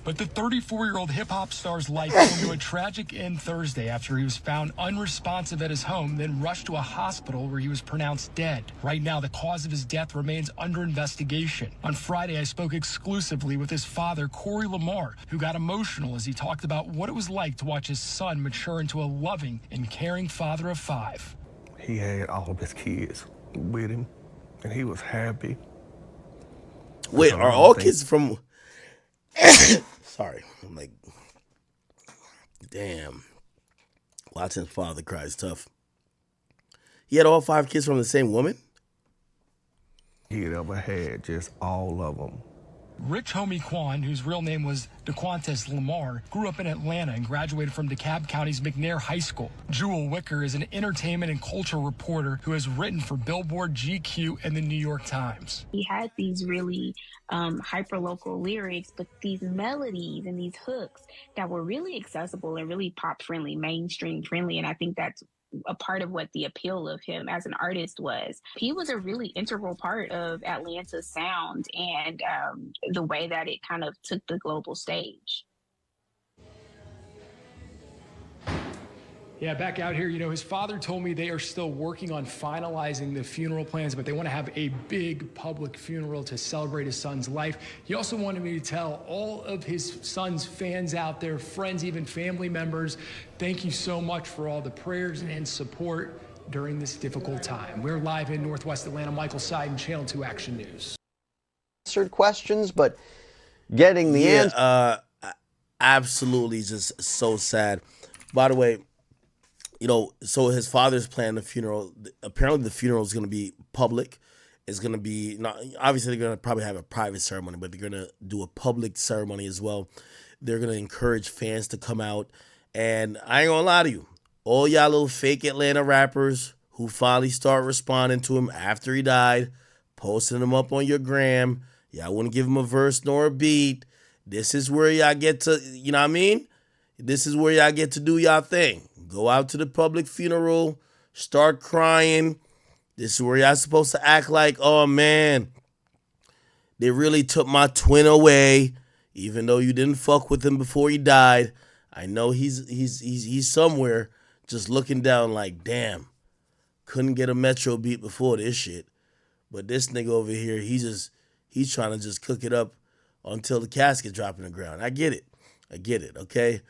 S15: But the 34-year-old hip-hop star's life came to a tragic end Thursday after he was found unresponsive at his home, then rushed to a hospital where he was pronounced dead. Right now, the cause of his death remains under investigation. On Friday, I spoke exclusively with his father, Corey Lamar, who got emotional as he talked about what it was like to watch his son mature into a loving and caring father of 5.
S17: He had all of his kids with him, and he was happy.
S10: Wait, are all kids from... Sorry. I'm like, damn. Watching father cry is tough. He had all 5 kids from the same woman?
S17: He had ever had, just all of them.
S15: Rich Homie Quan, whose real name was DeQuantes Lamar, grew up in Atlanta and graduated from DeKalb County's McNair High School. Jewel Wicker is an entertainment and culture reporter who has written for Billboard, GQ, and the New York Times.
S20: He had these really hyper-local lyrics, but these melodies and these hooks that were really accessible and really pop-friendly, mainstream-friendly, and I think that's a part of what the appeal of him as an artist was. He was a really integral part of Atlanta's sound and the way that it kind of took the global stage.
S15: Yeah, back out here, his father told me they are still working on finalizing the funeral plans, but they want to have a big public funeral to celebrate his son's life. He also wanted me to tell all of his son's fans out there, friends, even family members, thank you so much for all the prayers and support during this difficult time. We're live in Northwest Atlanta. Michael Seiden, Channel 2 Action News.
S25: Answered questions, but getting the answer.
S10: Absolutely just so sad. By the way, so his father's planning the funeral. Apparently the funeral is going to be public. It's going to be, not obviously they're going to probably have a private ceremony, but they're going to do a public ceremony as well. They're going to encourage fans to come out. And I ain't going to lie to you, all y'all little fake Atlanta rappers who finally start responding to him after he died, posting him up on your gram, y'all wouldn't give him a verse nor a beat. This is where y'all get to, you know what I mean? This is where y'all get to do y'all thing. Go out to the public funeral, start crying. This is where y'all supposed to act like, oh man, they really took my twin away, even though you didn't fuck with him before he died. I know he's somewhere just looking down like, damn, couldn't get a Metro beat before this shit. But this nigga over here, he's trying to just cook it up until the casket drop in the ground. I get it, okay?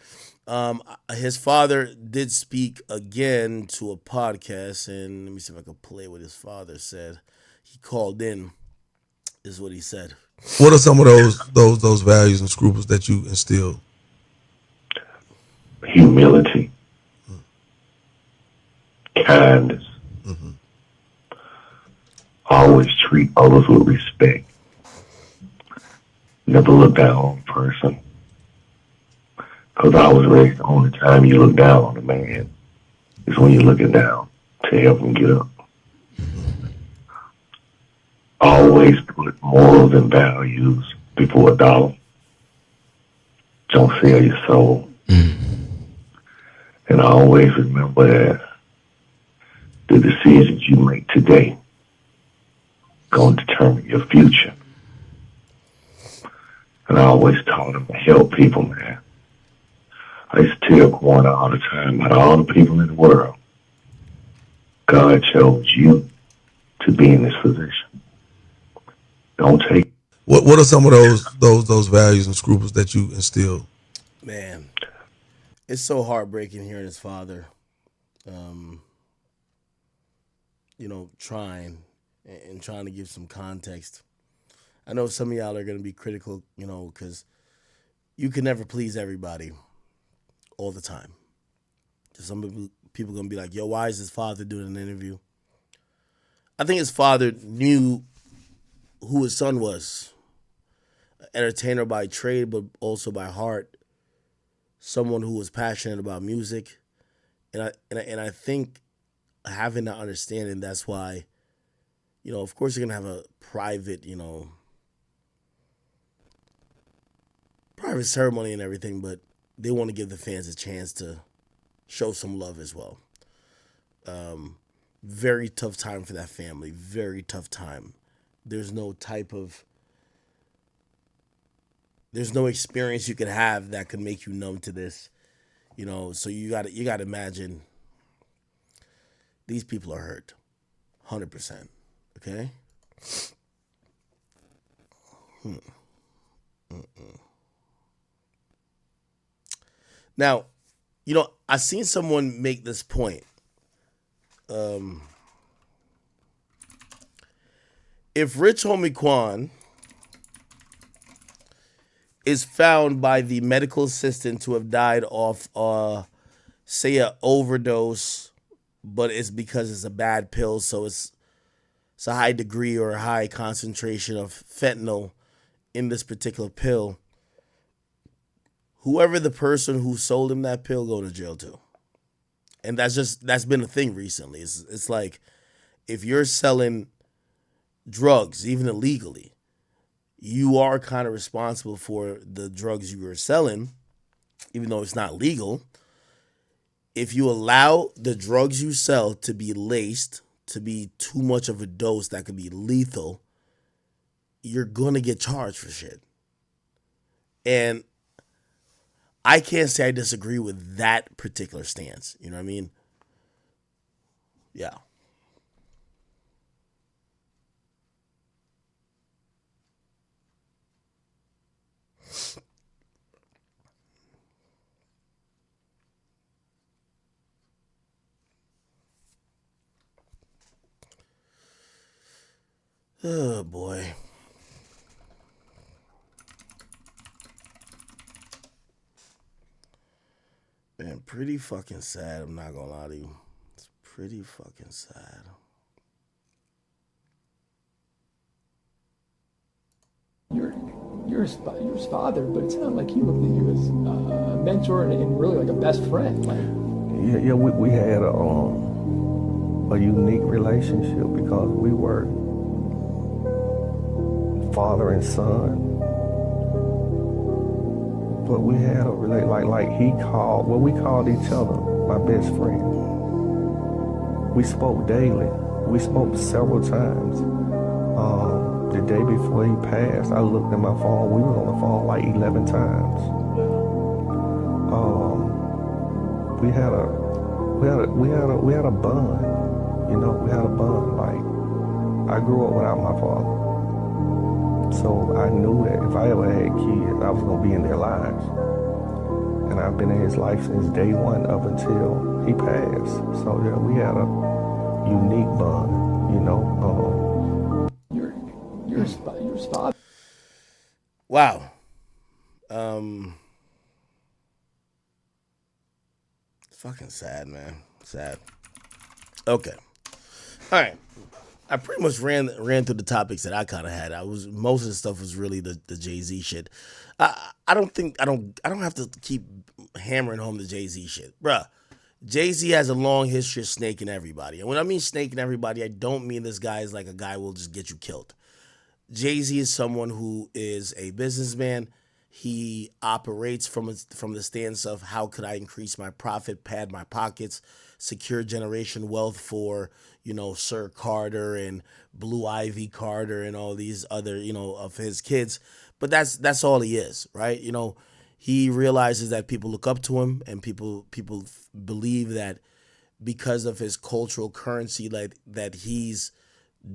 S10: His father did speak again to a podcast, and let me see if I can play what his father said. He called in. This is what he said.
S26: What are some of those values and scruples that you instilled?
S27: Humility, kindness, always treat others with respect, never look down on a person. Because I was raised, the only time you look down on a man is when you're looking down to help him get up. always put morals and values before a dollar. Don't sell your soul. And always remember that the decisions you make today going to determine your future. And I always taught them to help people, man. I used to tell Kwan all the time, out of all the people in the world, God chose you to be in this position. Don't take.
S26: What are some of those values and scruples that you instilled?
S10: Man, it's so heartbreaking hearing his father, trying to give some context. I know some of y'all are going to be critical, because you can never please everybody all the time. Some people are going to be like, yo, why is his father doing an interview? I think his father knew who his son was. An entertainer by trade, but also by heart. Someone who was passionate about music. And I think having that understanding, that's why, of course you're going to have a private ceremony and everything, but they want to give the fans a chance to show some love as well. Very tough time for that family. Very tough time. There's no experience you could have that could make you numb to this. So you got to imagine these people are hurt. 100%. Okay? Now, I seen someone make this point. If Rich Homie Quan is found by the medical assistant to have died off, say, an overdose, but it's because it's a bad pill, so it's a high degree or a high concentration of fentanyl in this particular pill, whoever the person who sold him that pill go to jail too. And that's been a thing recently. It's like, if you're selling drugs, even illegally, you are kind of responsible for the drugs you are selling, even though it's not legal. If you allow the drugs you sell to be laced, to be too much of a dose that could be lethal, you're going to get charged for shit. And I can't say I disagree with that particular stance. You know what I mean? Yeah. Oh, boy. Man, pretty fucking sad. I'm not gonna lie to you. It's pretty fucking sad.
S15: You're his father, but it sounded like he looked at you as a mentor and really like a best friend.
S17: Yeah, we had a unique relationship because we were father and son. But we had a like he called, well, we called each other my best friend. We spoke daily. We spoke several times. The day before he passed, I looked at my phone. We were on the phone like 11 times. We had a bond. We had a bond. Like, I grew up without my father. So I knew that if I ever had kids, I was going to be in their lives. And I've been in his life since day one up until he passed. So yeah, we had a unique bond,
S15: You're his father.
S10: Wow. It's fucking sad, man. Sad. Okay. All right. I pretty much ran through the topics that I kind of had. Most of the stuff was really the Jay-Z shit. I don't have to keep hammering home the Jay-Z shit, bruh. Jay-Z has a long history of snaking everybody. And when I mean snaking everybody, I don't mean this guy is like a guy who will just get you killed. Jay-Z is someone who is a businessman. He operates from the stance of how could I increase my profit, pad my pockets, secure generation wealth for, Sir Carter and Blue Ivy Carter and all these other, of his kids. But that's all he is, right? He realizes that people look up to him and people believe that because of his cultural currency, like that he's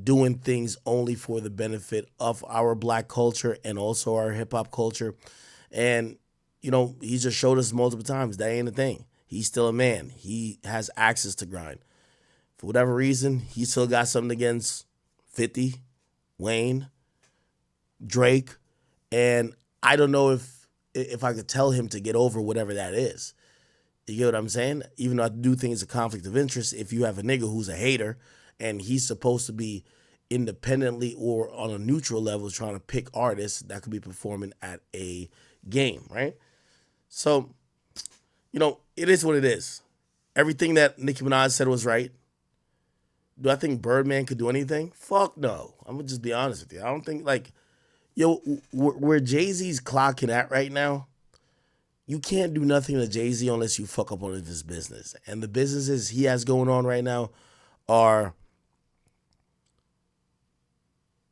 S10: doing things only for the benefit of our black culture and also our hip hop culture. And, he just showed us multiple times that ain't a thing. He's still a man. He has access to grind. For whatever reason, he still got something against 50, Wayne, Drake. And I don't know if I could tell him to get over whatever that is. You get what I'm saying? Even though I do think it's a conflict of interest, if you have a nigga who's a hater and he's supposed to be independently or on a neutral level trying to pick artists that could be performing at a game, right? So, it is what it is. Everything that Nicki Minaj said was right. Do I think Birdman could do anything? Fuck no. I'm going to just be honest with you. I don't think, where Jay-Z's clocking at right now, you can't do nothing to Jay-Z unless you fuck up on his business. And the businesses he has going on right now are,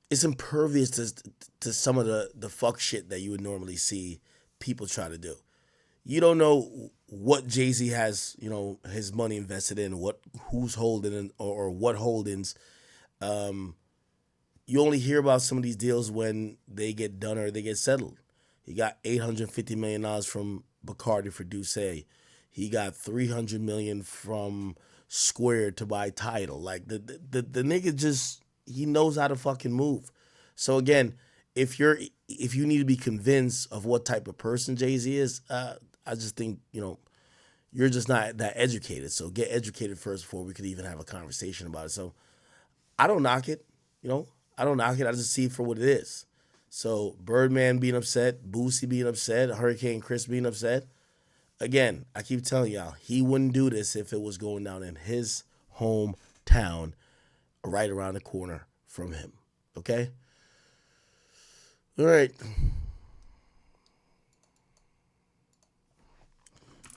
S10: it's impervious to some of the fuck shit that you would normally see people try to do. You don't know what Jay-Z has, his money invested in, who's holding or what holdings. You only hear about some of these deals when they get done or they get settled. He got $850 million from Bacardi for Douce. He got $300 million from Square to buy Tidal. Like the nigga just, he knows how to fucking move. So again, if you need to be convinced of what type of person Jay-Z is, I just think, you're just not that educated. So get educated first before we could even have a conversation about it. So I don't knock it, I don't knock it. I just see it for what it is. So Birdman being upset, Boosie being upset, Hurricane Chris being upset. Again, I keep telling y'all, he wouldn't do this if it was going down in his hometown right around the corner from him. Okay? All right.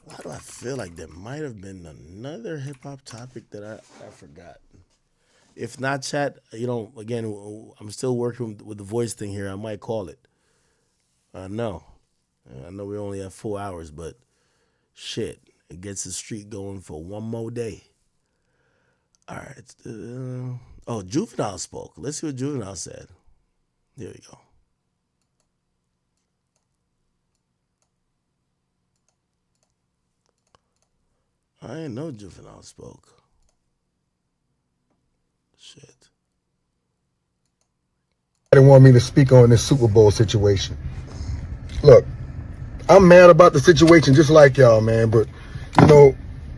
S10: Why do I feel like there might have been another hip-hop topic that I forgot? If not, chat, again, I'm still working with the voice thing here. I might call it. I know we only have 4 hours, but shit, it gets the streak going for one more day. All right. Juvenile spoke. Let's see what Juvenile said. There we go. I didn't know Juvenile spoke. Shit.
S1: They want me to speak on this Super Bowl situation. Look, I'm mad about the situation just like y'all, man, but,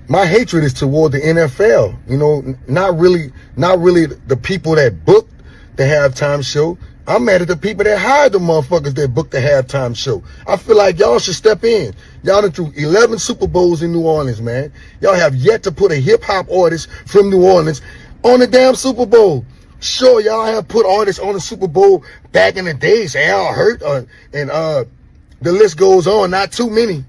S1: my hatred is toward the NFL. Not really the people that booked the halftime show. I'm mad at the people that hired the motherfuckers that booked the halftime show. I feel like y'all should step in. Y'all done threw 11 Super Bowls in New Orleans, man. Y'all have yet to put a hip-hop artist from New Orleans on the damn Super Bowl. Sure, y'all have put artists on the Super Bowl back in the days. Al Hurt, and the list goes on. Not too many.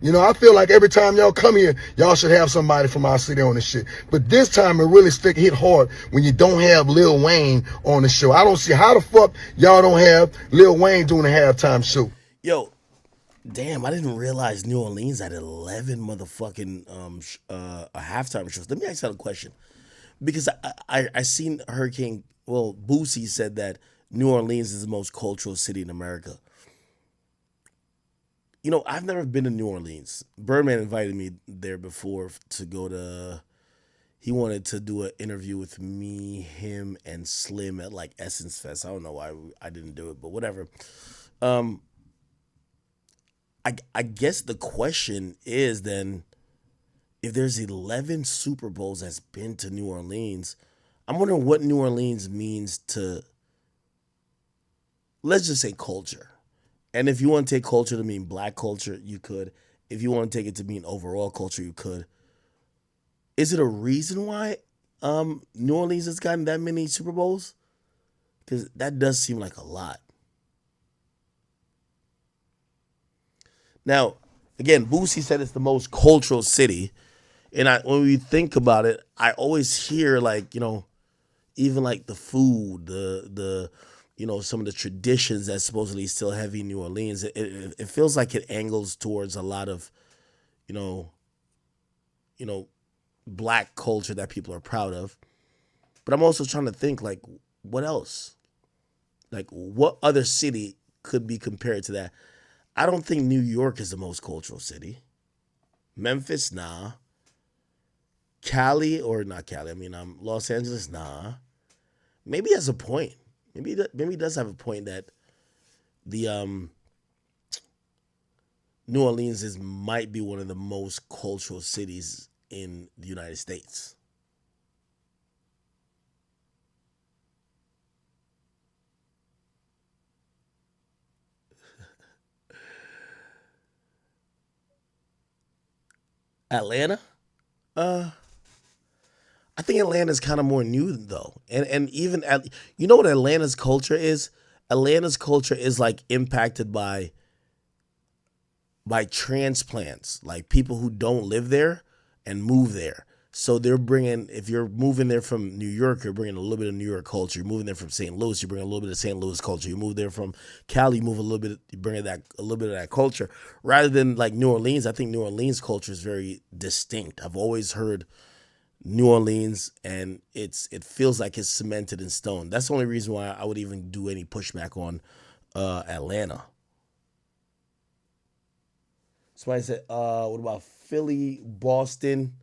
S1: I feel like every time y'all come here, y'all should have somebody from our city on the shit. But this time it really hit hard when you don't have Lil Wayne on the show. I don't see how the fuck y'all don't have Lil Wayne doing a halftime show.
S10: Yo, damn, I didn't realize New Orleans had 11 motherfucking halftime shows. Let me ask you a question. Because I seen Boosie said that New Orleans is the most cultural city in America. I've never been to New Orleans. Birdman invited me there before to go to, he wanted to do an interview with me, him, and Slim at Essence Fest. I don't know why I didn't do it, but whatever. I guess the question is then, if there's 11 Super Bowls that's been to New Orleans, I'm wondering what New Orleans means to, let's just say, culture. And if you want to take culture to mean black culture, you could. if you want to take it to mean overall culture, you could. Is it a reason why New Orleans has gotten that many Super Bowls? Because that does seem like a lot. Now, again, Boosie said it's the most cultural city. And when we think about it, I always hear like, even like the food, the some of the traditions that supposedly still heavy in New Orleans. It feels like it angles towards a lot of, you know, black culture that people are proud of. But I'm also trying to think like, what else? Like, what other city could be compared to that? I don't think New York is the most cultural city. Memphis, nah. Cali, or not Cali, Los Angeles, nah. Maybe he has a point. Maybe he does have a point that the New Orleans might be one of the most cultural cities in the United States. Atlanta? I think Atlanta's kind of more new though. And even you know what Atlanta's culture is? Atlanta's culture is like impacted by transplants, like people who don't live there and move there. So they're bringing, if you're moving there from New York, you're bringing a little bit of New York culture. You're moving there from St. Louis, you bring a little bit of St. Louis culture. You move there from Cali, you move a little bit, you bring a little bit of that culture. Rather than like New Orleans, I think New Orleans culture is very distinct. I've always heard New Orleans, and it feels like it's cemented in stone. That's the only reason why I would even do any pushback on Atlanta. Somebody said, what about Philly, Boston?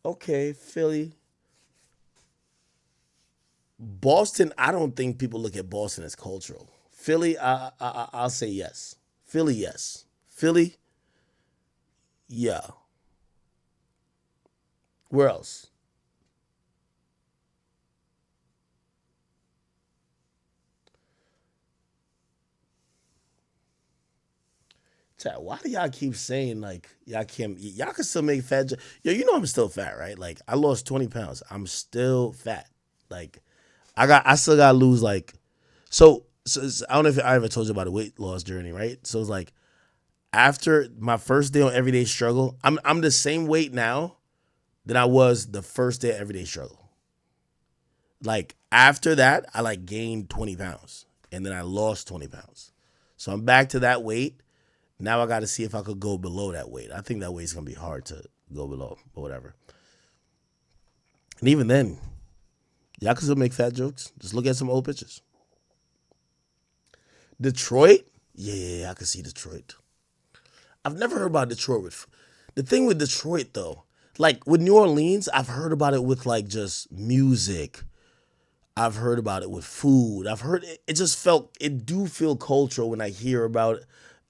S10: Okay, Philly. Boston, I don't think people look at Boston as cultural. Philly, I'll say yes. Philly, yes. Philly, yeah. Where else? Chat, why do y'all keep saying like y'all can still make fat? Yo, you know I'm still fat, right? Like I lost 20 pounds. I'm still fat. Like I still gotta lose like so I don't know if I ever told you about a weight loss journey, right? So it's like after my first day on Everyday Struggle, I'm the same weight now that I was the first day of Everyday Struggle. Like after that, I like gained 20 pounds and then I lost 20 pounds. So I'm back to that weight. Now I got to see if I could go below that weight. I think that weight's going to be hard to go below, but whatever. And even then, y'all can still make fat jokes. Just look at some old pictures. Detroit? Yeah, I can see Detroit. I've never heard about Detroit. The thing with Detroit, though, like with New Orleans, I've heard about it with like just music. I've heard about it with food. I've heard it do feel cultural when I hear about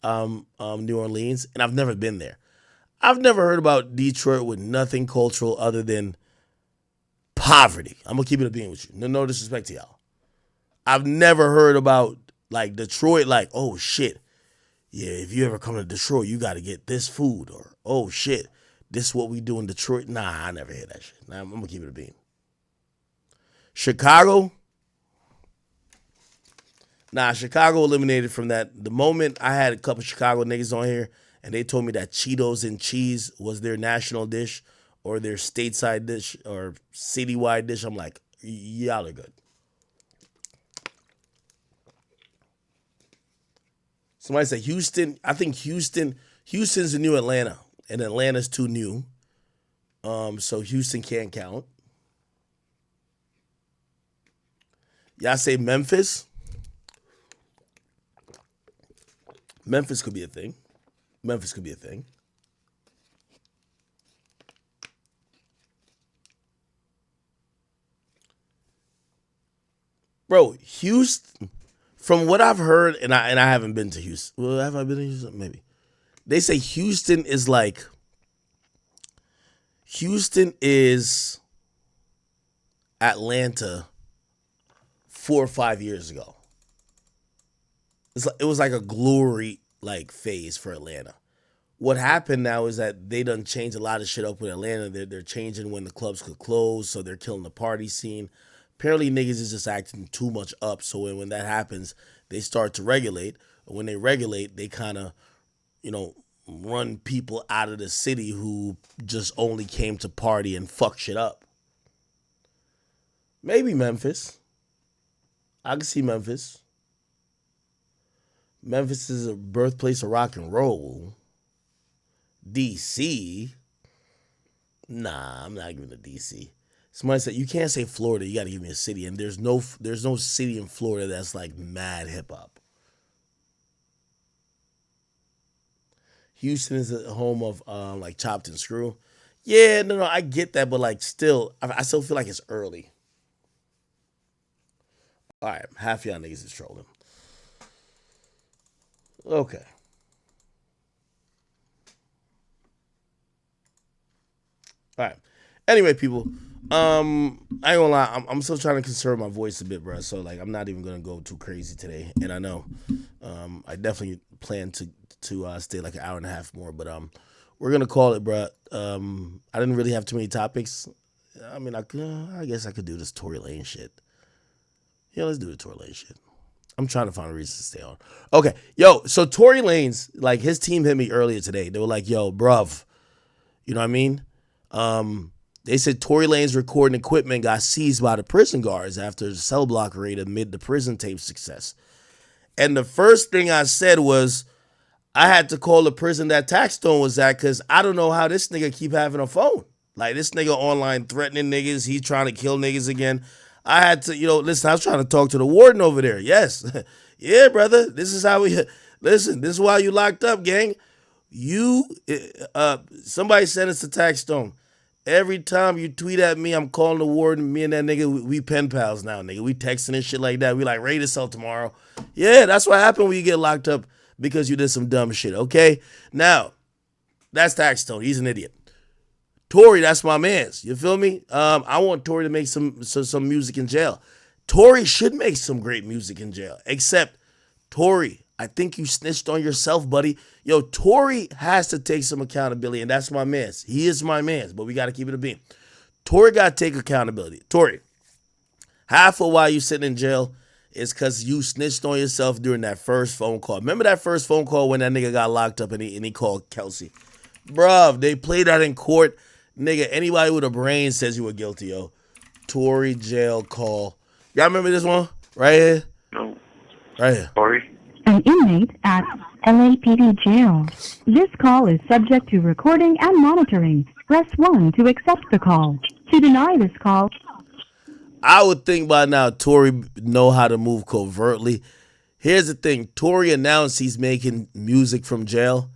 S10: New Orleans, and I've never been there. I've never heard about Detroit with nothing cultural other than poverty. I'm gonna keep it a being with you. No disrespect to y'all. I've never heard about like Detroit, like, oh shit, yeah, if you ever come to Detroit, you got to get this food, or oh shit, this is what we do in Detroit. Nah, I never hear that shit. Nah, I'm gonna keep it a being. Chicago. Nah, Chicago eliminated from that. The moment I had a couple Chicago niggas on here and they told me that Cheetos and cheese was their national dish or their stateside dish or citywide dish, I'm like, y'all are good. Somebody said Houston. I think Houston's the new Atlanta, and Atlanta's too new. So Houston can't count. Y'all say Memphis? Memphis could be a thing. Memphis could be a thing. Bro, Houston, from what I've heard, and I haven't been to Houston. Well, have I been to Houston? Maybe. They say Houston is Atlanta 4 or 5 years ago. It was like a glory like phase for Atlanta, what happened now is that they done changed a lot of shit up with Atlanta. They're changing when the clubs could close, so they're killing the party scene. Apparently niggas is just acting too much up, so when that happens, they start to regulate. When they regulate, they kind of, run people out of the city who just only came to party and fuck shit up. Maybe Memphis. I can see Memphis. Memphis is a birthplace of rock and roll. DC. Nah, I'm not giving it DC. Somebody said you can't say Florida. You got to give me a city, and there's no city in Florida that's like mad hip hop. Houston is the home of like Chopped and Screw. Yeah, no, I get that, but like still, I still feel like it's early. All right, half y'all niggas is trolling. Okay. All right. Anyway, people, I ain't gonna lie, I'm still trying to conserve my voice a bit, bro. So like, I'm not even gonna go too crazy today. And I know, I definitely plan to stay like an hour and a half more, but we're gonna call it, bro. I didn't really have too many topics. I mean, I guess I could do this Tory Lane shit. Yeah, let's do the Tory Lane shit. I'm trying to find a reason to stay on. Okay, yo, so Tory Lanez, like his team hit me earlier today. They were like, yo, bruv, you know what I mean? They said Tory Lanez recording equipment got seized by the prison guards after the cell block raid amid the prison tape success. And the first thing I said was, I had to call the prison that Taxstone was at because I don't know how this nigga keep having a phone. Like this nigga online threatening niggas. He's trying to kill niggas again. I had to, listen, I was trying to talk to the warden over there. Yes. Yeah, brother. This is how listen, this is why you locked up, gang. Somebody sent us to Taxstone. Every time you tweet at me, I'm calling the warden. Me and that nigga, we pen pals now, nigga. We texting and shit like that. We like, ready to sell tomorrow. Yeah, that's what happened when you get locked up because you did some dumb shit, okay? Now, that's Taxstone. He's an idiot. Tory, that's my mans. You feel me? I want Tory to make some music in jail. Tory should make some great music in jail. Except, Tory, I think you snitched on yourself, buddy. Yo, Tory has to take some accountability, and that's my mans. He is my mans, but we got to keep it a beam. Tory got to take accountability. Tory, half of why you sitting in jail is because you snitched on yourself during that first phone call. Remember that first phone call when that nigga got locked up and he called Kelsey? Bruv, they played that in court. Nigga, anybody with a brain says you were guilty, yo. Tory jail call. Y'all remember this one? Right here?
S27: No.
S10: Right here.
S27: Tory?
S4: An inmate at LAPD jail. This call is subject to recording and monitoring. Press 1 to accept the call. To deny this call.
S10: I would think by now Tory know how to move covertly. Here's the thing. Tory announced he's making music from jail.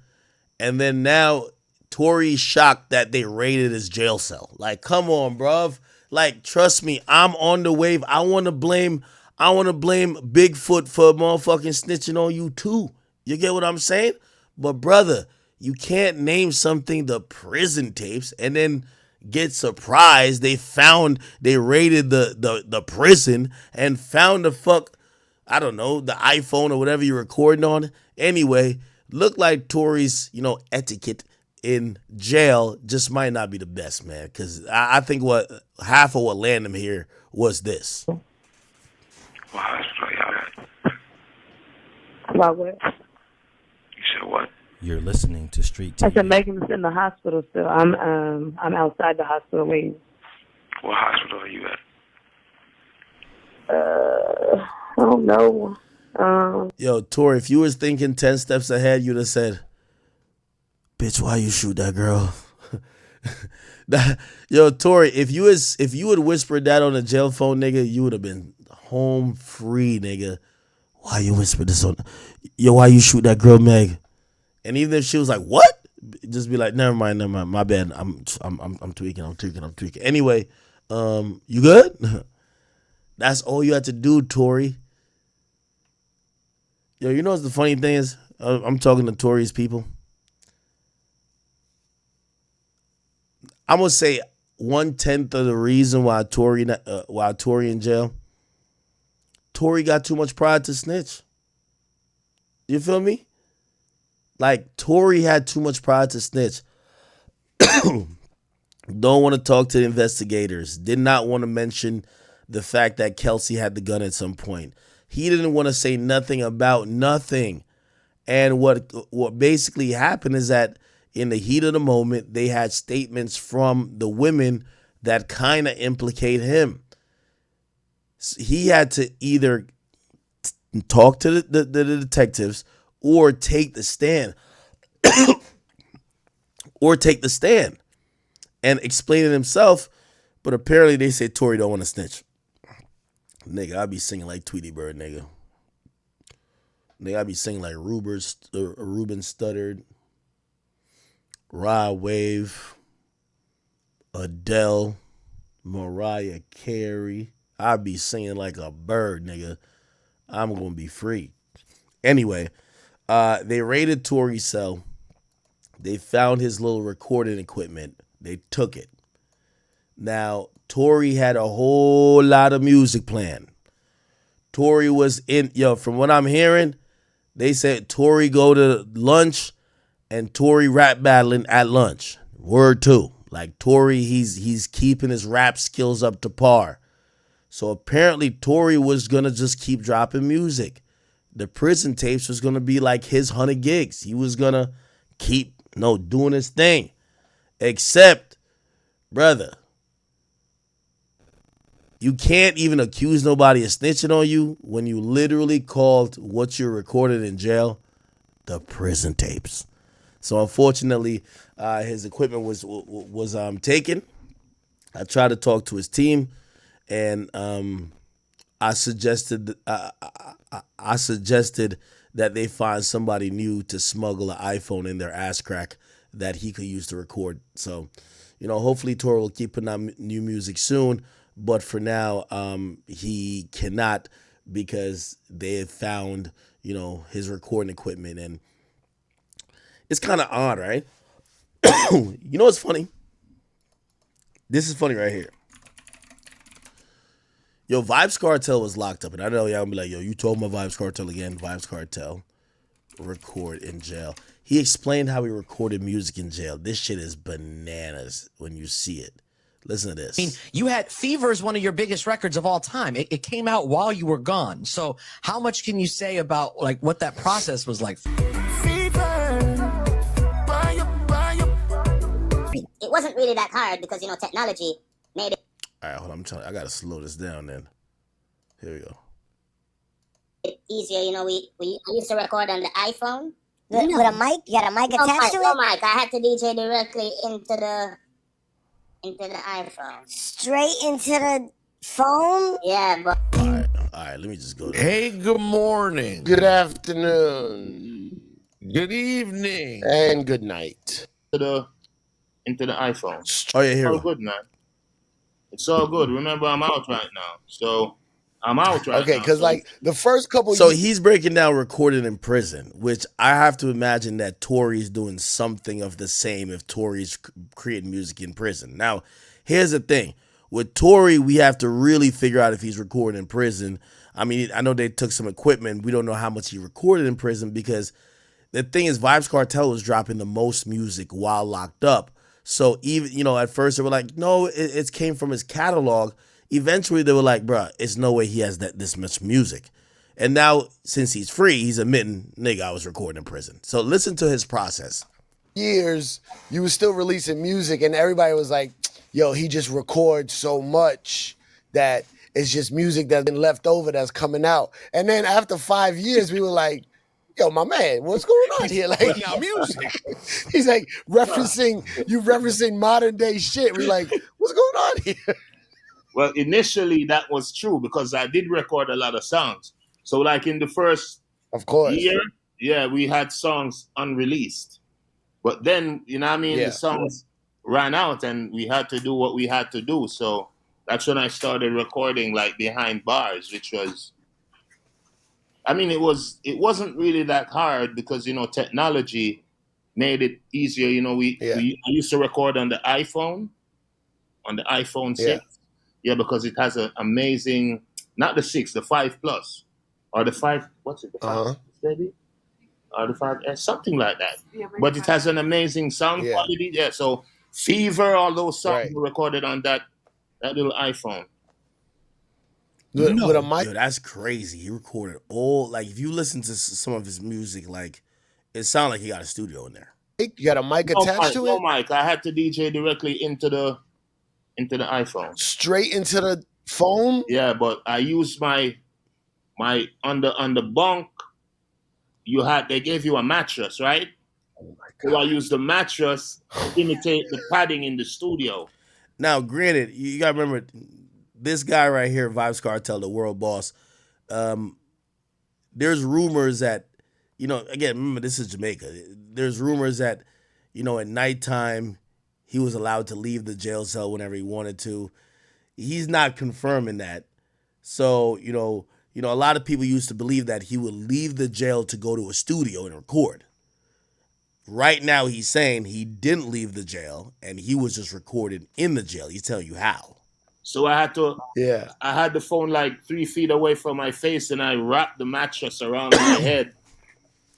S10: And then now Tory's shocked that they raided his jail cell. Like, come on, bruv. Like, trust me, I'm on the wave. I want to blame Bigfoot for motherfucking snitching on you too. You get what I'm saying? But brother, you can't name something the prison tapes and then get surprised they raided the prison and found the iPhone or whatever you're recording on. Anyway, look like Tory's, etiquette in jail just might not be the best, man. Because I think half of what landed him here was this.
S27: What hospital y'all at?
S5: About what?
S27: You said what?
S7: You're listening to Street TV.
S5: I said Megan's in the hospital still. I'm outside the hospital waiting.
S27: What hospital are you at?
S5: I don't know.
S10: Yo, Tory, if you was thinking 10 steps ahead, you'd have said, bitch, why you shoot that girl? Yo, Tory, if you would whispered that on a jail phone, nigga, you would have been home free, nigga. Why you whispered this on? Yo, why you shoot that girl, Meg? And even if she was like, what? Just be like, never mind, my bad. I'm tweaking. Anyway, you good? That's all you had to do, Tory. Yo, you know what's the funny thing is? I'm talking to Tory's people. I'm gonna say 1/10 of the reason why Tory in jail. Tory got too much pride to snitch. You feel me? Like, Tory had too much pride to snitch. Don't want to talk to the investigators. Did not want to mention the fact that Kelsey had the gun at some point. He didn't want to say nothing about nothing. And what basically happened is that in the heat of the moment, they had statements from the women that kind of implicate him. He had to either talk to the detectives or take the stand. And explain it himself, but apparently they say Tory don't want to snitch. Nigga, I be singing like Tweety Bird, nigga. I be singing like Ruben Studdard, Rod Wave, Adele, Mariah Carey. I be singing like a bird, nigga. I'm gonna be free. Anyway, they raided Tory's cell. They found his little recording equipment. They took it. Now, Tory had a whole lot of music planned. Tory was from what I'm hearing, they said Tory go to lunch and Tory rap battling at lunch. Word two. Like, Tory, he's keeping his rap skills up to par. So apparently Tory was gonna just keep dropping music. The prison tapes was gonna be like his 100 gigs. He was gonna keep doing his thing. Except, brother, you can't even accuse nobody of snitching on you when you literally called what you recorded in jail the prison tapes. So unfortunately, his equipment was taken. I tried to talk to his team, and I suggested that they find somebody new to smuggle an iPhone in their ass crack that he could use to record. So, hopefully Tory will keep putting out new music soon. But for now, he cannot, because they have found, his recording equipment. And it's kind of odd, right? You know what's funny? This is funny right here. Yo, Vibes Cartel was locked up. And I know y'all gonna be like, yo, you told my Vibes Cartel again. Vibes Cartel record in jail. He explained how he recorded music in jail. This shit is bananas when you see it. Listen to this.
S2: I mean, you had Fever is one of your biggest records of all time. It came out while you were gone. So how much can you say about like what that process was like?
S3: It wasn't really that hard because, technology made it.
S10: All right, hold on. I got to slow this down then. Here we go.
S3: Easier, I used to record on the iPhone.
S8: With a mic? You got a mic attached to it?
S3: No mic. I had to DJ directly into the iPhone.
S8: Straight into the phone?
S3: Yeah, but...
S10: All right, let me just go there.
S9: Hey, good morning. Good afternoon. Good evening. And good night.
S8: Into the iPhone.
S10: Oh, yeah, here.
S8: It's all good, man. It's all good. Remember, I'm out right now. So, I'm out right now.
S9: Okay, because like the first couple
S10: So he's breaking down recorded in prison, which I have to imagine that Tory's doing something of the same if Tory's creating music in prison. Now, here's the thing. With Tory, we have to really figure out if he's recording in prison. I mean, I know they took some equipment. We don't know how much he recorded in prison because the thing is, Vibes Cartel was dropping the most music while locked up. So even, at first they were like, no, it came from his catalog. Eventually they were like, bruh, it's no way he has this much music. And now, since he's free, he's admitting, nigga, I was recording in prison. So listen to his process.
S9: years, you were still releasing music and everybody was like, yo, he just records so much that it's just music that's been left over that's coming out. And then after 5 years, we were like, yo, my man, what's going on here? Like, now music. He's like referencing modern day shit. We're like, what's going on here?
S8: Well, initially that was true because I did record a lot of songs. So like in the first year, yeah, we had songs unreleased. But then, you know what I mean?
S9: Yeah.
S8: The songs ran out and we had to do what we had to do. So that's when I started recording like behind bars, which was, I mean, it wasn't really that hard because, you know, technology made it easier. You know, I used to record on the iPhone 6. Yeah, because it has an amazing, not the 6, the 5 Plus. Or the 5, what's it, the 5, baby? R5S, something like that. But it has an amazing sound
S9: Yeah.
S8: quality. Yeah, so Fever, all those songs
S9: Right.
S8: were recorded on that little iPhone.
S9: With a mic.
S10: Yo, that's crazy. He recorded all, like, if you listen to some of his music, like, it sounded like he got a studio in there.
S9: You got a mic attached to
S8: No
S9: it?
S8: mic. I had to DJ directly into the iPhone.
S9: Straight into the phone?
S8: Yeah, but I used my on the bunk. They gave you a mattress, right? So I used the mattress to imitate the padding in the studio.
S10: Now, granted, you gotta remember this guy right here, Vibes Cartel, the world boss. There's rumors that, again, remember this is Jamaica. There's rumors that, at nighttime he was allowed to leave the jail cell whenever he wanted to. He's not confirming that. So, a lot of people used to believe that he would leave the jail to go to a studio and record. Right now, he's saying he didn't leave the jail and he was just recorded in the jail. He's telling you how.
S8: So I had to.
S9: Yeah.
S8: I had the phone like 3 feet away from my face, and I wrapped the mattress around my head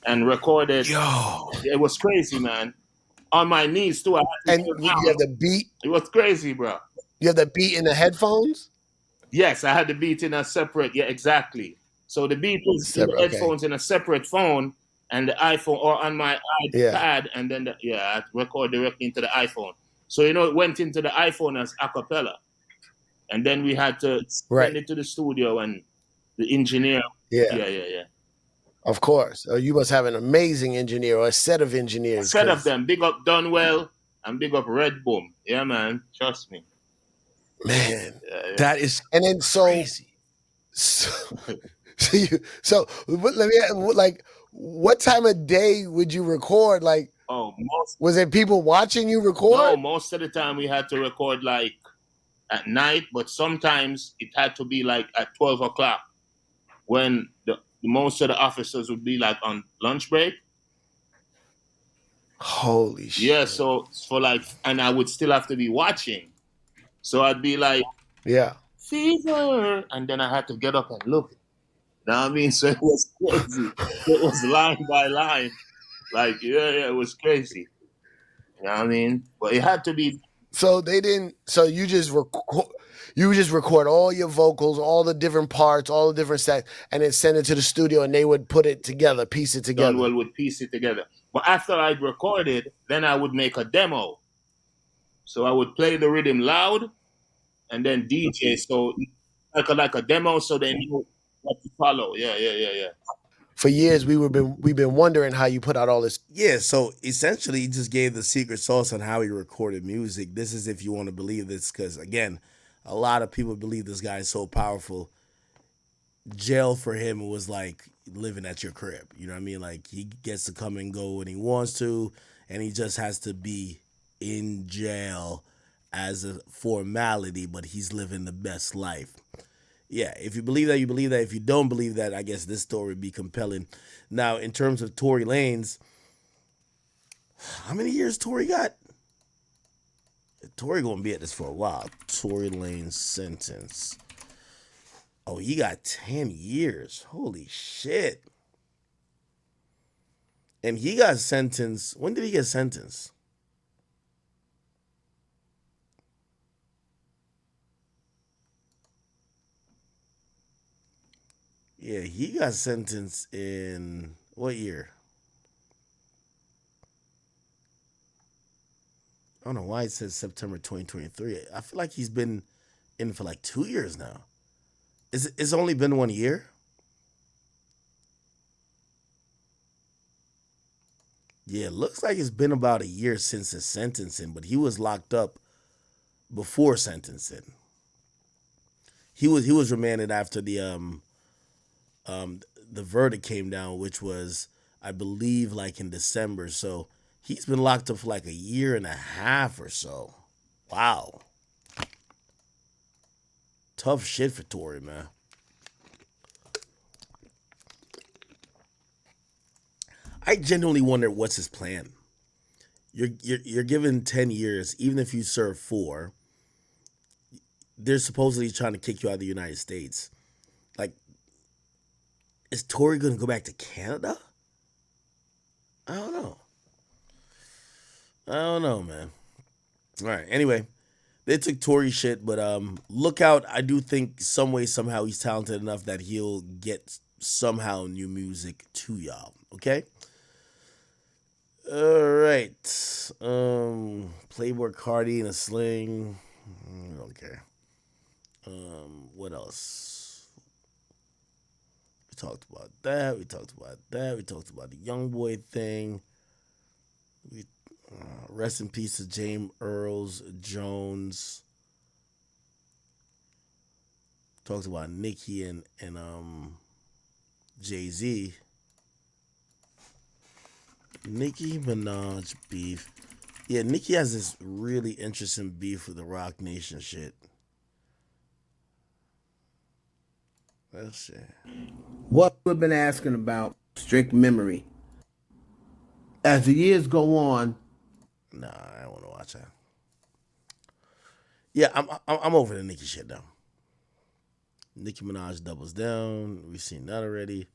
S8: and recorded.
S10: Yo,
S8: it was crazy, man. On my knees too.
S9: And you have the beat.
S8: It was crazy, bro.
S9: You have the beat in the headphones?
S8: Yes, I had the beat in a separate. Yeah, exactly. So the beat was in the headphones in a separate phone, and the iPhone or on my iPad, and then I record directly into the iPhone. So it went into the iPhone as a cappella, and then we had to send it to the studio and the engineer. Yeah.
S9: Of course. You must have an amazing engineer or a set of engineers.
S8: A set of them. Big up Dunwell and big up Red Boom. Yeah, man. Trust me.
S9: Man,
S10: that is
S9: and then
S10: crazy.
S9: So let me like, what time of day would you record? Like, was it people watching you record?
S8: No, most of the time we had to record like at night, but sometimes it had to be like at 12 o'clock when most of the officers would be like on lunch break.
S9: Holy shit.
S8: Yeah, so for like, and I would still have to be watching. So I'd be like, Fever, and then I had to get up and look. You know what I mean? So it was crazy. It was line by line. Like, it was crazy. You know what I mean? But it had to be.
S9: So they didn't, so you just record all your vocals, all the different parts, all the different sets, and then send it to the studio and they would put it together, piece it together.
S8: Dunwell would piece it together. But after I'd recorded, then I would make a demo. So I would play the rhythm loud and then DJ. So like a demo so they knew what to follow. Yeah.
S9: For years, we've been wondering how you put out all this.
S10: Yeah, so essentially he just gave the secret sauce on how he recorded music. This is if you want to believe this, because again, a lot of people believe this guy is so powerful. Jail for him was like living at your crib. You know what I mean? Like he gets to come and go when he wants to, and he just has to be in jail as a formality, but he's living the best life. Yeah, if you believe that, you believe that. If you don't believe that, I guess this story would be compelling. Now, in terms of Tory Lanez, how many years Tory got? Tory gonna be at this for a while. Tory Lanez sentence. Oh, he got 10 years. Holy shit. And he got sentenced. When did he get sentenced? Yeah, he got sentenced in what year? I don't know why it says September 2023. I feel like he's been in for like 2 years now. It's only been 1 year? Yeah, it looks like it's been about a year since his sentencing, but he was locked up before sentencing. He was remanded after the verdict came down, which was, I believe, like in December. So he's been locked up for like a year and a half or so. Wow. Tough shit for Tory, man. I genuinely wonder what's his plan. You're given 10 years, even if you serve 4. They're supposedly trying to kick you out of the United States. Like, is Tory going to go back to Canada? I don't know, man. All right. Anyway, they took Tory shit, but look out. I do think some way, somehow he's talented enough that he'll get somehow new music to y'all. Okay? All right. Playboy Cardi in a sling. I don't care. What else? We talked about that. We talked about the young boy thing. Rest in peace to James Earls Jones. Talked about Nicki and Jay-Z. Nicki Minaj beef. Yeah, Nicki has this really interesting beef with the Rock Nation shit. That's shit.
S11: What we've been asking about, strict memory. As the years go on.
S10: Nah, I don't want to watch that. Yeah, I'm over the Nicki shit now. Nicki Minaj doubles down. We've seen that already.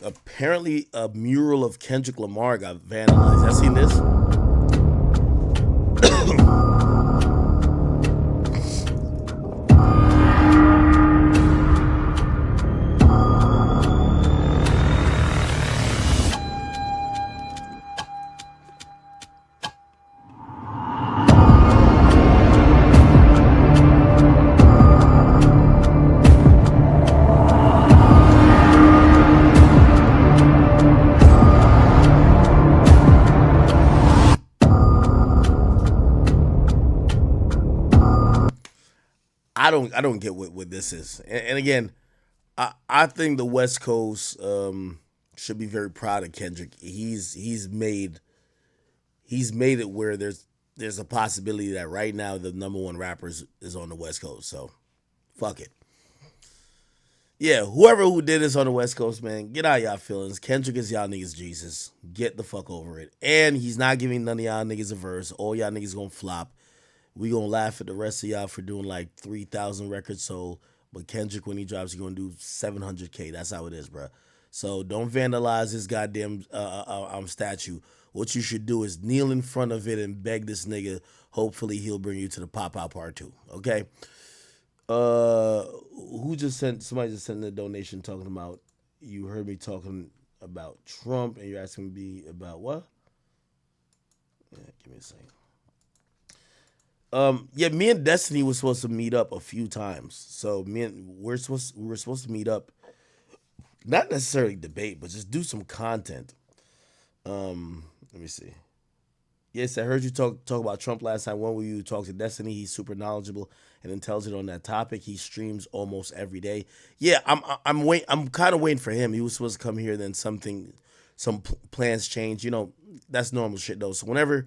S10: Apparently, a mural of Kendrick Lamar got vandalized. Have you seen this? I don't get what this is. And again, I think the West Coast should be very proud of Kendrick. He's made it where there's a possibility that right now the number one rapper is on the West Coast. So fuck it. Yeah, who did this on the West Coast, man, get out of y'all feelings. Kendrick is y'all niggas Jesus. Get the fuck over it. And he's not giving none of y'all niggas a verse. All y'all niggas gonna flop. We gonna laugh at the rest of y'all for doing like 3,000 records sold, but Kendrick, when he drops, he gonna do 700K. That's how it is, bro. So don't vandalize his goddamn statue. What you should do is kneel in front of it and beg this nigga. Hopefully he'll bring you to the Pop Out Part 2. Okay. Somebody just sent a donation talking about, you heard me talking about Trump and you're asking me about what? Yeah, give me a second. Yeah, me and Destiny was supposed to meet up a few times. So we were supposed to meet up, not necessarily debate, but just do some content. Let me see. Yes, I heard you talk about Trump last time. When will you talk to Destiny? He's super knowledgeable and intelligent on that topic. He streams almost every day. Yeah, I'm kind of waiting for him. He was supposed to come here, then some plans change. You know, that's normal shit though. So whenever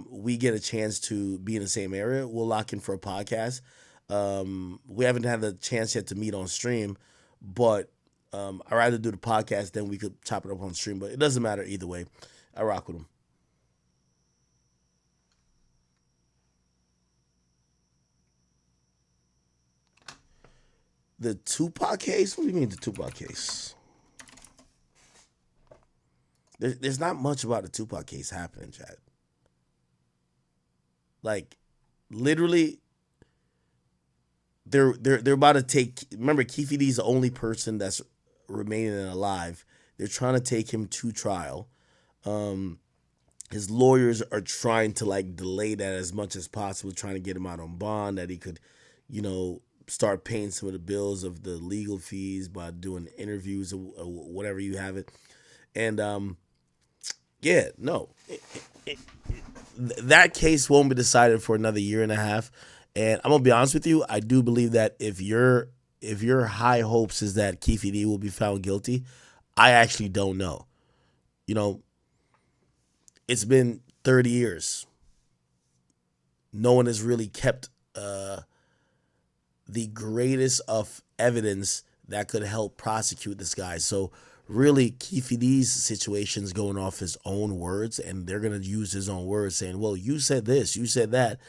S10: we get a chance to be in the same area, we'll lock in for a podcast. We haven't had the chance yet to meet on stream, but I'd rather do the podcast than we could chop it up on stream. But it doesn't matter either way. I rock with him. The Tupac case? What do you mean the Tupac case? There's not much about the Tupac case happening, Chad. Like, literally, they're about to take. Remember, Keefe D's the only person that's remaining alive. They're trying to take him to trial. His lawyers are trying to like delay that as much as possible, trying to get him out on bond, that he could, start paying some of the bills of the legal fees by doing interviews or whatever you have it. And that case won't be decided for another year and a half. And I'm gonna be honest with you, I do believe that if your high hopes is that Keefe D will be found guilty, I actually don't know. It's been 30 years. No one has really kept the greatest of evidence that could help prosecute this guy. So really, Keefe D's situation is going off his own words, and they're going to use his own words saying, well, you said this, you said that.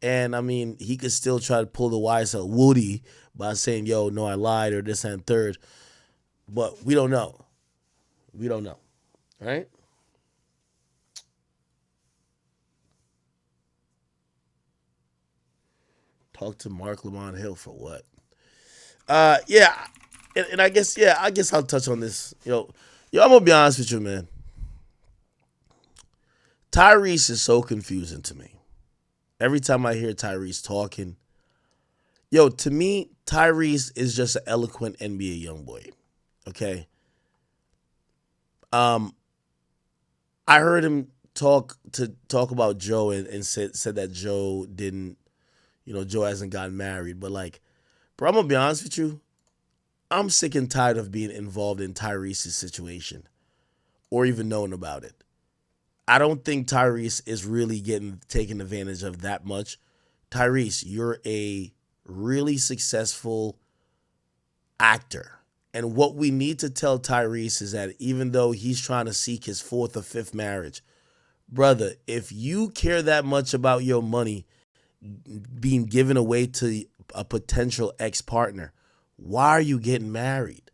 S10: And I mean, he could still try to pull the YSL Woody by saying, yo, no, I lied or this and third. But we don't know. We don't know. Right? Talk to Mark Lamont Hill for what? Yeah. And I guess I'll touch on this. Yo, I'm gonna be honest with you, man. Tyrese is so confusing to me. Every time I hear Tyrese talking, to me, Tyrese is just an eloquent NBA young boy. Okay. I heard him talk about Joe and said that Joe didn't, Joe hasn't gotten married. But like, bro, I'm gonna be honest with you. I'm sick and tired of being involved in Tyrese's situation or even knowing about it. I don't think Tyrese is really getting taken advantage of that much. Tyrese, you're a really successful actor. And what we need to tell Tyrese is that even though he's trying to seek his 4th or 5th marriage, brother, if you care that much about your money being given away to a potential ex-partner, why are you getting married?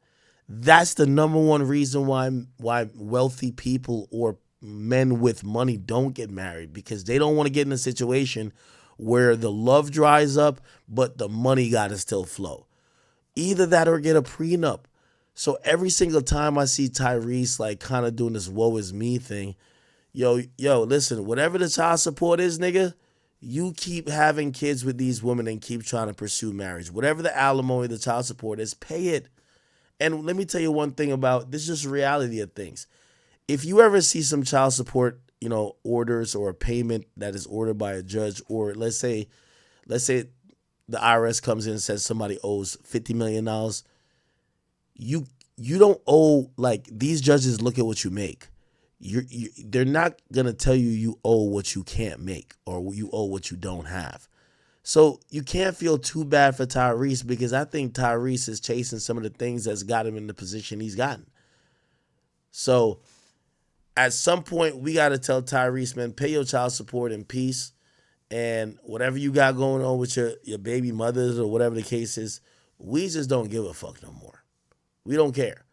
S10: That's the number one reason why wealthy people or men with money don't get married, because they don't want to get in a situation where the love dries up, but the money got to still flow. Either that or get a prenup. So every single time I see Tyrese like kind of doing this woe is me thing, yo, listen, whatever the child support is, nigga, you keep having kids with these women and keep trying to pursue marriage. Whatever the alimony, the child support is, pay it. And let me tell you one thing about this, is just reality of things. If you ever see some child support, orders or a payment that is ordered by a judge, or let's say the IRS comes in and says somebody owes $50 million, you don't owe, like, these judges look at what you make. They're not going to tell you owe what you can't make or you owe what you don't have. So you can't feel too bad for Tyrese, because I think Tyrese is chasing some of the things that's got him in the position he's gotten. So at some point, we got to tell Tyrese, man, pay your child support in peace. And whatever you got going on with your baby mothers or whatever the case is, we just don't give a fuck no more. We don't care.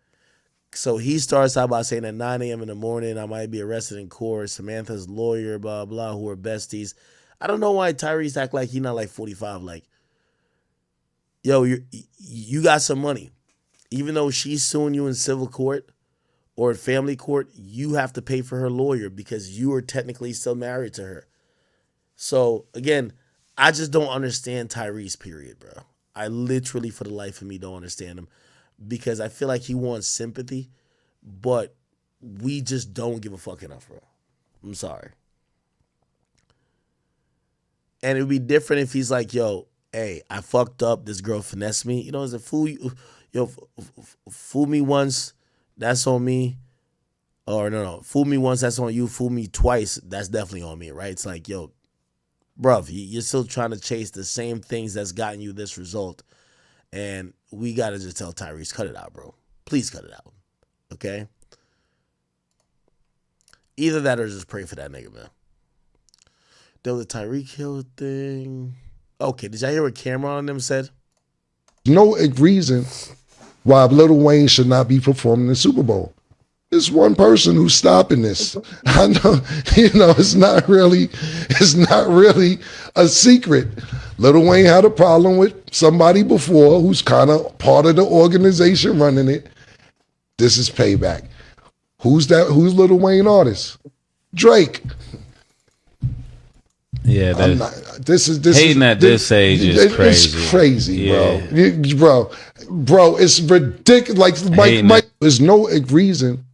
S10: So he starts out by saying at 9 a.m. in the morning, I might be arrested in court. Samantha's lawyer, blah, blah, who are besties. I don't know why Tyrese act like he not like 45. Like, yo, you got some money. Even though she's suing you in civil court or family court, you have to pay for her lawyer because you are technically still married to her. So, again, I just don't understand Tyrese, period, bro. I literally, for the life of me, don't understand him, because I feel like he wants sympathy, but we just don't give a fuck enough, bro. I'm sorry. And it would be different if he's like, yo, hey, I fucked up. This girl finessed me. Is it fool me once, that's on me. Or no, fool me once, that's on you. Fool me twice, that's definitely on me, right? It's like, yo, bruv, you're still trying to chase the same things that's gotten you this result. And we got to just tell Tyrese, cut it out, bro. Please cut it out. Okay? Either that or just pray for that nigga, man. There was a Tyreek Hill thing. Okay, did y'all hear what Cameron and them said?
S1: No reason why Lil Wayne should not be performing in the Super Bowl. There's one person who's stopping this. I know, it's not really a secret. Lil Wayne had a problem with somebody before who's kind of part of the organization running it. This is payback. Who's that? Who's Lil Wayne artist? Drake.
S12: Yeah, this age is crazy.
S1: It's crazy, bro. It's ridiculous. Like Mike, there's no reason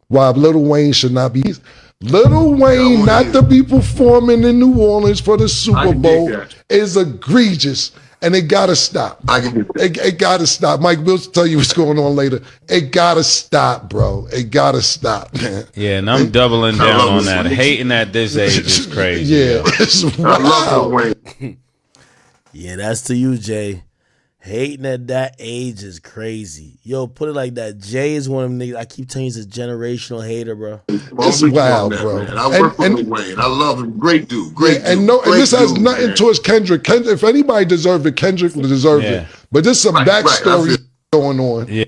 S1: why Lil Wayne should not be. Lil Wayne not to be performing in New Orleans for the Super Bowl is egregious, and it gotta stop. It gotta stop. Mike, we'll tell you what's going on later. It gotta stop, bro. It gotta stop, man.
S12: Yeah, and I'm doubling down on that. Hating at this age is crazy.
S1: Yeah, it's wild.
S10: Yeah, that's to you, Jay. Hating at that age is crazy. Yo, put it like that. Jay is one of them niggas. I keep telling you, he's a generational hater, bro.
S1: It's wild, bro.
S27: Man. I work for Lil Wayne. I love him. Great dude. Great dude.
S1: And this has nothing towards Kendrick. If anybody deserved it, Kendrick deserves it. But there's some backstory going on.
S12: Yeah.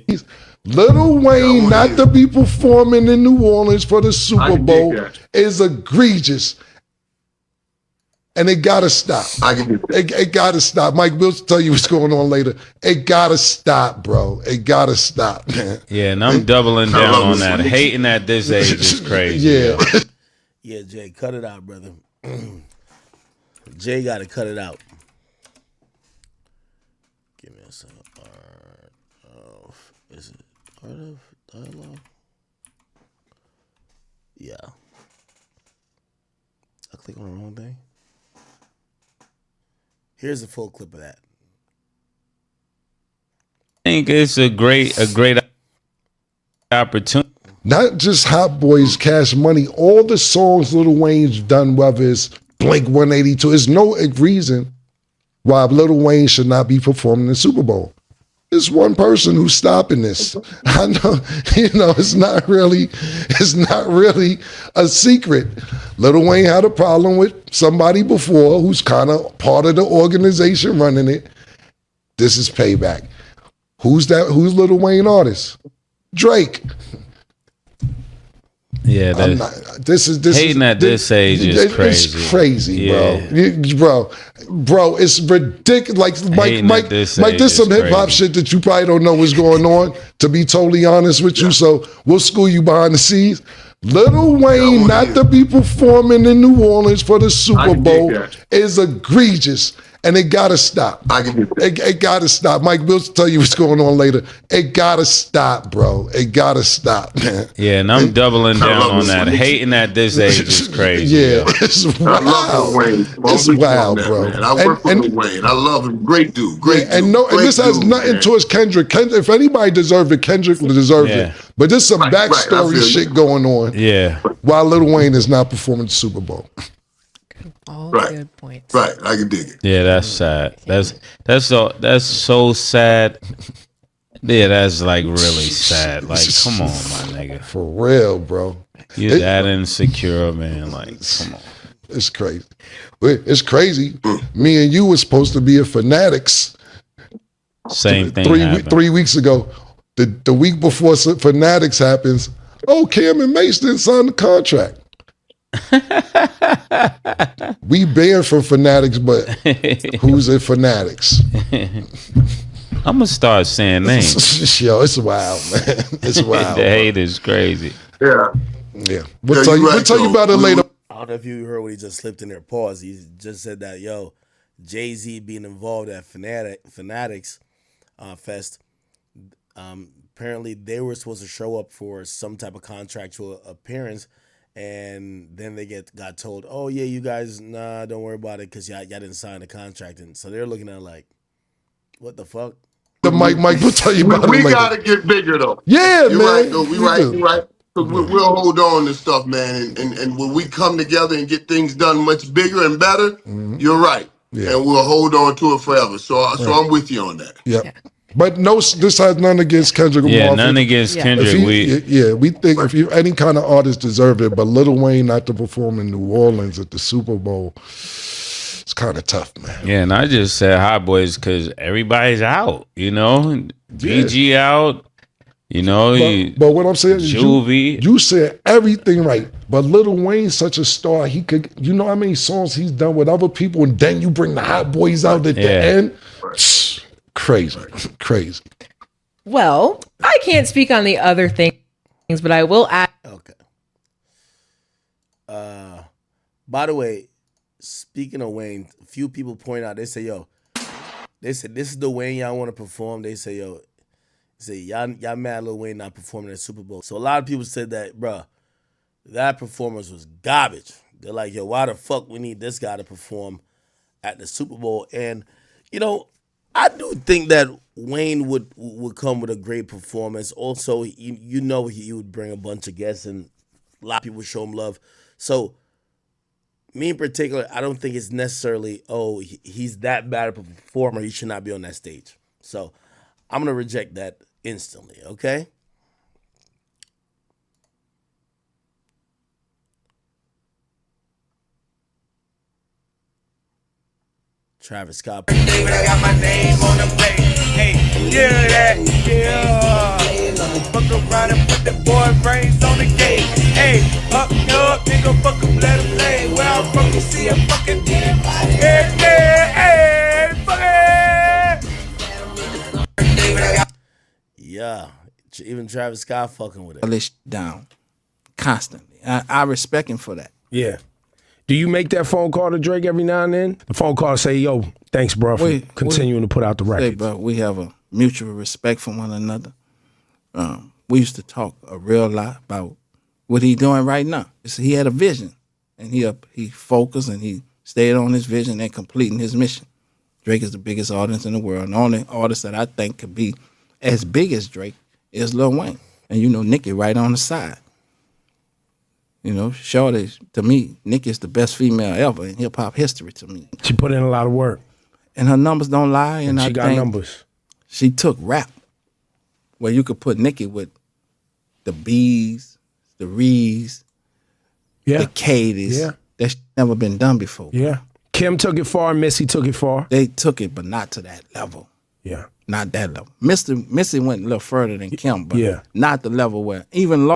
S1: Lil Wayne not to be performing in New Orleans for the Super Bowl is egregious. And it gotta stop. It gotta stop. Mike will tell you what's going on later. It gotta stop, bro. It gotta stop, man.
S12: Yeah, and I'm doubling down on that. Hating at this age is crazy.
S1: Yeah.
S10: Yeah, Jay, cut it out, brother. Jay got to cut it out. Give me a second. Art of, is it Art of Dialogue? Yeah. I click on the wrong thing. Here's a full clip of that.
S12: I think it's a great opportunity.
S1: Not just Hot Boys, Cash Money, all the songs Lil Wayne's done, whether it's Blink 182, there's no reason why Lil Wayne should not be performing in the Super Bowl. There's one person who's stopping this. I know, it's not really a secret. Lil Wayne had a problem with somebody before who's kind of part of the organization running it. This is payback. Who's that? Who's Lil Wayne artist? Drake.
S12: Yeah,
S1: this
S12: hating at this age is crazy.
S1: It's crazy, bro. It's ridiculous. Like Mike, there's some hip hop shit that you probably don't know what's going on. To be totally honest with you, so we'll school you behind the scenes. Lil Wayne not to be performing in New Orleans for the Super Bowl is egregious. And it gotta stop. It gotta stop. Mike will tell you what's going on later. It gotta stop, bro. It gotta stop, man.
S12: Yeah, and I'm doubling down on that. Hating at this age is crazy.
S1: Yeah, it's wild.
S27: I love Lil Wayne.
S1: It's wild, bro.
S27: Man. I work for Lil Wayne. I love him. Great dude. Great dude.
S1: And this has nothing towards Kendrick. If anybody deserved it, Kendrick deserved it. But there's some backstory shit going on.
S12: Yeah.
S1: While Lil Wayne is not performing the Super Bowl.
S13: All good points.
S27: Right, I can dig it.
S12: Yeah, that's sad. That's so sad. Yeah, that's like really sad. Like, come on, my nigga.
S1: For real, bro.
S12: You're that insecure, man. Like, come on.
S1: It's crazy. It's crazy. Me and you were supposed to be at Fanatics.
S12: Same thing.
S1: 3 weeks ago. The week before Fanatics happens, Cam and Mace didn't sign the contract. We banned from Fanatics, but who's at Fanatics?
S12: I'm gonna start saying names.
S1: Yo, it's wild, man. It's wild.
S12: The hate is crazy.
S27: Yeah.
S1: We'll tell you about it later.
S10: I don't know if you heard what he just slipped in there. Pause. He just said that, Jay-Z being involved at Fanatics Fest. Apparently, they were supposed to show up for some type of contractual appearance. And then they got told, oh, yeah, you guys, nah, don't worry about it because y'all didn't sign the contract. And so they're looking at it like, what the fuck?
S1: Mike, we'll tell you about it later.
S27: We got to get bigger, though.
S1: Yeah,
S27: you're
S1: man.
S27: Right, though. You're right. We'll hold on to stuff, man. And when we come together and get things done much bigger and better, you're right. Yeah. And we'll hold on to it forever. So I'm with you on that.
S1: Yep. Yeah. But no, this has nothing against Kendrick Lamar.
S12: Yeah, none against Kendrick.
S1: We think if any kind of artist deserve it, but Lil Wayne not to perform in New Orleans at the Super Bowl, it's kind of tough, man.
S12: Yeah, and I just said Hot Boys because everybody's out, BG out,
S1: But what I'm saying is
S12: Juvie.
S1: You said everything right, but Lil Wayne's such a star. He could, you know how many songs he's done with other people, and then you bring the Hot Boys out at the end. Crazy.
S13: Well, I can't speak on the other things, but I will add.
S10: Okay. By the way, speaking of Wayne, a few people point out, they say, this is the Wayne y'all want to perform. They say, y'all mad Lil Wayne not performing at Super Bowl. So a lot of people said that, bruh, that performance was garbage. They're like, why the fuck we need this guy to perform at the Super Bowl? And, I do think that Wayne would come with a great performance. Also, he would bring a bunch of guests and a lot of people show him love. So, me in particular, I don't think it's necessarily, he's that bad of a performer. He should not be on that stage. So I'm gonna reject that instantly. Okay. Travis Scott. I got my name on the plate. Hey, yeah, that, yeah. Fuck around and put the boy brains on the gate. Hey, up, nigga, fuck him, let him play. Where I'm from, you see a fucking dead body. Hey, fuck it. Yeah, even Travis Scott fucking with it.
S14: Down constantly. I respect him for that.
S16: Yeah. Do you make that phone call to Drake every now and then? The phone call say, yo, thanks, bro, for continuing to put out the records.
S14: Hey, bro, we have a mutual respect for one another. We used to talk a real lot about what he doing right now. He had a vision, and he focused, and he stayed on his vision and completing his mission. Drake is the biggest artist in the world. And the only artist that I think could be as big as Drake is Lil Wayne. And you know, Nicki right on the side. You know, Shorty, to me, Nicki is the best female ever in hip hop history to me.
S16: She put in a lot of work.
S14: And her numbers don't lie. And
S16: she got numbers.
S14: She took rap, where you could put Nicki with the B's, the Rees, the Katie's. Yeah. That's never been done before.
S16: Yeah. Kim took it far, Missy took it far.
S14: They took it, but not to that level.
S16: Yeah.
S14: Not that level. Missy went a little further than Kim, but not the level where even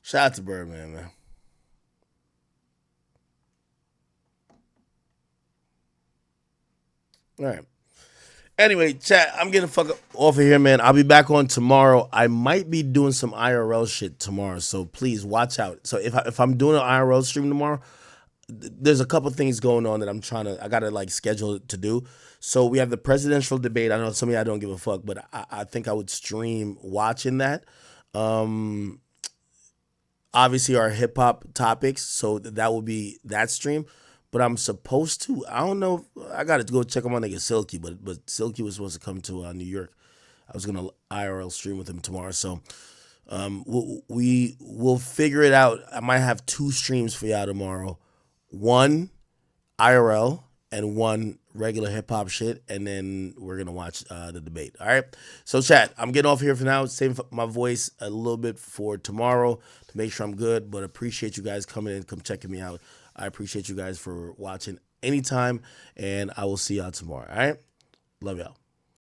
S10: shout out to Birdman, man. All right. Anyway, chat, I'm getting fuck off of here, man. I'll be back on tomorrow. I might be doing some IRL shit tomorrow, so please watch out. So if I'm doing an IRL stream tomorrow, there's a couple things going on that I gotta like schedule to do. So we have the presidential debate. I know some of y'all don't give a fuck, but I think I would stream watching that. Obviously our hip hop topics, so that will be that stream. But I'm supposed to. I don't know. I got to go check on my nigga Silky, but Silky was supposed to come to New York. I was gonna IRL stream with him tomorrow, so we'll figure it out. I might have 2 streams for y'all tomorrow. 1 IRL and 1 regular hip hop shit, and then we're gonna watch the debate. All right. So chat, I'm getting off here for now. Save my voice a little bit for tomorrow to make sure I'm good. But appreciate you guys coming in, come checking me out. I appreciate you guys for watching anytime, and I will see y'all tomorrow. All right? Love y'all.